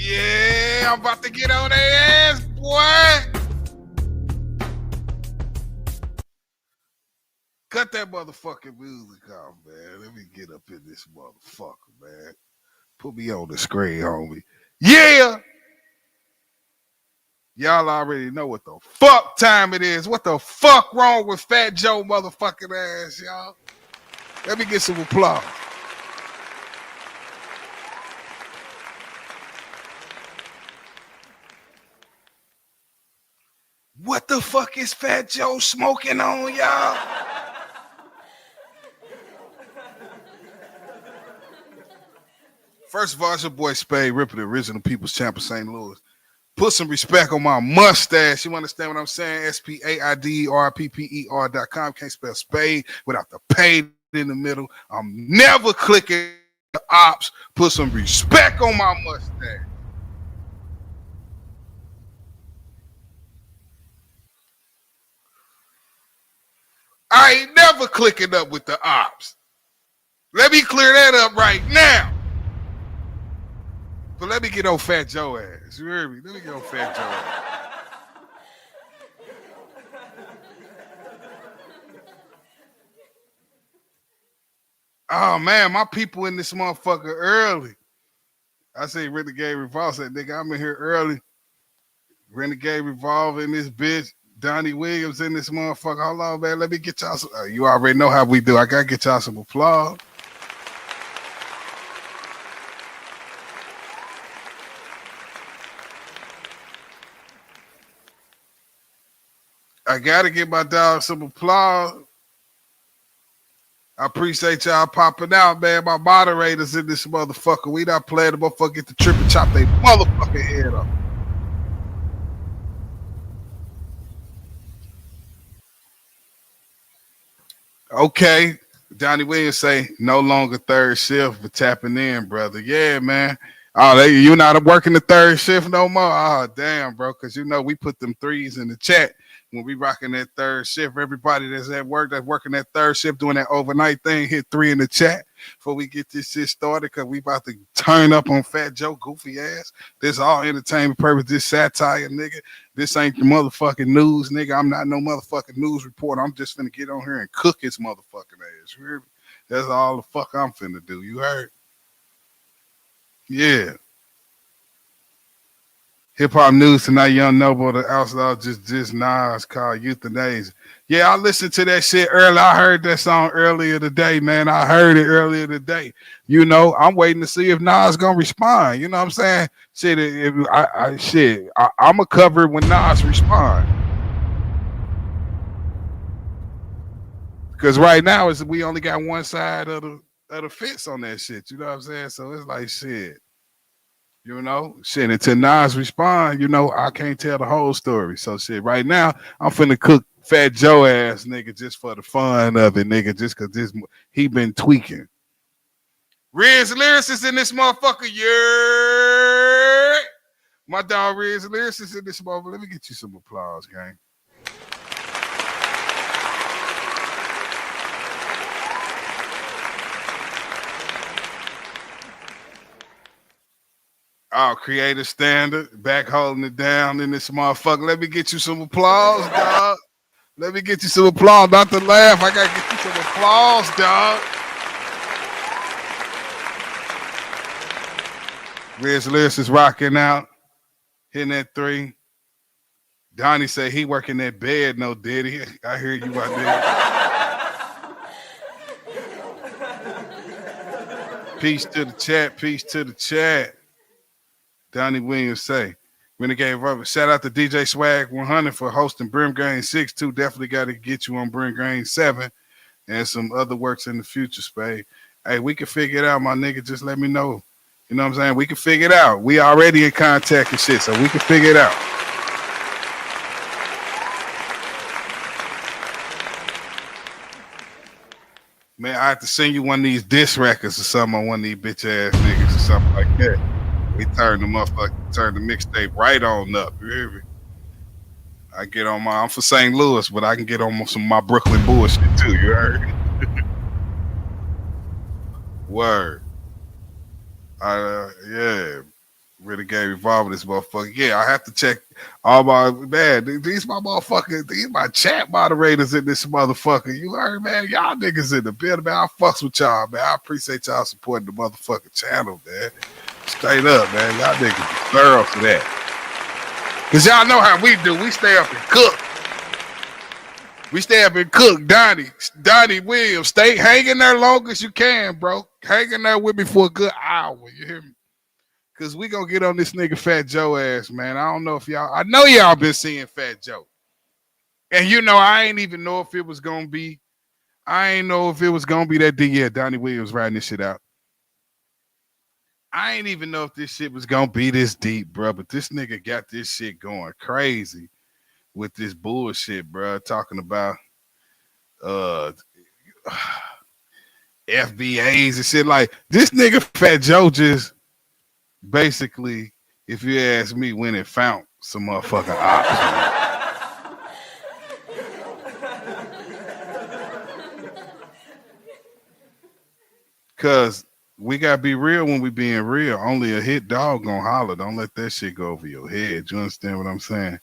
Yeah, I'm about to get on their ass, boy. Cut that motherfucking music off, man. Let me get up in this motherfucker, man. Put me on the screen, homie. Yeah! Y'all already know what the fuck time it is. What the fuck wrong with Fat Joe motherfucking ass, y'all? Let me get some applause. What the fuck is Fat Joe smoking on, y'all? First of all, it's your boy Spade Ripper, the original People's Champ of St. Louis. Put some respect on my mustache. You understand what I'm saying? SPAIDRPPER.com. Can't spell Spade without the paid in the middle. I'm never clicking the ops. Put some respect on my mustache. I ain't never clicking up with the ops. Let me clear that up right now. But let me get on Fat Joe ass. You hear me? Let me get on Fat Joe ass. Oh, man, my people in this motherfucker early. I say Renegade Revolve. I said, nigga, I'm in here early. Renegade Revolve in this bitch. Donnie Williams in this motherfucker. Hold on, man. Let me get y'all some. You already know how we do. I got to get y'all some applause. I got to get my dog some applause. I appreciate y'all popping out, man. My moderators in this motherfucker. We not playing the motherfucker get the trip and chop they motherfucking head off. Okay. Johnny Williams say no longer third shift, but tapping in, brother. Yeah, man. Oh, you not working the third shift no more? Oh, damn, bro. Because you know we put them threes in the chat when we rocking that third shift. Everybody that's at work, that's working that third shift, doing that overnight thing, hit 3 in the chat before we get this shit started. Because we about to turn up on Fat Joe goofy ass. This all entertainment purpose. This satire, nigga. This ain't the motherfucking news, nigga. I'm not no motherfucking news reporter. I'm just finna get on here and cook his motherfucking ass. You hear me? That's all the fuck I'm finna do. You heard? Yeah. Hip hop news tonight. Young Noble, the outlaw, just Nas called euthanasia. Yeah, I listened to that shit earlier. I heard that song earlier today, man. I heard it earlier today. You know, I'm waiting to see if Nas gonna respond. You know what I'm saying? Shit, I'm a cover when Nas respond. Because right now we only got one side of the fence on that shit. You know what I'm saying? So it's like shit. You know, shit, until Nas respond, you know, I can't tell the whole story. So shit, right now, I'm finna cook Fat Joe ass nigga just for the fun of it, nigga, just cause he been tweaking. Riz Lyricist in this motherfucker, yeah. My dog Riz Lyricist in this motherfucker. Let me get you some applause, gang. Oh, creative standard, back holding it down in this motherfucker. Let me get you some applause, dog. Let me get you some applause. Not to laugh. I gotta get you some applause, dog. Riz Lewis is rocking out, hitting that 3. Donnie said he working that bed, no Diddy. I hear you out there. Peace to the chat. Peace to the chat. Donnie Williams say, Renegade Rubber. Shout out to DJ Swag 100 for hosting Brim Game 6-2. Definitely got to get you on Brim Game 7 and some other works in the future, Spade. Hey, we can figure it out, my nigga. Just let me know. You know what I'm saying? We can figure it out. We already in contact and shit, so we can figure it out. Man, I have to send you one of these diss records or something on one of these bitch ass niggas or something like that. We turn the mixtape right on up. You hear me? I get on I'm for St. Louis, but I can get on some of my Brooklyn bullshit too. You heard? Word. Yeah. Really gave revolver this motherfucker. Yeah, I have to check all my man. These my motherfuckers. These my chat moderators in this motherfucker. You heard, man? Y'all niggas in the building, man. I fucks with y'all, man. I appreciate y'all supporting the motherfucking channel, man. Straight up, man. Y'all niggas thorough for that. Cause y'all know how we do. We stay up and cook. We stay up and cook. Donnie Williams, stay hanging there long as you can, bro. Hanging there with me for a good hour. You hear me? Cause we gonna get on this nigga Fat Joe ass, man. I don't know if y'all. I know y'all been seeing Fat Joe, and you know I ain't even know if it was gonna be. I ain't know if it was gonna be that D. Yeah, Donnie Williams writing this shit out. I ain't even know if this shit was gonna be this deep, bro. But this nigga got this shit going crazy with this bullshit, bro. Talking about FBAs and shit. Like this nigga Fat Joe just basically, if you ask me, when it found some motherfucking ops. Cause we gotta be real when we being real. Only a hit dog gonna holler. Don't let that shit go over your head. You understand what I'm saying?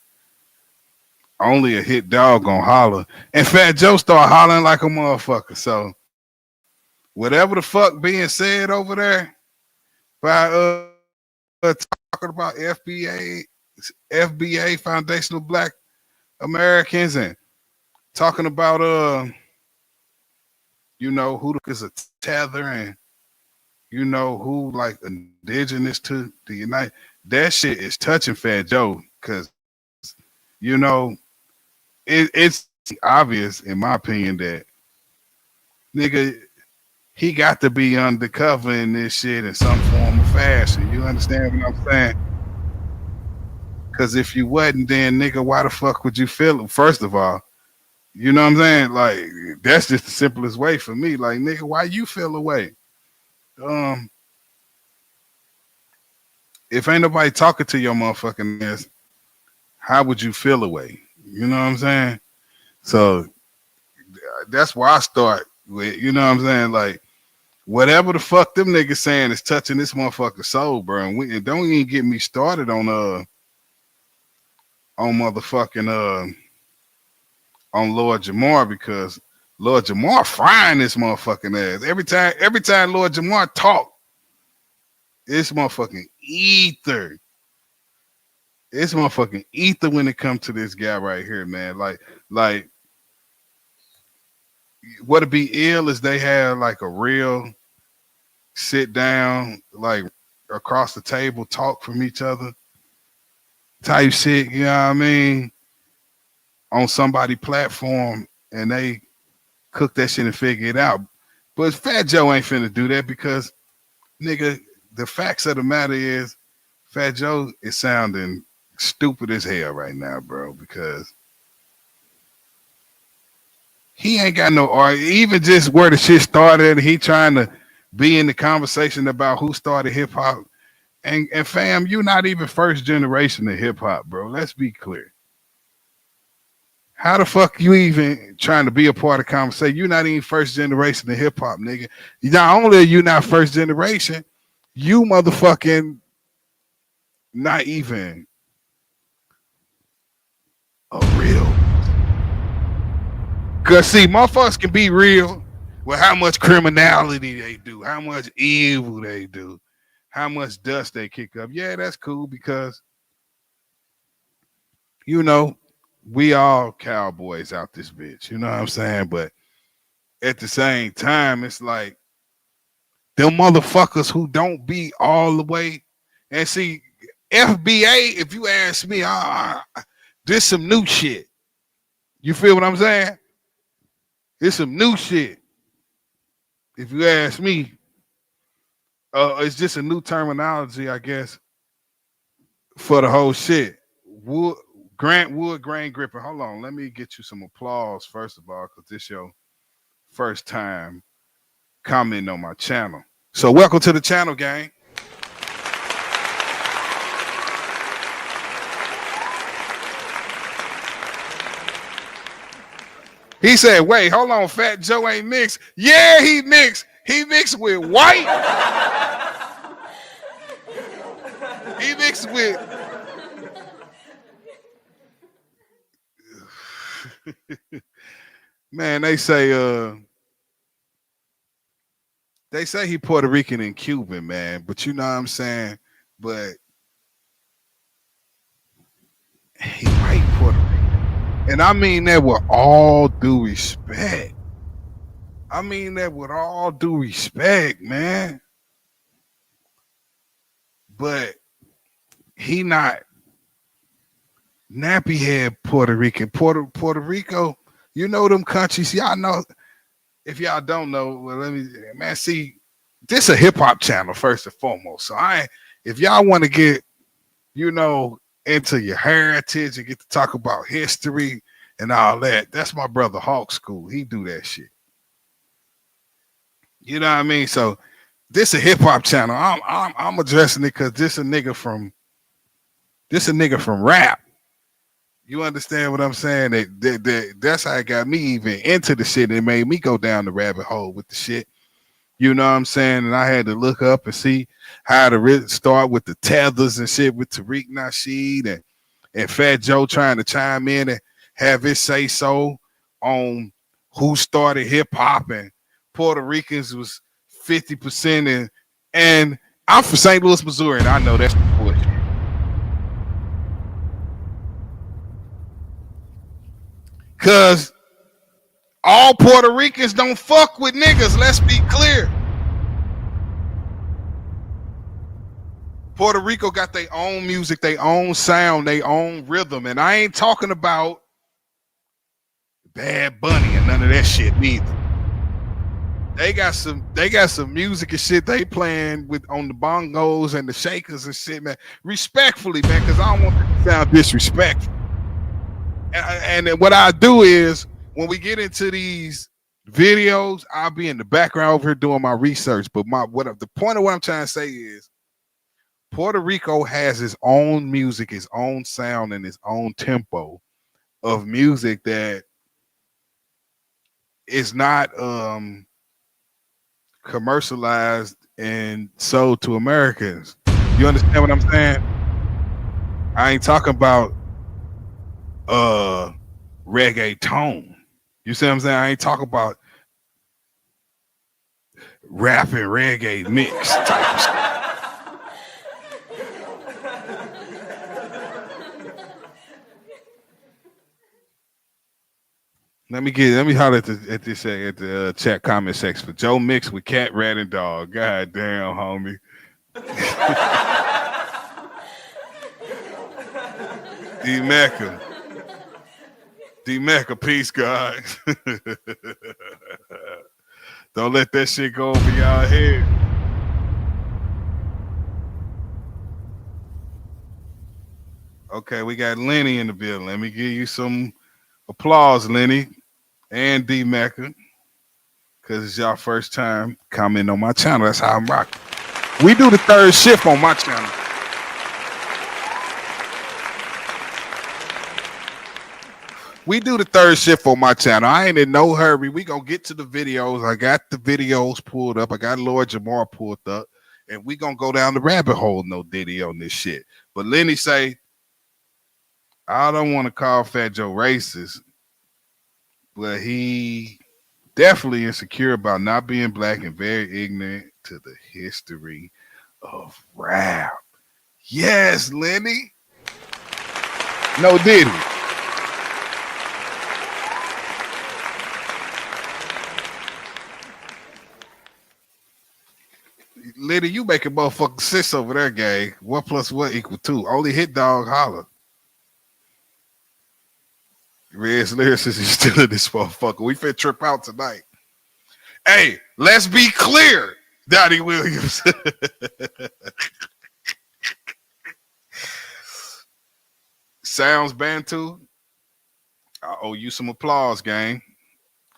Only a hit dog gonna holler. And Fat Joe start hollering like a motherfucker. So whatever the fuck being said over there by talking about FBA, Foundational Black Americans, and talking about you know, who is a Tether, and you know who like indigenous to the United. That shit is touching Fat Joe, because you know it's obvious in my opinion that nigga, he got to be undercover in this shit in some form or fashion. You understand what I'm saying? Because if you wasn't, then nigga, why the fuck would you feel it? First of all, you know what I'm saying? Like, that's just the simplest way for me. Like, nigga, why you feel away? If ain't nobody talking to your motherfucking ass, how would you feel away? You know what I'm saying? So that's where I start with, you know what I'm saying? Like, whatever the fuck them niggas saying is touching this motherfucker's soul, bro. And don't even get me started on motherfucking on Lord Jamar, because Lord Jamar frying this motherfucking ass. Every time Lord Jamar talk, it's motherfucking ether. It's motherfucking ether when it comes to this guy right here, man. Like what'd be ill is they have like a real sit down, like across the table, talk from each other type shit, you know what I mean? On somebody platform, and they cook that shit and figure it out. But Fat Joe ain't finna do that, because nigga, the facts of the matter is Fat Joe is sounding stupid as hell right now, bro, because he ain't got no art. Even just where the shit started, he trying to be in the conversation about who started hip hop. And fam, you not even first generation of hip hop, bro. Let's be clear. How the fuck you even trying to be a part of the conversation? You're not even first generation of hip hop, nigga. Not only are you not first generation, you motherfucking not even a real. Cause see, motherfuckers can be real with how much criminality they do, how much evil they do, how much dust they kick up. Yeah, that's cool, because you know, we all cowboys out this bitch. You know what I'm saying? But at the same time, it's like them motherfuckers who don't be all the way. And see, FBA, if you ask me, this some new shit. You feel what I'm saying? It's some new shit. If you ask me, it's just a new terminology, I guess, for the whole shit. Wood grain gripper. Hold on, let me get you some applause first of all, because this your first time commenting on my channel. So welcome to the channel, gang. He said, wait, hold on, Fat Joe ain't mixed. Yeah, he mixed. He mixed with white. He remixed with. Man, they say he Puerto Rican and Cuban, man. But you know what I'm saying? But he white Puerto Rican. And I mean that with all due respect. I mean that with all due respect, man. But he not nappy head Puerto Rican. Puerto Rico, you know them countries. Y'all know. If y'all don't know, well, let me, man, see, this a hip hop channel first and foremost. So if y'all want to get, you know, into your heritage and get to talk about history and all that, that's my brother Hawk School. He do that shit. You know what I mean? So this a hip hop channel. I'm addressing it because this a nigga from rap. You understand what I'm saying? That's how it got me even into the shit. It made me go down the rabbit hole with the shit. You know what I'm saying? And I had to look up and see how to start with the tethers and shit with Tariq Nasheed and Fat Joe trying to chime in and have his say so on who started hip hop, and Puerto Ricans was 50%, and I'm from St. Louis, Missouri, and I know that's bullshit. Cause all Puerto Ricans don't fuck with niggas. Let's be clear. Puerto Rico got their own music, their own sound, their own rhythm, and I ain't talking about Bad Bunny and none of that shit neither. They got some music and shit they playing with on the bongos and the shakers and shit, man. Respectfully, man, because I don't want to sound disrespectful. And what I do is when we get into these videos, I'll be in the background over here doing my research. But the point of what I'm trying to say is Puerto Rico has its own music, its own sound, and its own tempo of music that is not commercialized and sold to Americans. You understand what I'm saying? I ain't talking about reggaeton. You see what I'm saying? I ain't talking about rap and reggae mix type of stuff. Let me holler at the chat comment section for Joe mixed with cat, rat, and dog. God damn, homie. D Mecca, peace, guys. Don't let that shit go over y'all head. Okay, we got Lenny in the building. Let me give you some applause, Lenny and D Mecca, because it's y'all first time commenting on my channel. That's how I'm rocking. We do the third shift on my channel. We do the third shift on my channel. I ain't in no hurry. We gonna get to the videos. I got the videos pulled up. I got Lord Jamar pulled up, and we gonna go down the rabbit hole. No Diddy on this shit. But Lenny say, I don't want to call Fat Joe racist, but he definitely insecure about not being black and very ignorant to the history of rap. Yes, Lenny. No Diddy. Lenny, you making motherfucking sense over there, gang. 1 + 1 = 2. Only hit dog holler. Red's lyricist is still in this motherfucker. We finna trip out tonight. Hey, let's be clear, Donnie Williams. Sounds Bantu. I owe you some applause, gang.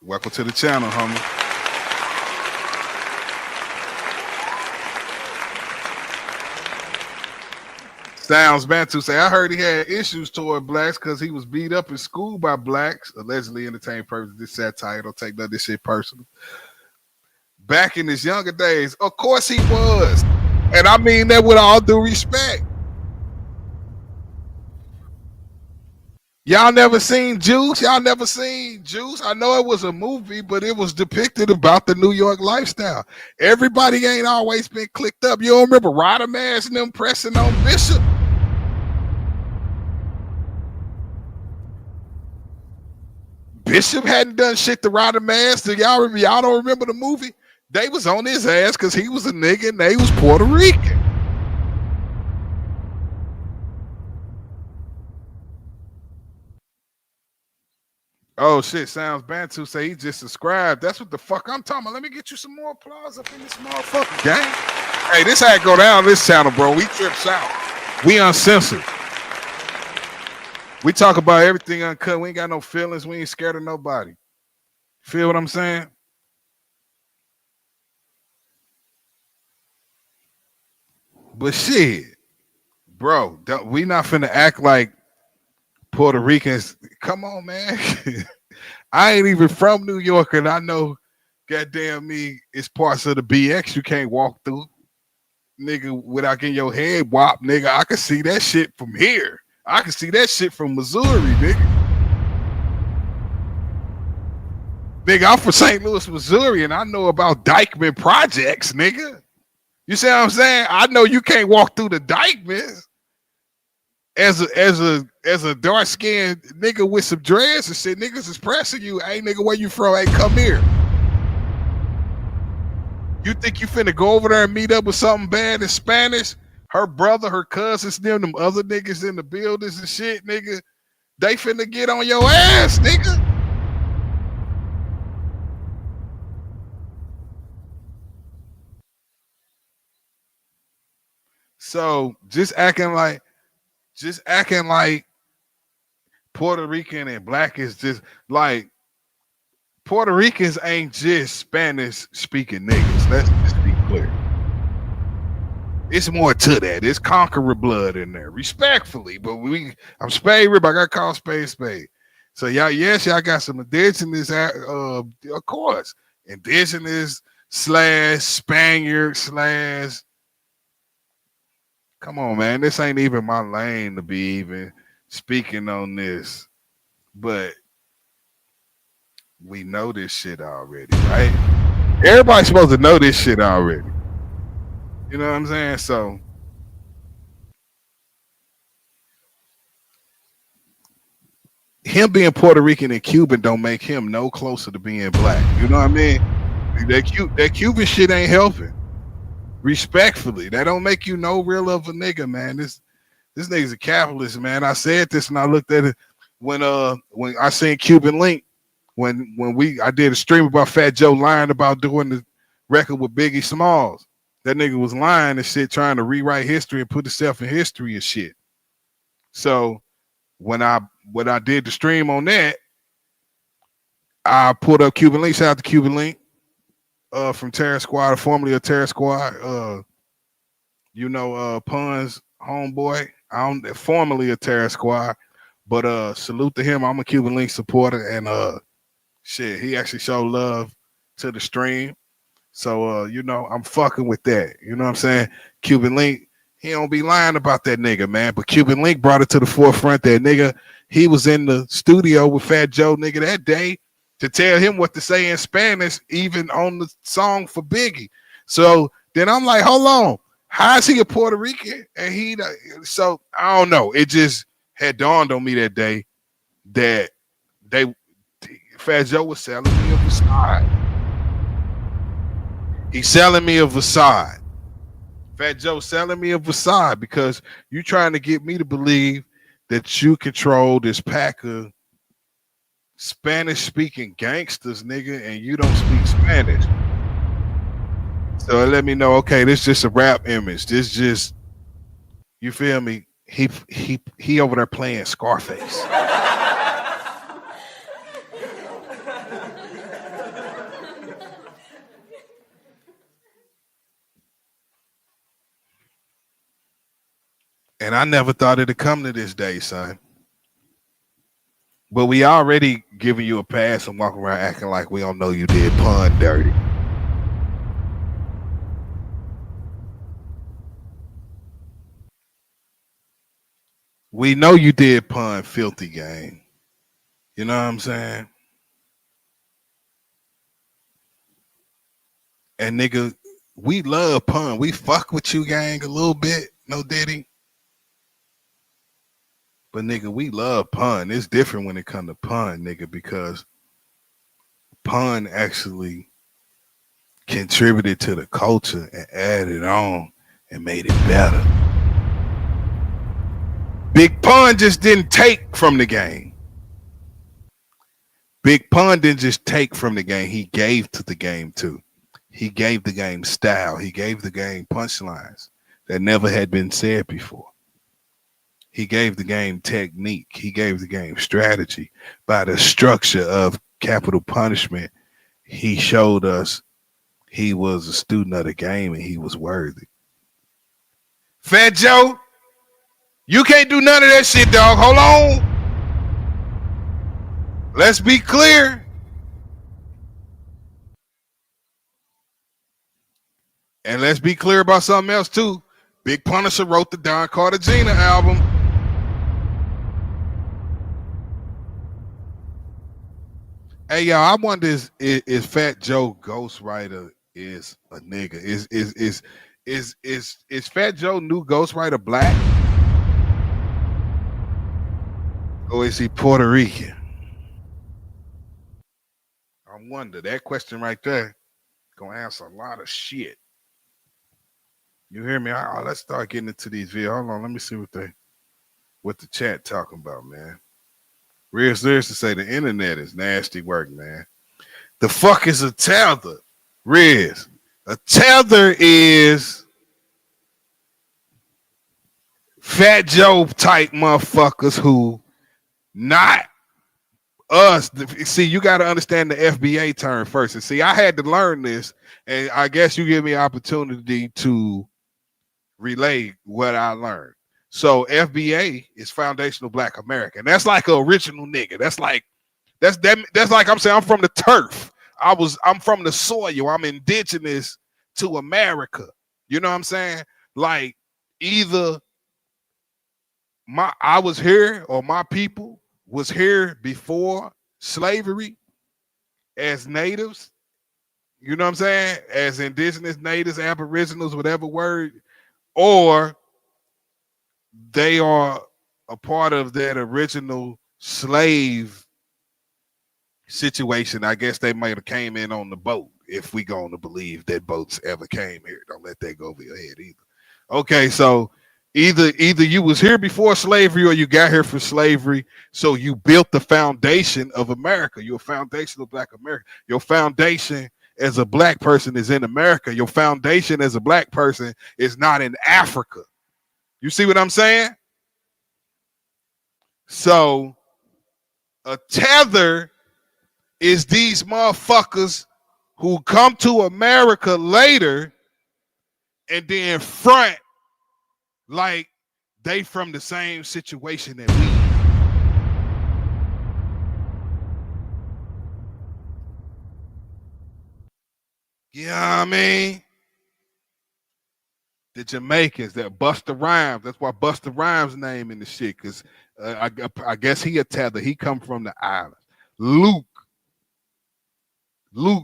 Welcome to the channel, homie. Sounds Bantu say, I heard he had issues toward blacks because he was beat up in school by blacks, allegedly entertained purpose. This satire, don't take none of this shit personal. Back in his younger days, of course he was. And I mean that with all due respect. Y'all never seen Juice? Y'all never seen Juice? I know it was a movie, but it was depicted about the New York lifestyle. Everybody ain't always been clicked up. You don't remember Ryder Mass and them pressing on Bishop? Bishop hadn't done shit to Ryder Mass. Do y'all remember? Y'all don't remember the movie? They was on his ass because he was a nigga and they was Puerto Rican. Oh shit, Sounds Bantu say he just subscribed. That's what the fuck I'm talking about. Let me get you some more applause up in this motherfucking game. Hey, this had to go down this channel, bro. We trips out. We uncensored. We talk about everything uncut. We ain't got no feelings. We ain't scared of nobody. Feel what I'm saying? But shit, bro, we not finna act like Puerto Ricans. Come on, man. I ain't even from New York, and I know, goddamn me, it's parts of the BX you can't walk through, nigga, without getting your head whopped, nigga. I can see that shit from here. I can see that shit from Missouri, nigga. Nigga, I'm from St. Louis, Missouri, and I know about Dykeman projects, nigga. You see what I'm saying? I know you can't walk through the Dykeman as a dark skinned nigga with some dreads and shit. Niggas is pressing you. Hey, nigga, where you from? Hey, come here. You think you finna go over there and meet up with something bad in Spanish? Her brother, her cousins, them other niggas in the buildings and shit, nigga. They finna get on your ass, nigga. So just acting like Puerto Rican and black is just like Puerto Ricans ain't just Spanish speaking niggas. Let's just be clear. It's more to that. It's conqueror blood in there, respectfully. But I'm spade rib. I got called spade. So y'all got some indigenous, of course, indigenous / Spaniard / Come on, man. This ain't even my lane to be even speaking on this, but we know this shit already, right? Everybody's supposed to know this shit already. You know what I'm saying? So him being Puerto Rican and Cuban don't make him no closer to being black. You know what I mean? That Cuban shit ain't helping. Respectfully, that don't make you no real of a nigga, man. This nigga's a capitalist, man. I said this and I looked at it when I seen Cuban Link when I did a stream about Fat Joe lying about doing the record with Biggie Smalls. That nigga was lying and shit, trying to rewrite history and put himself in history and shit. So when I did the stream on that, I pulled up Cuban Link. Shout out to Cuban Link from Terror Squad, formerly of Terror Squad. Pun's homeboy. I'm formerly a Terror Squad, but salute to him. I'm a Cuban Link supporter, and shit, he actually showed love to the stream. So I'm fucking with that. You know what I'm saying? Cuban Link, he don't be lying about that nigga, man. But Cuban Link brought it to the forefront that nigga, he was in the studio with Fat Joe, nigga, that day to tell him what to say in Spanish, even on the song for Biggie. So then I'm like, hold on. How is he a Puerto Rican? And so I don't know. It just had dawned on me that day that Fat Joe was selling me a facade. He's selling me a facade. Fat Joe selling me a facade because you trying to get me to believe that you control this pack of Spanish-speaking gangsters, nigga, and you don't speak Spanish. So let me know, okay, this just a rap image. This just, you feel me? He over there playing Scarface. And I never thought it'd come to this day, son. But we already giving you a pass and walking around acting like we don't know you did pun dirty. We know you did pun filthy gang. You know what I'm saying? And nigga, we love pun. We fuck with you gang a little bit, no diddy. But nigga, we love pun. It's different when it come to pun, nigga, because pun actually contributed to the culture and added on and made it better. Big Pun just didn't take from the game. Big Pun didn't just take from the game. He gave to the game too. He gave the game style. He gave the game punchlines that never had been said before. He gave the game technique. He gave the game strategy. By the structure of capital punishment, he showed us he was a student of the game and he was worthy. Fat Joe, you can't do none of that shit, dog. Hold on. Let's be clear. And let's be clear about something else too. Big Punisher wrote the Don Cartagena album. Hey y'all, I wonder is Fat Joe ghostwriter is a nigga? Is Fat Joe new ghostwriter black? Or is he Puerto Rican? I wonder. That question right there gonna answer a lot of shit. You hear me? Let's start getting into these videos. Hold on, let me see what the chat talking about, man. Real serious to say the internet is nasty work, man. The fuck is a tether? Riz. A tether is Fat Joe type motherfuckers who not us. See, you got to understand the FBA term first. And see, I had to learn this, and I guess you give me an opportunity to relay what I learned. So FBA is Foundational Black American. That's like an original nigga. That's like I'm saying I'm from the turf. I'm from the soil. I'm indigenous to America. You know what I'm saying? Like either I was here or my people was here before slavery as natives. You know what I'm saying? As indigenous natives, aboriginals, whatever word, or they are a part of that original slave situation. I guess they might have came in on the boat, if we going to believe that boats ever came here. Don't let that go over your head either. Okay, so either you was here before slavery or you got here for slavery, so you built the foundation of America. You're a foundational Black American. Your foundation as a Black person is in America. Your foundation as a Black person is not in Africa. You see what I'm saying? So a tether is these motherfuckers who come to America later and then front like they from the same situation that we. You know what I mean? The Jamaicans, that Busta Rhymes. That's why Busta Rhymes' name in the shit, because I guess he a tether. He come from the islands. Luke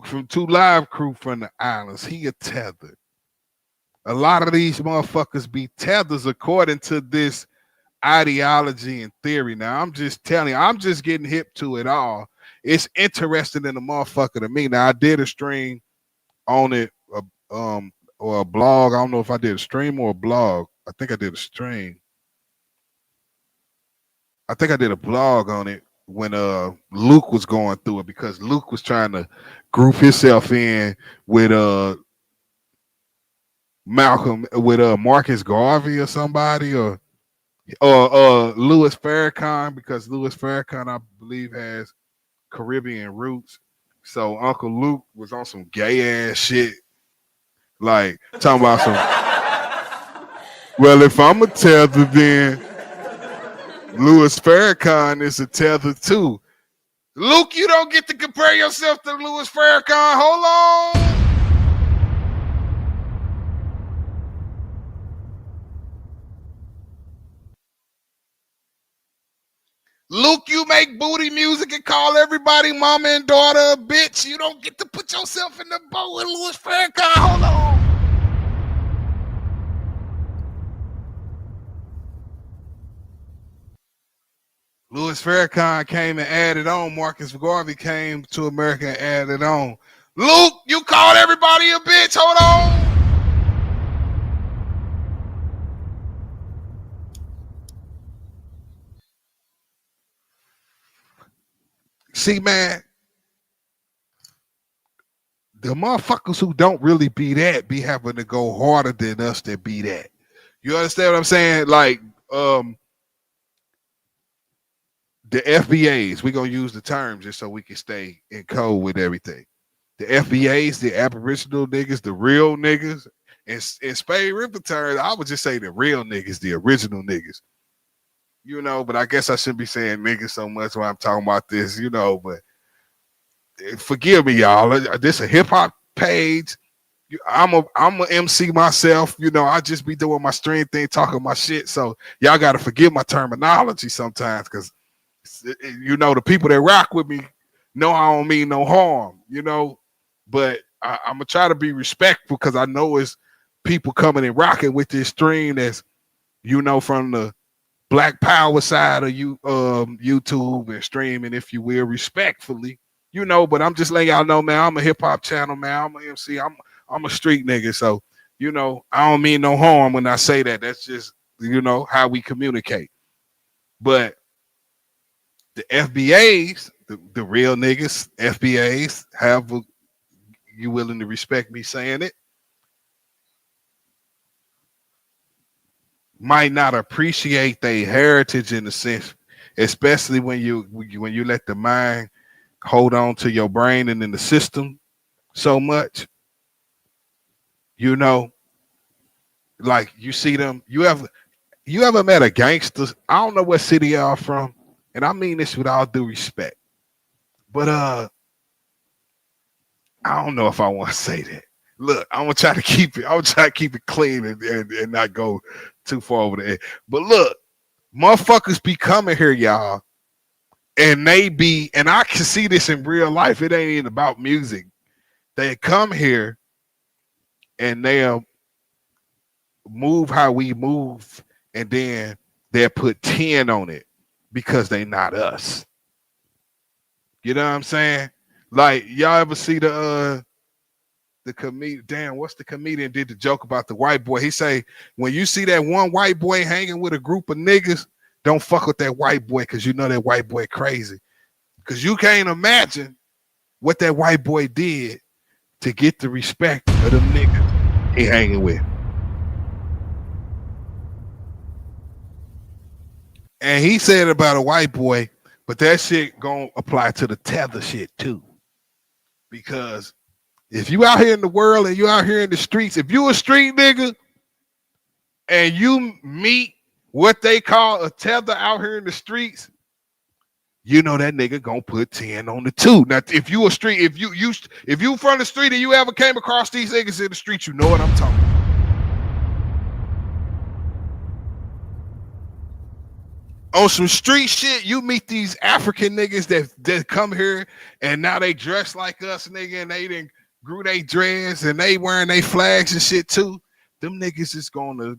from 2 Live Crew from the islands. He a tether. A lot of these motherfuckers be tethers according to this ideology and theory. Now, I'm just telling you, I'm just getting hip to it all. It's interesting in the motherfucker to me. Now, I did a stream on it, or a blog. I don't know if I did a stream or a blog. I think I did a stream. I think I did a blog on it when Luke was going through it, because Luke was trying to group himself in with Malcolm, with Marcus Garvey or somebody, or Louis Farrakhan, because Louis Farrakhan, I believe, has Caribbean roots. So Uncle Luke was on some gay ass shit, like talking about some. Well, if I'm a tether, then Louis Farrakhan is a tether too. Luke, you don't get to compare yourself to Louis Farrakhan. Hold on. Luke, you make booty music and call everybody mama and daughter a bitch. You don't get to put yourself in the boat with Louis Farrakhan. Hold on. Louis Farrakhan came and added on. Marcus Garvey came to America and added on. Luke, you called everybody a bitch. Hold on. See, man, the motherfuckers who don't really be that be having to go harder than us that be that. You understand what I'm saying? Like, the FBAs, we're going to use the term just so we can stay in code with everything. The FBAs, the Aboriginal niggas, the real niggas, and in Spade Ripper terms, I would just say the real niggas, the original niggas. You know, but I guess I shouldn't be saying niggas so much when I'm talking about this, you know, but forgive me, y'all. This is a hip-hop page. I'm a MC myself. You know, I just be doing my stream thing, talking my shit. So y'all got to forgive my terminology sometimes because, you know, the people that rock with me know I don't mean no harm, you know. But I'm going to try to be respectful because I know it's people coming and rocking with this stream that's, you know, from the Black Power side of YouTube and streaming, if you will, respectfully. You know, but I'm just letting y'all know, man, I'm a hip-hop channel, man. I'm an MC. I'm a street nigga. So, you know, I don't mean no harm when I say that. That's just, you know, how we communicate. But the FBAs, the real niggas, FBAs, you willing to respect me saying it, might not appreciate their heritage in a sense, especially when you let the mind hold on to your brain and in the system so much. You know, like you see them, you ever met a gangster? I don't know what city y'all from, and I mean this with all due respect, but I don't know if I want to say that. Look, I'm gonna try to keep it clean and not go too far over the edge. But look, motherfuckers be coming here, y'all, and and I can see this in real life. It ain't even about music. They come here and they'll move how we move, and then they'll put 10 on it because they not us. You know what I'm saying? Like, y'all ever see the comedian? Damn, what's the comedian did the joke about the white boy? He say, when you see that one white boy hanging with a group of niggas, don't fuck with that white boy because you know that white boy crazy. Because you can't imagine what that white boy did to get the respect of them niggas he hanging with. And he said about a white boy, but that shit gonna apply to the Tether shit too. Because if you out here in the world and you out here in the streets, if you a street nigga and you meet what they call a Tether out here in the streets, you know that nigga gonna put 10 on the 2. Now, if you a street, if you from the street and you ever came across these niggas in the street, you know what I'm talking about. On some street shit, you meet these African niggas that come here and now they dress like us, nigga, and they done grew they dreads and they wearing they flags and shit too. Them niggas is gonna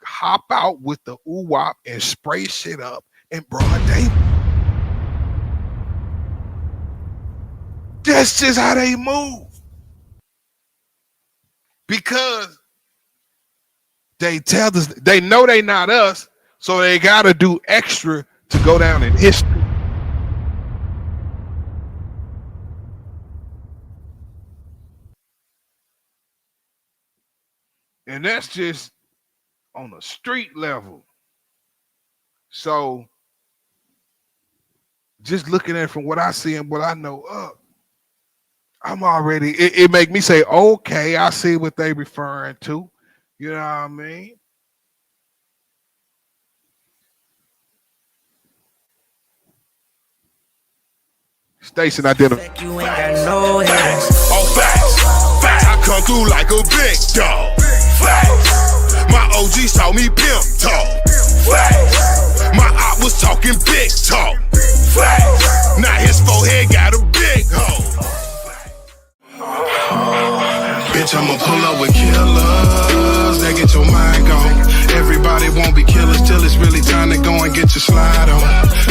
hop out with the oo-wop and spray shit up in broad day. That's just how they move. Because they tell us, they know they not us, so they gotta do extra to go down in history. And that's just on a street level. So just looking at it from what I see and what I know of, I'm already, it make me say, okay, I see what they referring to. You know what I mean? Station identified. You ain't got no hands. Oh, facts. I come through like a big dog. Facts. My OGs taught me pimp talk. Facts. My op was talking big talk. Facts. Now his forehead got a big hole. Bitch, I'ma pull up with killers that get your mind gone. Everybody won't be killers till it's really time to go and get your slide on.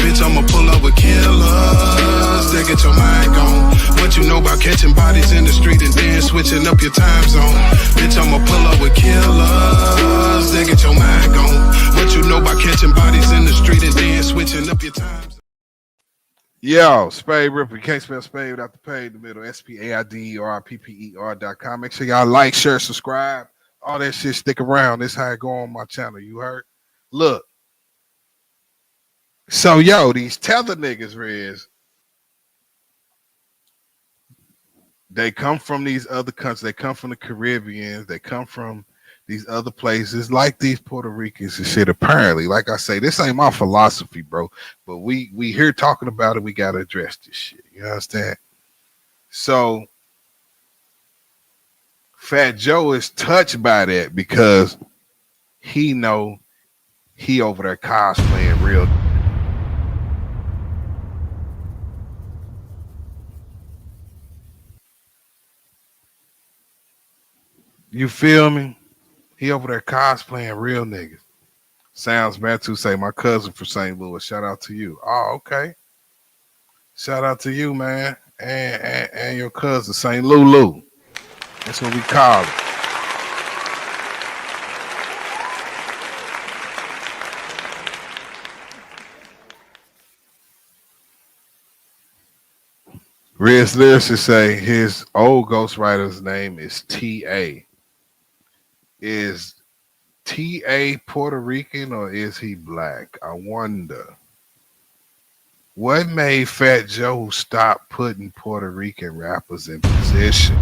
Bitch, I'ma pull up with killers that get your mind gone. What you know about catching bodies in the street and then switching up your time zone? Bitch, I'ma pull up with killers that get your mind gone. What you know about catching bodies in the street and then switching up your time zone? Yo, Spade Ripper. You can't spell Spade without the pay in the middle. SPAIDERPPER.com. Make sure y'all like, share, subscribe. All that shit, stick around. This how it go on my channel. You heard? Look. So, yo, these Tether niggas, Riz, they come from these other countries. They come from the Caribbean. They come from these other places like these Puerto Ricans and shit. Apparently, like I say, this ain't my philosophy, bro. But we here talking about it. We got to address this shit. You understand? So, Fat Joe is touched by that because he know he over there cosplaying real. You feel me? He over there cosplaying real niggas. Sounds bad to say my cousin from St. Louis. Shout out to you. Oh, okay. Shout out to you, man. And your cousin, St. Lulu. That's what we call it. Riz Lyricist say his old ghostwriter's name is T.A. Is T.A. Puerto Rican or is he black? I wonder. What made Fat Joe stop putting Puerto Rican rappers in position?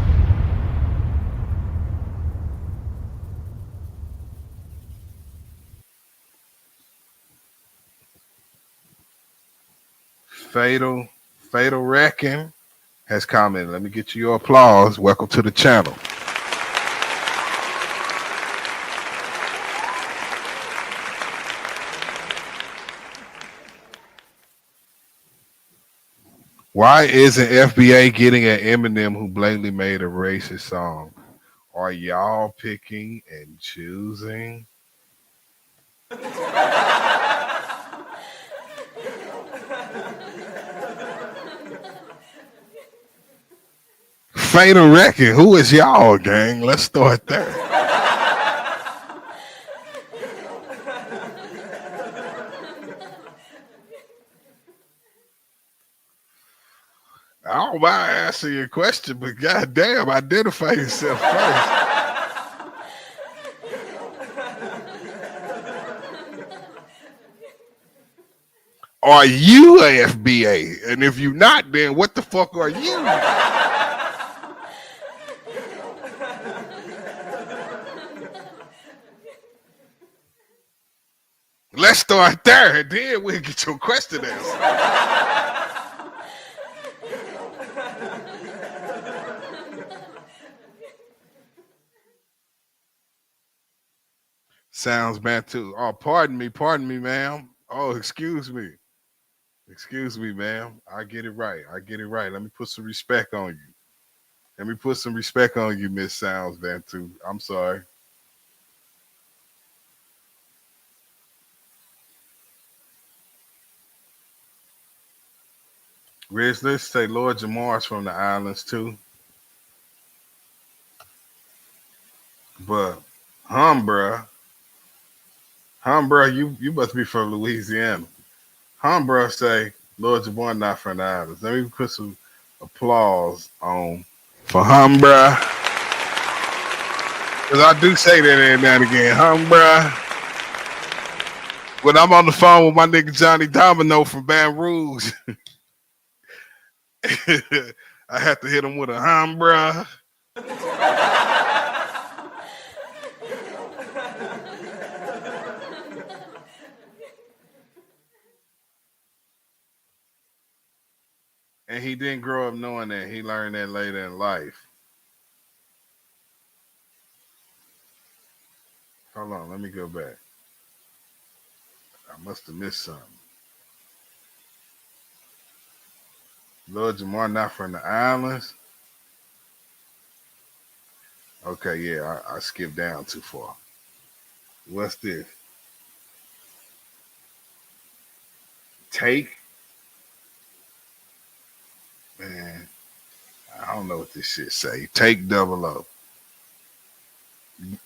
Fatal Wrecking has commented. Let me get you your applause. Welcome to the channel. Why isn't FBA getting at Eminem who blatantly made a racist song? Are y'all picking and choosing? Fatal Wrecking, who is y'all, gang? Let's start there. I don't mind answering your question, but goddamn, identify yourself first. Are you a FBA? And if you're not, then what the fuck are you? Let's start there, and then we'll get your question answered. Sounds bad too. Oh, pardon me, ma'am. Oh, excuse me, ma'am. I get it right. Let me put some respect on you. Miss Sounds Bantu. I'm sorry. Riz, let's say Lord Jamar's from the islands too. But bruh, you must be from Louisiana. Bruh say Lord Jamar not from the islands. Let me put some applause on for bruh. Because I do say that every now and again. Bruh. When I'm on the phone with my nigga Johnny Domino from Baton Rouge, I have to hit him with a bruh. And he didn't grow up knowing that. He learned that later in life. Hold on, let me go back. I must have missed something. Lord Jamar not from the islands. Okay, yeah, I skipped down too far. What's this? Take, man. I don't know what this shit say. Take double O.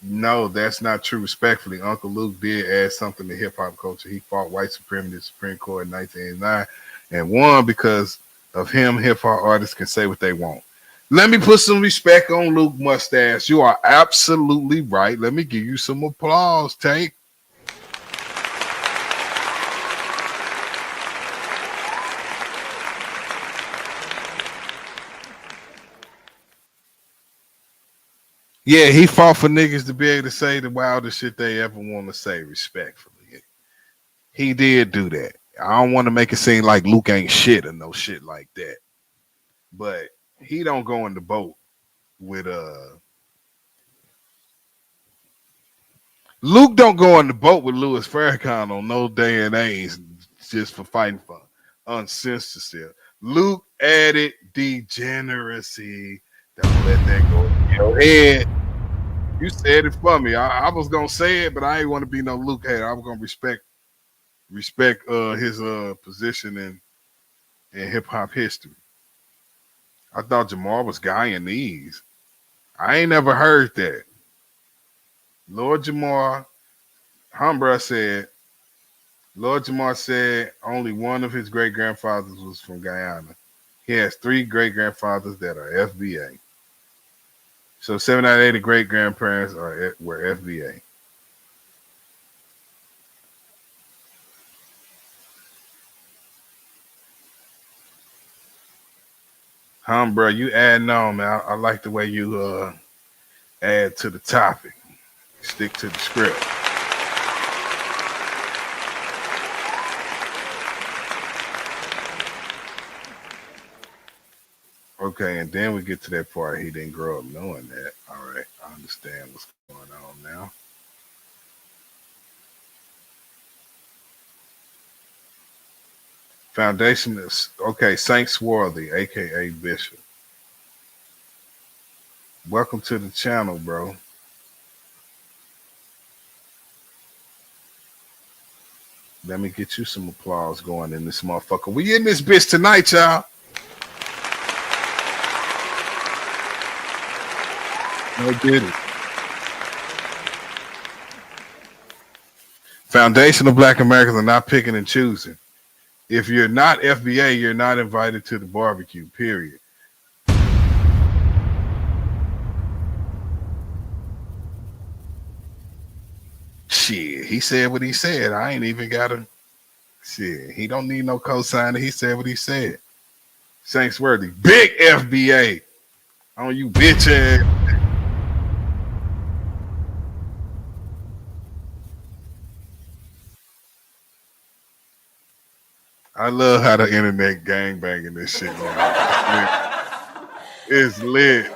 No, that's not true. Respectfully, Uncle Luke did add something to hip hop culture. He fought white supremacy in the Supreme Court in 1989 and won because of him. Hip hop artists can say what they want. Let me put some respect on Luke Mustache. You are absolutely right. Let me give you some applause, Take. Yeah, he fought for niggas to be able to say the wildest shit they ever want to say respectfully. He did do that. I don't want to make it seem like Luke ain't shit or no shit like that. But he don't go in the boat with Luke don't go in the boat with Louis Farrakhan on no day and age just for fighting for uncensorship. Luke added degeneracy. Don't let that go in your head. You said it for me. I was gonna say it, but I ain't want to be no Luke hater. I was gonna respect his position in hip hop history. I thought Jamar was Guyanese. I ain't never heard that. Lord Jamar, Humbra said, Lord Jamar said only one of his great grandfathers was from Guyana. He has three great grandfathers that are FBA. So 7 out of 8 great grandparents were FBA. Humbra, you adding on, man. I like the way you add to the topic. Stick to the script. Okay, and then we get to that part. He didn't grow up knowing that. All right, I understand what's going on now. Foundation is okay. Saint Swarthy, aka Bishop. Welcome to the channel, bro. Let me get you some applause going in this motherfucker. We in this bitch tonight, y'all. No diddy. Foundation of Black Americans are not picking and choosing. If you're not FBA, you're not invited to the barbecue, period. Shit, he said what he said. I ain't even got to. Shit, he don't need no cosigner. He said what he said. Saints Worthy, big FBA on you, bitch ass. I love how the internet gang banging this shit now. It's lit.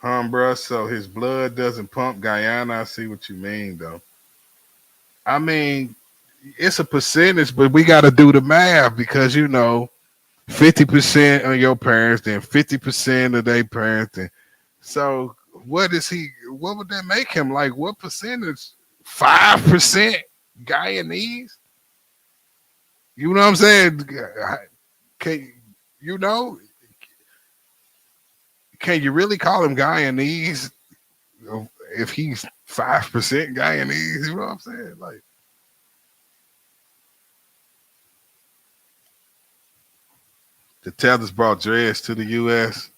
Bruh. So his blood doesn't pump Guyana. I see what you mean, though. I mean, it's a percentage, but we got to do the math because 50% of your parents, then 50% of their parents, and so what is he? What would that make him? Like what percentage? 5% Guyanese? You know what I'm saying? Can you know? Can you really call him Guyanese if he's 5% Guyanese? You know what I'm saying? Like the Tethers brought dreads to the U.S.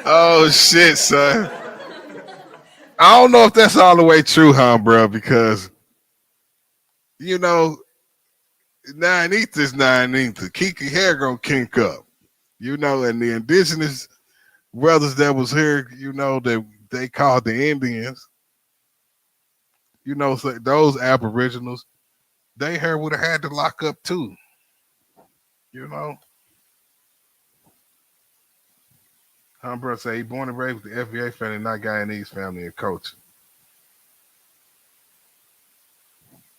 Oh shit, son. I don't know if that's all the way true, bro, because you know, 9 is 9 Kiki hair gonna kink up. And the indigenous brothers that was here, that they called the Indians, so those aboriginals, they hair would have had to lock up too, you know. Humbro say he born and raised with the FBA family, not Guyanese family and culture.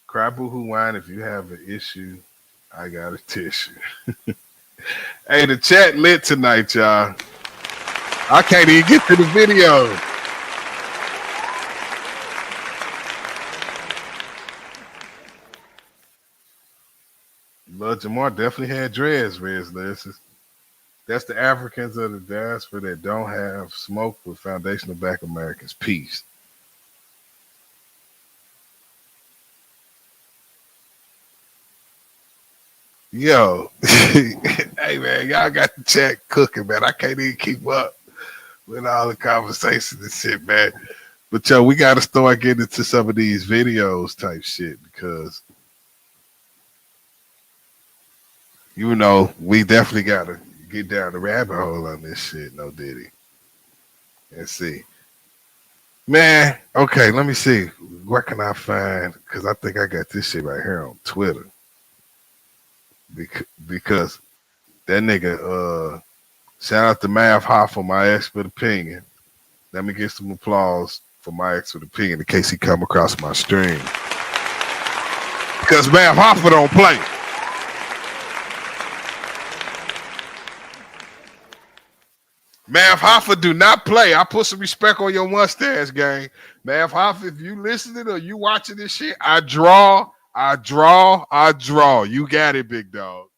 Cry boo-hoo whine if you have an issue. I got a tissue. Hey, the chat lit tonight, y'all. I can't even get to the video. Lil Jamar definitely had dreads, Riz. That's the Africans of the diaspora that don't have smoke with foundational Black Americans. Peace. Yo, hey man, y'all got the chat cooking, man. I can't even keep up with all the conversations and shit, man. But yo, we got to start getting into some of these videos type shit because, you know, we definitely got to get down the rabbit hole on this shit, no Diddy. And see. Man, okay, let me see. Where can I find? Because I think I got this shit right here on Twitter. Because that nigga, shout out to Mav Hoffa, my expert opinion. Let me get some applause for my expert opinion in case he come across my stream. Because Mav Hoffa don't play. Mav Hoffa do not play. I put some respect on your mustache, gang. Mav Hoffa, if you listening or you watching this shit, I draw. You got it, big dog.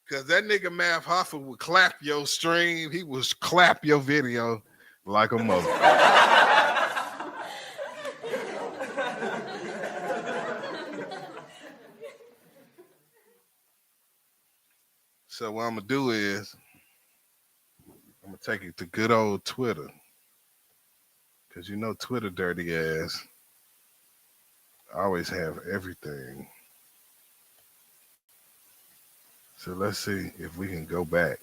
Because that nigga Mav Hoffa would clap your stream. He would clap your video like a mother. So what I'm going to do is I'm going to take it to good old Twitter. Because you know Twitter dirty ass. I always have everything. So let's see if we can go back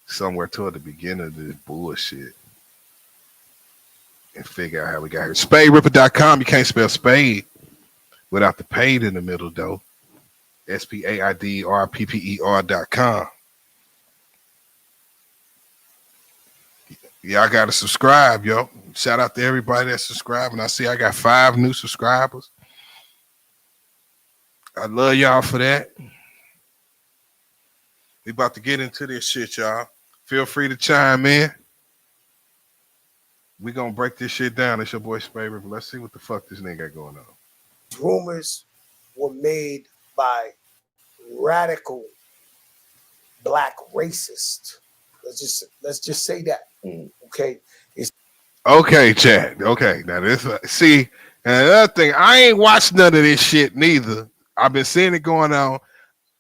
somewhere toward the beginning of this bullshit and figure out how we got here. SpadeRipper.com. You can't spell spade without the paid in the middle, though. SpaidRPPER.com. Y'all got to subscribe, yo. Shout out to everybody that's subscribing. I see I got 5 new subscribers. I love y'all for that. We about to get into this shit, y'all. Feel free to chime in. We gonna break this shit down. It's your boy Spade Ripper. Let's see what the fuck this nigga got going on. Rumors were made by radical black racists. Let's just say that. Okay. Okay, Chad. Okay. Now this see, and another thing, I ain't watched none of this shit neither. I've been seeing it going on.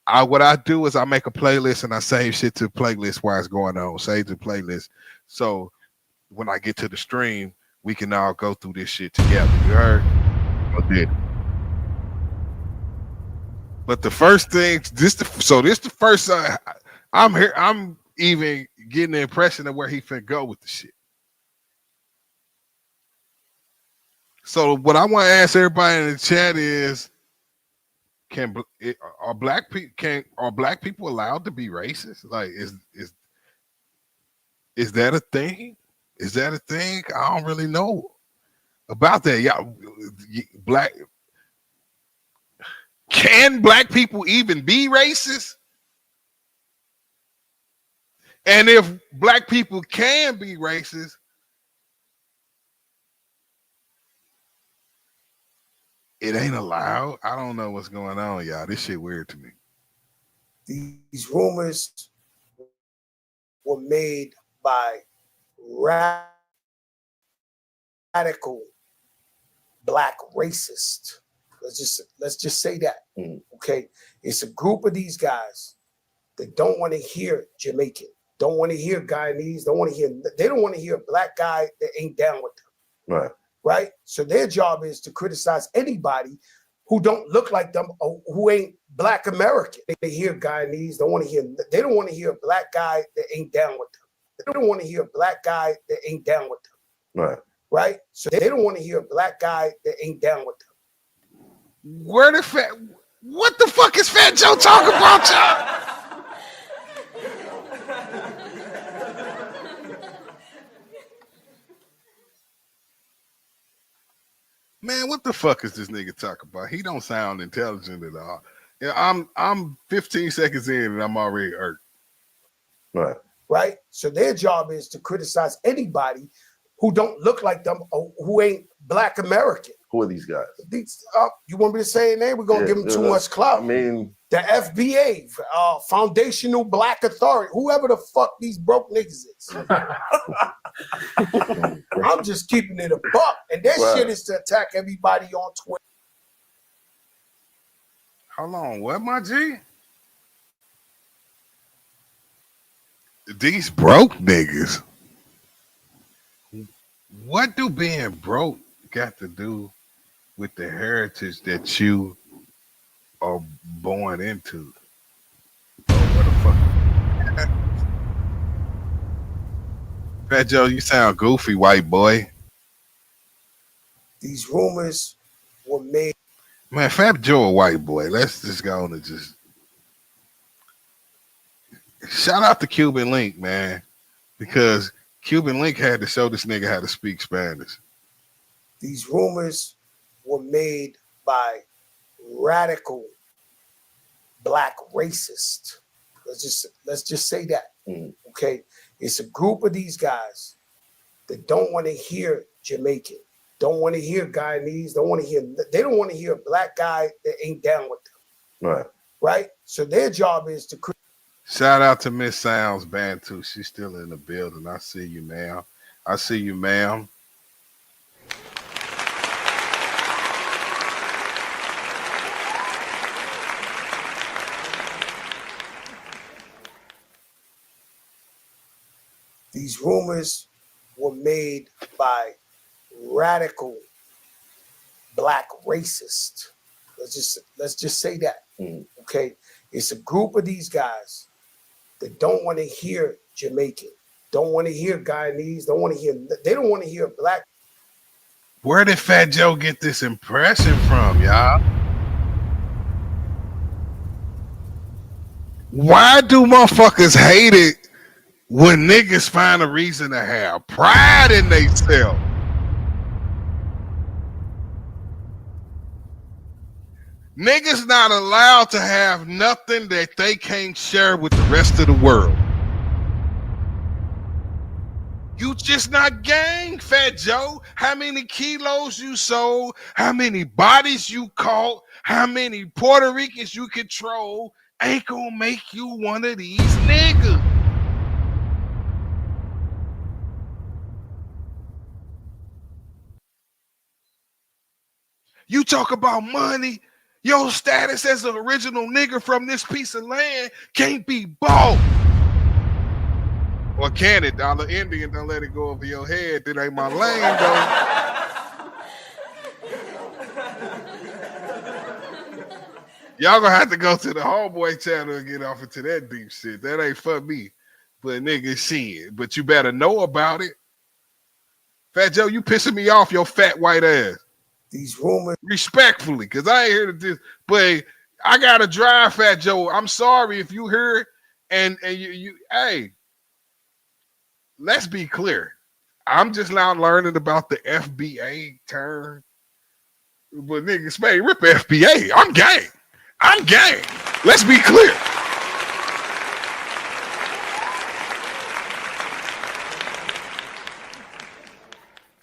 What I do is I make a playlist and I save shit to the playlist while it's going on. Save the playlist. So when I get to the stream, we can all go through this shit together. You heard? I did. But the first thing, this the first time I'm here. I'm even getting the impression of where he finna go with the shit. So what I want to ask everybody in the chat is, are black people allowed to be racist? Like, is that a thing? Is that a thing? I don't really know about that. Y'all, can black people even be racist? And if black people can be racist, it ain't allowed. I don't know what's going on, y'all. This shit weird to me. These rumors were made by radical black racists. Let's just say that. Okay. It's a group of these guys that don't want to hear Jamaican, don't want to hear Guyanese, they don't want to hear a black guy that ain't down with them. Right. Right? So their job is to criticize anybody who don't look like them or who ain't black American. They hear Guyanese, they don't want to hear a black guy that ain't down with them. They don't want to hear a black guy that ain't down with them. Right. right? So they don't want to hear a black guy that ain't down with them. Where the fat? What the fuck is Fat Joe talking about, y'all? Man, what the fuck is this nigga talking about? He don't sound intelligent at all. Yeah, I'm 15 seconds in and I'm already irked. Right. Right? So their job is to criticize anybody who don't look like them or who ain't Black American. Who are these guys? You want me to say a name? We're going to give them too much clout. I mean... The FBA, Foundational Black Authority, whoever the fuck these broke niggas is. I'm just keeping it a buck. And their shit is to attack everybody on Twitter. Hold on, what, my G? These broke niggas. What do being broke got to do with the heritage that you are born into? Oh, what the fuck? Fat Joe, you sound goofy, white boy. These rumors were made. Man, Fat Joe a white boy. Let's just go on and just shout out to Cuban Link, man, because Cuban Link had to show this nigga how to speak Spanish. These rumors were made by radical Black racists. Let's just say that. Okay, it's a group of these guys that don't want to hear Jamaican, don't want to hear Guyanese, they don't want to hear a black guy that ain't down with them. Right. Right? So their job is to shout out to Miss Sounds Bantu. She's still in the building. I see you, ma'am. I see you, ma'am. These rumors were made by radical Black racists. Let's just say that. Okay, it's a group of these guys that don't want to hear Jamaican, don't want to hear Guyanese, they don't want to hear black. Where did Fat Joe get this impression from, y'all? Why do motherfuckers hate it when niggas find a reason to have pride in themselves? Niggas not allowed to have nothing that they can't share with the rest of the world. You just not gang, Fat Joe. How many kilos you sold, how many bodies you caught, how many Puerto Ricans you control ain't gonna make you one of these niggas. You talk about money. Your status as an original nigga from this piece of land can't be bought. Or can it? Dollar Indian, don't let it go over your head. That ain't my lane, though. Y'all gonna have to go to the Homeboy channel and get off into that deep shit. That ain't for me. But nigga, shit. But you better know about it. Fat Joe, you pissing me off, your fat white ass. These rumors. Respectfully, because I ain't here to this, but I gotta drive, Fat Joe. I'm sorry if you hear it, and you hey, let's be clear. I'm just now learning about the FBA term. But niggas, man, rip FBA. I'm gang. I'm gang. Let's be clear.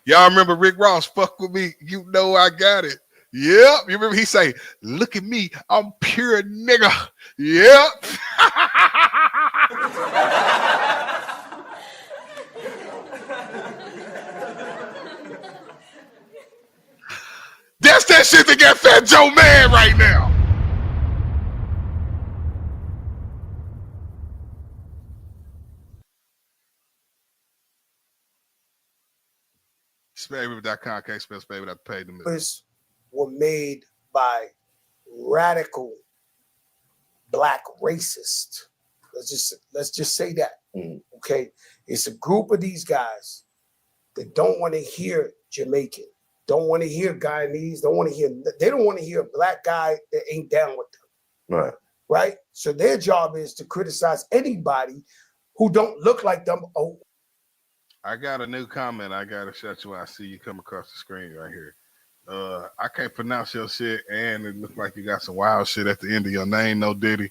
Y'all remember Rick Ross, fuck with me, you know I got it. Yep. You remember he say, look at me, I'm pure nigga. Yep. That's that shit that got Fat Joe mad right now. SpadeRiver.com, can't spell Spade without paying the million. Were made by radical Black racists. Let's just say that. Okay, it's a group of these guys that don't want to hear Jamaican. Don't want to hear Guyanese. They don't want to hear a black guy that ain't down with them. Right. Right? So their job is to criticize anybody who don't look like them. Oh, I got a new comment. I gotta shut you. I see you come across the screen right here. I can't pronounce your shit, and it looks like you got some wild shit at the end of your name, no Diddy.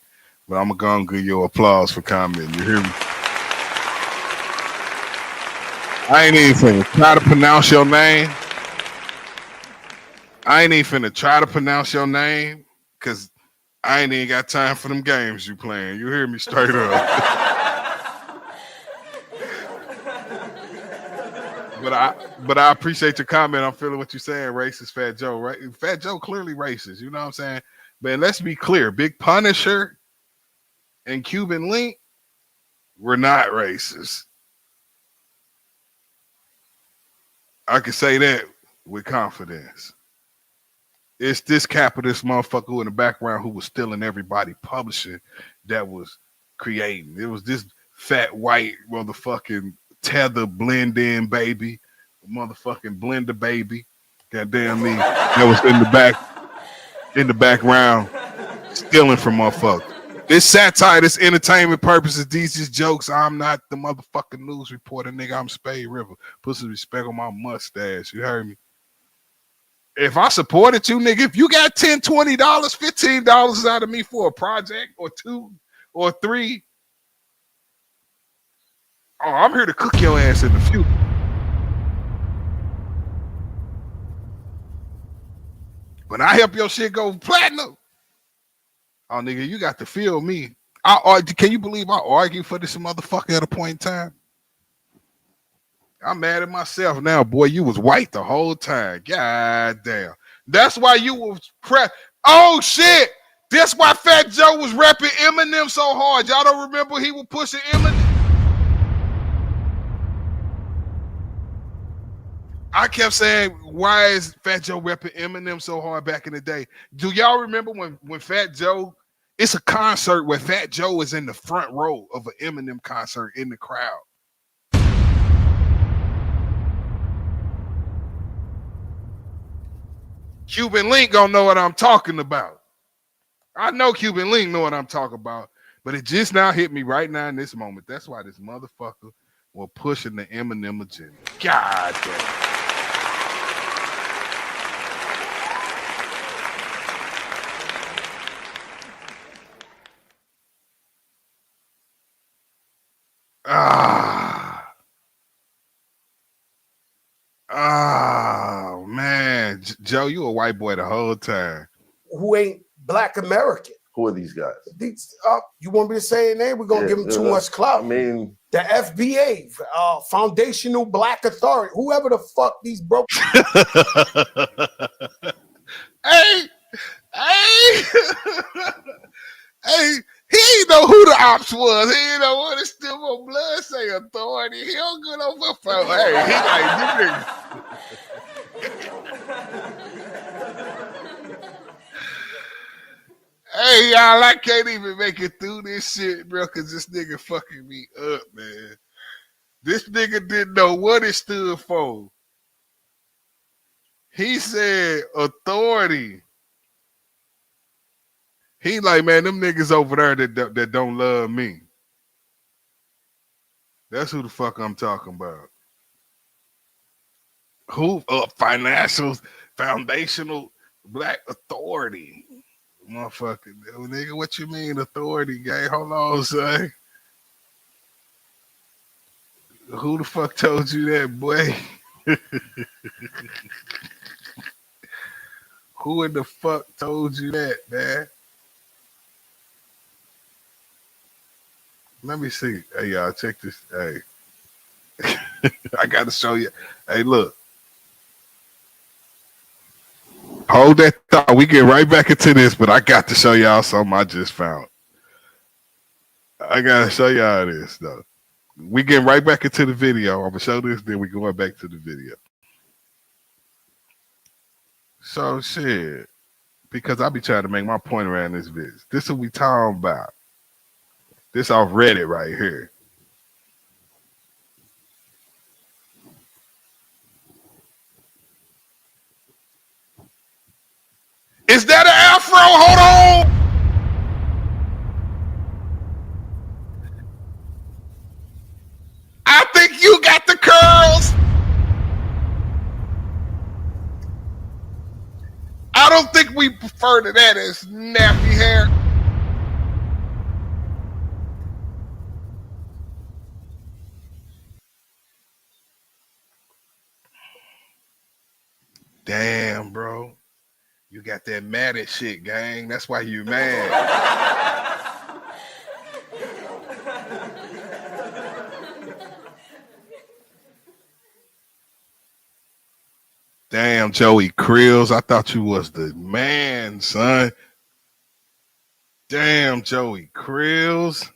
But I'm gonna give you applause for commenting. You hear me? I ain't even finna try to pronounce your name. Cause I ain't even got time for them games you playing. You hear me straight up. But I appreciate your comment. I'm feeling what you're saying, racist Fat Joe. Right? Fat Joe clearly racist. You know what I'm saying? But let's be clear. Big Punisher and Cuban Link were not racist. I can say that with confidence. It's this capitalist motherfucker in the background who was stealing everybody publishing that was creating. It was this fat white motherfucking Tether blend in baby, motherfucking blender baby. Goddamn me, that was in the background stealing from motherfuckers. This satire, this entertainment purposes, these just jokes. I'm not the motherfucking news reporter, nigga. I'm Spade River. Put some respect on my mustache. You heard me? If I supported you, nigga, if you got $10, $20, $15 out of me for a project or 2 or 3, oh, I'm here to cook your ass in the future. When I help your shit go platinum, oh, nigga, you got to feel me. Can you believe I argued for this motherfucker at a point in time? I'm mad at myself now, boy. You was white the whole time. God damn. That's why you was crap. Oh shit. That's why Fat Joe was rapping Eminem so hard. Y'all don't remember he was pushing Eminem? I kept saying, why is Fat Joe rapping Eminem so hard back in the day? Do y'all remember when Fat Joe, it's a concert where Fat Joe is in the front row of an Eminem concert in the crowd. Cuban Link gonna know what I'm talking about. I know Cuban Link know what I'm talking about, but it just now hit me right now in this moment. That's why this motherfucker was pushing the Eminem agenda. God damn. Oh man, Joe, you a white boy the whole time. Who ain't Black American? Who are these guys? You want me to say a name? We're gonna give them too much clout. I mean, the FBA, Foundational Black Authority, whoever the fuck these broke. Hey, hey, he ain't know who the ops was. He ain't know what his still on blood say authority. He don't go over for. Hey, he like this nigga. Hey, y'all, I can't even make it through this shit, bro, because this nigga fucking me up, man. This nigga didn't know what it stood for. He said authority. He like, man, them niggas over there that don't love me. That's who the fuck I'm talking about. Who? Foundational Black Authority. Motherfucker, nigga, what you mean authority, gang? Hold on, son. Who the fuck told you that, boy? Who in the fuck told you that, man? Let me see. Hey, y'all, check this. Hey, I gotta show you. Hey, look. Hold that thought. We get right back into this, but I got to show y'all something I just found. I gotta show y'all this, though. We get right back into the video. I'm gonna show this, then we going back to the video. So shit, because I be trying to make my point around this bitch. This is what we talking about. This off Reddit right here. refer to that as nappy hair. Damn, bro. You got that mad at shit, gang. That's why you mad. Damn, Joey Krills. I thought you was the man, son. Damn, Joey Krills.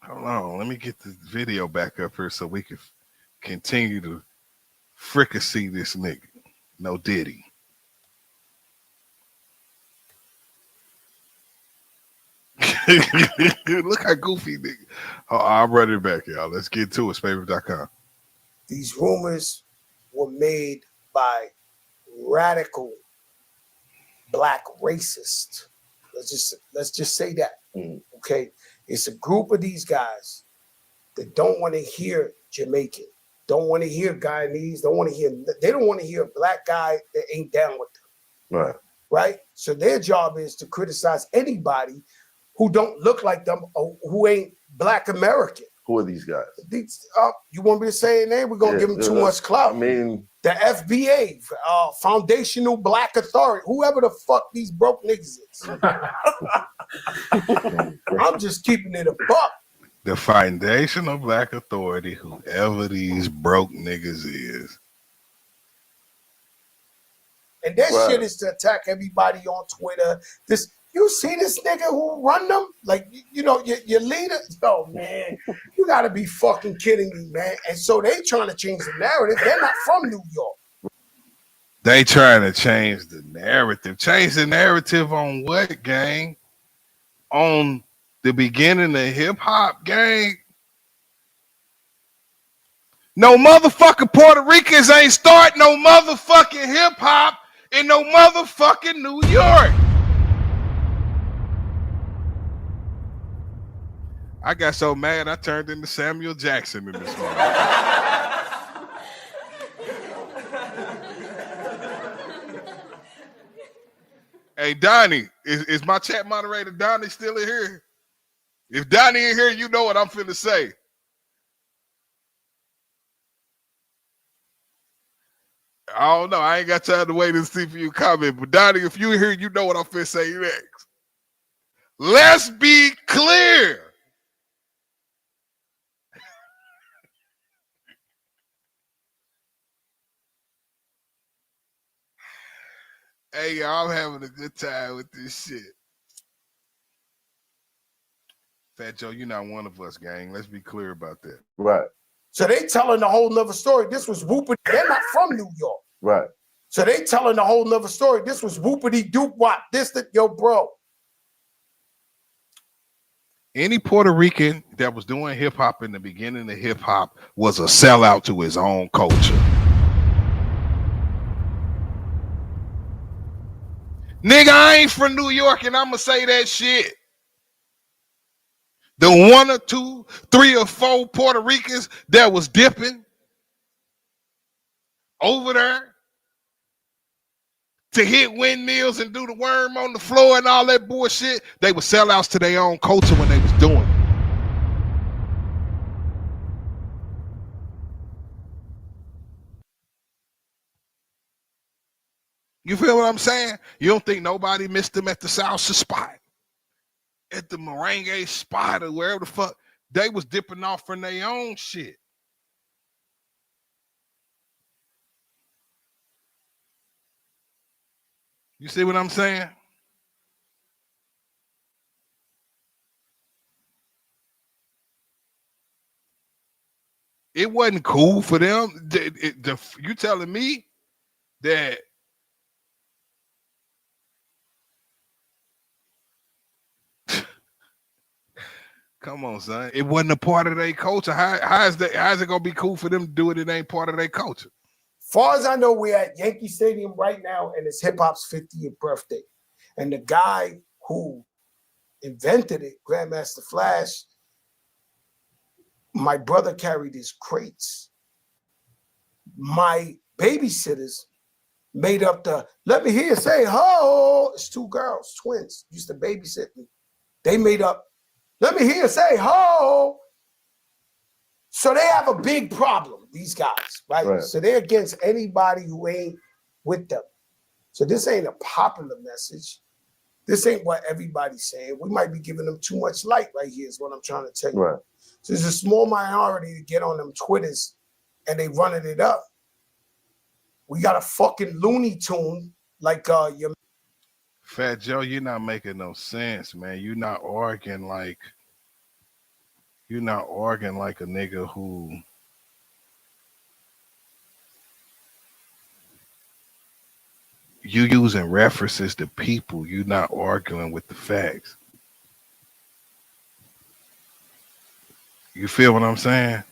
Hold on. Let me get the video back up here so we can continue to fricassee this nigga. No Diddy. Look how goofy nigga. Oh, I'll run it back, y'all. Let's get to it. Favorite.com. These rumors were made by radical black racists. Let's just say that. Okay. It's a group of these guys that don't want to hear Jamaican, don't want to hear Guyanese, they don't want to hear a black guy that ain't down with them. Right. Right? So their job is to criticize anybody who don't look like them or who ain't black American. Who are these guys? You want me to say a name? We're going to give them too much clout. I mean, the FBA, Foundational Black Authority, whoever the fuck these broke niggas is. I'm just keeping it a buck. The Foundational Black Authority, whoever these broke niggas is. And that shit is to attack everybody on Twitter. You see this nigga who run them? Like, you know, your leader? Oh, man, you got to be fucking kidding me, man. And so they trying to change the narrative. They're not from New York. They trying to change the narrative. Change the narrative on what, gang? On the beginning of hip-hop, gang? No motherfucking Puerto Ricans ain't start no motherfucking hip-hop in no motherfucking New York. I got so mad I turned into Samuel Jackson in this moment. Hey, Donnie, is my chat moderator Donnie still in here? If Donnie in here, you know what I'm finna say. I don't know. I ain't got time to wait and see for you comment. But Donnie, if you in here, you know what I'm finna say next. Let's be clear. Hey, y'all, I'm having a good time with this shit. Fat Joe, you're not one of us, gang. Let's be clear about that. Right. So they telling a whole nother story. This was whoopity. They're not from New York. Right. So they telling a whole nother story. This was whoopity doop wop. Yo, bro. Any Puerto Rican that was doing hip hop in the beginning of hip hop was a sellout to his own culture. Nigga, I ain't from New York and I'ma say that shit. The 1 or 2, 3 or 4 Puerto Ricans that was dipping over there to hit windmills and do the worm on the floor and all that bullshit, they were sellouts to their own culture when they was doing it. You feel what I'm saying? You don't think nobody missed them at the salsa spot, at the merengue spot, or wherever the fuck they was dipping off from their own shit. You see what I'm saying? It wasn't cool for them. You telling me that come on, son. It wasn't a part of their culture. How is it gonna be cool for them to do it? It ain't part of their culture. Far as I know, we're at Yankee Stadium right now, and it's hip hop's 50th birthday. And the guy who invented it, Grandmaster Flash, my brother carried his crates. My babysitters made up the, let me hear you say, ho. It's two girls, twins, used to babysit me. They made up, let me hear you say, ho. So they have a big problem, these guys, right? So they're against anybody who ain't with them. So this ain't a popular message. This ain't what everybody's saying. We might be giving them too much light right here is what I'm trying to tell you. Right. So there's a small minority to get on them Twitters and they running it up. We got a fucking Looney Tune like your Fat Joe, you're not making no sense, man. You're not arguing like a nigga who you using references to people. You're not arguing with the facts. You feel what I'm saying?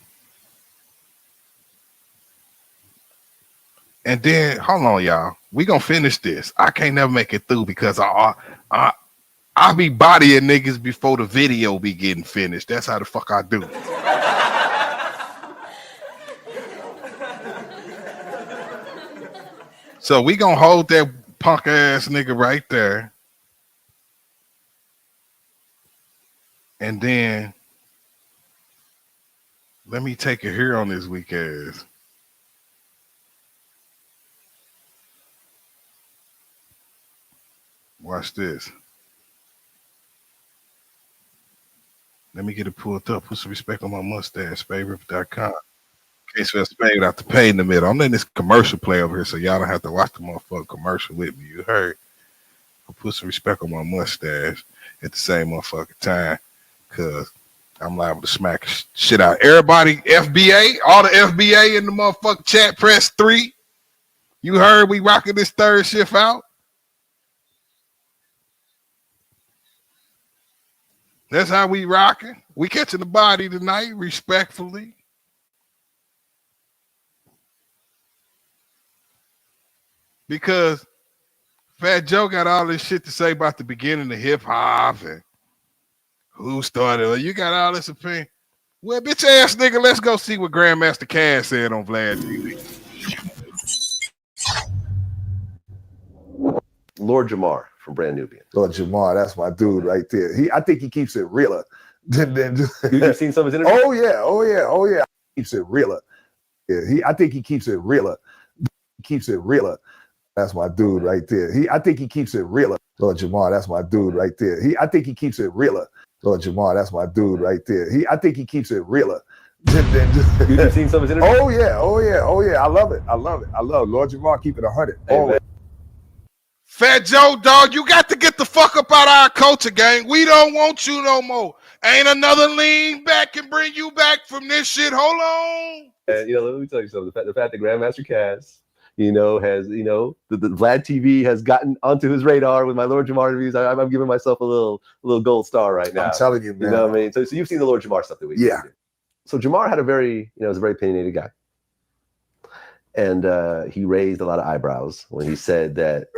And then, hold on, y'all. We gonna finish this. I can't never make it through because I be bodying niggas before the video be getting finished. That's how the fuck I do. So we gonna hold that punk ass nigga right there. And then let me take it here on this weak ass. Watch this. Let me get it pulled up. Put some respect on my mustache. Favorite.com. Case for spade without the pay in the middle. I'm letting this commercial play over here so y'all don't have to watch the motherfucking commercial with me. You heard? I'll put some respect on my mustache at the same motherfucking time because I'm liable to smack shit out. Everybody, FBA, all the FBA in the motherfucking chat, press 3. You heard we rocking this third shift out? That's how we rocking. We catching the body tonight, respectfully. Because Fat Joe got all this shit to say about the beginning of hip hop and who started it. You got all this opinion. Well, bitch ass nigga, let's go see what Grandmaster Caz said on Vlad TV. Lord Jamar from Brand Nubian. Lord Jamar, that's my dude right there. I think he keeps it realer than You've seen some of his interviews? Oh yeah. He keeps it realer. Yeah, I think he keeps it realer. Keeps it realer. That's my dude right there. I think he keeps it realer. Lord Jamar, that's my dude right there. I think he keeps it realer. Lord Jamar, that's my dude right there. I think he keeps it realer. You've seen some of his interviews? Oh yeah. I love it. I love Lord Jamar keep it 100. Hey, Fat Joe, dog, you got to get the fuck up out of our culture, gang. We don't want you no more. Ain't another lean back and bring you back from this shit. Hold on. And, let me tell you something. The fact that Grandmaster Caz, has, the Vlad TV has gotten onto his radar with my Lord Jamar interviews. I'm giving myself a little gold star right now. I'm telling you, man. You know what I mean? So you've seen the Lord Jamar stuff that we Yeah. did. So Jamar had was a very opinionated guy. And he raised a lot of eyebrows when he said that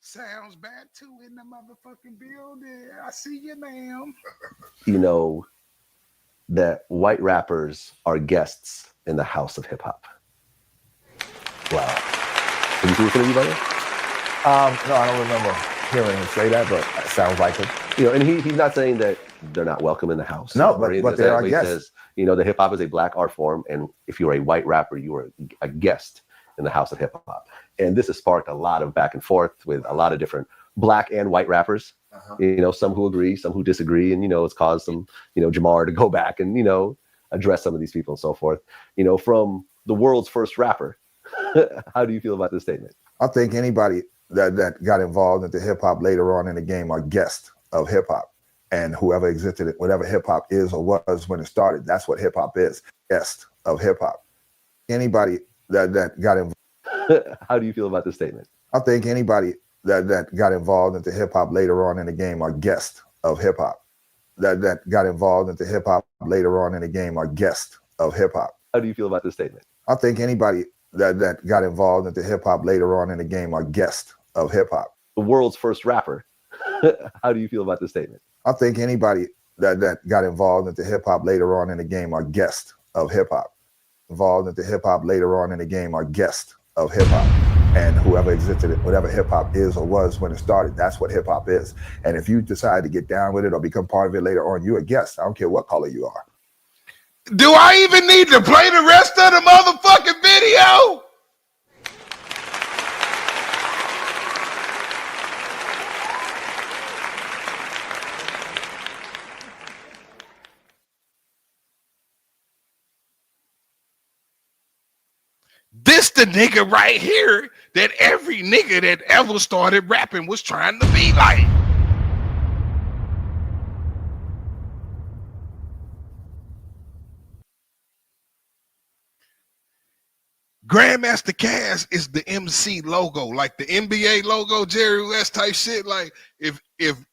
Sounds bad too in the motherfucking building. I see you, ma'am. That white rappers are guests in the house of hip hop. Wow. Did you see this interview, by the way? No, I don't remember hearing him say that, but it sounds like it. And he's not saying that they're not welcome in the house. No, but they are guests. Says, the hip hop is a black art form, and if you're a white rapper, you are a guest in the house of hip hop. And this has sparked a lot of back and forth with a lot of different black and white rappers. Some who agree, some who disagree, and it's caused some, Jamar to go back and address some of these people and so forth. From the world's first rapper. How do you feel about this statement? I think anybody that got involved into hip hop later on in the game are guests of hip hop, and whoever existed, whatever hip hop is or was when it started, that's what hip hop is. Guest of hip hop. Anybody that got involved. How do you feel about this statement? I think anybody that got involved into hip hop later on in the game are guests of hip hop. That got involved into hip hop later on in the game are guests of hip hop. How do you feel about this statement? I think anybody that got involved into hip hop later on in the game are guests of hip hop. The world's first rapper. How do you feel about this statement? I think anybody that got involved into hip hop later on in the game are guests of hip hop. Involved into hip hop later on in the game are guests of hip hop. And whoever existed it, whatever hip hop is or was when it started, that's what hip hop is. And if you decide to get down with it or become part of it later on, you're a guest. I don't care what color you are. Do I even need to play the rest of the motherfucking video? This the nigga right here that every nigga that ever started rapping was trying to be like. Grandmaster Caz is the MC logo, like the NBA logo, Jerry West type shit. Like if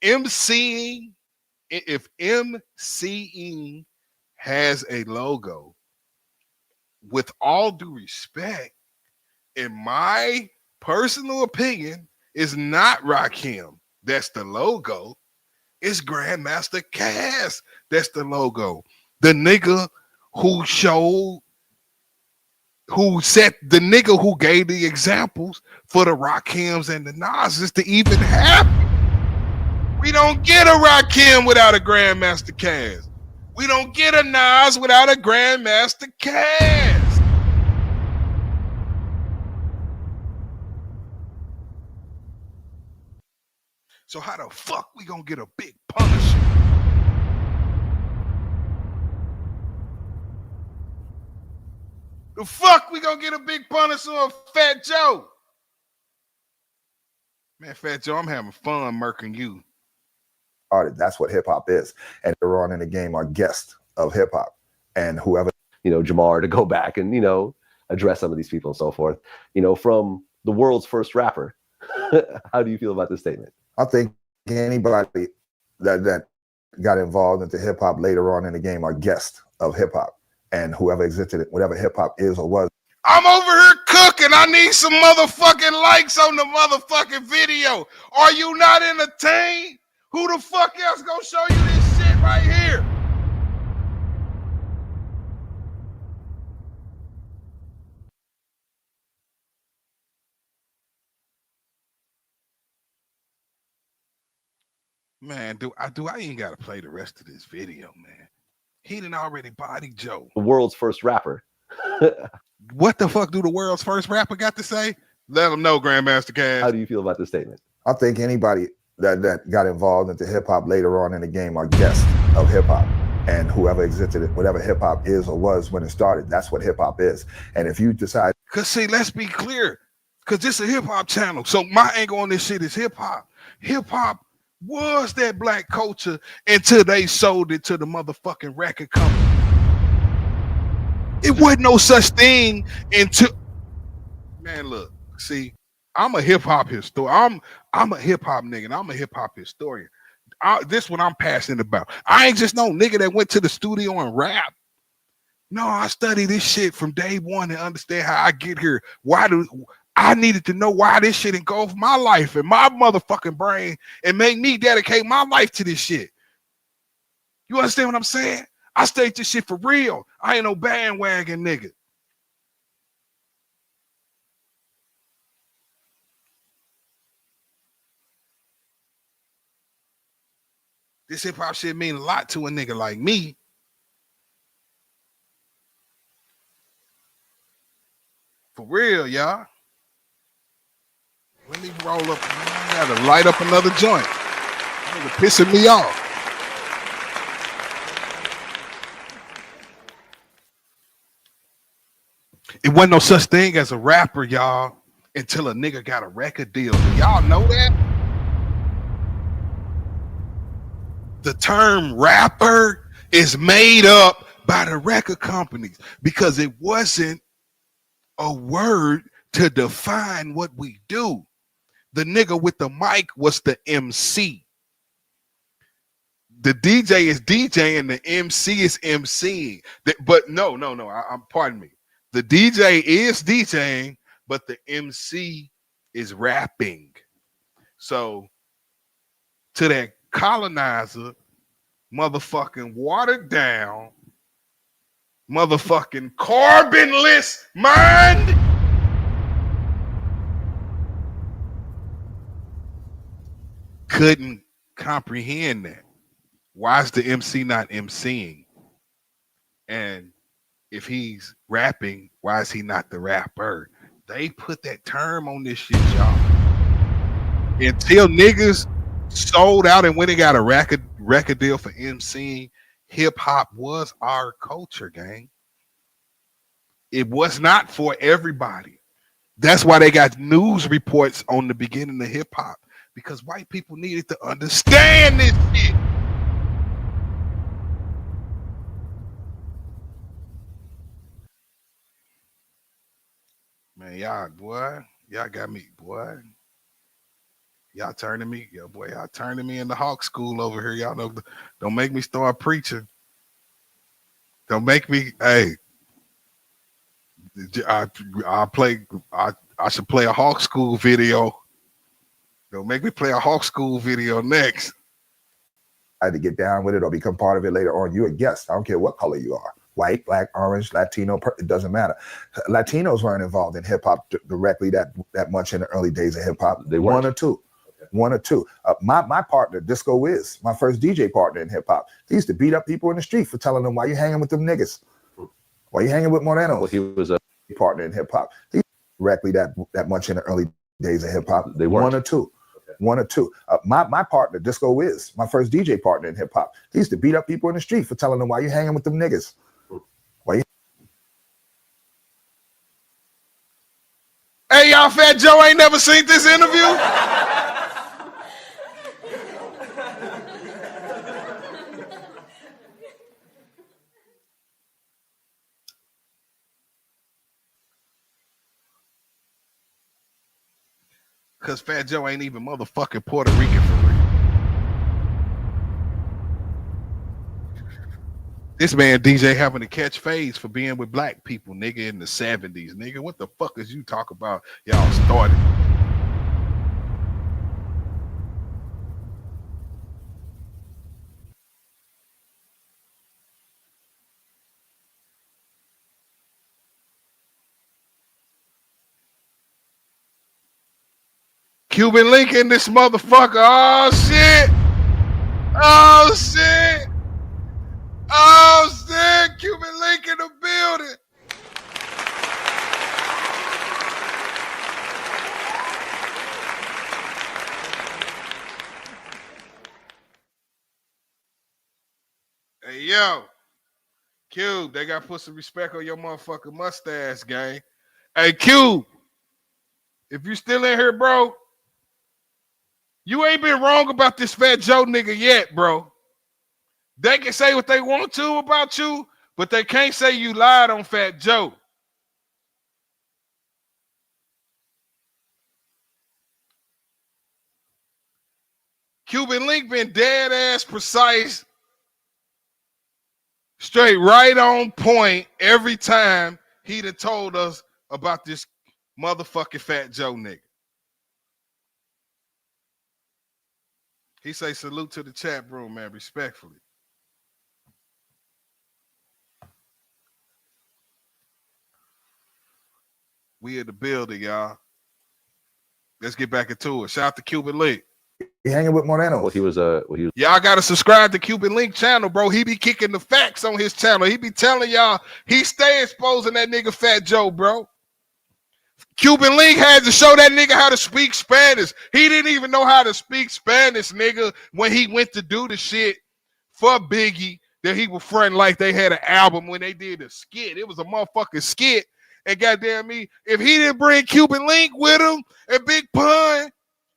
MCing has a logo, with all due respect, in my personal opinion, is not Rakim. That's the logo. It's Grandmaster Caz. That's the logo. The nigga who showed, who set the nigga who gave the examples for the Rakims and the Nas's to even happen. We don't get a Rakim without a Grandmaster Caz. We don't get a Nas without a Grandmaster Caz. So how the fuck we gonna get a big Punisher? The fuck we gonna get a big Punisher or Fat Joe? Man, Fat Joe, I'm having fun murking you. That's what hip hop is. And they're on in the game are guests of hip hop. And whoever, Jamar, to go back and, address some of these people and so forth, from the world's first rapper. How do you feel about this statement? I think anybody that got involved into hip hop later on in the game are guests of hip hop. And whoever existed it, whatever hip hop is or was. I'm over here cooking. I need some motherfucking likes on the motherfucking video. Are you not entertained? Who the fuck else gonna show you this shit right here? Man, do I ain't gotta play the rest of this video, man. He done already bodied Joe. The world's first rapper. What the fuck do the world's first rapper got to say? Let them know, Grandmaster Caz. How do you feel about this statement? I think anybody that got involved into hip hop later on in the game are guests of hip hop. And whoever existed it, whatever hip hop is or was when it started, that's what hip hop is. And if you decide, cause see, let's be clear, cause this is a hip hop channel. So my angle on this shit is hip hop. Hip hop was that black culture until they sold it to the motherfucking record company. It wasn't no such thing until, man, look, see, I'm a hip hop historian. I'm a hip hop nigga, and I'm a hip hop historian. This what I'm passionate about. I ain't just no nigga that went to the studio and rap. No, I study this shit from day one and understand how I get here. I needed to know why this shit engulfed my life and my motherfucking brain and make me dedicate my life to this shit. You understand what I'm saying? I stayed this shit for real. I ain't no bandwagon nigga. This hip hop shit mean a lot to a nigga like me. For real, y'all. Let me roll up. I gotta light up another joint. Nigga pissing me off. It wasn't no such thing as a rapper, y'all, until a nigga got a record deal. Do y'all know that? The term rapper is made up by the record companies because it wasn't a word to define what we do. The nigga with the mic was the MC. The DJ is DJing, the MC is MCing. But no, pardon me. The DJ is DJing, but the MC is rapping. So to that colonizer, motherfucking watered down, motherfucking carbonless mind. Couldn't comprehend that. Why is the MC not MCing? And if he's rapping, why is he not the rapper? They put that term on this shit, y'all. Until niggas sold out and when they got a record deal for MCing, hip hop was our culture, gang. It was not for everybody. That's why they got news reports on the beginning of hip hop, because white people needed to understand this shit. Man, y'all got me, boy. Y'all turning me, y'all turning me into hawk school over here. Y'all know, don't make me start preaching. Don't make me, hey, I should play a hawk school video. Don't make me play a hawk school video next. I had to get down with it or become part of it later on. You're a guest. I don't care what color you are. White, black, orange, Latino, it doesn't matter. Latinos weren't involved in hip hop directly that much in the early days of hip hop. They weren't. One or two. My partner, Disco Wiz, my first DJ partner in hip hop, he used to beat up people in the street for telling them, why you hanging with them niggas? Why you hanging with Moreno? Well, he was a partner in hip hop. He directly that much in the early days of hip hop. They weren't. One or two. My partner, Disco Wiz, my first DJ partner in hip hop, he used to beat up people in the street for telling them, why you hanging with them niggas? Why you? Hey, y'all, Fat Joe ain't never seen this interview? Because Fat Joe ain't even motherfucking Puerto Rican for real. This man DJ having to catch phase for being with black people, nigga, in the 70s. Nigga, what the fuck is you talk about? Y'all started. Cuban Link in this motherfucker. Oh shit. Oh shit. Oh shit. Cuban Link in the building. Hey yo. Cube, they gotta put some respect on your motherfucking mustache, gang. Hey Cube. If you still in here, bro. You ain't been wrong about this Fat Joe nigga yet, bro. They can say what they want to about you, but they can't say you lied on Fat Joe. Cuban Link been dead ass precise, straight right on point every time he'd have told us about this motherfucking Fat Joe nigga. He say salute to the chat room, man, respectfully. We in the building, y'all. Let's get back into it. Shout out to Cuban Link. He hanging with Moreno. Well, he was y'all gotta subscribe to Cuban Link channel, bro. He be kicking the facts on his channel. He be telling y'all he stay exposing that nigga Fat Joe, bro. Cuban Link had to show that nigga how to speak Spanish. He didn't even know how to speak Spanish, nigga, when he went to do the shit for Biggie that he was fronting like they had an album when they did a skit. It was a motherfucking skit. And goddamn me, if he didn't bring Cuban Link with him and Big Pun,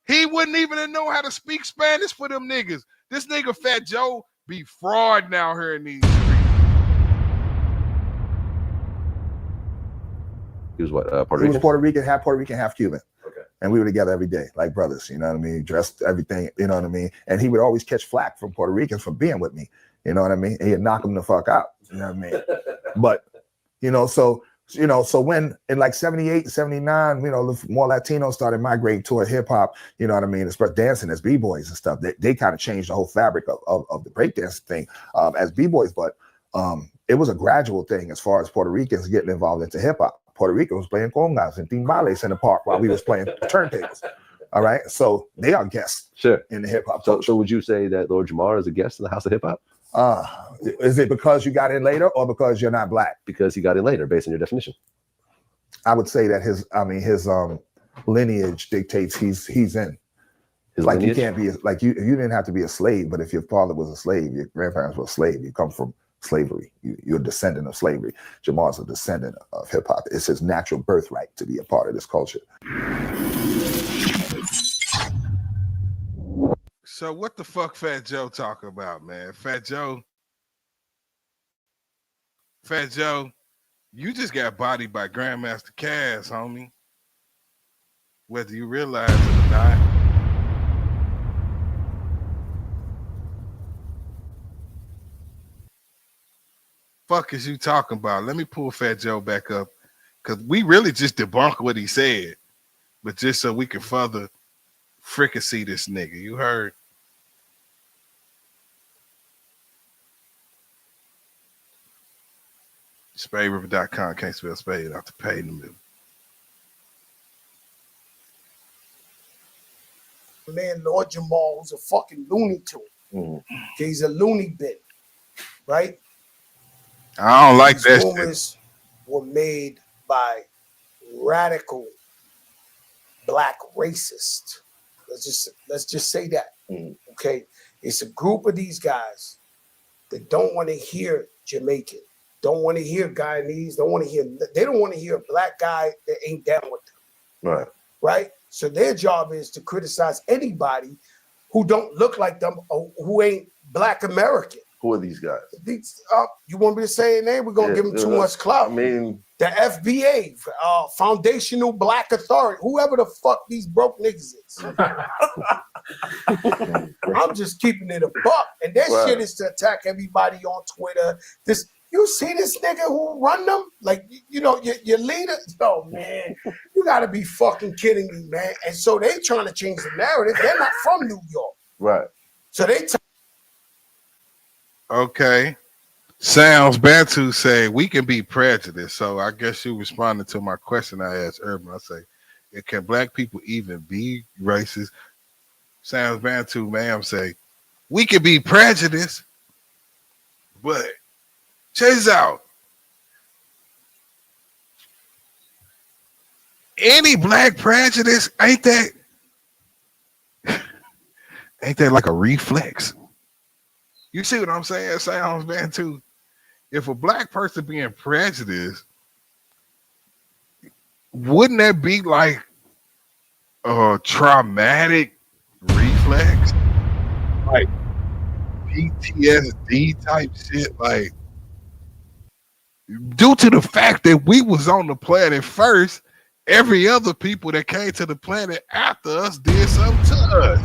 he wouldn't even know how to speak Spanish for them niggas. This nigga Fat Joe be fraud now here in these streets. He was what? He was Puerto Rican, half Cuban. Okay. And we were together every day, like brothers, you know what I mean? Dressed everything, you know what I mean? And he would always catch flack from Puerto Ricans for being with me, you know what I mean? And he'd knock him the fuck out, you know what I mean? But, you know, so You know, so when in like 78, 79, you know, the more Latinos started migrating toward hip hop, you know what I mean, especially dancing as b-boys and stuff, they kind of changed the whole fabric of the breakdance thing as b-boys. But it was a gradual thing as far as Puerto Ricans getting involved into hip hop. Puerto Rico was playing congas and timbales in the park while we was playing turntables. All right, so they are guests in the hip hop. So would you say that Lord Jamar is a guest in the House of Hip Hop? Is it because you got in later or because you're not black? Because he got in later, based on your definition. I would say that his lineage dictates he's in. His like lineage? You can't be like you didn't have to be a slave, but if your father was a slave, your grandparents were a slave, you come from slavery. You're a descendant of slavery. Jamar's a descendant of hip hop. It's his natural birthright to be a part of this culture. So what the fuck Fat Joe talking about, man? Fat Joe, you just got bodied by Grandmaster Caz, homie. Whether you realize it or not. Fuck is you talking about? Let me pull Fat Joe back up, because we really just debunked what he said, but just so we can further fricassee this nigga. You heard? SpadeRiver.com, can't spell spade without the pay in the middle. Man, Lord Jamal was a fucking looney tune. Okay, he's a loony bin, right? I don't like that rumors shit. Were made by radical black racists. Let's just say that. Okay, it's a group of these guys that don't want to hear Jamaican, don't want to hear Guyanese, they don't want to hear a black guy that ain't down with them. Right? So their job is to criticize anybody who don't look like them or who ain't black American. Who are these guys? You want me to say a name? We're gonna give them too much clout. I mean, the FBA, Foundational Black Authority, whoever the fuck these broke niggas is. I'm just keeping it a buck, and that shit is to attack everybody on Twitter. You see this nigga who run them? Like, you know, your leader? Oh, man, you gotta be fucking kidding me, man. And so they trying to change the narrative. They're not from New York. Right. So they Okay. Sounds Bantu say we can be prejudiced. So I guess you responded to my question I asked Urban. I say, can black people even be racist? Sounds Bantu, ma'am, say, we can be prejudiced, but check this out. Any black prejudice, ain't that like a reflex? You see what I'm saying? Sounds Bantu. If a black person being prejudiced, wouldn't that be like a traumatic reflex? Like PTSD type shit? Like, due to the fact that we was on the planet first, every other people that came to the planet after us did something to us.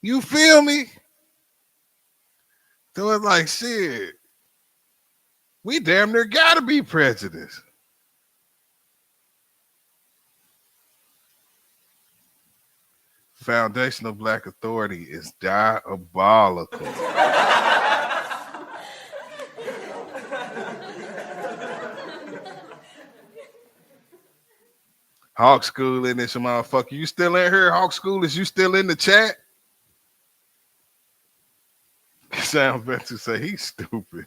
You feel me? So it's like, shit, we damn near gotta be prejudiced. Foundational Black Authority is diabolical. Hawk School in this motherfucker. You still in here? Hawk School, is you still in the chat? Sounds better to say he's stupid.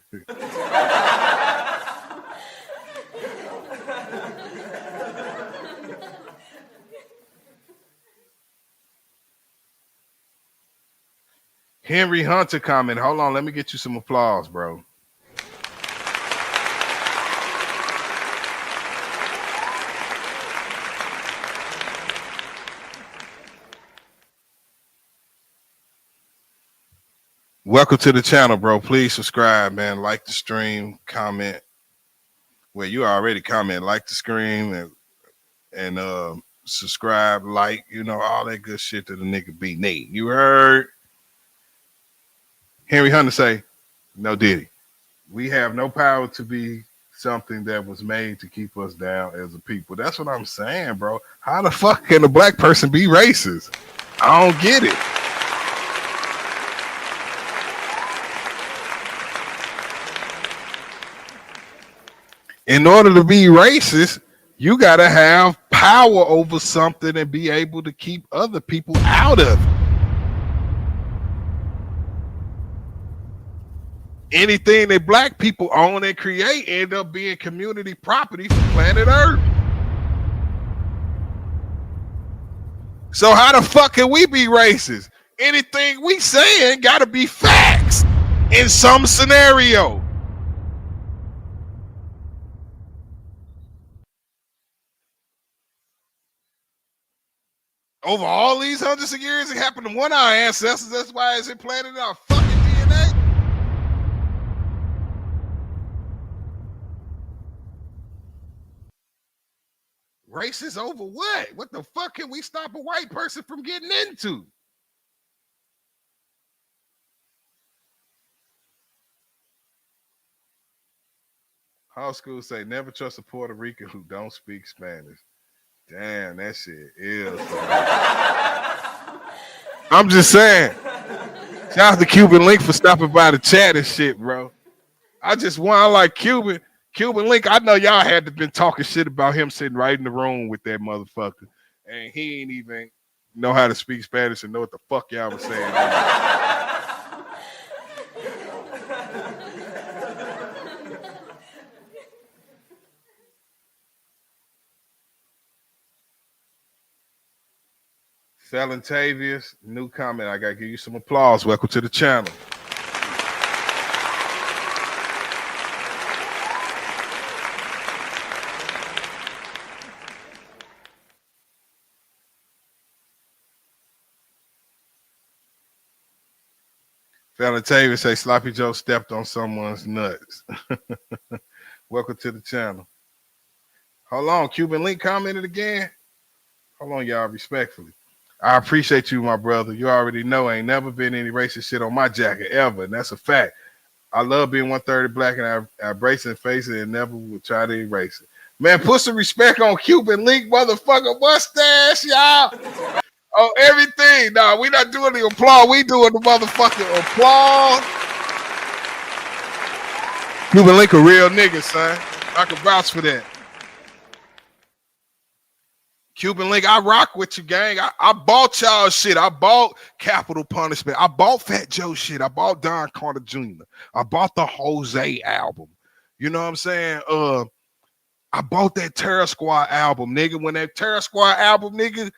Henry Hunter comment. Hold on, let me get you some applause, bro. Welcome to the channel, bro. Please subscribe, man. Like the stream, comment. Well, you already comment, like the stream, and subscribe, like, all that good shit that a nigga be need. You heard Henry Hunter say, no Diddy. We have no power to be something that was made to keep us down as a people. That's what I'm saying, bro. How the fuck can a black person be racist? I don't get it. In order to be racist, you got to have power over something and be able to keep other people out of it. Anything that black people own and create end up being community property for planet Earth. So how the fuck can we be racist? Anything we saying got to be facts in some scenario. Over all these hundreds of years, it happened to one of our ancestors. That's why it's implanted in our fucking DNA. Racist over what? What the fuck can we stop a white person from getting into? How school say never trust a Puerto Rican who don't speak Spanish. Damn, that shit is. I'm just saying. Shout out to Cuban Link for stopping by the chat and shit, bro. I like Cuban Link. I know y'all had to been talking shit about him sitting right in the room with that motherfucker, and he ain't even know how to speak Spanish and know what the fuck y'all was saying. Tavius, new comment. I gotta give you some applause. Welcome to the channel. Tavius say Sloppy Joe stepped on someone's nuts. Welcome to the channel. Hold on, Cuban Link commented again. Hold on, y'all, respectfully. I appreciate you, my brother. You already know ain't never been any racist shit on my jacket ever, and that's a fact. I love being 130 black, and I embrace and face it and never would try to erase it. Man, put some respect on Cuban Link, motherfucker mustache, y'all. Oh, everything. Nah, we not doing the applause. We doing the motherfucking applause. Cuban Link a real nigga, son. I can vouch for that. Cuban Link, I rock with you, gang. I bought y'all shit. I bought Capital Punishment. I bought Fat Joe shit. I bought Don Carter Jr. I bought the Jose album. You know what I'm saying? I bought that Terror Squad album, nigga. When that Terror Squad album, nigga,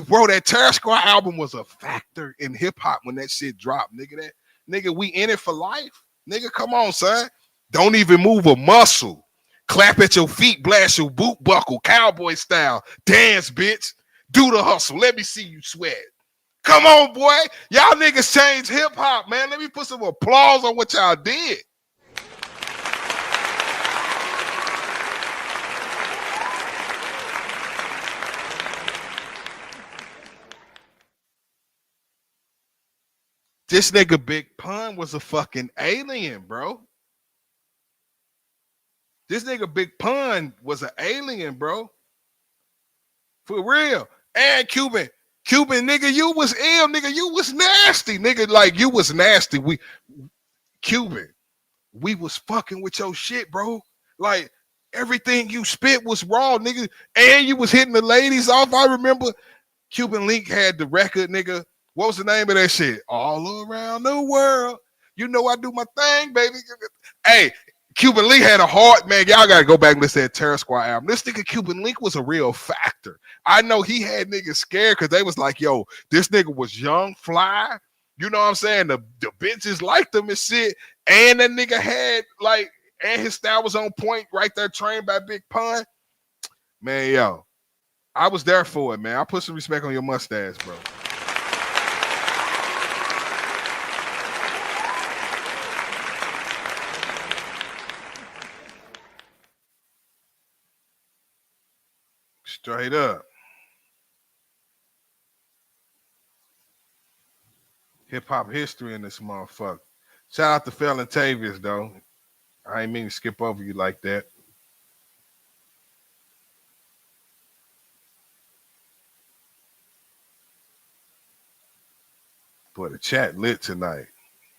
bro, that Terror Squad album was a factor in hip hop when that shit dropped, nigga. That nigga, we in it for life, nigga. Come on, son. Don't even move a muscle. Clap at your feet, blast your boot buckle, cowboy style. Dance, bitch. Do the hustle. Let me see you sweat. Come on, boy. Y'all niggas changed hip hop, man. Let me put some applause on what y'all did. This nigga Big Pun was a fucking alien, bro. This nigga Big Pun was an alien, bro. For real. And Cuban, nigga, you was ill, nigga. You was nasty, nigga. Like, you was nasty. Cuban, we was fucking with your shit, bro. Like, everything you spit was raw, nigga. And you was hitting the ladies off. I remember Cuban Link had the record, nigga. What was the name of that shit? All around the world. You know I do my thing, baby. Hey, Cuban Link had a heart, man. Y'all gotta go back and listen to that Terror Squad album. This nigga Cuban Link was a real factor. I know he had niggas scared because they was like, yo, this nigga was young, fly. You know what I'm saying? The bitches liked him and shit. And that nigga had, like, and his style was on point right there, trained by Big Pun. Man, yo, I was there for it, man. I put some respect on your mustache, bro. Straight up. hip hop history in this motherfucker. Shout out to Felon Tavius though. I ain't mean to skip over you like that. Boy, the chat lit tonight.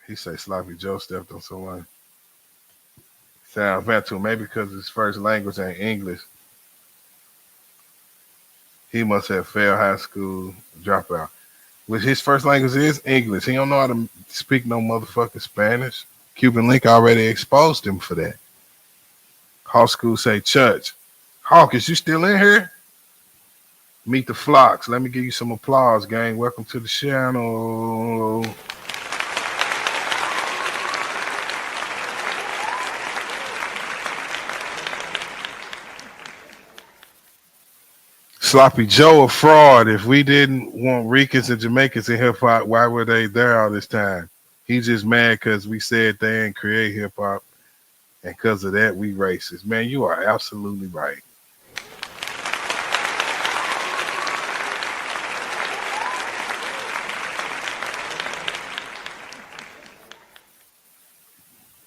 He say Sloppy Joe stepped on someone. Sounds bad to him. Maybe because his first language ain't English. He must have failed high school dropout. Which his first language is English. He don't know how to speak no motherfucking Spanish. Cuban Link already exposed him for that. Hawk School say church. Hawk, is you still in here? Meet the flocks. Let me give you some applause, gang. Welcome to the channel. Sloppy Joe a fraud. If we didn't want Ricans and Jamaicans in hip hop, why were they there all this time? He's just mad because we said they ain't create hip hop, and because of that, we racist. Man, you are absolutely right.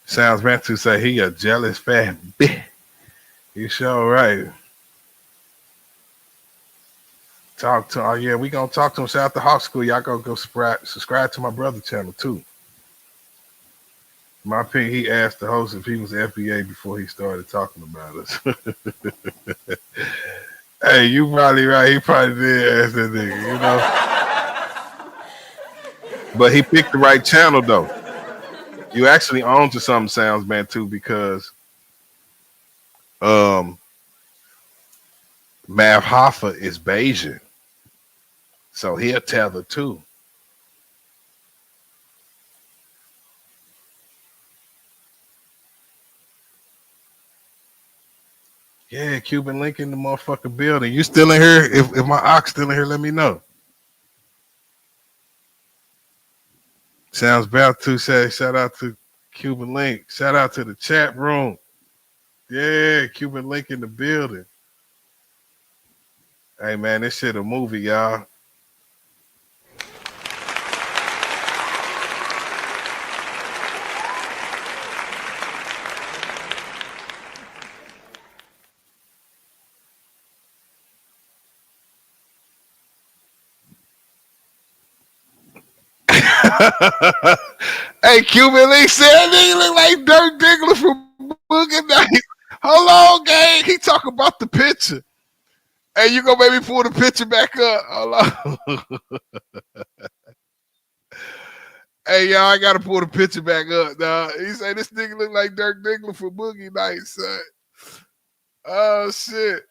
Sounds meant to say he a jealous fat bitch. You sure right. Talk to yeah, we gonna talk to him. Shout out to Hawk School. Y'all go subscribe to my brother channel too. My opinion, he asked the host if he was FBA before he started talking about us. Hey, you probably right. He probably did ask that nigga, you know. But he picked the right channel though. You actually own to something, Sounds Man, too, because Mav Hoffa is Bayesian. So he'll tether too. Yeah, Cuban Link in the motherfucking building. You still in here? If my ox still in here, let me know. Sounds about to say shout out to Cuban Link. Shout out to the chat room. Yeah, Cuban Link in the building. Hey man, this shit a movie, y'all. Hey, Cuban Link said he look like Dirk Diggler from Boogie Nights. Hold on, gang. He talk about the picture. Hey, you gonna make me pull the picture back up? Hold on. Hey, y'all, I gotta pull the picture back up, dog. He say this nigga look like Dirk Diggler from Boogie Nights, son. Oh shit.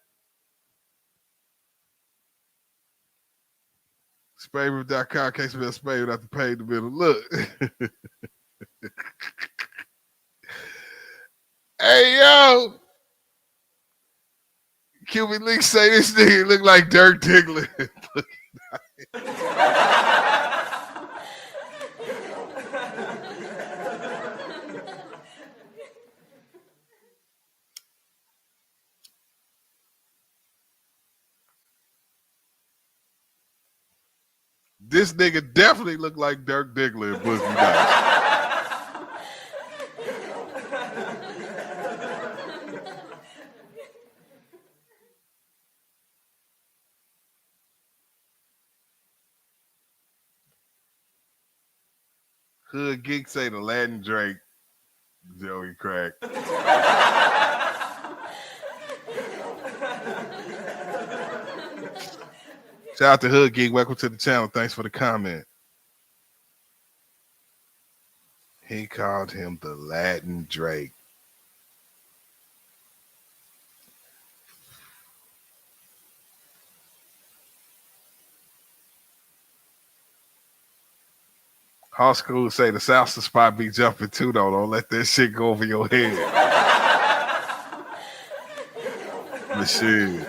Spaver.com can't spell Spave without the pay in the middle. Look. Hey, yo. Cuban Link say this nigga look like Dirk Diggler. This nigga definitely look like Dirk Diggler in Boogie Nights. Hood Geek say the Latin Drake. Joey Crack. Shout out to Hood Geek. Welcome to the channel. Thanks for the comment. He called him the Latin Drake. High school say the salsa spot be jumping too, though. Don't let that shit go over your head. But shit.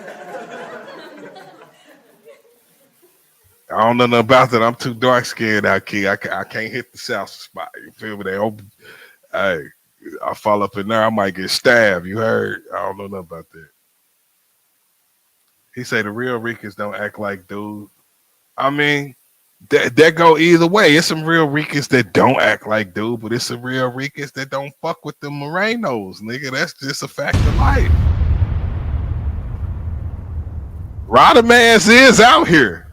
I don't know nothing about that. I'm too dark skinned out here. I can't hit the salsa spot. You feel me? They open. Hey, I fall up in there. I might get stabbed. You heard? I don't know nothing about that. He say the real Ricans don't act like dude. I mean, That go either way. It's some real Ricans that don't act like dude, but it's some real Ricans that don't fuck with the Morenos, nigga. That's just a fact of life. Rodamans is out here.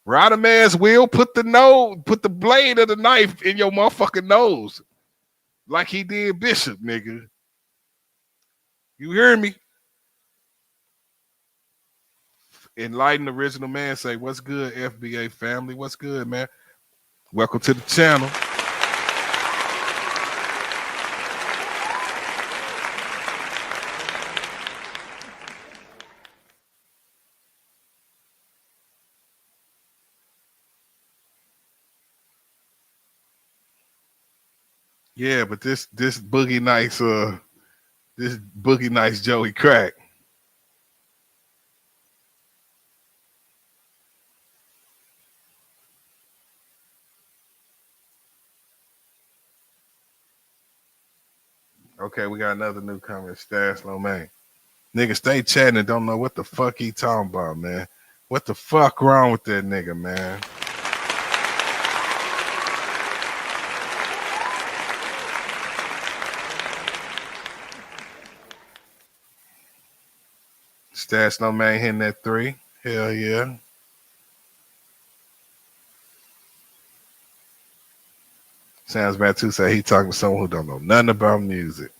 Rodamans will put the blade of the knife in your motherfucking nose, like he did Bishop, nigga. You hear me? Enlightened original man say, "What's good, FBA family? What's good, man? Welcome to the channel." Yeah, but this Boogie Nice Joey Crack. Okay, we got another newcomer, Stash Low Man. Nigga, stay chatting and don't know what the fuck he talking about, man. What the fuck wrong with that nigga, man? Stash No Man hitting that 3. Hell yeah. Sounds bad too. Say he talking to someone who don't know nothing about music.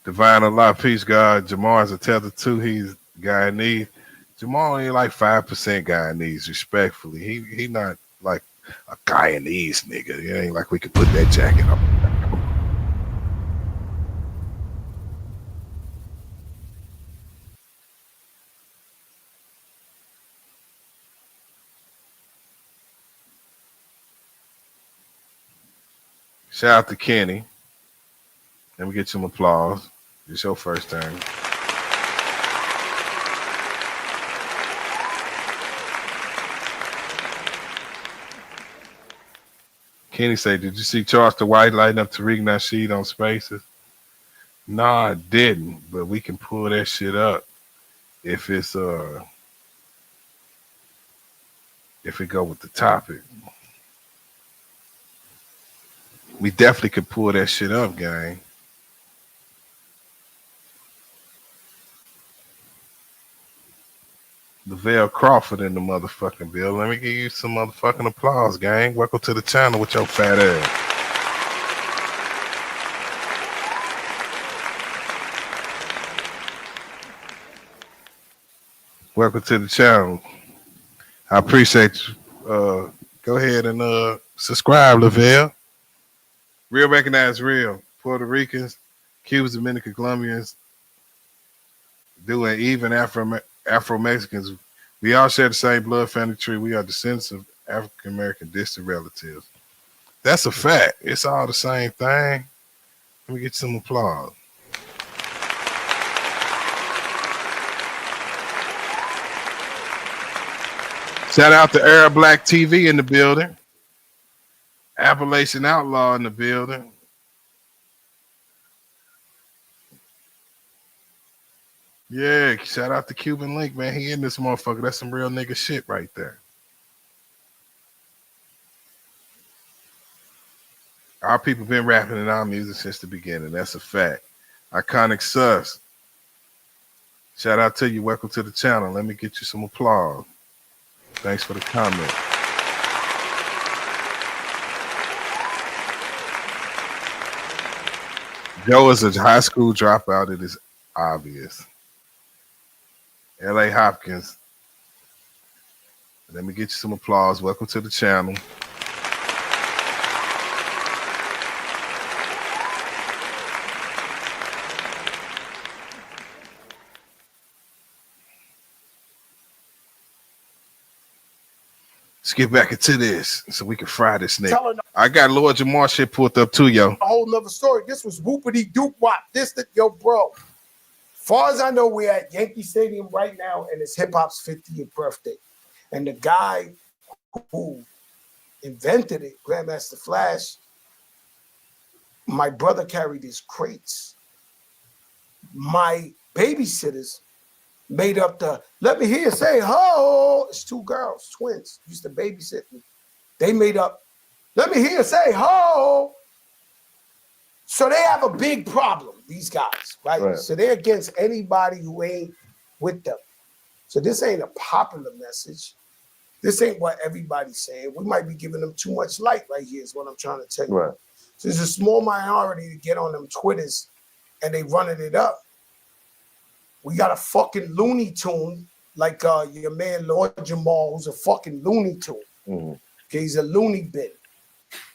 Divine Allah, peace, God. Jamar's a Tether too. He's Guyanese. Jamar ain't like 5% Guyanese, respectfully. He not like a Guyanese nigga. It ain't like we could put that jacket on. Shout out to Kenny. Let me get some applause. It's your first time. Kenny say, "Did you see Charleston White lighting up Tariq Nasheed on Spaces?" No, I didn't, but we can pull that shit up if it go with the topic. We definitely could pull that shit up, gang. Lavelle Crawford in the motherfucking bill. Let me give you some motherfucking applause, gang. Welcome to the channel with your fat ass. Welcome to the channel. I appreciate you. Go ahead and subscribe, Lavelle. Real recognize real. Puerto Ricans, Cubans, Dominican, Colombians, doing even Afro-Mexicans. We all share the same blood family tree. We are descendants of African-American distant relatives. That's a fact. It's all the same thing. Let me get some applause. Shout out to Arab Black TV in the building. Appalachian Outlaw in the building. Yeah, shout out to Cuban Link, man. He in this motherfucker. That's some real nigga shit right there. Our people been rapping in our music since the beginning. That's a fact. Iconic Sus. Shout out to you. Welcome to the channel. Let me get you some applause. Thanks for the comment. Joe is a high school dropout. It is obvious. L.A. Hopkins. Let me get you some applause. Welcome to the channel. Let's get back into this so we can fry this nigga. I got Lord Jamar shit pulled up too, yo. A whole nother story. This was whoopity doop wop. Yo, bro. Far as I know, we're at Yankee Stadium right now, and it's hip hop's 50th birthday. And the guy who invented it, Grandmaster Flash, my brother carried his crates. My babysitters made up the, let me hear you say, ho. It's two girls, twins, used to babysit me. They made up, let me hear you say, ho. So they have a big problem, these guys, right? So they're against anybody who ain't with them. So this ain't a popular message. This ain't what everybody's saying. We might be giving them too much light right here is what I'm trying to tell you. Right. So there's a small minority to get on them Twitters and they running it up. We got a fucking Looney Tune like your man Lord Jamal, who's a fucking Looney Tune. Mm-hmm. Okay, he's a loony bin,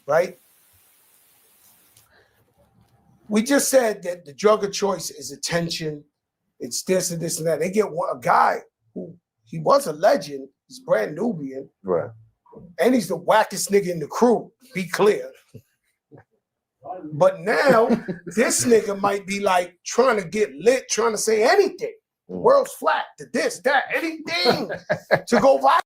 right? We just said that the drug of choice is attention. It's this and this and that. They get a guy who he was a legend. He's brand Nubian. Right. And he's the wackest nigga in the crew, be clear. But now this nigga might be like trying to get lit, trying to say anything. The world's flat, to this, that, anything to go viral.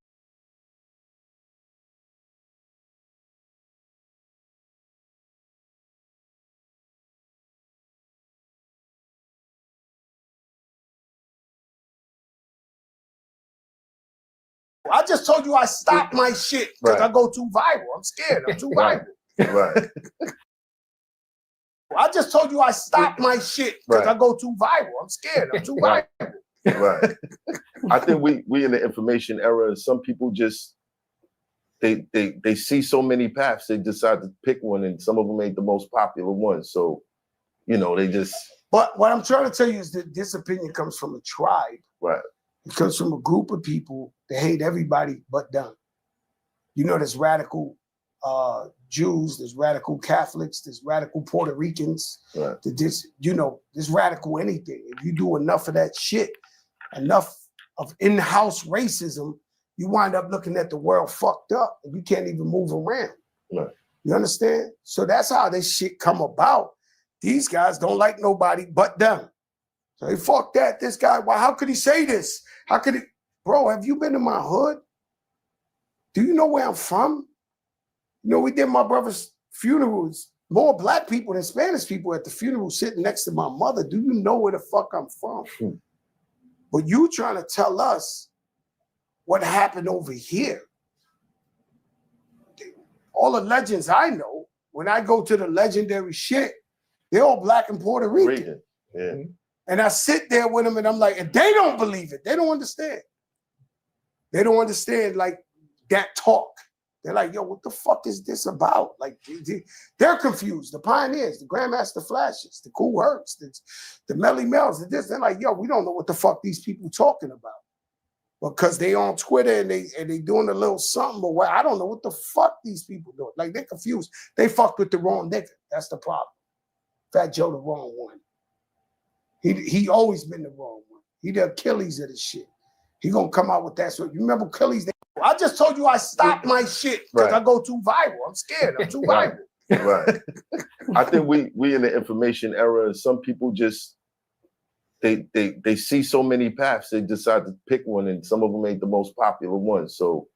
I just told you I stopped my shit because I go too viral. I'm scared. I'm too viral. Right. I just told you I stopped my shit because I go too viral. I'm scared. I'm too viral. Right. I think we in the information era. Some people just they see so many paths. They decide to pick one, and some of them ain't the most popular one. So, you know, they just. But what I'm trying to tell you is that this opinion comes from a tribe. Right. It comes from a group of people that hate everybody but them. You know, there's radical Jews, there's radical Catholics, there's radical Puerto Ricans. Right. There's radical anything. If you do enough of that shit, enough of in-house racism, you wind up looking at the world fucked up and you can't even move around. Right. You understand? So that's how this shit come about. These guys don't like nobody but them. So they fuck that. This guy, why? How could he say this? How could he? Bro, have you been to my hood? Do you know where I'm from? You know, we did my brother's funerals. More black people than Spanish people at the funeral sitting next to my mother. Do you know where the fuck I'm from? But you trying to tell us what happened over here. All the legends I know, when I go to the legendary shit, they're all black and Puerto Rican. Yeah. And I sit there with them and I'm like, and they don't believe it. They don't understand. They don't understand like that talk. They're like, yo, what the fuck is this about? Like, they're confused. The pioneers, the Grandmaster Flashes, the Cool Hercs, the Melly Mel's, they're like, yo, we don't know what the fuck these people talking about. Because they on Twitter and they doing a little something, but I don't know what the fuck these people doing. Like, they're confused. They fucked with the wrong nigga. That's the problem. Fat Joe the wrong one. He always been the wrong one. He the Achilles of the shit. He gonna come out with that. So you remember Achilles? I just told you I stopped my shit because I go too viral. I'm scared. I'm too viral. Right. I think we in the information era. Some people just they see so many paths. They decide to pick one, and some of them ain't the most popular one. So,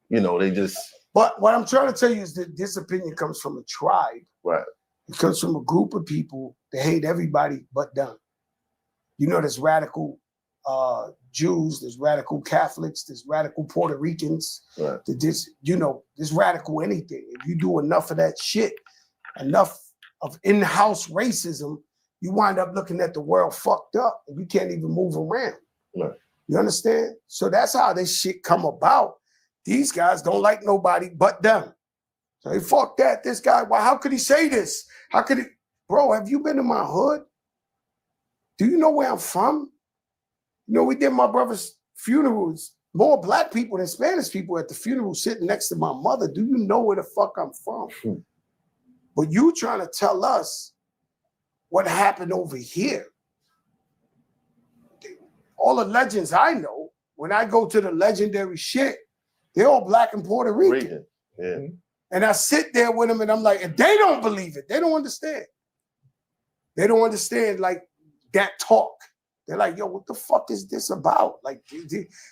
you know, they just. But what I'm trying to tell you is that this opinion comes from a tribe. Right. It comes from a group of people that hate everybody but them. You know, there's radical Jews, there's radical Catholics, there's radical Puerto Ricans. Right. There's radical anything. If you do enough of that shit, enough of in-house racism, you wind up looking at the world fucked up and you can't even move around. Right. You understand? So that's how this shit come about. These guys don't like nobody but them. So they fuck that. This guy, why? How could he say this? How could he? Bro, have you been to my hood? Do you know where I'm from? You know, we did my brother's funerals. More black people than Spanish people at the funeral sitting next to my mother. Do you know where the fuck I'm from? But you trying to tell us what happened over here. All the legends I know, when I go to the legendary shit, they're all black and Puerto Rican. Yeah. And I sit there with them and I'm like, and they don't believe it. They don't understand. They don't understand like that talk. They're like, yo, what the fuck is this about? Like,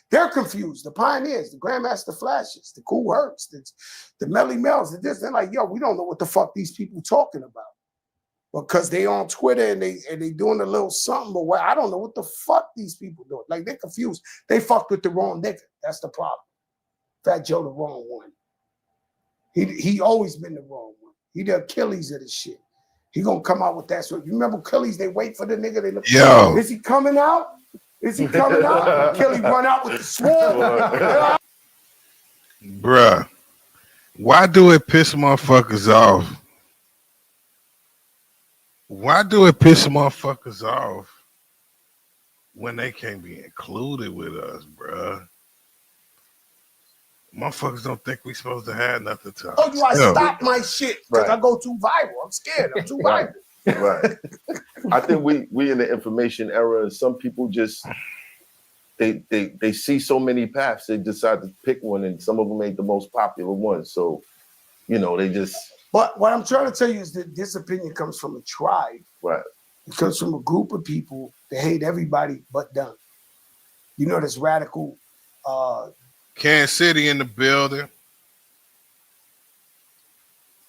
they're confused. The pioneers, the Grandmaster Flashes, the Cool Hercs, the Melly Mel's, they're like, yo, we don't know what the fuck these people talking about. because they on Twitter and they doing a little something, but what I don't know what the fuck these people doing. Like they're confused. They fucked with the wrong nigga. That's the problem. Fat Joe the wrong one. He always been the wrong one. He the Achilles of this shit. He gonna come out with that. So you remember Achilles? They wait for the nigga. They look. Yo. Is he coming out? Is he coming out? Achilles run out with the sword. Bruh, why do it piss motherfuckers off? Why do it piss motherfuckers off when they can't be included with us, bruh? Motherfuckers don't think we supposed to have nothing to Oh, you I stop my shit because I go too viral. I'm scared. I'm too viral. Right. I think we in the information era, and some people just they see so many paths, they decide to pick one, and some of them ain't the most popular one. So, you know, they just. But what I'm trying to tell you is that this opinion comes from a tribe. Right. It comes from a group of people that hate everybody but them. You know, this radical. Kansas City in the building.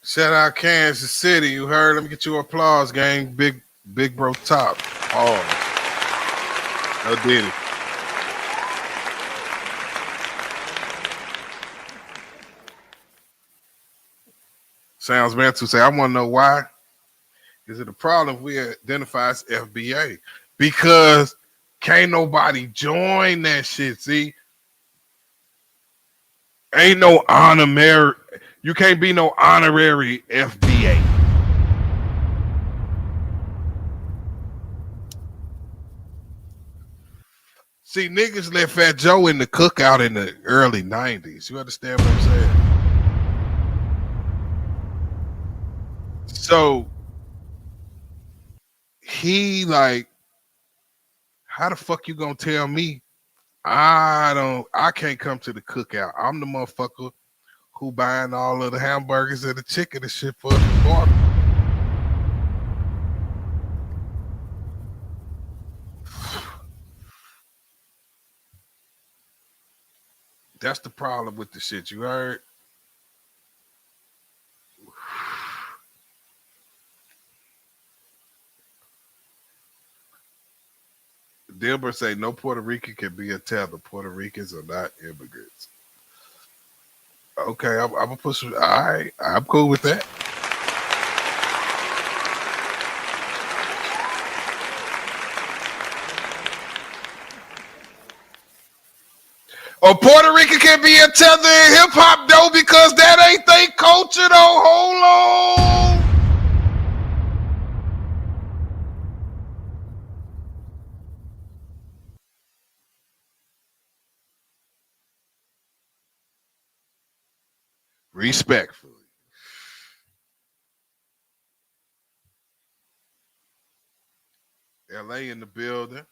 Shout out Kansas City. You heard? Let me get your applause, gang. Big bro top. Oh. No did it. Sounds man to say, I want to know why. Is it a problem if we identify as FBA? Because can't nobody join that shit, see? Ain't no honorary. You can't be no honorary FBA. See, niggas let Fat Joe in the cookout in the early 90s. You understand what I'm saying? So he like, how the fuck you gonna tell me I can't come to the cookout? I'm the motherfucker who buying all of the hamburgers and the chicken and shit for the barbecue. That's the problem with the shit, you heard? Dilbert say no Puerto Rican can be a tether. Puerto Ricans are not immigrants. Okay, I'm gonna put some. All right, I'm cool with that. A Puerto Rican can be a tether in hip hop though, because that ain't they culture though. Hold on. Respectfully. LA in the building.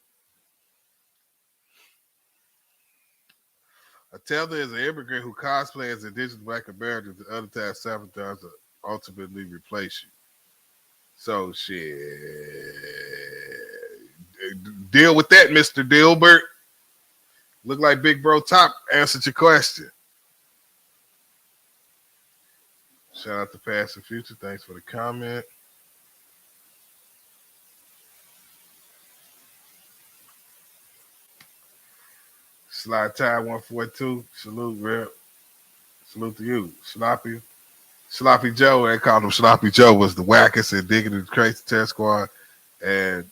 A tether is an immigrant who cosplays as indigenous black Americans to other times sabotage to ultimately replace you. So shit. Deal with that, Mr. Dilbert. Look like Big Bro Top answered your question. Shout out to Past and Future. Thanks for the comment. Slide Tie 142. Salute, Rip. Salute to you. Sloppy Joe, they called him Sloppy Joe, was the wackest and digging the crazy test squad, and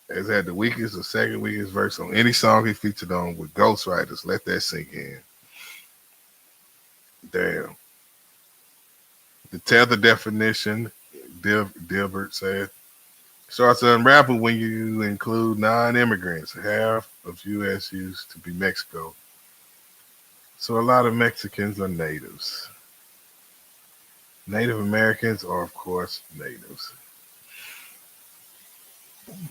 has had the weakest or second weakest verse on any song he featured on with ghostwriters. Let that sink in. Damn. The tether definition, Dilbert said, starts to unravel when you include non-immigrants. Half of U.S. used to be Mexico. So a lot of Mexicans are natives. Native Americans are, of course, natives.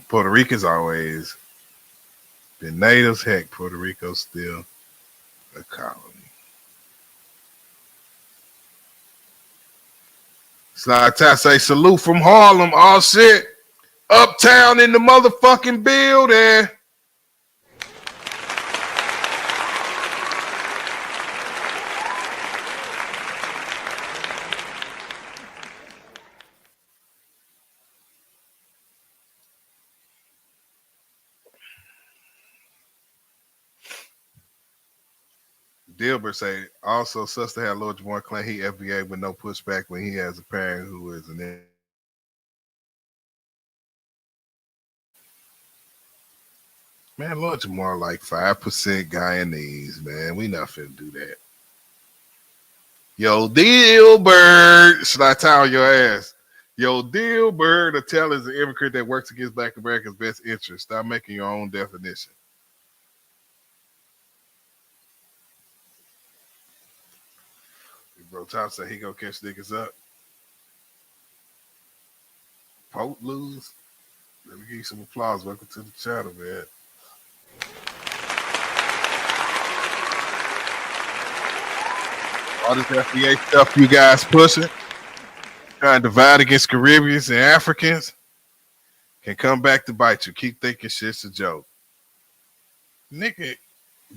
Puerto Ricans always been natives. Heck, Puerto Rico's still a colony. Slide Tie say salute from Harlem. All shit. Uptown in the motherfucking building. Dilbert say also sister had Lord Jamar claim he FBA with no pushback when he has a parent who is an man. Lord Jamar like 5% Guyanese, man. We not finna do that. Yo, Dilbert, should I tell your ass? Yo, Dilbert, a tell is an immigrant that works against Black America's best interest. Stop making your own definition. Bro, Tom said he gonna catch niggas up. Pope lose. Let me give you some applause. Welcome to the channel, man. All this FBA stuff you guys pushing, trying to divide against Caribbeans and Africans, can come back to bite you. Keep thinking shit's a joke. Nigga,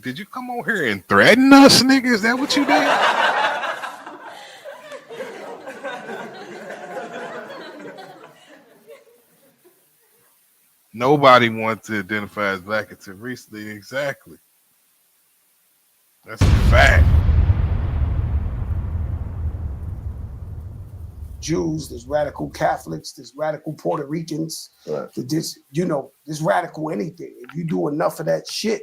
did you come over here and threaten us, nigga? Is that what you did? Nobody wanted to identify as Black until recently. Exactly. That's a fact. Jews, there's radical Catholics, there's radical Puerto Ricans, Right. this radical anything. If you do enough of that shit,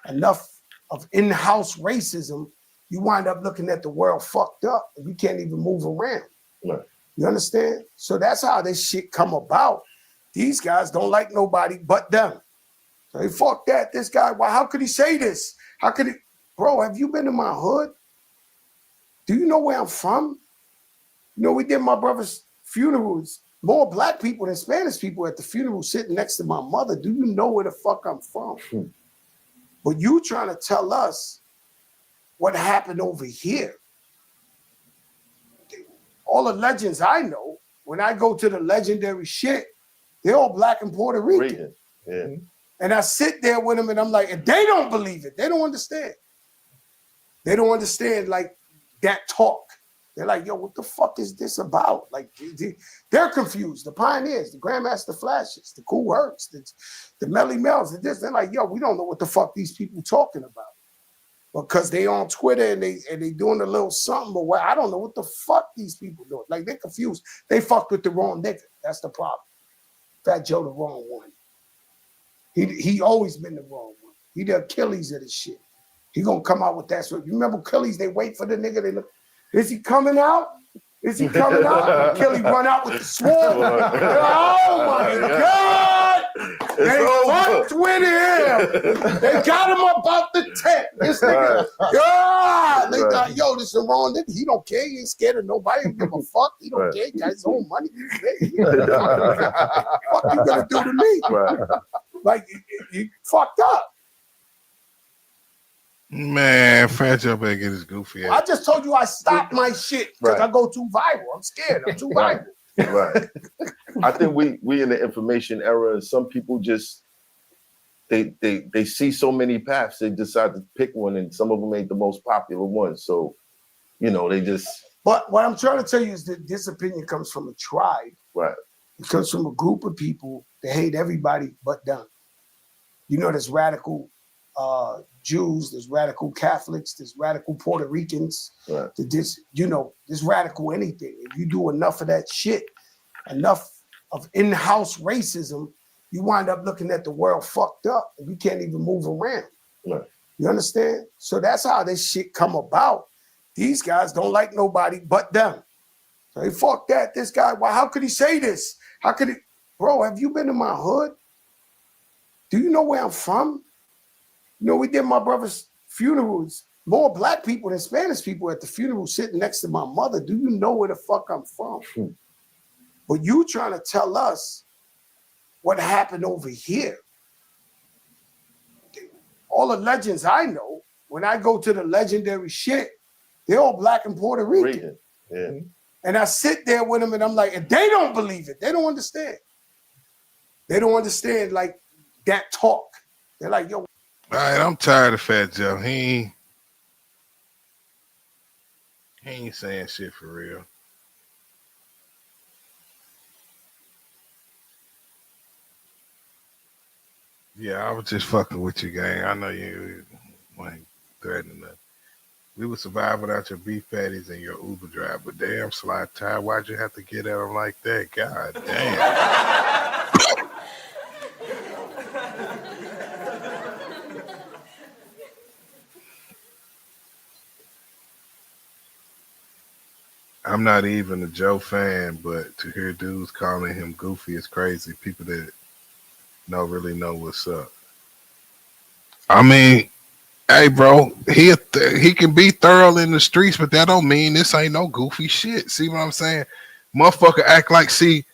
enough of in-house racism, you wind up looking at the world fucked up and you can't even move around. Right. You understand? So that's how this shit come about. These guys don't like nobody but them. So they fuck that. This guy, why? How could he say this? How could he? Bro, have you been to my hood? Do you know where I'm from? You know, we did my brother's funerals. More Black people than Spanish people at the funeral sitting next to my mother. Do you know where the fuck I'm from? But you trying to tell us what happened over here. All the legends I know, when I go to the legendary shit, they're all Black and Puerto Rican. Yeah. And I sit there with them and I'm like, and they don't believe it. They don't understand. They don't understand like that talk. They're like, yo, what the fuck is this about? Like, they're confused. The pioneers, the Grandmaster Flashes, the Cool Hercs, the Melly Mel's, they're like, yo, we don't know what the fuck these people talking about. Because they on Twitter and they doing a little something, but I don't know what the fuck these people doing. Like, they're confused. They fucked with the wrong nigga. That's the problem. Fat Joe the wrong one. He always been the wrong one. He the Achilles of this shit. He gonna come out with that. So you remember Achilles? They wait for the nigga. They look. Is he coming out? Is he coming out? Achilles run out with the sword. Oh my God! They fucked with him. They got him about the tent. This nigga, they thought, yo, this is the wrong nigga. He don't care. He ain't scared of nobody. He don't give a fuck. He don't care. He got his own money. What you gonna do to me? Like, he fucked up. Man, Fat Joe better get his goofy ass. I just told you I stopped my shit because I go too viral. I'm scared. I'm too viral. Right. I think we in the information era, and some people just they see so many paths, they decide to pick one, and some of them ain't the most popular one. So, you know, they just. But what I'm trying to tell you is that this opinion comes from a tribe. Right. It comes from a group of people that hate everybody but them. You know, there's radical Jews, there's radical Catholics, there's radical Puerto Ricans. Right. This radical anything. If you do enough of that shit, enough of in-house racism, you wind up looking at the world fucked up and you can't even move around. Right. You understand? So that's how this shit come about. These guys don't like nobody but them. So they fuck that. This guy, why? How could he say this? How could he? Bro, have you been to my hood? Do you know where I'm from? You know, we did my brother's funerals. More Black people than Spanish people at the funeral sitting next to my mother. Do you know where the fuck I'm from? But you trying to tell us what happened over here. All the legends I know, when I go to the legendary shit, they're all Black and Puerto Rican. Yeah. And I sit there with them and I'm like, and they don't believe it. They don't understand. They don't understand like that talk. They're like, yo. All right, I'm tired of Fat Joe. He ain't saying shit for real. Yeah, I was just fucking with you, gang. I know you ain't threatening nothing. We would survive without your beef patties and your Uber driver. Damn, Slide Tie, why'd you have to get at him like that? God damn. I'm not even a Joe fan, but to hear dudes calling him goofy is crazy. People that really know what's up. I mean, hey, bro, he can be thorough in the streets, but that don't mean this ain't no goofy shit. See what I'm saying? Motherfucker act like, see,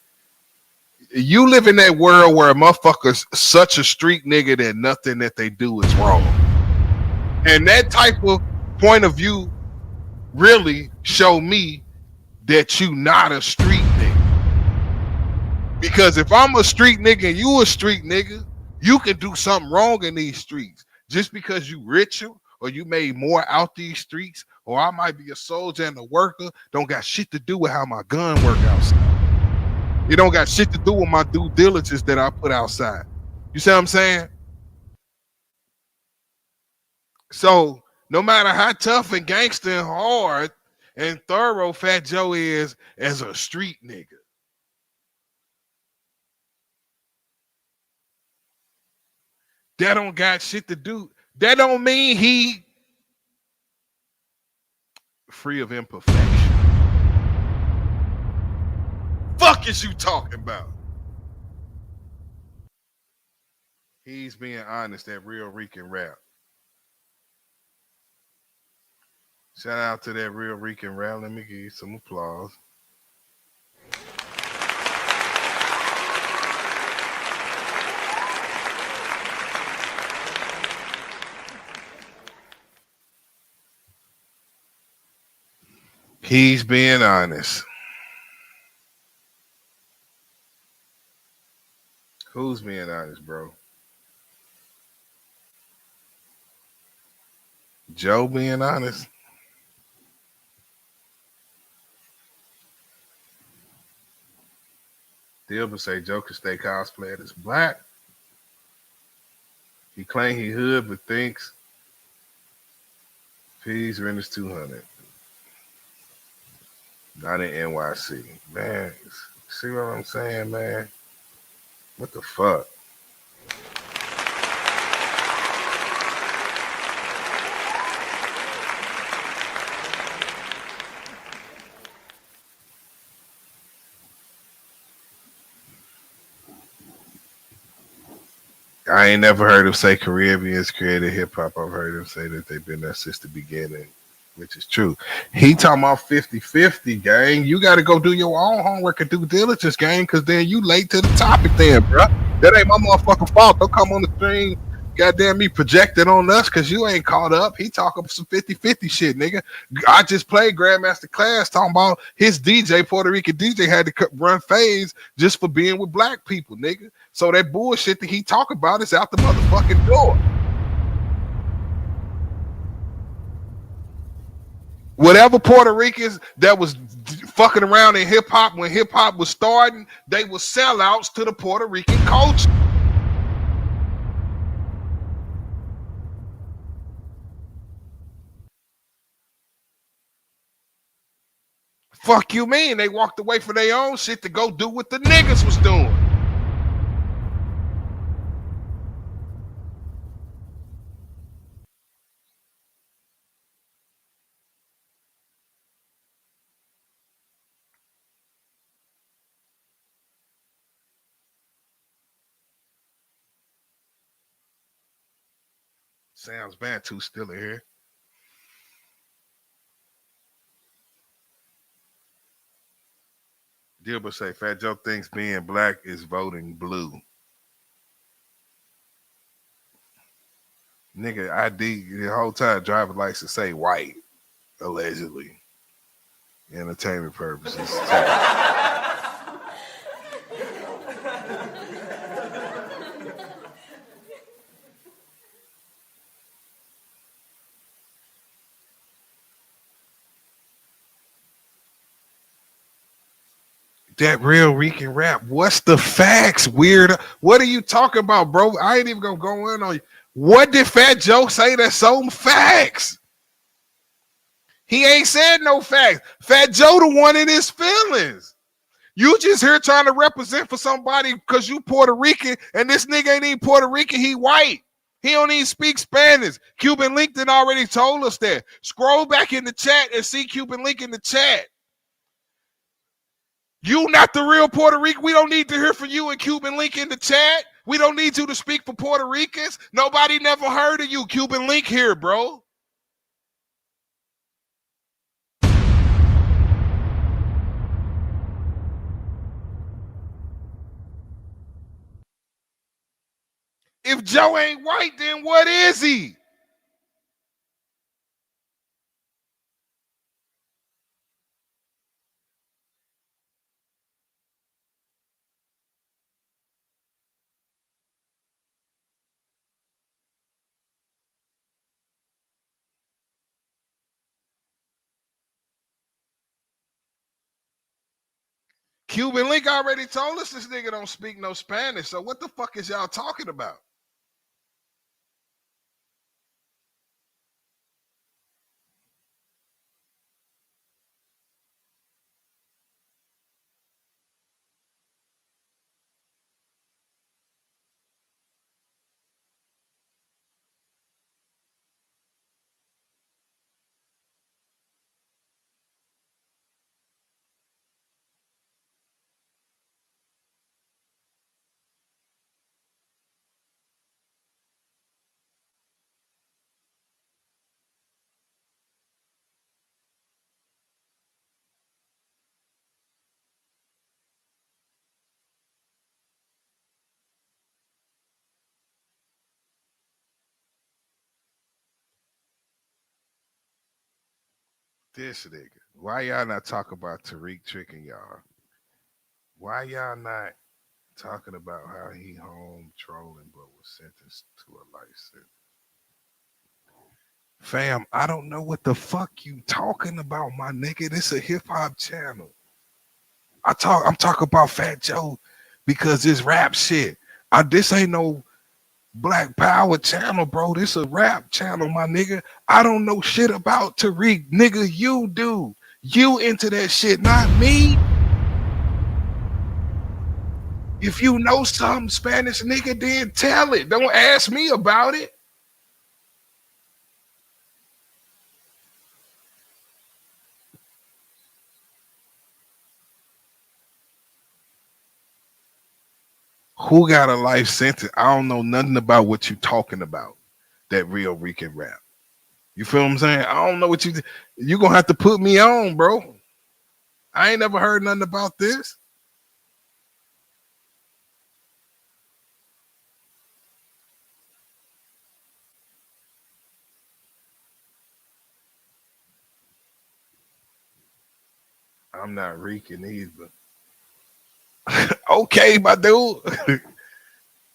you live in that world where a motherfucker's such a street nigga that nothing that they do is wrong. And that type of point of view really show me that you not a street nigga. Because if I'm a street nigga and you a street nigga, you can do something wrong in these streets. Just because you richer or you made more out these streets, or I might be a soldier and a worker, don't got shit to do with how my gun work outside. It don't got shit to do with my due diligence that I put outside. You see what I'm saying? So no matter how tough and gangster and hard and thorough Fat Joe is as a street nigga, that don't got shit to do. That don't mean he free of imperfection. Fuck is you talking about? He's being honest, that real Rican rap. Shout out to that real Rican rap. Let me give you some applause. He's being honest. Who's being honest, bro? Joe being honest? Dilbert say Joe can stay cosplayed as black. He claim he hood, but thinks fees rent is 200. Not in NYC. Man, see what I'm saying, man? What the fuck? I ain't never heard him say Caribbeans created hip hop. I've heard him say that they've been there since the beginning, which is true. He talking about 50-50, gang. You got to go do your own homework and due diligence, gang, because then you late to the topic then, bro. That ain't my motherfucking fault. Don't come on the stream, goddamn me, projected on us because you ain't caught up. He talking some 50-50 shit, nigga. I just played Grandmaster Caz talking about his DJ, Puerto Rican DJ, had to run phase just for being with black people, nigga. So that bullshit that he talk about is out the motherfucking door. Whatever Puerto Ricans that was fucking around in hip hop when hip hop was starting, they were sellouts to the Puerto Rican culture. Fuck you mean? They walked away for their own shit to go do what the niggas was doing. Sounds bad too, still in here. Gilbert say Fat Joe thinks being black is voting blue. Nigga, ID the whole time driver likes to say white, allegedly. Entertainment purposes. That real Rican rap. What's the facts, weird? What are you talking about, bro? I ain't even gonna go in on you. What did Fat Joe say that's so facts? He ain't said no facts. Fat Joe the one in his feelings. You just here trying to represent for somebody because you Puerto Rican, and this nigga ain't even Puerto Rican, he white. He don't even speak Spanish. Cuban Link done already told us that. Scroll back in the chat and see Cuban Link in the chat. You not the real Puerto Rican. We don't need to hear from you and Cuban Link in the chat. We don't need you to speak for Puerto Ricans. Nobody never heard of you. Cuban Link here, bro. If Joe ain't white, then what is he? Cuban Link already told us this nigga don't speak no Spanish. So what the fuck is y'all talking about? This nigga. Why y'all not talk about Tariq tricking y'all? Why y'all not talking about how he home trolling but was sentenced to a life sentence? Fam, I don't know what the fuck you talking about, my nigga. This a hip hop channel. I'm talking about Fat Joe because this rap shit. This ain't no Black Power channel, bro. This a rap channel, my nigga. I don't know shit about Tariq, nigga. You do. You into that shit, not me. If you know something Spanish, nigga, then tell it. Don't ask me about it. Who got a life sentence? I don't know nothing about what you talking about. That real Rican rap. You feel what I'm saying? I don't know what you gonna have to put me on, bro. I ain't never heard nothing about this. I'm not Rican either. Okay, my dude. All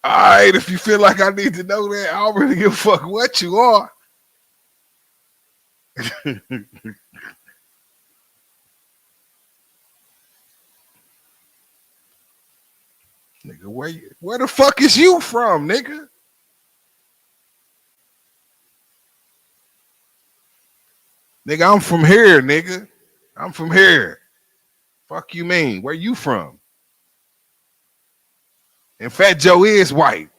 right, if you feel like I need to know that, I don't really give a fuck what you are. Nigga, where the fuck is you from, nigga? Nigga, I'm from here, nigga. I'm from here. Fuck you mean? Where you from? And Fat Joe is white.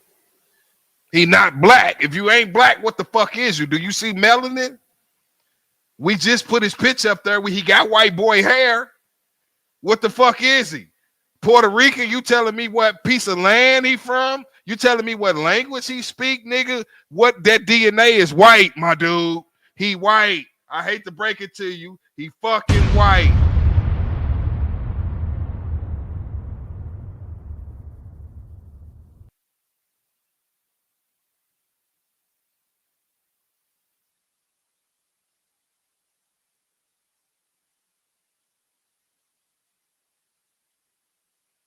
He not black. If you ain't black, what the fuck is you? Do you see melanin? We just put his picture up there where he got white boy hair. What the fuck is he? Puerto Rican? You telling me what piece of land he from? You telling me what language he speak, nigga? What that DNA is white, my dude. He white. I hate to break it to you. He fucking white.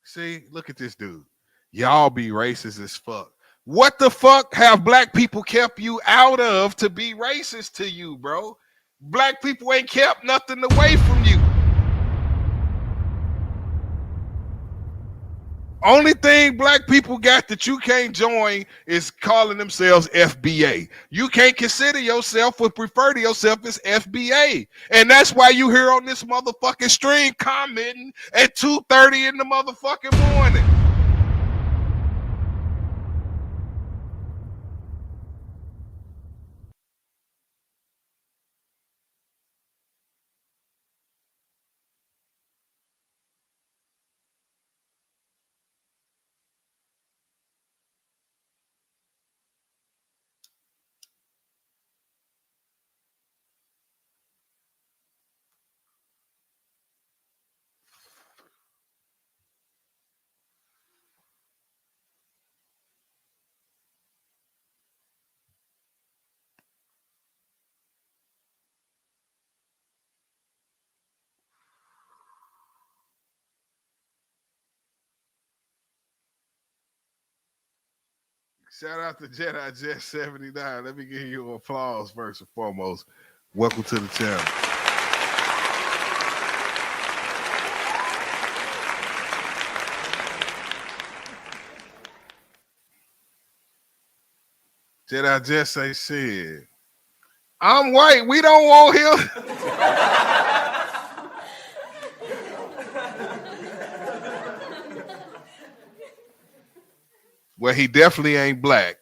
See, look at this dude. Y'all be racist as fuck. What the fuck have black people kept you out of to be racist to you, bro? Black people ain't kept nothing away from you. Only thing black people got that you can't join is calling themselves FBA. You can't consider yourself or refer to yourself as FBA. And that's why you here on this motherfucking stream commenting at 2:30 in the motherfucking morning. Shout out to Jedi Jet 79. Let me give you applause first and foremost. Welcome to the channel. Jedi Jet say shit. I'm white. We don't want him. Well, he definitely ain't black.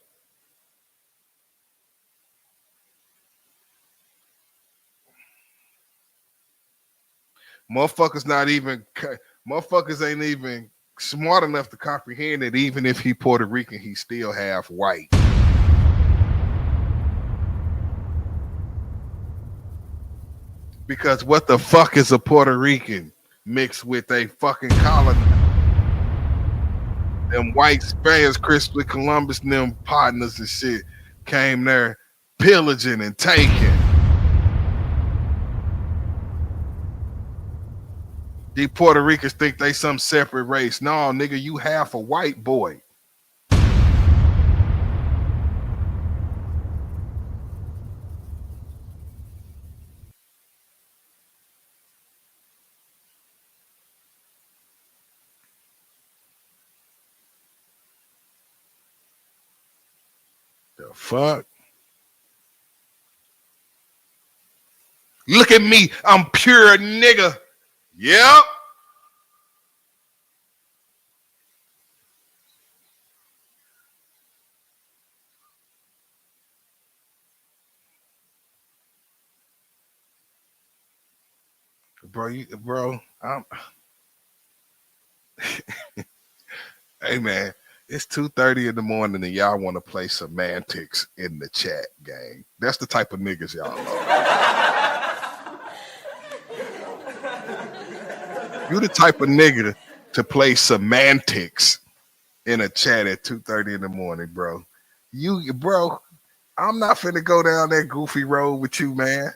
Motherfuckers ain't even smart enough to comprehend that even if he Puerto Rican, he's still half white. Because what the fuck is a Puerto Rican mixed with a fucking colony? Them white Spaniards, Christopher Columbus, and them partners and shit came there pillaging and taking. These Puerto Ricans think they some separate race. No, nigga, you half a white boy. The fuck? Look at me. I'm pure nigga. Yep. Bro, hey man, it's 2:30 in the morning and y'all want to play semantics in the chat game. That's the type of niggas y'all are. You the type of nigga to play semantics in a chat at 2:30 in the morning, bro. Bro, I'm not finna go down that goofy road with you, man.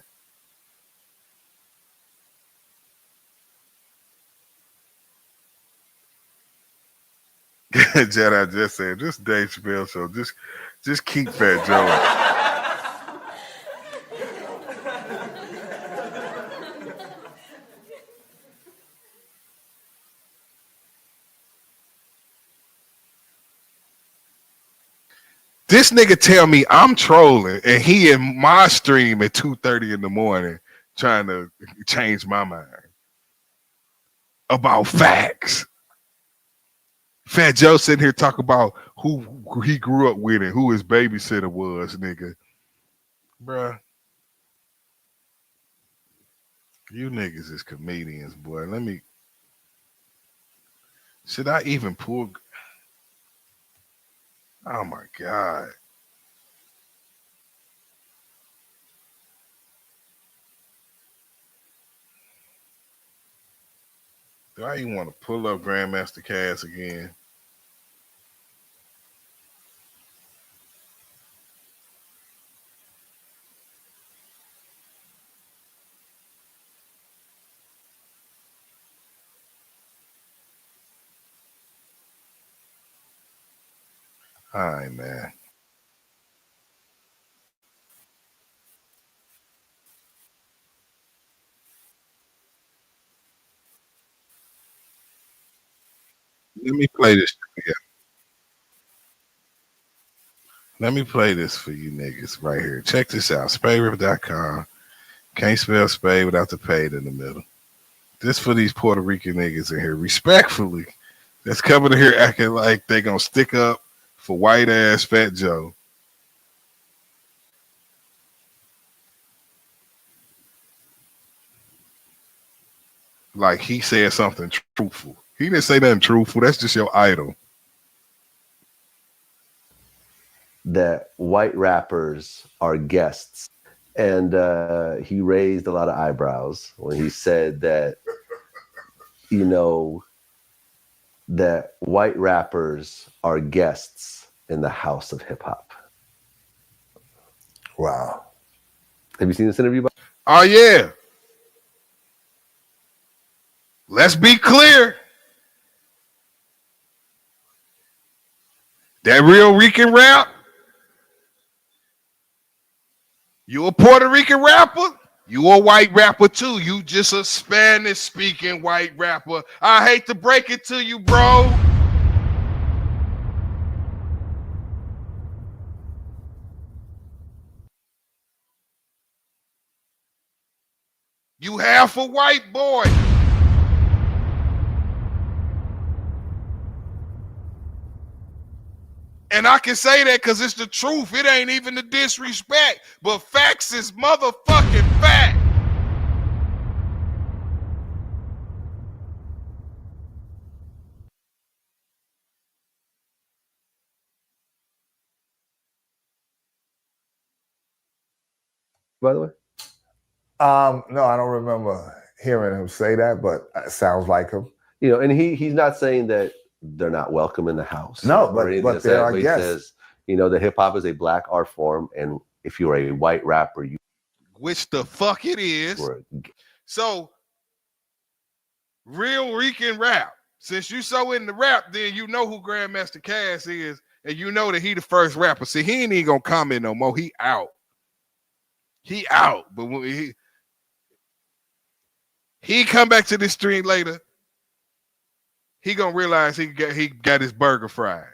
Jedi just said, just Dave Chappelle show. Just keep Fat Joe. This nigga tell me I'm trolling and he in my stream at 2:30 in the morning trying to change my mind about facts. Fat Joe sitting here talking about who he grew up with and who his babysitter was, nigga. Bruh. You niggas is comedians, boy. Should I even pull? Oh my God. Do I even want to pull up Grandmaster Caz again? All right, man. Let me play this. Yeah. Let me play this for you niggas right here. Check this out. SpadeRiver.com. Can't spell spade without the paid in the middle. This for these Puerto Rican niggas in here, respectfully, that's coming in here acting like they gonna stick up for white ass Fat Joe. Like he said something truthful. He didn't say nothing truthful. That's just your idol. That white rappers are guests. And he raised a lot of eyebrows when he said that, you know, that white rappers are guests in the house of hip hop. Wow. Have you seen this interview? Oh yeah. Let's be clear. That real Rican rap. You a Puerto Rican rapper? You a white rapper too. You just a Spanish speaking white rapper. I hate to break it to you, bro. You half a white boy. And I can say that because it's the truth. It ain't even the disrespect. But facts is motherfucking fact. By the way? No, I don't remember hearing him say that, but it sounds like him. You know, and he's not saying that they're not welcome in the house. No, but they are guests. He says, you know, that hip hop is a black art form, and if you're a white rapper, you which the fuck it is. So real Rican rap. Since you so in the rap, then you know who Grandmaster Caz is, and you know that he the first rapper. See, he ain't even gonna comment no more. He out. He out. But when he come back to this stream later, he gonna realize he got his burger fried.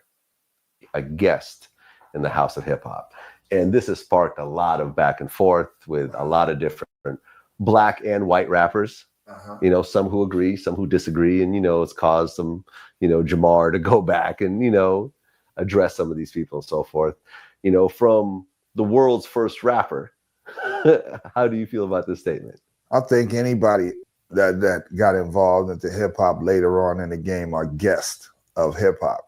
A guest in the house of hip hop. And this has sparked a lot of back and forth with a lot of different black and white rappers. You know, some who agree, some who disagree. And, you know, it's caused some, you know, Jamar to go back and, you know, address some of these people and so forth. You know, from the world's first rapper, how do you feel about this statement? I think anybody that got involved into hip hop later on in the game are guests of hip hop.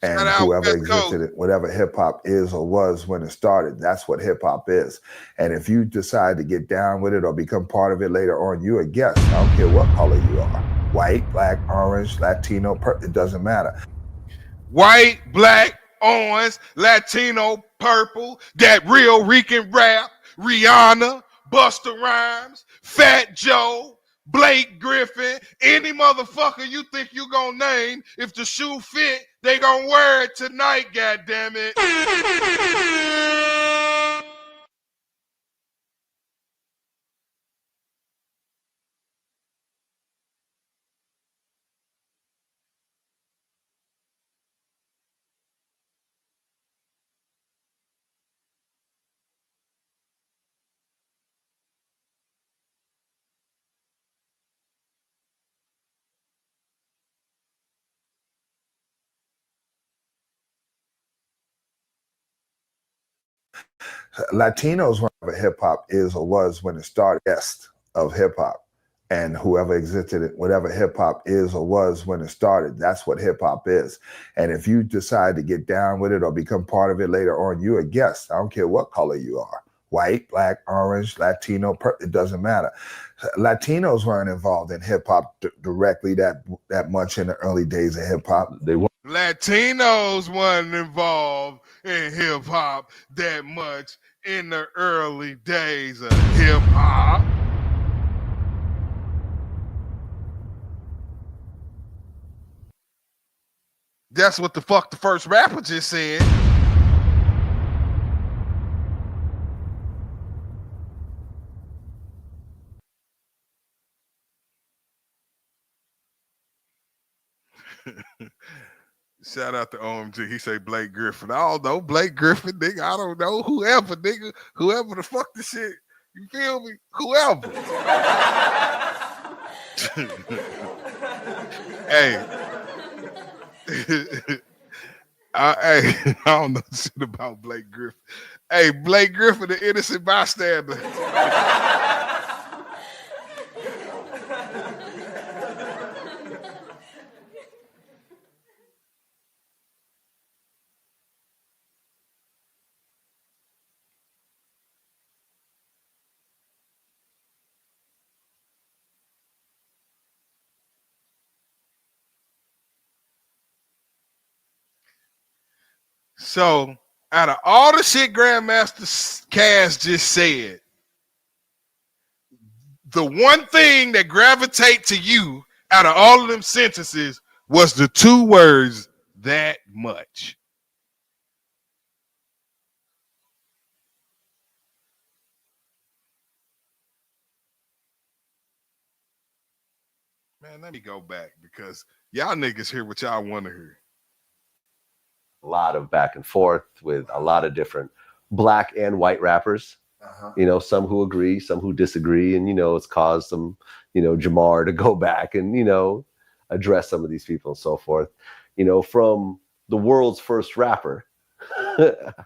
And whoever existed it, whatever hip hop is or was when it started, that's what hip hop is. And if you decide to get down with it or become part of it later on, you're a guest. I don't care what color you are. White, black, orange, Latino, it doesn't matter. White, black, orange, Latino, purple, that real Rican rap, Rihanna, Busta Rhymes, Fat Joe, Blake Griffin, any motherfucker you think you gonna name, if the shoe fit, they gonna wear it tonight, goddammit. Latinos, whatever hip hop is or was when it started, guest of hip hop. And whoever existed it, whatever hip hop is or was when it started, that's what hip hop is. And if you decide to get down with it or become part of it later on, you're a guest. I don't care what color you are. White, black, orange, Latino, it doesn't matter. Latinos weren't involved in hip hop directly that much in the early days of hip hop. They weren't. Latinos weren't involved in hip hop that much in the early days of hip hop. That's what the fuck the first rapper just said. Shout out to OMG. He say Blake Griffin. I don't know Blake Griffin, nigga. I don't know whoever, nigga. Whoever the fuck the shit. You feel me? Whoever. Hey. Hey, I don't know shit about Blake Griffin. Hey, Blake Griffin, the innocent bystander. So, out of all the shit Grandmaster Caz just said, the one thing that gravitate to you out of all of them sentences was the two words, that much. Man, let me go back because y'all niggas hear what y'all want to hear. A lot of back and forth with a lot of different black and white rappers. You know, some who agree, some who disagree, and you know, it's caused some, you know, Jamar to go back and, you know, address some of these people and so forth. You know, from the world's first rapper,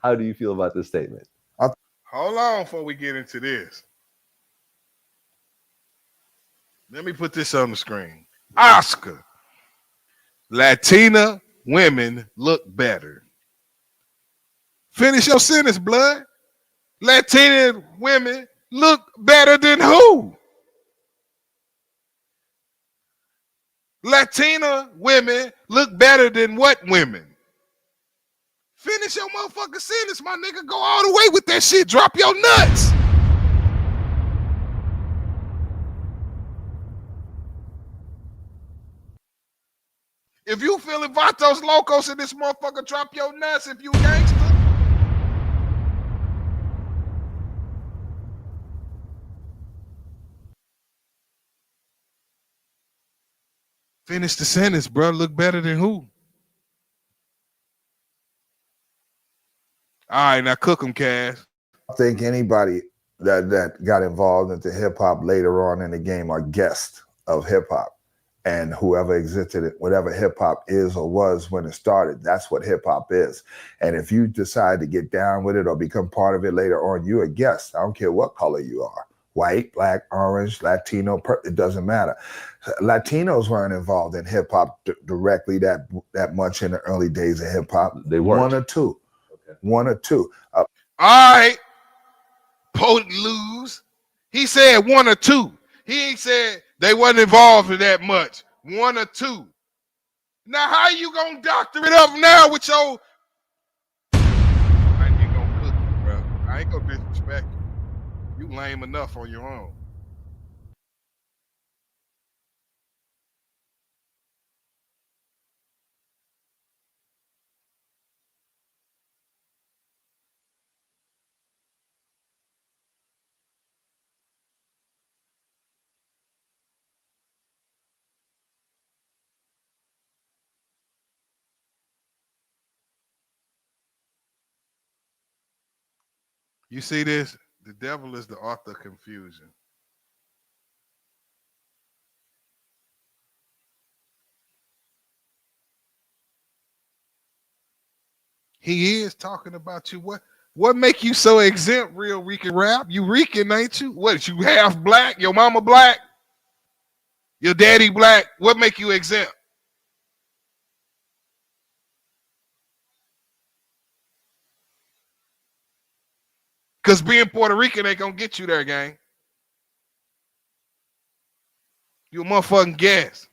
how do you feel about this statement? Hold on before we get into this. Let me put this on the screen. Oscar. Latina women look better. Finish your sentence, blood. Latina women look better than who? Latina women look better than what women? Finish your motherfucking sentence, my nigga. Go all the way with that shit. Drop your nuts. If you feeling Vatos Locos in this motherfucker, drop your nuts if you gangster. Finish the sentence, bro. Look better than who? All right, now cook them, Caz. I think anybody that got involved into hip hop later on in the game are guests of hip hop. And whoever existed it, whatever hip hop is or was when it started, that's what hip hop is. And if you decide to get down with it or become part of it later on, you're a guest. I don't care what color you are. White, black, orange, Latino, it doesn't matter. Latinos weren't involved in hip hop directly that much in the early days of hip hop. They weren't. One or two. Okay. One or two. All right. Potent lose. He said one or two. He ain't said they wasn't involved in that much. One or two. Now, how you gonna doctor it up now with your... I ain't gonna cook you, bro. I ain't gonna disrespect you. You lame enough on your own. You see this? The devil is the author of confusion. He is talking about you. What make you so exempt, real Rican rap? You Rican, ain't you? What, you half black? Your mama black? Your daddy black? What make you exempt? Because being Puerto Rican ain't gonna get you there, gang. You a motherfucking guess.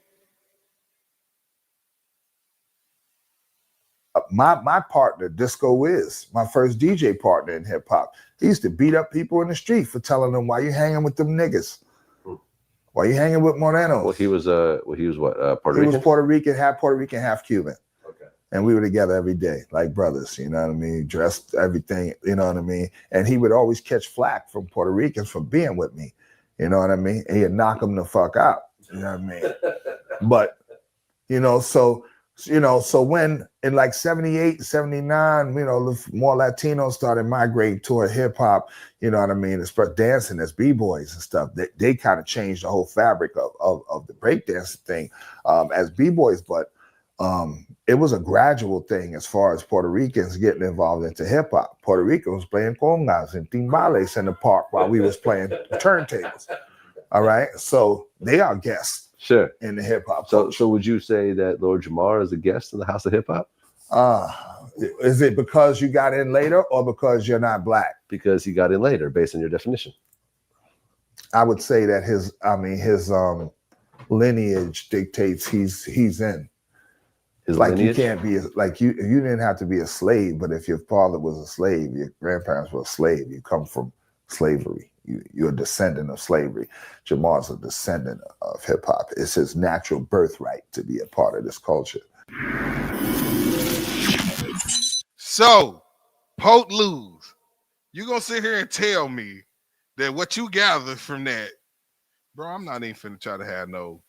My partner, Disco Wiz, my first DJ partner in hip hop, he used to beat up people in the street for telling them, why you hanging with them niggas? Why you hanging with Morenos? Well, he was what, Puerto Rican? He was Puerto Rican, half Cuban. Okay. And we were together every day, like brothers, you know what I mean? Dressed, everything, you know what I mean? And he would always catch flack from Puerto Ricans for being with me, you know what I mean? And he'd knock them the fuck out, you know what I mean? But, you know, so You know, so when in like 78, 79, you know, more Latinos started migrating toward hip hop, you know what I mean, as dancing as b-boys and stuff, they kind of changed the whole fabric of the breakdancing thing as b-boys, but it was a gradual thing as far as Puerto Ricans getting involved into hip hop. Puerto Rico was playing congas and timbales in the park while we was playing turntables. All right, so they are guests. Sure. In the hip hop. So would you say that Lord Jamar is a guest in the House of Hip Hop? Is it because you got in later or because you're not black? Because he got in later, based on your definition. I would say that his lineage dictates he's in. His like lineage? You can't be like you didn't have to be a slave, but if your father was a slave, your grandparents were a slave, you come from slavery. You're a descendant of slavery. Jamar's a descendant of hip hop. It's his natural birthright to be a part of this culture. So, Pote lose. You gonna sit here and tell me that what you gathered from that, bro? I'm not even finna try to have no.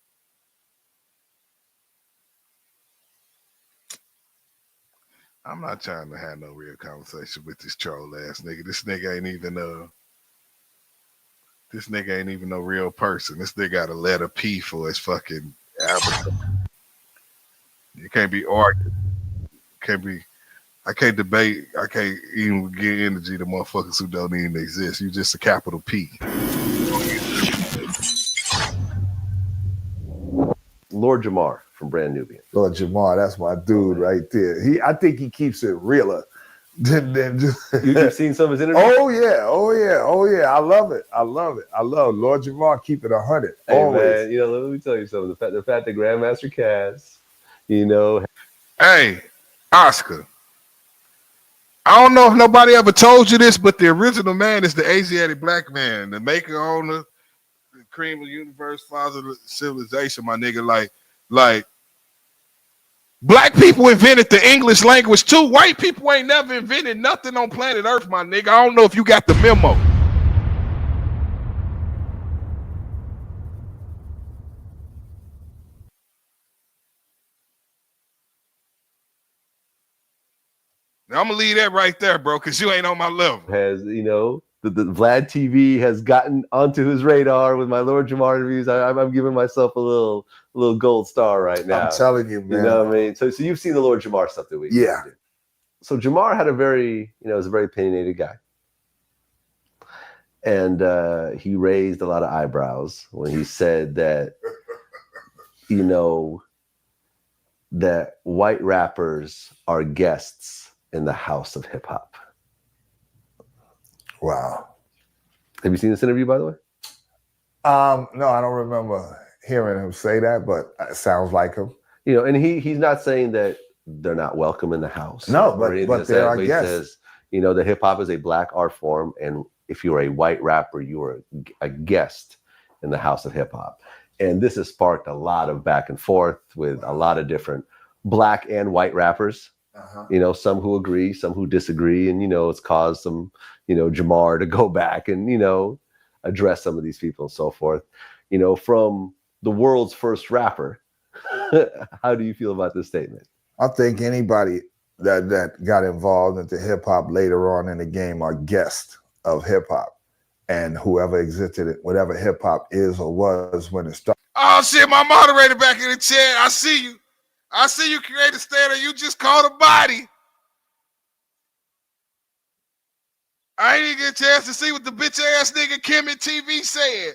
I'm not trying to have no real conversation with this troll ass nigga. This nigga ain't even no real person. This nigga got a letter P for his fucking avatar. You can't be arguing. I can't debate. I can't even get energy to motherfuckers who don't even exist. You just a capital P. Lord Jamar from Brand Nubian. Lord Jamar, that's my dude right there. I think he keeps it realer. You've seen some of his interviews? Oh yeah. I love it. I love Lord Jamar keep it 100. Hey, always. man, you know, let me tell you something. The fact that Grandmaster Caz, you know. Hey, Oscar. I don't know if nobody ever told you this, but the original man is the Asiatic black man, the maker, owner, the cream of the universe, father of civilization, my nigga. Like black people invented the English language too. White people ain't never invented nothing on planet Earth, my nigga. I don't know if you got the memo. Now, I'm gonna leave that right there, bro, because you ain't on my level. Has, you know, the Vlad TV has gotten onto his radar with my Lord Jamar interviews. I'm giving myself a little gold star right now. I'm telling you, man. You know what I mean? So you've seen the Lord Jamar stuff that we did. So Jamar had was a very opinionated guy. And he raised a lot of eyebrows when he said that, you know, that white rappers are guests in the House of Hip Hop. Wow. Have you seen this interview, by the way? No, I don't remember hearing him say that, but it sounds like him. You know, and he's not saying that they're not welcome in the house. No, but they are guests. He says, you know, that hip hop is a black art form, and if you're a white rapper, you are a guest in the House of Hip Hop. And this has sparked a lot of back and forth with a lot of different black and white rappers. You know, some who agree, some who disagree, and you know, it's caused some, you know, Jamar to go back and, you know, address some of these people and so forth. You know, from the world's first rapper, how do you feel about this statement? I think anybody that got involved into hip hop later on in the game are guests of hip hop, and whoever existed it, whatever hip hop is or was when it started. Oh shit, my moderator back in the chat. I see you. I see you, create a standard. You just called a body. I ain't even get a chance to see what the bitch ass nigga Kim at TV said.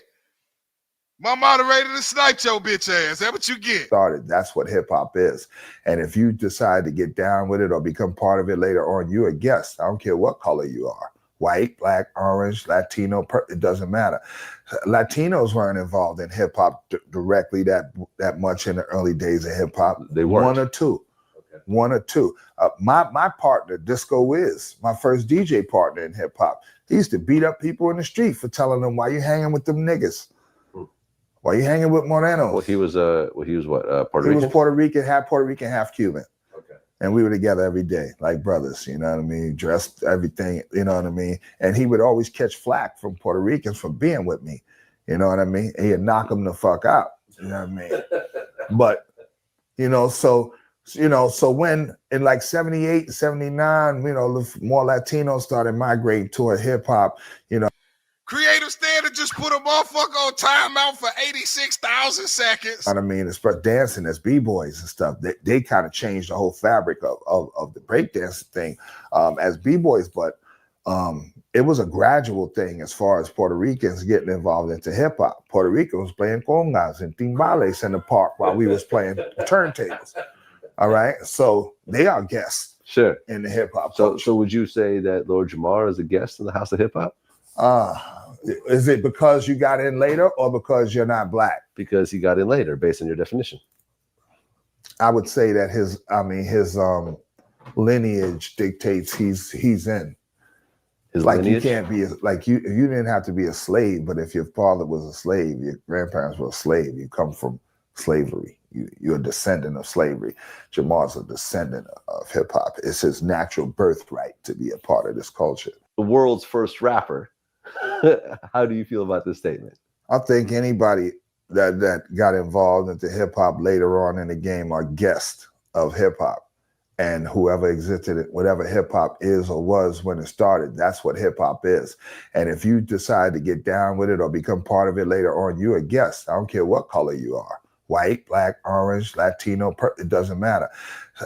My moderator to snipe your bitch ass. That's what you get. That's what hip hop is. And if you decide to get down with it or become part of it later on, you're a guest. I don't care what color you are. White, black, orange, Latino, it doesn't matter. Latinos weren't involved in hip hop directly that much in the early days of hip hop. They weren't. One or two. Okay. One or two. My partner, Disco Wiz, my first DJ partner in hip hop, he used to beat up people in the street for telling them, why you hanging with them niggas? Why you hanging with Moreno? Well, he was what, Puerto Rican? He was Puerto Rican, half Cuban. Okay. And we were together every day, like brothers, you know what I mean? Dressed, everything, you know what I mean? And he would always catch flack from Puerto Ricans for being with me, you know what I mean? And he'd knock them the fuck out, you know what I mean? But, you know, so you know, so when in like 78, 79, you know, more Latinos started migrating toward hip hop, you know. Creative Standard just put a motherfucker on timeout for 86,000 seconds. I mean, it's dancing as b-boys and stuff. They kind of changed the whole fabric of the breakdancing thing as b-boys, but it was a gradual thing as far as Puerto Ricans getting involved into hip hop. Puerto Rico was playing congas and timbales in the park while we was playing turntables. All right, so they are guests, sure, in the hip hop. So would you say that Lord Jamar is a guest in the House of Hip Hop? Is it because you got in later or because you're not black? Because he got in later, based on your definition. I would say that his lineage dictates he's in. His like lineage? You can't be like you didn't have to be a slave, but if your father was a slave, your grandparents were a slave, you come from slavery. You're a descendant of slavery. Jamar's a descendant of hip hop. It's his natural birthright to be a part of this culture. The world's first rapper. How do you feel about this statement? I think anybody that got involved into hip hop later on in the game are guests of hip hop, and whoever existed, whatever hip hop is or was when it started, that's what hip hop is. And if you decide to get down with it or become part of it later on, you're a guest. I don't care what color you are. White, black, orange, Latino, it doesn't matter.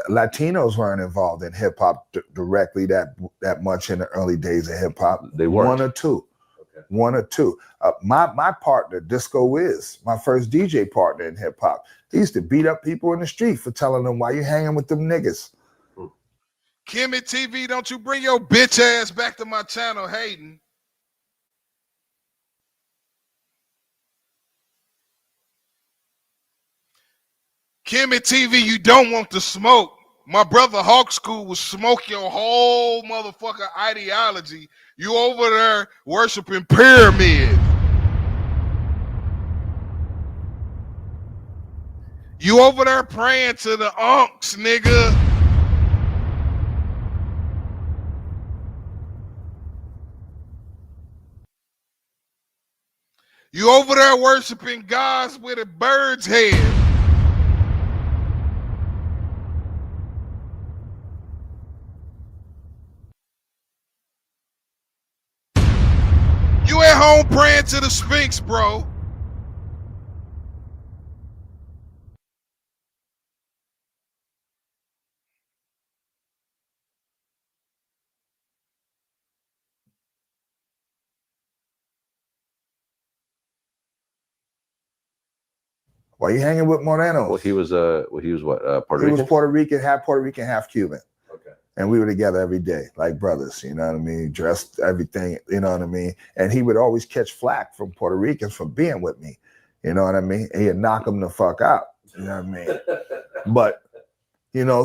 Latinos weren't involved in hip hop directly that much in the early days of hip hop. They weren't. One or two. Okay. One or two. My partner, Disco Wiz, my first DJ partner in hip hop, he used to beat up people in the street for telling them, why you hanging with them niggas? Kimmy TV, don't you bring your bitch ass back to my channel, Hayden. Kimmy TV, you don't want to smoke. My brother Hawk School will smoke your whole motherfucker ideology. You over there worshiping pyramids. You over there praying to the unks, nigga. You over there worshiping gods with a bird's head. You at home praying to the Sphinx, bro. Why you hanging with Moreno? Well, he was what? Puerto Rican? He was Puerto Rican, half Cuban. Okay. And we were together every day, like brothers, you know what I mean? Dressed, everything, you know what I mean? And he would always catch flack from Puerto Ricans for being with me, you know what I mean? And he'd knock them the fuck out, you know what I mean? But,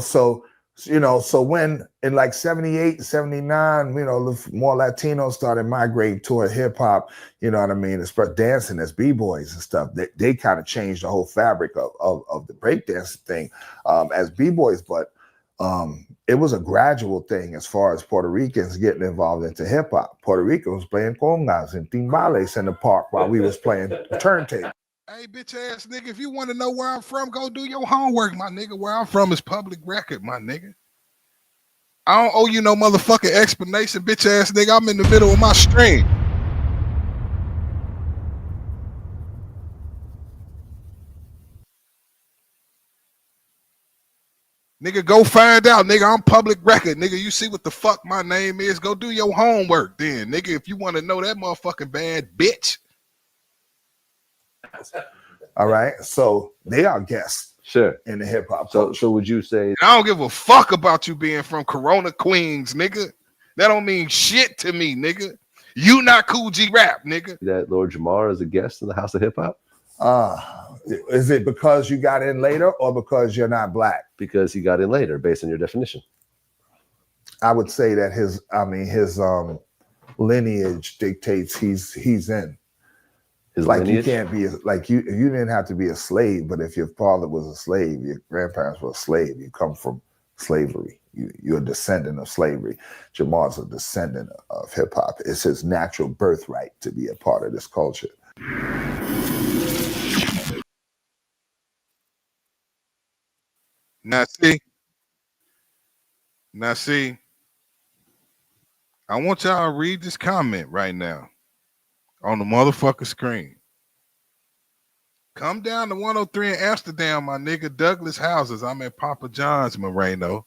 so when in like 78, 79, you know, more Latinos started migrating toward hip hop, you know what I mean? It's dancing as b-boys and stuff. They kind of changed the whole fabric of the breakdancing thing as b-boys, but it was a gradual thing as far as Puerto Ricans getting involved into hip hop. Puerto Rico was playing congas and timbales in the park while we was playing turntables. Hey, bitch ass nigga, if you want to know where I'm from, go do your homework, my nigga. Where I'm from is public record, my nigga. I don't owe you no motherfucking explanation, bitch ass nigga. I'm in the middle of my stream. Nigga, go find out, nigga. I'm public record, nigga. You see what the fuck my name is? Go do your homework then, nigga. If you want to know that motherfucking bad bitch. All right, so they are guests, sure, in the hip hop. So would you say? I don't give a fuck about you being from Corona, Queens, nigga. That don't mean shit to me, nigga. You not Cool G Rap, nigga. That Lord Jamar is a guest in the House of Hip Hop? Is it because you got in later or because you're not black? Because he got in later, based on your definition. I would say that his lineage dictates he's in. His like lineage? You can't be you didn't have to be a slave, but if your father was a slave, your grandparents were a slave, you come from slavery. You're a descendant of slavery. Jamar's a descendant of hip hop. It's his natural birthright to be a part of this culture. Now see, I want y'all to read this comment right now on the motherfucking screen. Come down to 103 in Amsterdam, my nigga Douglas Houses. I'm at Papa John's, Moreno.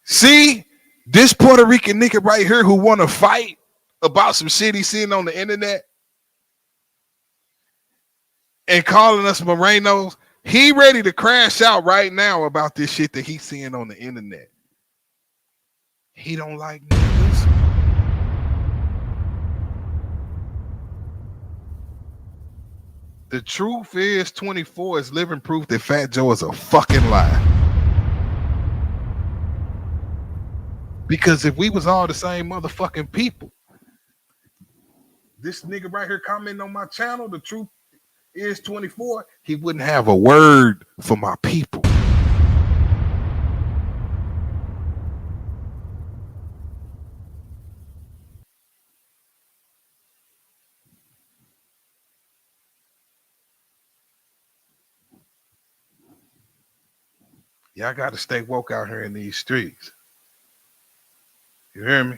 See, this Puerto Rican nigga right here who want to fight about some shit he's seeing on the internet and calling us Morenos, he ready to crash out right now about this shit that he's seeing on the internet. He don't like niggas. The truth is 24 is living proof that Fat Joe is a fucking lie. Because if we was all the same motherfucking people, this nigga right here commenting on my channel, the truth is 24, he wouldn't have a word for my people. Y'all got to stay woke out here in these streets. You hear me?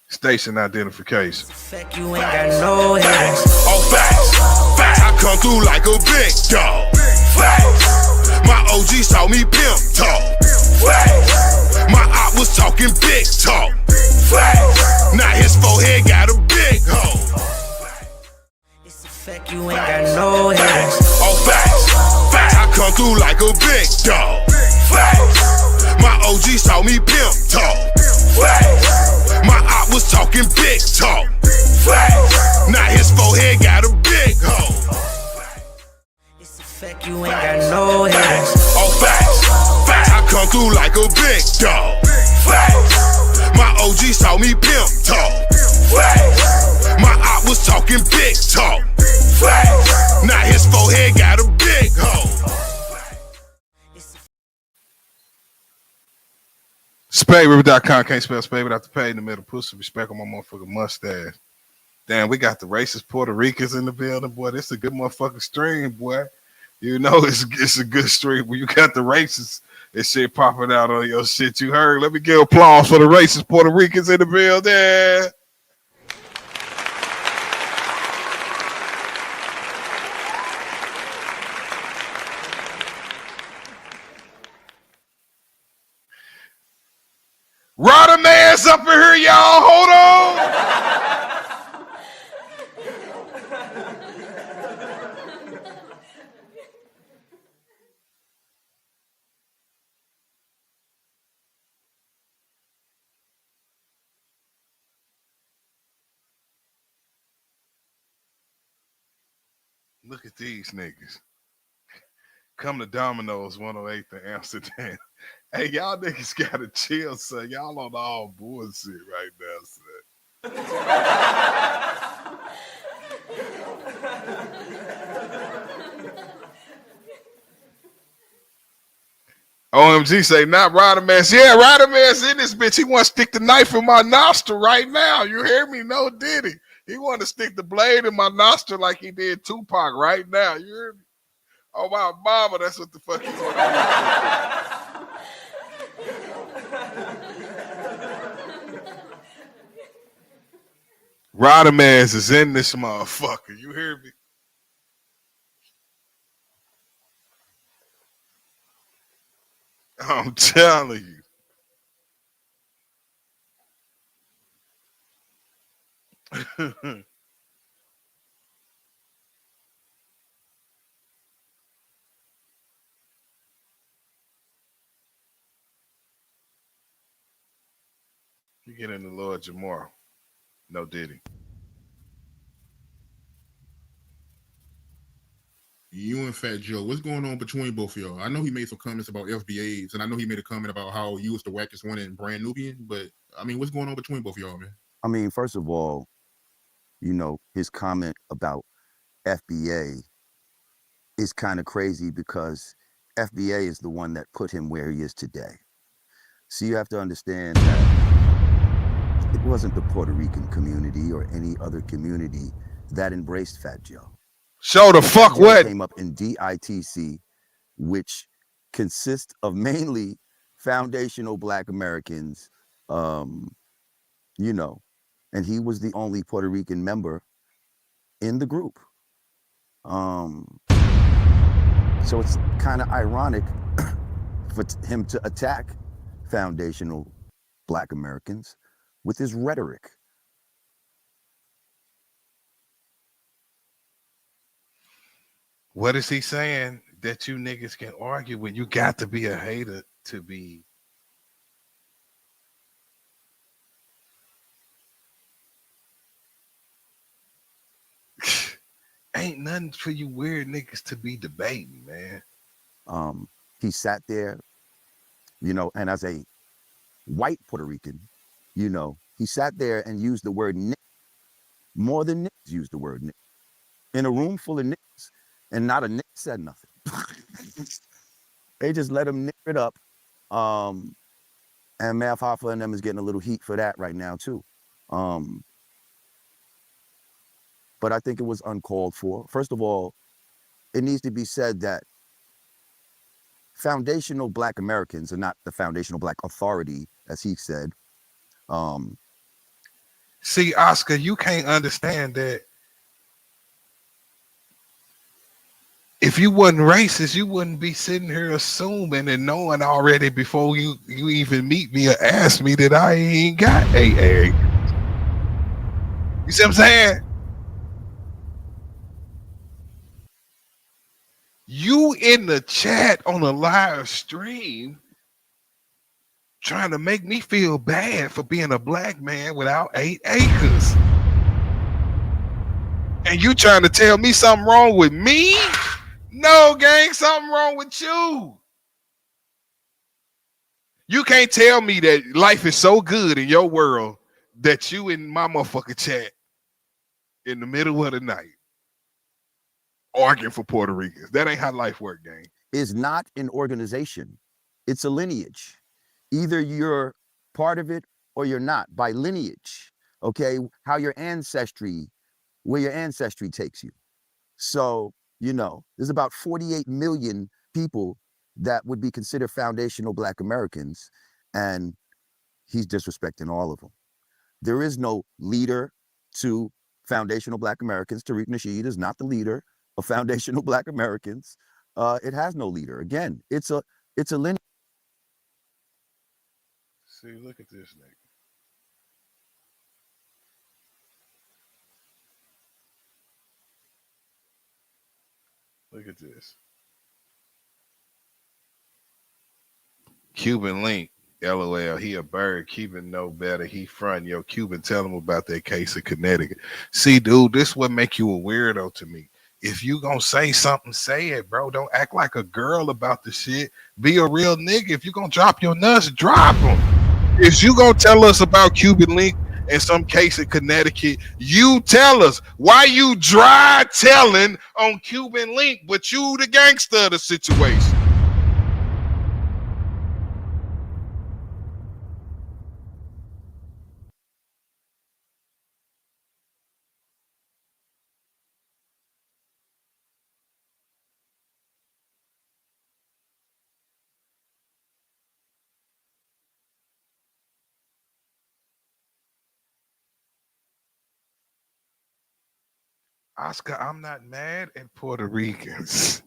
Station identification. You ain't got no hands. Oh, facts. I come through like a big dog. Facts. My OG saw me pimp talk. Facts. My op was talking big talk. Facts. Now his forehead got a big hole. It's a fact you ain't got no hands. Oh, facts. I come through like a big dog. Facts. My OG saw me pimp talk. Facts. My op was talking big talk. Facts. Now his forehead got a big hole. It's a fact you ain't got no hands. Oh, facts. I come through like a big dog. Facts. My OG saw me pimp talk. Facts. My op was talking big talk. Facts. Now his forehead got a big hole. SpadeRiver.com. Can't spell Spade without the pay in the middle. Put some respect on my motherfucking mustache. Damn, we got the racist Puerto Ricans in the building, boy. This is a good motherfucking stream, boy. You know it's a good stream when you got the racists and shit popping out on your shit. You heard? Let me give applause for the racist Puerto Ricans in the building. Ryder Man's up in here, y'all. Hold on. Look at these niggas. Come to Domino's 108th in Amsterdam. Hey, y'all niggas gotta chill, son. Y'all on all bullshit right now, son. OMG say not Ryder Man's. Yeah, Ryder Man's in this bitch. He want to stick the knife in my nostril right now. You hear me? No diddy. He want to stick the blade in my nostril like he did Tupac right now. You hear me? Oh, my mama, that's what the fuck he want to do. Ryder Man's is in this motherfucker. You hear me? I'm telling you. You get in the Lord Jamar. No diddy. You and Fat Joe, what's going on between both of y'all? I know he made some comments about FBAs, and I know he made a comment about how you was the wackest one in Brand Nubian, but I mean, what's going on between both of y'all, man? I mean, first of all, you know, his comment about FBA is kind of crazy because FBA is the one that put him where he is today. So you have to understand that it wasn't the Puerto Rican community or any other community that embraced Fat Joe. Show the fuck Fat Joe what? came up in DITC, which consists of mainly foundational Black Americans, you know, and he was the only Puerto Rican member in the group. So it's kind of ironic for him to attack foundational Black Americans with his rhetoric. What is he saying that you niggas can argue when you got to be a hater to be? Ain't nothing for you weird niggas to be debating, man. He sat there, you know, and as a white Puerto Rican, you know, he sat there and used the word nigga more than niggas used the word nigga. In a room full of niggas, and not a nigga said nothing. They just let him nigger it up. And Math Hoffa and them is getting a little heat for that right now too. But I think it was uncalled for. First of all, it needs to be said that foundational Black Americans are not the foundational Black authority, as he said. See, Oscar, you can't understand that. If you wasn't racist, you wouldn't be sitting here assuming and knowing already before you even meet me or ask me that I ain't got AA. You see what I'm saying? You in the chat on a live stream trying to make me feel bad for being a Black man without 8 acres. And you trying to tell me something wrong with me? No, gang, something wrong with you. You can't tell me that life is so good in your world that you in my motherfucking chat in the middle of the night arguing for Puerto Ricans. That ain't how life works, gang. Is not an organization. It's a lineage. Either you're part of it or you're not, by lineage, okay? How your ancestry, where your ancestry takes you. So, you know, there's about 48 million people that would be considered foundational Black Americans, and he's disrespecting all of them. There is no leader to foundational Black Americans. Tariq Nasheed is not the leader of foundational Black Americans. It has no leader. Again, it's a lineage. See, look at this nigga. Look at this. Cuban Link, LOL. He a bird. Cuban know better. He front. Yo, Cuban, tell him about that case in Connecticut. See, dude, this would make you a weirdo to me. If you gonna say something, say it, bro. Don't act like a girl about the shit. Be a real nigga. If you gonna drop your nuts, drop them. If you gonna tell us about Cuban Link and some case in Connecticut, you tell us. Why you dry telling on Cuban Link, but you the gangster of the situation? Oscar, I'm not mad at Puerto Ricans.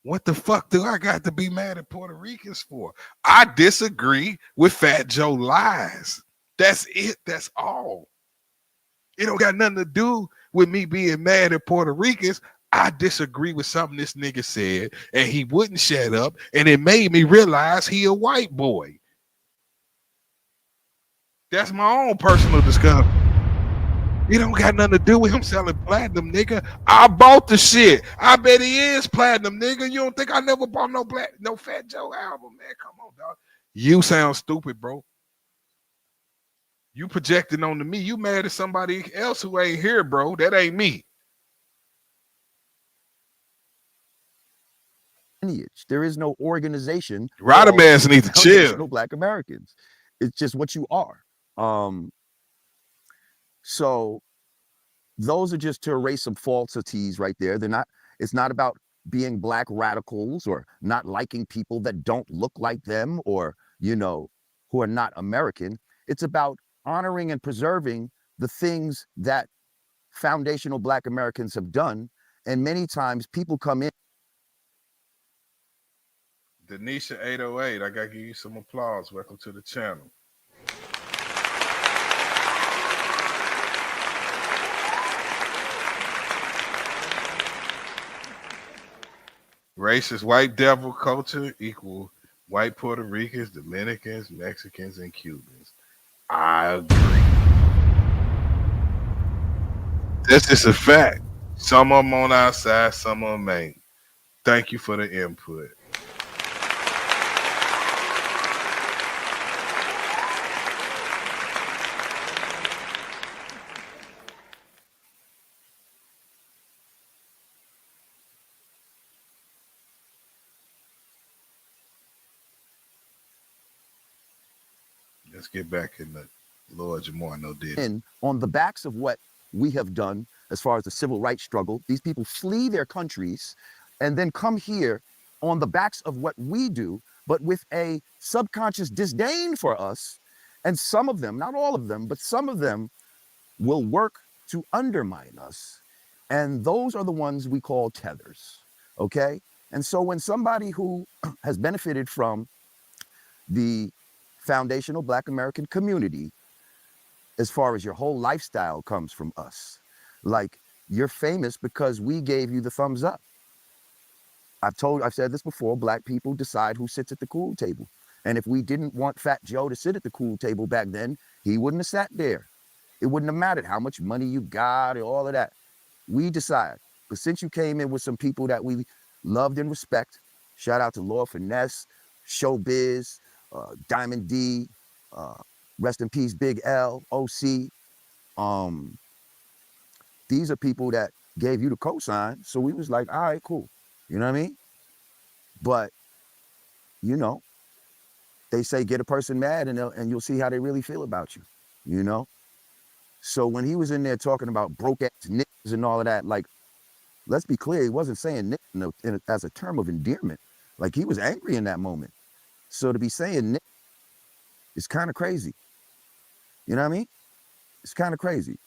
What the fuck do I got to be mad at Puerto Ricans for? I disagree with Fat Joe lies. That's it. That's all. It don't got nothing to do with me being mad at Puerto Ricans. I disagree with something this nigga said, and he wouldn't shut up, and it made me realize he a white boy. That's my own personal discovery. It don't got nothing to do with him selling platinum, nigga. I bought the shit. I bet he is platinum, nigga. You don't think I never bought no Fat Joe album, man? Come on, dog. You sound stupid, bro. You projecting onto me. You mad at somebody else who ain't here, bro. That ain't me. There is no organization. Rodamans need to chill. No Black Americans. It's just what you are. So those are just to erase some falsities right there. It's not about being black radicals or not liking people that don't look like them or, who are not American. It's about honoring and preserving the things that foundational black Americans have done. And many times people come in. Denisha 808, I gotta give you some applause. Welcome to the channel. Racist white devil culture equal white Puerto Ricans, Dominicans, Mexicans, and Cubans. I agree. That's just a fact. Some of them on our side, some of them ain't. Thank you for the input. Let's get back in the Lord Jamar, no did. And on the backs of what we have done as far as the civil rights struggle, these people flee their countries and then come here on the backs of what we do, but with a subconscious disdain for us. And some of them, not all of them, but some of them will work to undermine us. And those are the ones we call tethers, okay? And so when somebody who has benefited from the foundational Black American community, as far as your whole lifestyle comes from us, like you're famous because we gave you the thumbs up. I've said this before, Black people decide who sits at the cool table. And if we didn't want Fat Joe to sit at the cool table back then, he wouldn't have sat there. It wouldn't have mattered how much money you got or all of that. We decide. But since you came in with some people that we loved and respect, shout out to Lord Finesse, Showbiz, Diamond D, rest in peace, Big L, OC. These are people that gave you the cosign. So we was like, all right, cool. You know what I mean? But, they say get a person mad and you'll see how they really feel about you, So when he was in there talking about broke ass niggas and all of that, like, let's be clear, he wasn't saying niggas as a term of endearment. Like, he was angry in that moment. So to be saying niggas is kind of crazy. You know what I mean? It's kind of crazy.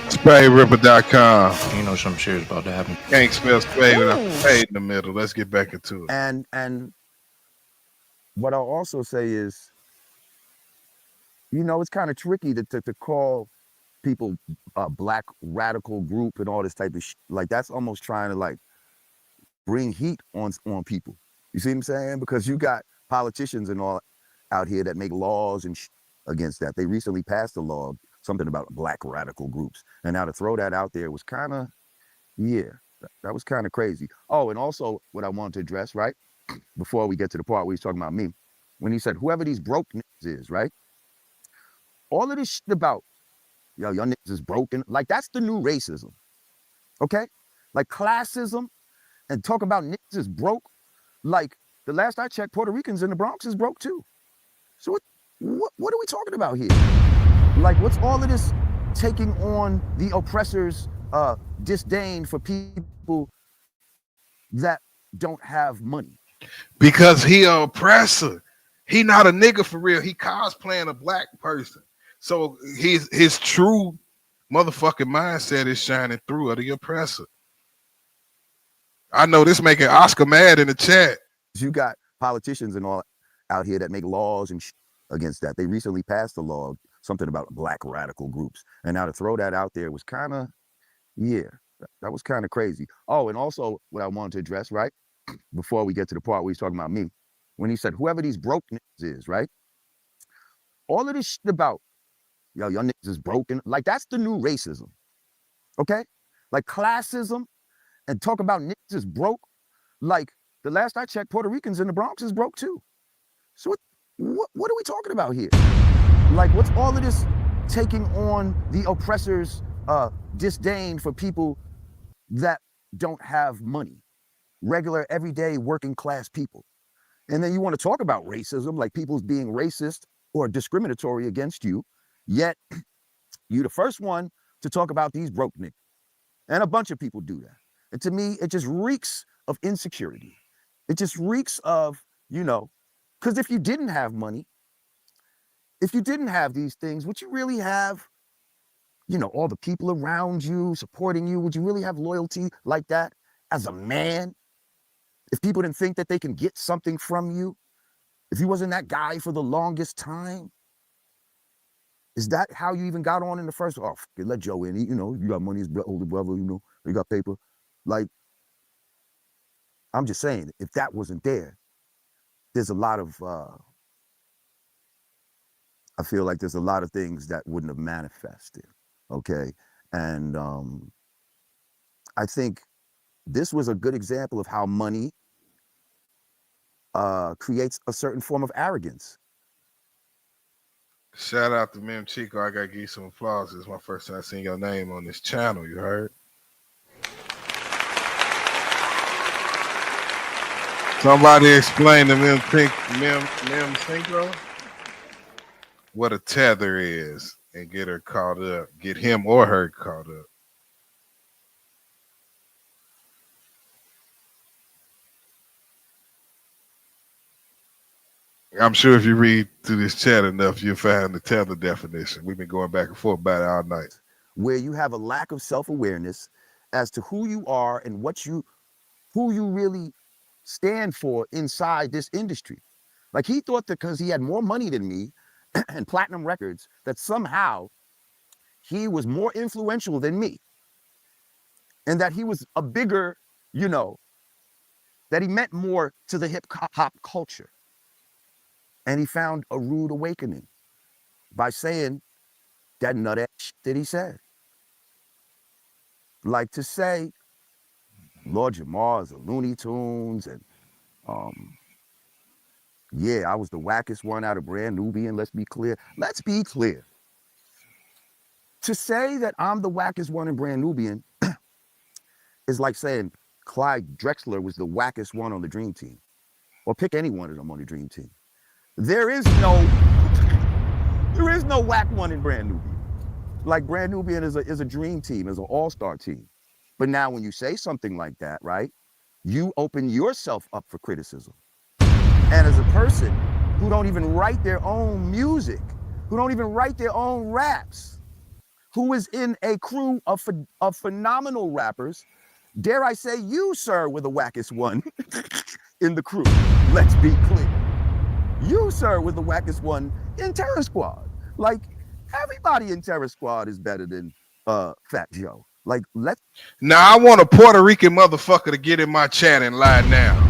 SpadeRipper.com. You know some shit is about to happen. Can't spell spade without the spade in the middle. Let's get back into it. And what I'll also say is, it's kind of tricky to call people a Black radical group and all this type of shit. Like, that's almost trying to like bring heat on people. You see what I'm saying? Because you got politicians and all out here that make laws and against that. They recently passed a law, something about Black radical groups. And now to throw that out there was kind of, that was kind of crazy. Oh, and also what I wanted to address, right? Before we get to the part where he's talking about me, when he said, whoever these broke niggas is, right? All of this shit about, y'all niggas is broken. Like, that's the new racism, okay? Like, classism and talk about niggas is broke. Like, the last I checked, Puerto Ricans in the Bronx is broke too. So what are we talking about here? Like, what's all of this taking on the oppressor's disdain for people that don't have money? Because he an oppressor. He not a nigga for real. He cosplaying a Black person. So his true motherfucking mindset is shining through of the oppressor. I know this making Oscar mad in the chat. You got politicians and all out here that make laws and against that. They recently passed a law, something about Black radical groups. And now to throw that out there was kind of, that was kind of crazy. Oh, and also what I wanted to address, right? Before we get to the part where he's talking about me, when he said, whoever these broke niggas is, right? All of this shit about, y'all niggas is broken. Like, that's the new racism, okay? Like, classism and talk about niggas is broke. Like, the last I checked, Puerto Ricans in the Bronx is broke too. So what are we talking about here? Like, what's all of this taking on the oppressor's disdain for people that don't have money? Regular, everyday, working class people. And then you want to talk about racism, like people's being racist or discriminatory against you, yet you the first one to talk about these broke niggas. And a bunch of people do that. And to me, it just reeks of insecurity. It just reeks of, you know, because if you didn't have money, if you didn't have these things, would you really have, you know, all the people around you supporting you? Would you really have loyalty like that as a man? If people didn't think that they can get something from you, if you wasn't that guy for the longest time, is that how you even got on in the first? Oh, let Joe in. You know, you got money, his older brother. You know, you got paper. Like, I'm just saying, if that wasn't there, there's a lot of. I feel like there's a lot of things that wouldn't have manifested. Okay, and I think this was a good example of how money creates a certain form of arrogance. Shout out to Mem Chico. I gotta give you some applause. This is my first time seeing your name on this channel. You heard? Somebody explain to Mem Synchro what a tether is and get her caught up. Get him or her caught up. I'm sure if you read through this chat enough, you'll find the tether definition. We've been going back and forth about it all night. Where you have a lack of self-awareness as to who you are and who you really stand for inside this industry. Like, he thought that because he had more money than me and platinum records, that somehow he was more influential than me. And that he was a bigger, you know, that he meant more to the hip hop culture. And he found a rude awakening by saying that nut ass shit that he said. Like, to say Lord Jamar is a Looney Tunes and yeah, I was the wackest one out of Brand Nubian. Let's be clear. Let's be clear. To say that I'm the wackest one in Brand Nubian is like saying Clyde Drexler was the wackest one on the Dream Team, or pick any one of them on the Dream Team. There is no whack one in Brand Nubian. Like, Brand Nubian is a dream team, is an all-star team. But now when you say something like that, right, you open yourself up for criticism. And as a person who don't even write their own music, who don't even write their own raps, who is in a crew of phenomenal rappers, dare I say you, sir, were the wackest one in the crew. Let's be clear. You, sir, were the wackest one in Terror Squad. Like, everybody in Terror Squad is better than Fat Joe. Like, let's. Now, I want a Puerto Rican motherfucker to get in my chat and lie now.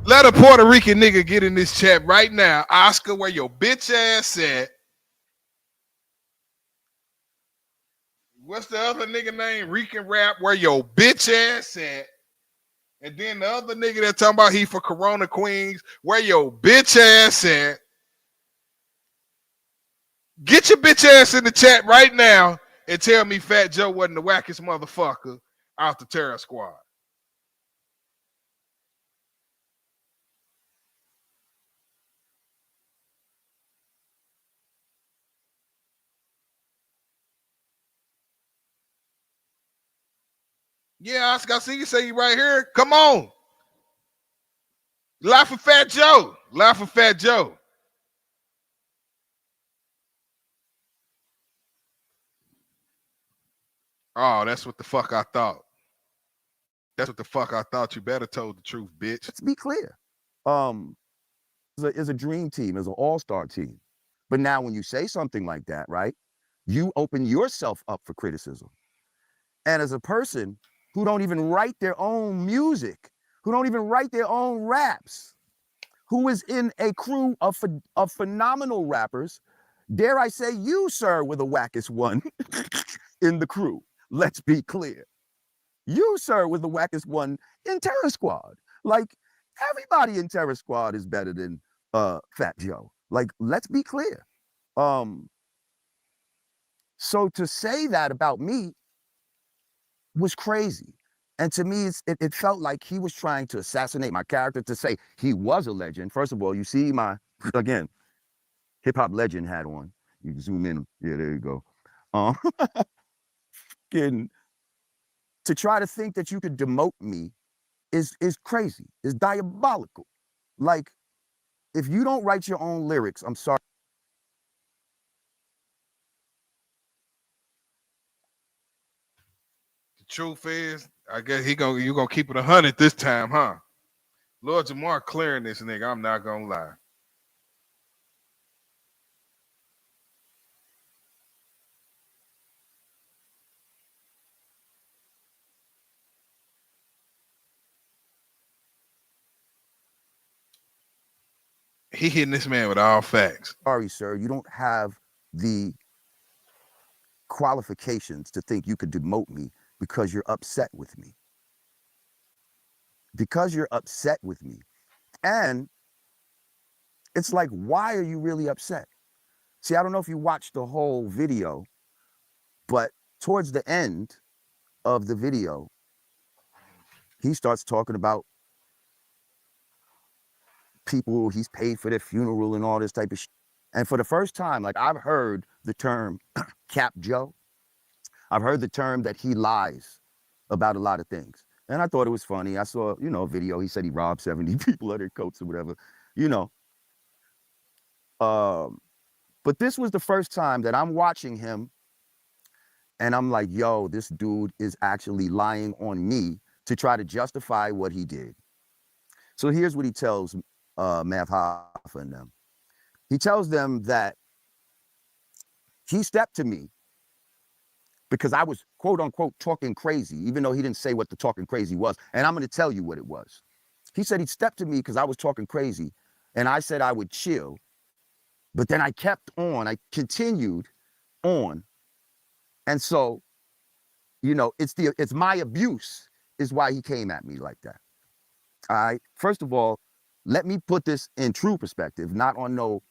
Let a Puerto Rican nigga get in this chat right now. Oscar, where your bitch ass at? What's the other nigga name? Rican Rap, where your bitch ass at? And then the other nigga that talking about he for Corona Queens, where your bitch ass at? Get your bitch ass in the chat right now and tell me Fat Joe wasn't the wackest motherfucker out the Terror Squad. Yeah, Oscar, I see you say you right here. Come on. Lie for Fat Joe. Lie for Fat Joe. Oh, that's what the fuck I thought. That's what the fuck I thought. You better told the truth, bitch. Let's be clear. Is a dream team, is an all-star team. But now when you say something like that, right, you open yourself up for criticism. And as a person who don't even write their own music, who don't even write their own raps, who is in a crew of phenomenal rappers, dare I say you, sir, were the wackest one in the crew. Let's be clear. You, sir, were the wackest one in Terror Squad. Like, everybody in Terror Squad is better than Fat Joe. Like, let's be clear. So to say that about me was crazy. And to me, it felt like he was trying to assassinate my character to say he was a legend. First of all, you see my, again, hip hop legend hat on. You can zoom in. Yeah, there you go. And to try to think that you could demote me is crazy. It's diabolical. Like, if you don't write your own lyrics, I'm sorry. The truth is, I guess you gonna keep it 100 this time, huh? Lord Jamar clearing this nigga. I'm not gonna lie. He hitting this man with all facts. Sorry, sir, you don't have the qualifications to think you could demote me because you're upset with me. Because you're upset with me. And it's like, why are you really upset? See, I don't know if you watched the whole video, but towards the end of the video, he starts talking about people he's paid for their funeral and all this type of shit. And for the first time, like, I've heard the term Cap Joe. I've heard the term that he lies about a lot of things. And I thought it was funny. I saw, a video. He said he robbed 70 people of their coats or whatever, But this was the first time that I'm watching him and I'm like, yo, this dude is actually lying on me to try to justify what he did. So here's what he tells Mav Hoffa and them. He tells them that he stepped to me because I was, quote unquote, talking crazy, even though he didn't say what the talking crazy was. And I'm going to tell you what it was. He said he stepped to me because I was talking crazy. And I said I would chill. But then I kept on. I continued on. And so, it's my abuse is why he came at me like that. All right. First of all, let me put this in true perspective, not on no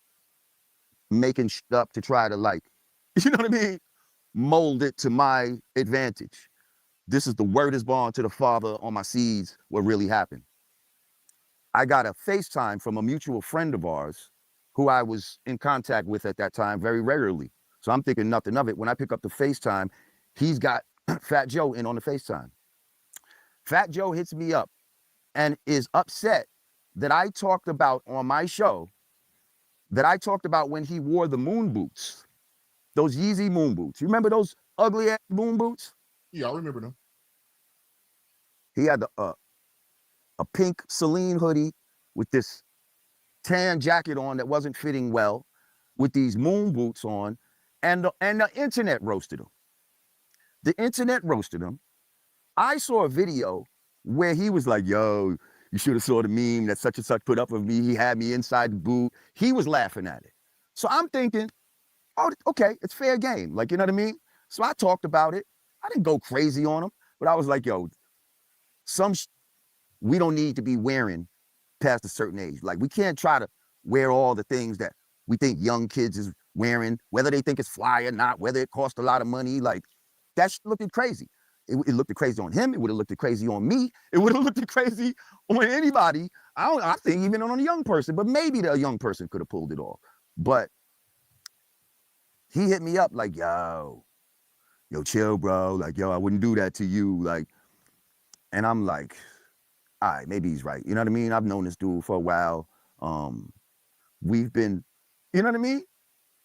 making shit up to try to mold it to my advantage. This is the word is born to the Father on my seeds, what really happened. I got a FaceTime from a mutual friend of ours who I was in contact with at that time very regularly. So I'm thinking nothing of it. When I pick up the FaceTime, he's got Fat Joe in on the FaceTime. Fat Joe hits me up and is upset that I talked about on my show, that I talked about when he wore the moon boots, those Yeezy moon boots. You remember those ugly ass moon boots? Yeah, I remember them. He had a pink Celine hoodie with this tan jacket on that wasn't fitting well, with these moon boots on, and the internet roasted him. The internet roasted him. I saw a video where he was like, yo, you should have saw the meme that such and such put up of me. He had me inside the boot. He was laughing at it. So I'm thinking, oh, okay, it's fair game. Like, you know what I mean? So I talked about it. I didn't go crazy on him, but I was like, yo, we don't need to be wearing past a certain age. Like, we can't try to wear all the things that we think young kids is wearing, whether they think it's fly or not, whether it costs a lot of money. Like, that's looking crazy. It looked crazy on him. It would have looked crazy on me. It would have looked crazy on anybody. I think even on a young person, but maybe the young person could have pulled it off. But he hit me up like, yo, chill, bro. Like, yo, I wouldn't do that to you. Like, and I'm like, all right, maybe he's right. You know what I mean? I've known this dude for a while. We've been, you know what I mean?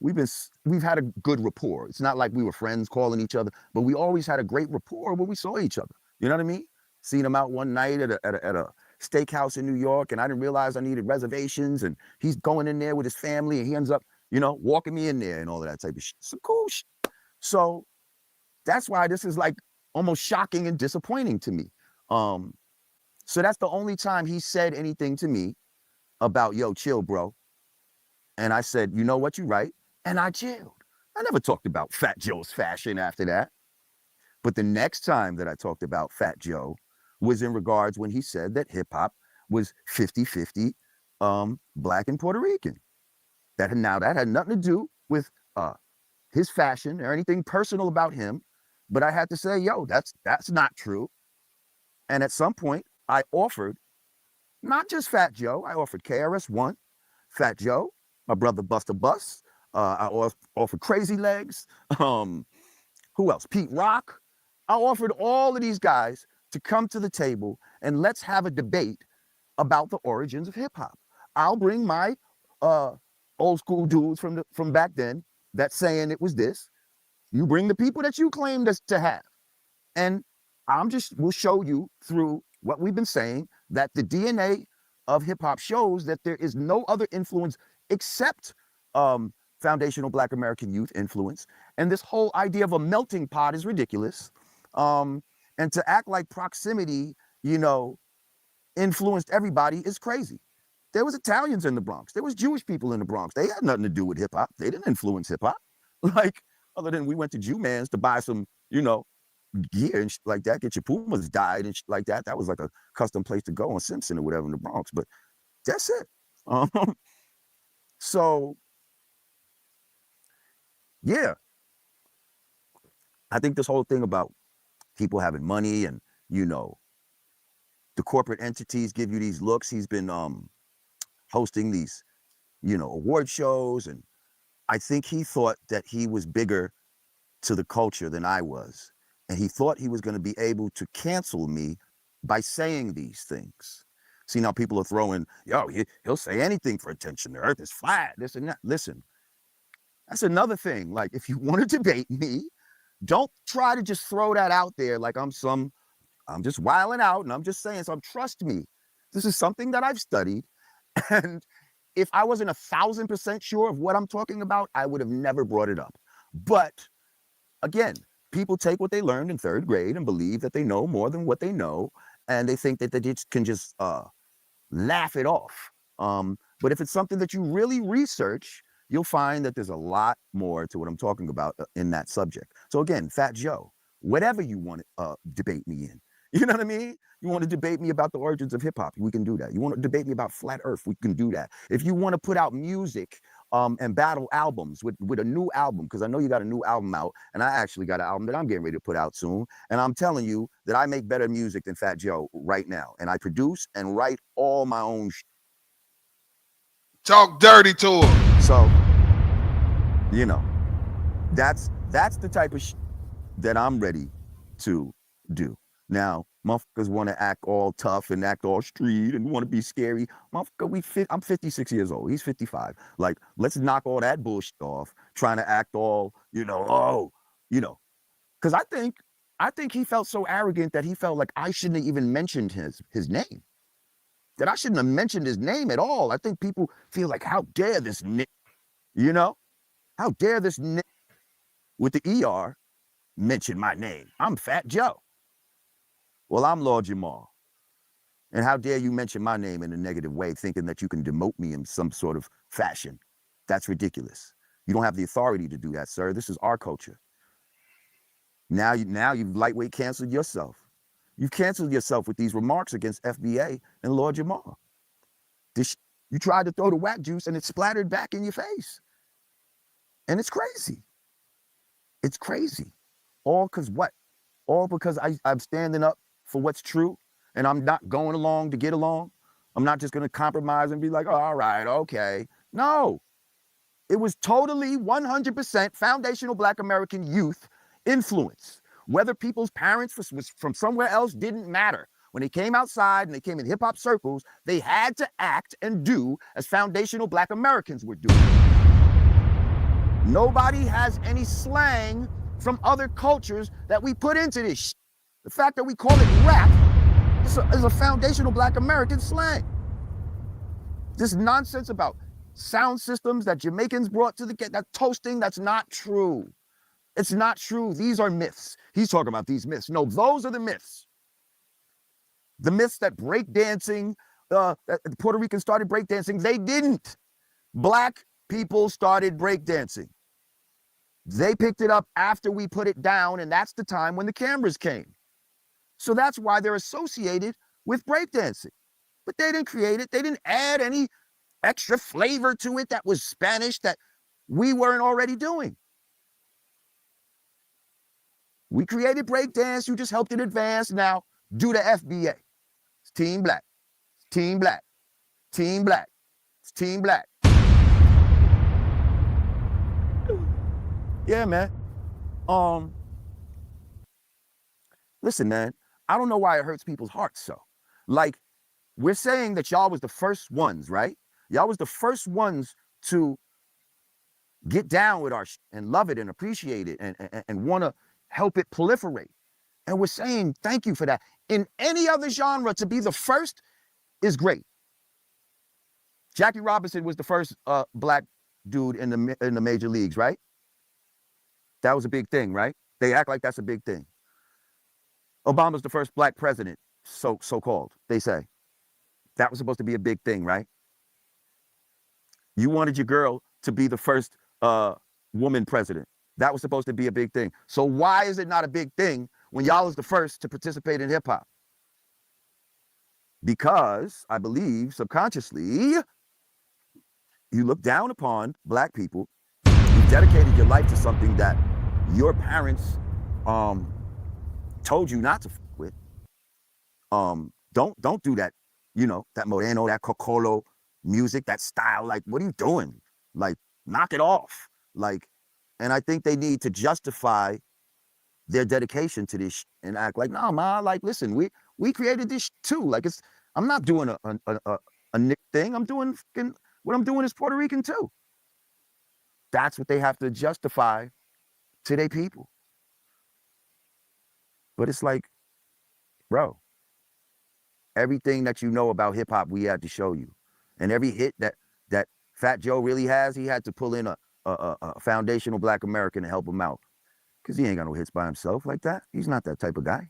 We've had a good rapport. It's not like we were friends calling each other, but we always had a great rapport when we saw each other. You know what I mean? Seen him out one night at a steakhouse in New York, and I didn't realize I needed reservations, and he's going in there with his family, and he ends up, walking me in there and all of that type of shit. Some cool shit. So that's why this is like almost shocking and disappointing to me. So that's the only time he said anything to me about, yo, chill, bro. And I said, you know what, you're right. And I chilled. I never talked about Fat Joe's fashion after that. But the next time that I talked about Fat Joe was in regards when he said that hip hop was 50-50 Black and Puerto Rican. That had nothing to do with his fashion or anything personal about him. But I had to say, yo, that's not true. And at some point, I offered not just Fat Joe, I offered KRS-One, Fat Joe, my brother Buster Bus. I offered Crazy Legs. Who else? Pete Rock. I offered all of these guys to come to the table and let's have a debate about the origins of hip hop. I'll bring my old school dudes from back then that's saying it was this. You bring the people that you claim to have. And we'll show you through what we've been saying that the DNA of hip hop shows that there is no other influence except foundational Black American youth influence. And this whole idea of a melting pot is ridiculous. And to act like proximity, influenced everybody is crazy. There was Italians in the Bronx. There was Jewish people in the Bronx. They had nothing to do with hip hop. They didn't influence hip hop. Like, other than we went to Jew Man's to buy some, gear and shit like that, get your Pumas dyed and shit like that. That was like a custom place to go on Simpson or whatever in the Bronx. But that's it. So, yeah. I think this whole thing about people having money and, the corporate entities give you these looks. He's been hosting these, award shows. And I think he thought that he was bigger to the culture than I was. And he thought he was going to be able to cancel me by saying these things. See, now people are throwing, he'll say anything for attention. The earth is flat, this and that. Listen, that's another thing. Like, if you want to debate me, don't try to just throw that out there like I'm just wilding out and I'm just saying something. Trust me, this is something that I've studied. And if I wasn't 1,000% sure of what I'm talking about, I would have never brought it up. But again, people take what they learned in 3rd grade and believe that they know more than what they know. And they think that they can just laugh it off. But if it's something that you really research, you'll find that there's a lot more to what I'm talking about in that subject. So again, Fat Joe, whatever you want to debate me in, you know what I mean? You want to debate me about the origins of hip hop, we can do that. You want to debate me about flat earth, we can do that. If you want to put out music and battle albums with a new album, because I know you got a new album out, and I actually got an album that I'm getting ready to put out soon. And I'm telling you that I make better music than Fat Joe right now. And I produce and write all my own shit. Talk dirty to him. So, that's the type of shit that I'm ready to do. Now, motherfuckers want to act all tough and act all street and want to be scary. Motherfucker, I'm 56 years old. He's 55. Like, let's knock all that bullshit off, trying to act all, because I think he felt so arrogant that he felt like I shouldn't have even mentioned his name. That I shouldn't have mentioned his name at all. I think people feel like, how dare this how dare this with the ER mention my name? I'm Fat Joe. Well, I'm Lord Jamar. And how dare you mention my name in a negative way, thinking that you can demote me in some sort of fashion? That's ridiculous. You don't have the authority to do that, sir. This is our culture. Now you've lightweight canceled yourself. You've canceled yourself with these remarks against FBA and Lord Jamar. You tried to throw the whack juice and it splattered back in your face. And it's crazy. It's crazy. All because what? All because I'm standing up for what's true and I'm not going along to get along. I'm not just going to compromise and be like, oh, all right, okay. No, it was totally 100% foundational Black American youth influence. Whether people's parents was from somewhere else didn't matter. When they came outside and they came in hip hop circles, they had to act and do as foundational Black Americans were doing. Nobody has any slang from other cultures that we put into this shit. The fact that we call it rap is a foundational Black American slang. This nonsense about sound systems that Jamaicans brought to that toasting, that's not true. It's not true. These are myths. He's talking about these myths. No, those are the myths. The myths that breakdancing, that Puerto Ricans started breakdancing, they didn't. Black people started breakdancing. They picked it up after we put it down, and that's the time when the cameras came. So that's why they're associated with breakdancing. But they didn't create it. They didn't add any extra flavor to it that was Spanish that we weren't already doing. We created breakdance. You just helped it advance. Now, Do the FBA. It's team black. It's team black. Team black. It's team black. Yeah, man. Listen, man, I don't know why it hurts people's hearts so. Like, we're saying that y'all was the first ones, right? Y'all was the first ones to get down with our and love it and appreciate it and want to help it proliferate. And we're saying thank you for that. In any other genre, to be the first is great. Jackie Robinson was the first black dude in the major leagues, right? That was a big thing, right? They act like that's a big thing. Obama's the first black president, so-called, they say. That was supposed to be a big thing, right? You wanted your girl to be the first woman president. That was supposed to be a big thing. So why is it not a big thing when y'all is the first to participate in hip hop? Because I believe subconsciously, you look down upon black people. You've dedicated your life to something that your parents told you not to f with. Don't do that, you know, that Moreno, that Cocolo music, that style. Like, what are you doing? Like, knock it off. Like, and I think they need to justify their dedication to this and act like, no, ma, like, listen, we created this too. Like, I'm not doing a Nick thing. I'm doing what I'm doing is Puerto Rican too. That's what they have to justify to their people. But it's like, bro, everything that you know about hip hop, we had to show you. And every hit that Fat Joe really has, he had to pull in a foundational black American to help him out. Because he ain't got no hits by himself like that. He's not that type of guy.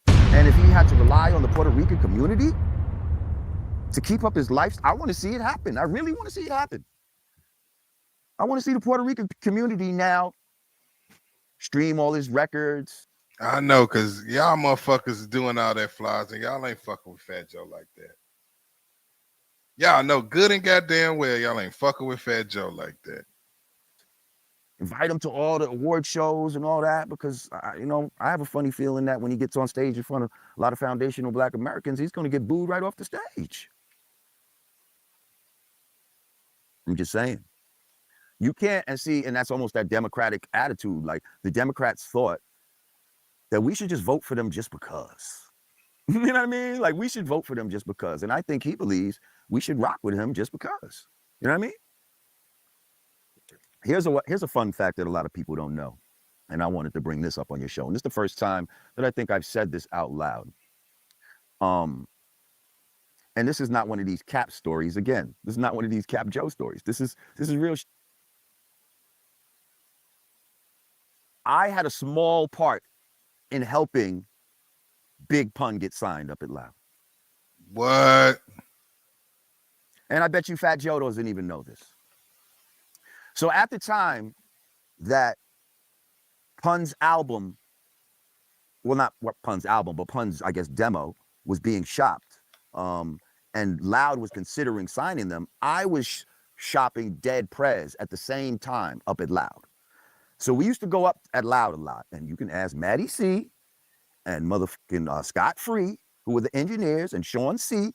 And if he had to rely on the Puerto Rican community to keep up his life, I want to see it happen. I really want to see it happen. I want to see the Puerto Rican community now stream all his records. I know, because y'all motherfuckers is doing all that flies and y'all ain't fucking with Fat Joe like that. Y'all know good and goddamn well y'all ain't fucking with Fat Joe like that. Invite him to all the award shows and all that, because you know, I have a funny feeling that when he gets on stage in front of a lot of foundational black Americans, he's going to get booed right off the stage. I'm just saying. You can't, and see, and that's almost that Democratic attitude. Like, the Democrats thought that we should just vote for them just because. You know what I mean? Like, we should vote for them just because. And I think he believes we should rock with him just because. You know what I mean? Here's a fun fact that a lot of people don't know. And I wanted to bring this up on your show. And this is the first time that I think I've said this out loud. And this is not one of these Cap stories. Again, this is not one of these Cap Joe stories. This is real. I had a small part in helping Big Pun get signed up at Loud. What? And I bet you Fat Joe doesn't even know this. So at the time that Pun's album, well, not what Pun's album, but Pun's, I guess, demo was being shopped, and Loud was considering signing them, I was shopping Dead Prez at the same time up at Loud. So we used to go up at Loud a lot, and you can ask Maddie C and motherfucking Scott Free, who were the engineers, and Sean C,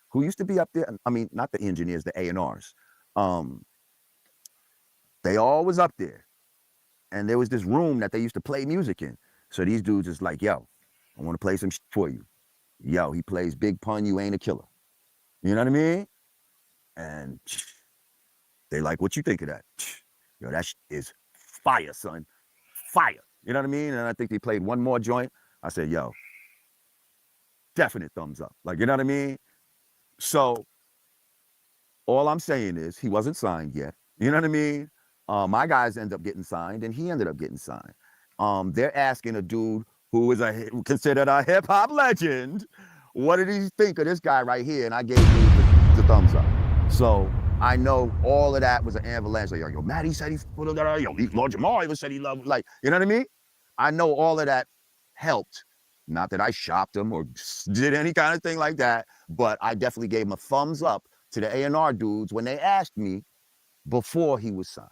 who used to be up there. I mean, not the engineers, the A&Rs. They all was up there. And there was this room that they used to play music in. So these dudes is like, yo, I want to play some shit for you. Yo, he plays Big Pun, you ain't a killer. You know what I mean? And they like, what you think of that? Yo, that shit is fire, son. Fire. You know what I mean? And I think they played one more joint. I said, yo, definite thumbs up. Like, you know what I mean? So all I'm saying is he wasn't signed yet. You know what I mean? My guys end up getting signed, and he ended up getting signed. They're asking a dude who is considered a hip hop legend, what did he think of this guy right here? And I gave him the thumbs up. So I know all of that was an avalanche. Like, yo, Maddie said he put it there. Yo, Lord Jamar even said he loved, like, you know what I mean? I know all of that helped. Not that I shopped him or did any kind of thing like that, but I definitely gave him a thumbs up to the A&R dudes when they asked me before he was signed.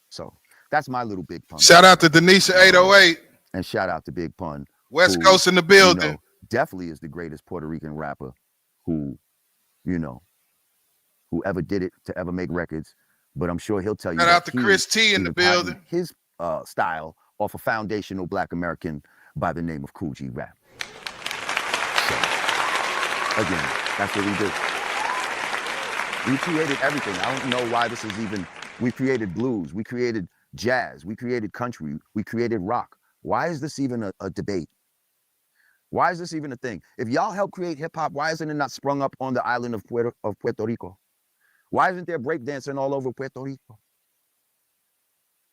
So that's my little Big Pun. Shout out to Denisha 808. And shout out to Big Pun. West Coast in the building. You know, definitely is the greatest Puerto Rican rapper who, you know, who ever did it to ever make records. But I'm sure he'll tell you Shout that out to he Chris T in is the patenting building. his style off a foundational Black American by the name of Cool G Rap. So, again, that's what we do. We created everything. I don't know why this is even, we created blues, we created jazz, we created country, we created rock. Why is this even a debate? Why is this even a thing? If y'all helped create hip hop, why isn't it not sprung up on the island of Puerto Rico? Why isn't there breakdancing all over Puerto Rico?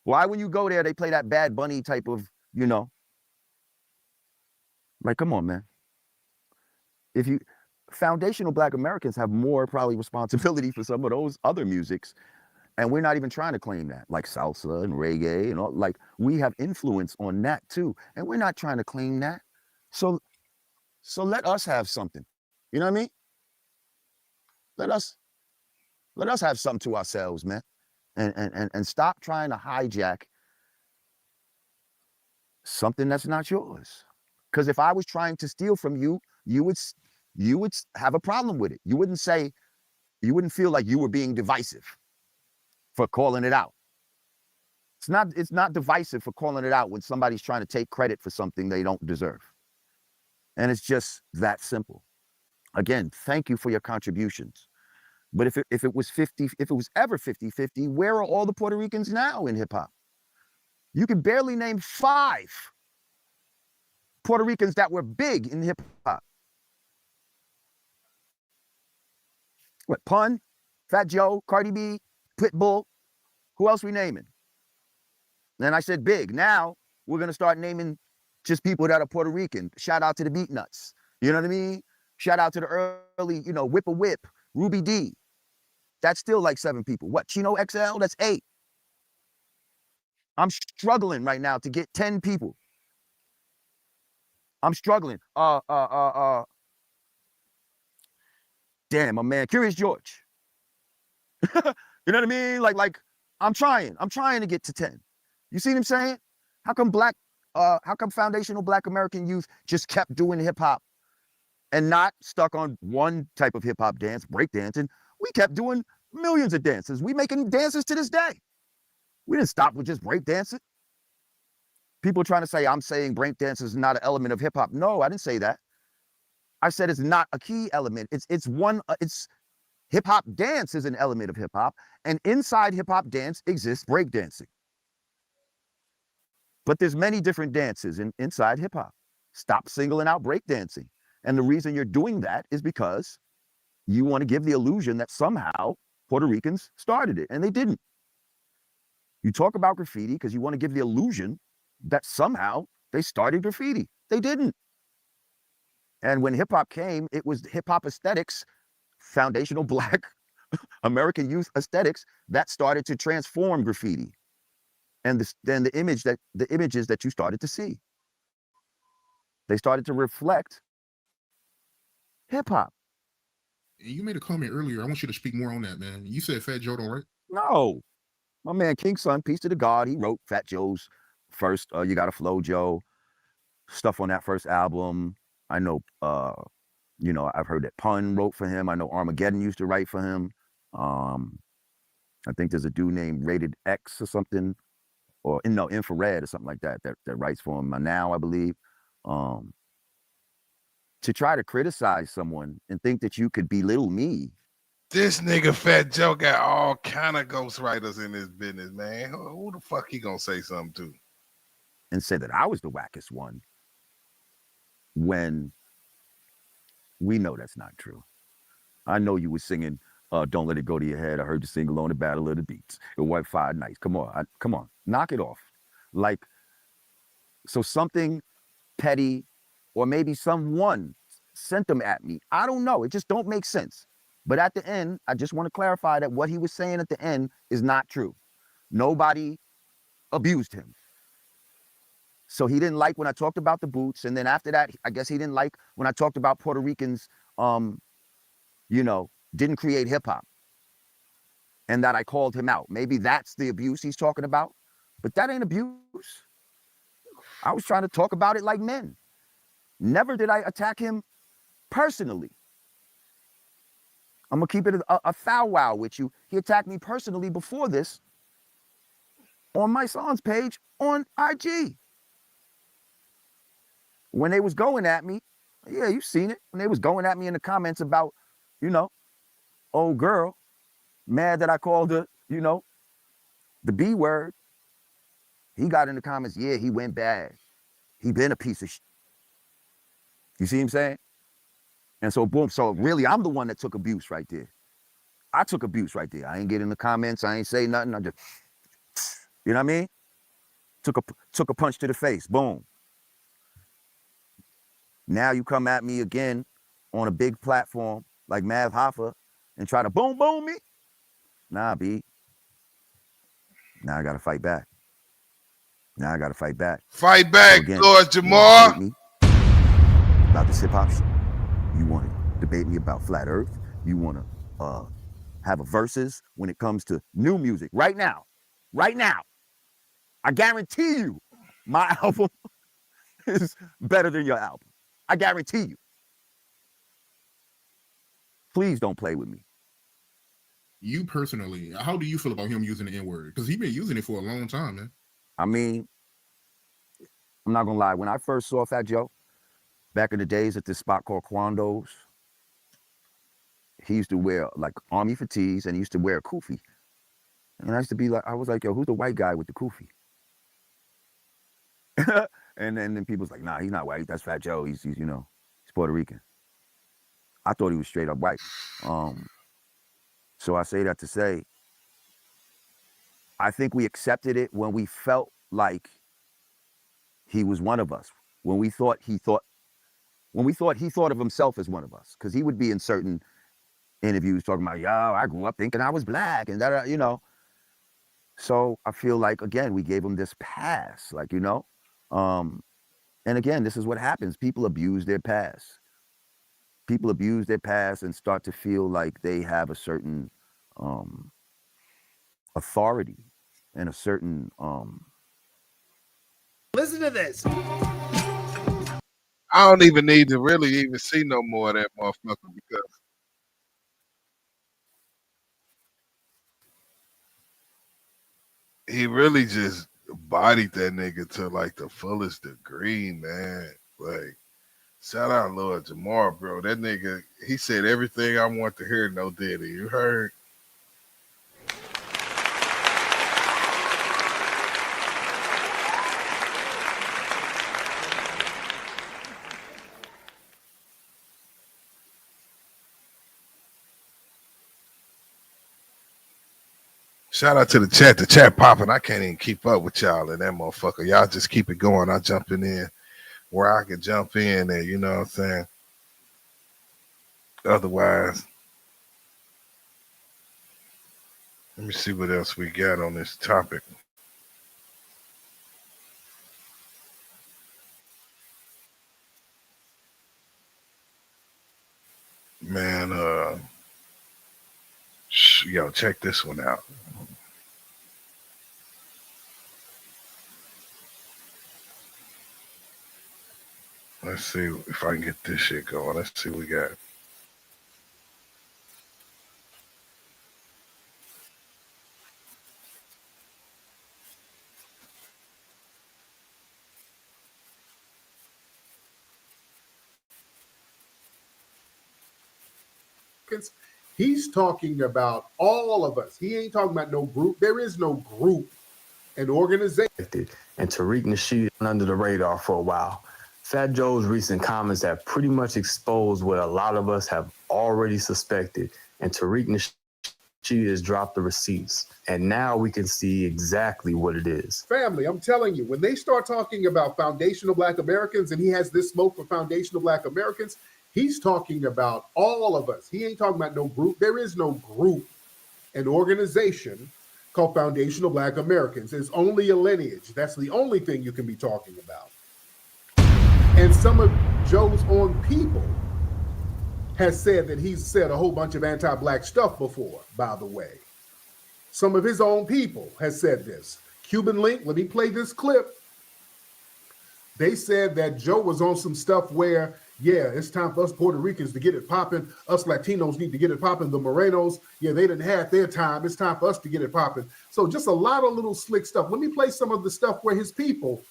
Why when you go there, they play that Bad Bunny type of, you know, like, come on, man. If you, foundational Black Americans have more probably responsibility for some of those other musics. And we're not even trying to claim that, like salsa and reggae and all, like we have influence on that too. And we're not trying to claim that. So let us have something. You know what I mean? Let us have something to ourselves, man. And stop trying to hijack something that's not yours. Because if I was trying to steal from you, you would have a problem with it. You wouldn't feel like you were being divisive for calling it out. It's not divisive for calling it out when somebody's trying to take credit for something they don't deserve. And it's just that simple. Again, thank you for your contributions. But if it was ever 50-50, where are all the Puerto Ricans now in hip hop? You can barely name 5 Puerto Ricans that were big in hip hop. What, Pun, Fat Joe, Cardi B, Pitbull, who else we naming? Then I said big. Now we're gonna start naming just people that are Puerto Rican. Shout out to the Beat Nuts. You know what I mean? Shout out to the early, you know, Whip a Whip, Ruby D. That's still like 7 people. What, Chino XL? That's 8. I'm struggling right now to get 10 people. I'm struggling. Damn, my man, Curious George. You know what I mean? Like I'm trying to get to 10. You see what I'm saying? How come foundational Black American youth just kept doing hip hop and not stuck on one type of hip hop dance, breakdancing? We kept doing millions of dances. We making dances to this day. We didn't stop with just breakdancing. People trying to say I'm saying breakdance is not an element of hip hop. No, I didn't say that. I said it's not a key element. It's hip hop dance is an element of hip hop, and inside hip hop dance exists breakdancing. But there's many different dances inside hip hop. Stop singling out breakdancing. And the reason you're doing that is because you want to give the illusion that somehow Puerto Ricans started it, and they didn't. You talk about graffiti because you want to give the illusion that somehow they started graffiti. They didn't. And when hip hop came, it was hip hop aesthetics, foundational Black American youth aesthetics, that started to transform graffiti. And then the images that you started to see, they started to reflect hip hop. You made a comment earlier. I want you to speak more on that, man. You said Fat Joe don't write? No, my man King Son, peace to the God, he wrote Fat Joe's first You Gotta Flow Joe stuff on that first album. I know, you know, I've heard that Pun wrote for him. I know Armageddon used to write for him. I think there's a dude named Rated X or something, or no, Infrared or something like that writes for him now, I believe. To try to criticize someone and think that you could belittle me. This nigga Fat Joe got all kind of ghostwriters in his business, man. Who the fuck he gonna say something to? And say that I was the wackest one, when we know that's not true. I know you were singing Don't Let It Go to Your Head. I heard you sing along the Battle of the Beats. It White Fire Nights. Come on, knock it off. Like, so something petty, or maybe someone sent them at me. I don't know. It just don't make sense. But at the end, I just want to clarify that what he was saying at the end is not true. Nobody abused him. So he didn't like when I talked about the boots. And then after that, I guess he didn't like when I talked about Puerto Ricans, you know, didn't create hip hop. And that I called him out. Maybe that's the abuse he's talking about. But that ain't abuse. I was trying to talk about it like men. Never did I attack him personally. I'm gonna keep it a foul wow with you. He attacked me personally before this on my son's page on IG. When they was going at me, yeah, you've seen it. When they was going at me in the comments about, you know, old girl, mad that I called her, you know, the B word. He got in the comments, yeah, he went bad. He been a piece of shit. You see what I'm saying? And so boom, so really I'm the one that took abuse right there. I took abuse right there. I ain't get in the comments, I ain't say nothing. I just, you know what I mean? Took a punch to the face, boom. Now you come at me again on a big platform like Mav Hoffa and try to boom me. Nah, B. Now I gotta fight back. Fight back, So again, Lord Jamar. You about this hip hop shit. You want to debate me about flat earth. You want to have a versus when it comes to new music. Right now, I guarantee you my album is better than your album. I guarantee you. Please don't play with me. You personally, how do you feel about him using the N-word? Because he's been using it for a long time, man. I mean, I'm not gonna lie. When I first saw Fat Joe, back in the days at this spot called Quando's, he used to wear like army fatigues and he used to wear a kufi. And I used to be like, I was like, yo, who's the white guy with the kufi? and then people's like, nah, he's not white. That's Fat Joe. He's you know, he's Puerto Rican. I thought he was straight up white. So I say that to say, I think we accepted it when we felt like he was one of us. When we thought he thought of himself as one of us, because he would be in certain interviews talking about, yo, I grew up thinking I was black and that, you know. So I feel like, again, we gave him this pass, like, you know. And again, this is what happens. People abuse their past. People abuse their past and start to feel like they have a certain authority and a certain Listen to this. I don't even need to really even see no more of that motherfucker because he really just bodied that nigga to like the fullest degree, man. Like, shout out Lord Jamar, bro. That nigga, he said everything I want to hear, no diddy. You heard? Shout out to the chat. The chat popping. I can't even keep up with y'all and that motherfucker. Y'all just keep it going. I jumping in where I can jump in there. You know what I'm saying? Otherwise, let me see what else we got on this topic. Man, yo, check this one out. Let's see if I can get this shit going. Let's see what we got. He's talking about all of us. He ain't talking about no group. There is no group and organization. And Tariq Nasheed under the radar for a while. Fat Joe's recent comments have pretty much exposed what a lot of us have already suspected. And Tariq Nasheed has dropped the receipts. And now we can see exactly what it is. Family, I'm telling you, when they start talking about foundational Black Americans and he has this smoke for foundational Black Americans, he's talking about all of us. He ain't talking about no group. There is no group and organization called Foundational Black Americans. It's only a lineage. That's the only thing you can be talking about. And some of Joe's own people has said that he's said a whole bunch of anti-Black stuff before, by the way. Some of his own people has said this. Cuban Link, let me play this clip. They said that Joe was on some stuff where, yeah, it's time for us Puerto Ricans to get it popping. Us Latinos need to get it popping. The Morenos, yeah, they didn't have their time. It's time for us to get it popping. So just a lot of little slick stuff. Let me play some of the stuff where his people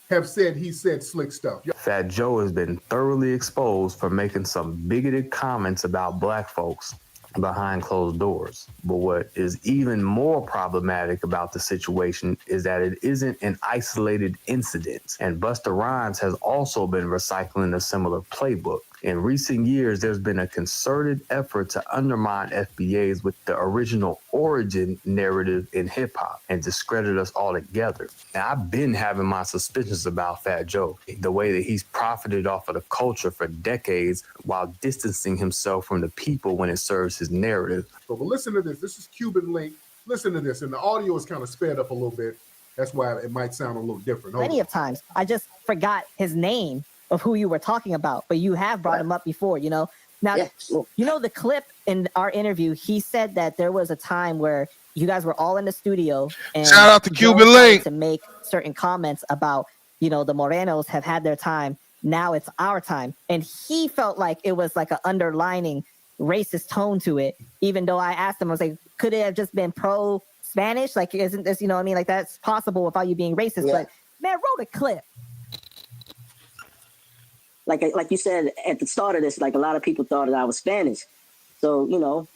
have said he said slick stuff. Fat Joe has been thoroughly exposed for making some bigoted comments about black folks behind closed doors. But what is even more problematic about the situation is that it isn't an isolated incident. And Busta Rhymes has also been recycling a similar playbook. In recent years, there's been a concerted effort to undermine FBAs with the original origin narrative in hip hop and discredit us all together. Now, I've been having my suspicions about Fat Joe, the way that he's profited off of the culture for decades while distancing himself from the people when it serves his narrative. But listen to this. This is Cuban Link. Listen to this. And the audio is kind of sped up a little bit. That's why it might sound a little different. Plenty of times. I just forgot his name of who you were talking about, but you have brought him up before, you know. Now, you know, the clip in our interview, he said that there was a time where you guys were all in the studio and shout out to Cuban Link to make certain comments about, you know, the Morenos have had their time. Now it's our time. And he felt like it was like an underlining racist tone to it, even though I asked him, I was like, could it have just been pro-Spanish? Like, isn't this, you know what I mean? Like, that's possible without you being racist. But man, wrote a clip. Like you said at the start of this, like a lot of people thought that I was Spanish. So, you know,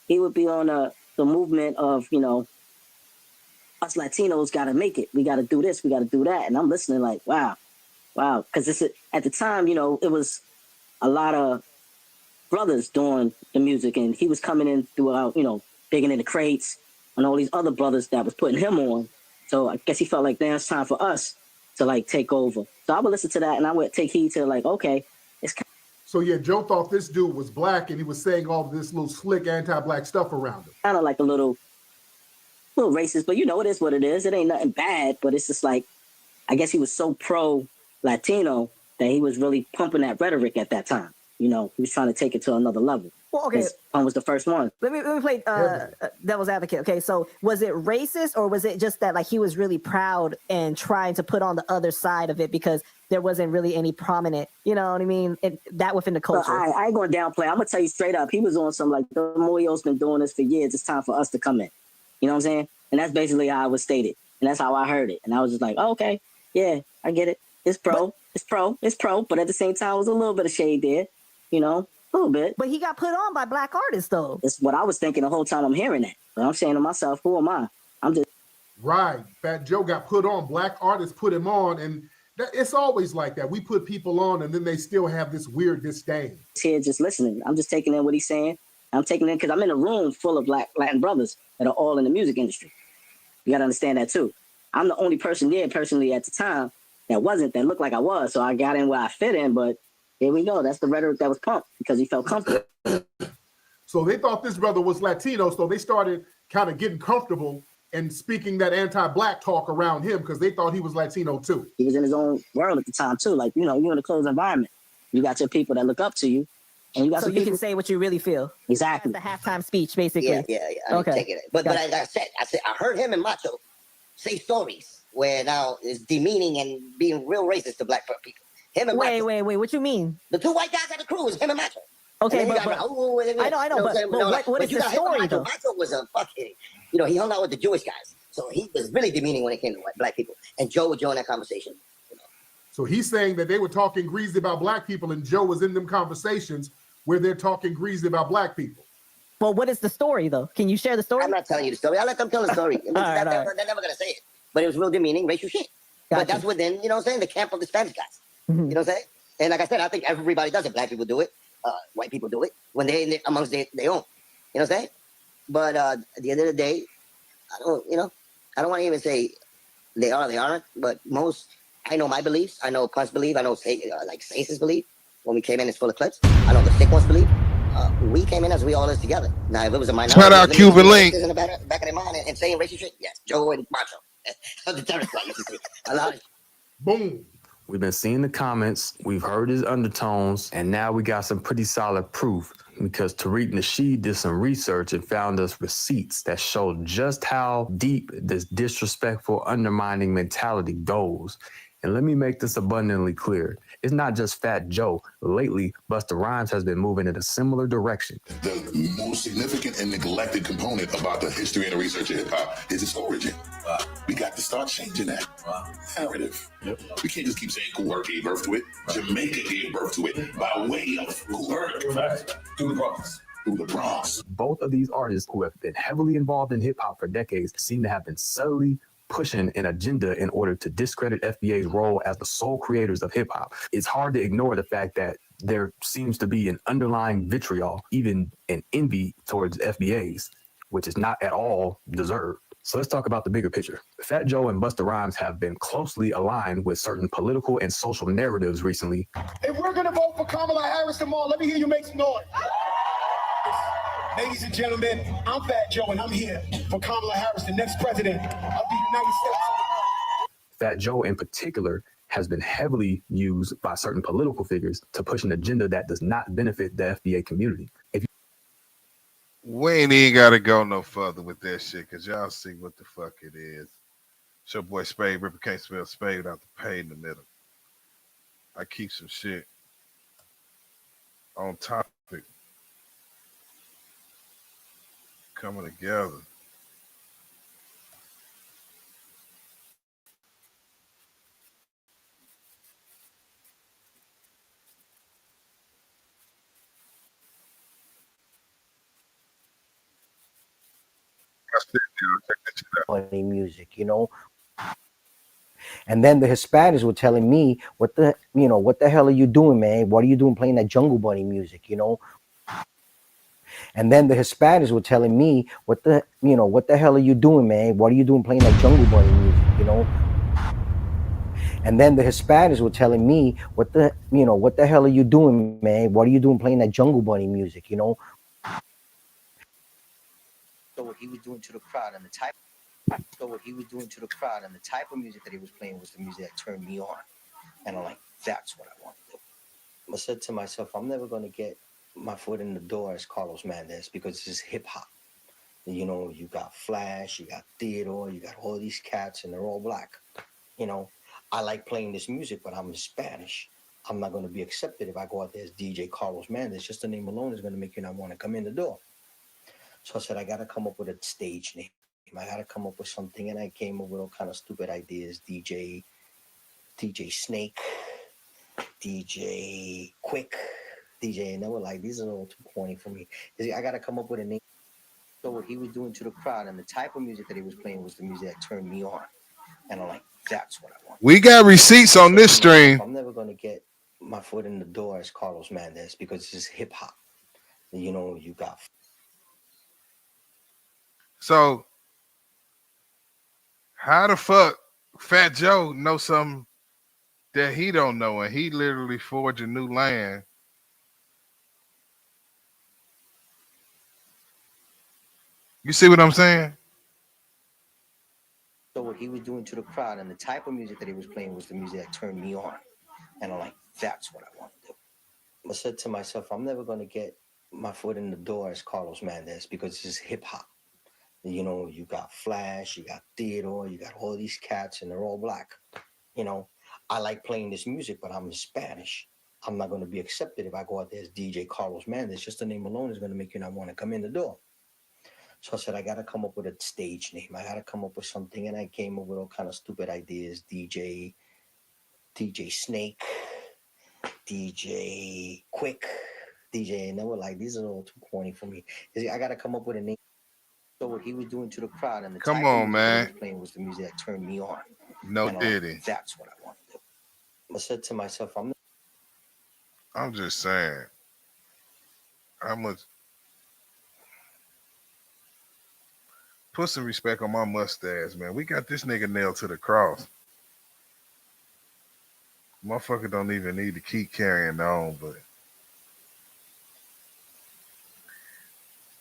he would be on the movement of, you know, us Latinos got to make it. We got to do this. We got to do that. And I'm listening like, wow. Because at the time, you know, it was a lot of brothers doing the music. And he was coming in throughout, you know, digging in the crates and all these other brothers that was putting him on. So I guess he felt like, now it's time for us to like take over. So I would listen to that and I would take heed to like, okay, it's so yeah, Joe thought this dude was black and he was saying all this little slick anti-black stuff around him. Kind of like a little racist, but you know, it is what it is. It ain't nothing bad, but it's just like, I guess he was so pro-Latino that he was really pumping that rhetoric at that time. You know, he was trying to take it to another level. Well, okay. His pun was the first one. Let me play devil's advocate. Okay, so was it racist or was it just that like he was really proud and trying to put on the other side of it because there wasn't really any prominent, you know what I mean, that within the culture? Well, I ain't going to downplay. I'm going to tell you straight up. He was on some like, the Moyo's been doing this for years. It's time for us to come in. You know what I'm saying? And that's basically how it was stated. And that's how I heard it. And I was just like, oh, okay, yeah, I get it. It's pro. But at the same time, it was a little bit of shade there, you know? A little bit. But he got put on by black artists, though. That's what I was thinking the whole time I'm hearing that. But I'm saying to myself, who am I? I'm just... Right. Fat Joe got put on. Black artists put him on. And it's always like that. We put people on and then they still have this weird disdain. Here just listening. I'm just taking in what he's saying. I'm taking in because I'm in a room full of Latin brothers that are all in the music industry. You got to understand that, too. I'm the only person there personally at the time that looked like I was. So I got in where I fit in, but here we go. That's the rhetoric that was pumped because he felt comfortable. So they thought this brother was Latino, so they started kind of getting comfortable and speaking that anti-black talk around him because they thought he was Latino too. He was in his own world at the time too. Like, you know, you're in a closed environment. You got your people that look up to you. And you got so you can say what you really feel. Exactly. That's the halftime speech, basically. Yeah. Okay. Take it. But like I said, I heard him and Macho say stories where now is demeaning and being real racist to black people. Him and wait, Macho. Wait. What you mean? The two white guys at the crew is him and Macho. Okay, but I know. But what is the story though? Macho was a fucking, you know, he hung out with the Jewish guys, so he was really demeaning when it came to black people. And Joe would join that conversation. You know? So he's saying that they were talking greasy about black people, and Joe was in them conversations where they're talking greasy about black people. Well, what is the story though? Can you share the story? I'm not telling you the story. I'll let them tell the story. They're never gonna say it, but it was real demeaning, racial shit. But that's within, you know what I'm saying, the camp of the Spanish guys. Mm-hmm. You know what I'm saying? And like I said, I think everybody does it. Black people do it. White people do it when they're amongst their own. You know what I'm saying? But at the end of the day, I don't want to even say they aren't. But I know my beliefs. I know Punch believe. I know like Sace's believe. When we came in, it's full of clips. I know the sick ones believe. We came in as we all is together. Now, if it was a minority, shout out Cuban Link in the back of their mind and saying racist shit. Yes, Joe and Macho. The terrorist like you see. A lot of boom. We've been seeing the comments, we've heard his undertones, and now we got some pretty solid proof because Tariq Nasheed did some research and found us receipts that show just how deep this disrespectful, undermining mentality goes. And let me make this abundantly clear. It's not just Fat Joe. Lately, Busta Rhymes has been moving in a similar direction. The most significant and neglected component about the history and the research of hip-hop is its origin. We got to start changing that narrative. Yep. We can't just keep saying Kool Herc gave birth to it. Jamaica gave birth to it by way of Kool Herc. Through the Bronx. Through the Bronx. Both of these artists who have been heavily involved in hip-hop for decades seem to have been subtly pushing an agenda in order to discredit FBA's role as the sole creators of hip-hop. It's hard to ignore the fact that there seems to be an underlying vitriol, even an envy towards FBAs, which is not at all deserved. So let's talk about the bigger picture. Fat Joe and Busta Rhymes have been closely aligned with certain political and social narratives recently. If we're gonna vote for Kamala Harris tomorrow, let me hear you make some noise. Ladies and gentlemen, I'm Fat Joe, and I'm here for Kamala Harris, the next president of the United States of America. Fat Joe in particular has been heavily used by certain political figures to push an agenda that does not benefit the FBA community. We ain't even got to go no further with that shit, because y'all see what the fuck it is. It's your boy Spade. Ripper can't spell Spade without the pay in the middle. I keep some shit on topic coming together. Funny music, you know. And then the Hispanics were telling me, what the hell are you doing, man? What are you doing playing that Jungle Bunny music, you know? And then the Hispanics were telling me, what the hell are you doing, man? What are you doing playing that Jungle Bunny music, you know? And then the Hispanics were telling me, what the hell are you doing, man? What are you doing playing that Jungle Bunny music, you know? So what he was doing to the crowd and the type of music that he was playing was the music that turned me on. And I'm like, that's what I want to do. I said to myself, I'm never going to get my foot in the door as Carlos Mendez because this is hip hop. You know, you got Flash, you got Theodore, you got all these cats, and they're all black. You know, I like playing this music, but I'm Spanish. I'm not going to be accepted if I go out there as DJ Carlos Mendez. Just the name alone is going to make you not want to come in the door. So I said, I got to come up with a stage name. I got to come up with something. And I came up with all kind of stupid ideas. DJ Snake, DJ Quick, DJ. And they were like, these are all too corny for me. I got to come up with a name. So what he was doing to the crowd and the type of music that he was playing was the music that turned me on. And I'm like, that's what I want. We got receipts on this stream. I'm never going to get my foot in the door as Carlos Mendez because this is hip hop. You know, you got. So, how the fuck Fat Joe know something that he don't know, and he literally forging new land? You see what I'm saying? So what he was doing to the crowd and the type of music that he was playing was the music that turned me on. And I'm like, that's what I want to do. I said to myself, I'm never going to get my foot in the door as Carlos Mendez because this is hip hop. You know, you got Flash, you got Theodore, you got all these cats, and they're all black. You know, I like playing this music, but I'm Spanish. I'm not going to be accepted if I go out there as DJ Carlos Mendez. Just the name alone is going to make you not want to come in the door. So I said, I got to come up with a stage name. I got to come up with something. And I came up with all kind of stupid ideas. DJ Snake, DJ Quick, DJ. And they were like, these are all too corny for me. I got to come up with a name. So what he was doing to the crowd and the Come type on, of music man. he was playing was the music that turned me on. No And I'm diddy. like, that's what I want to do. I said to myself, I'm just saying. How much? Put some respect on my mustache, man. We got this nigga nailed to the cross. Motherfucker don't even need to keep carrying on, but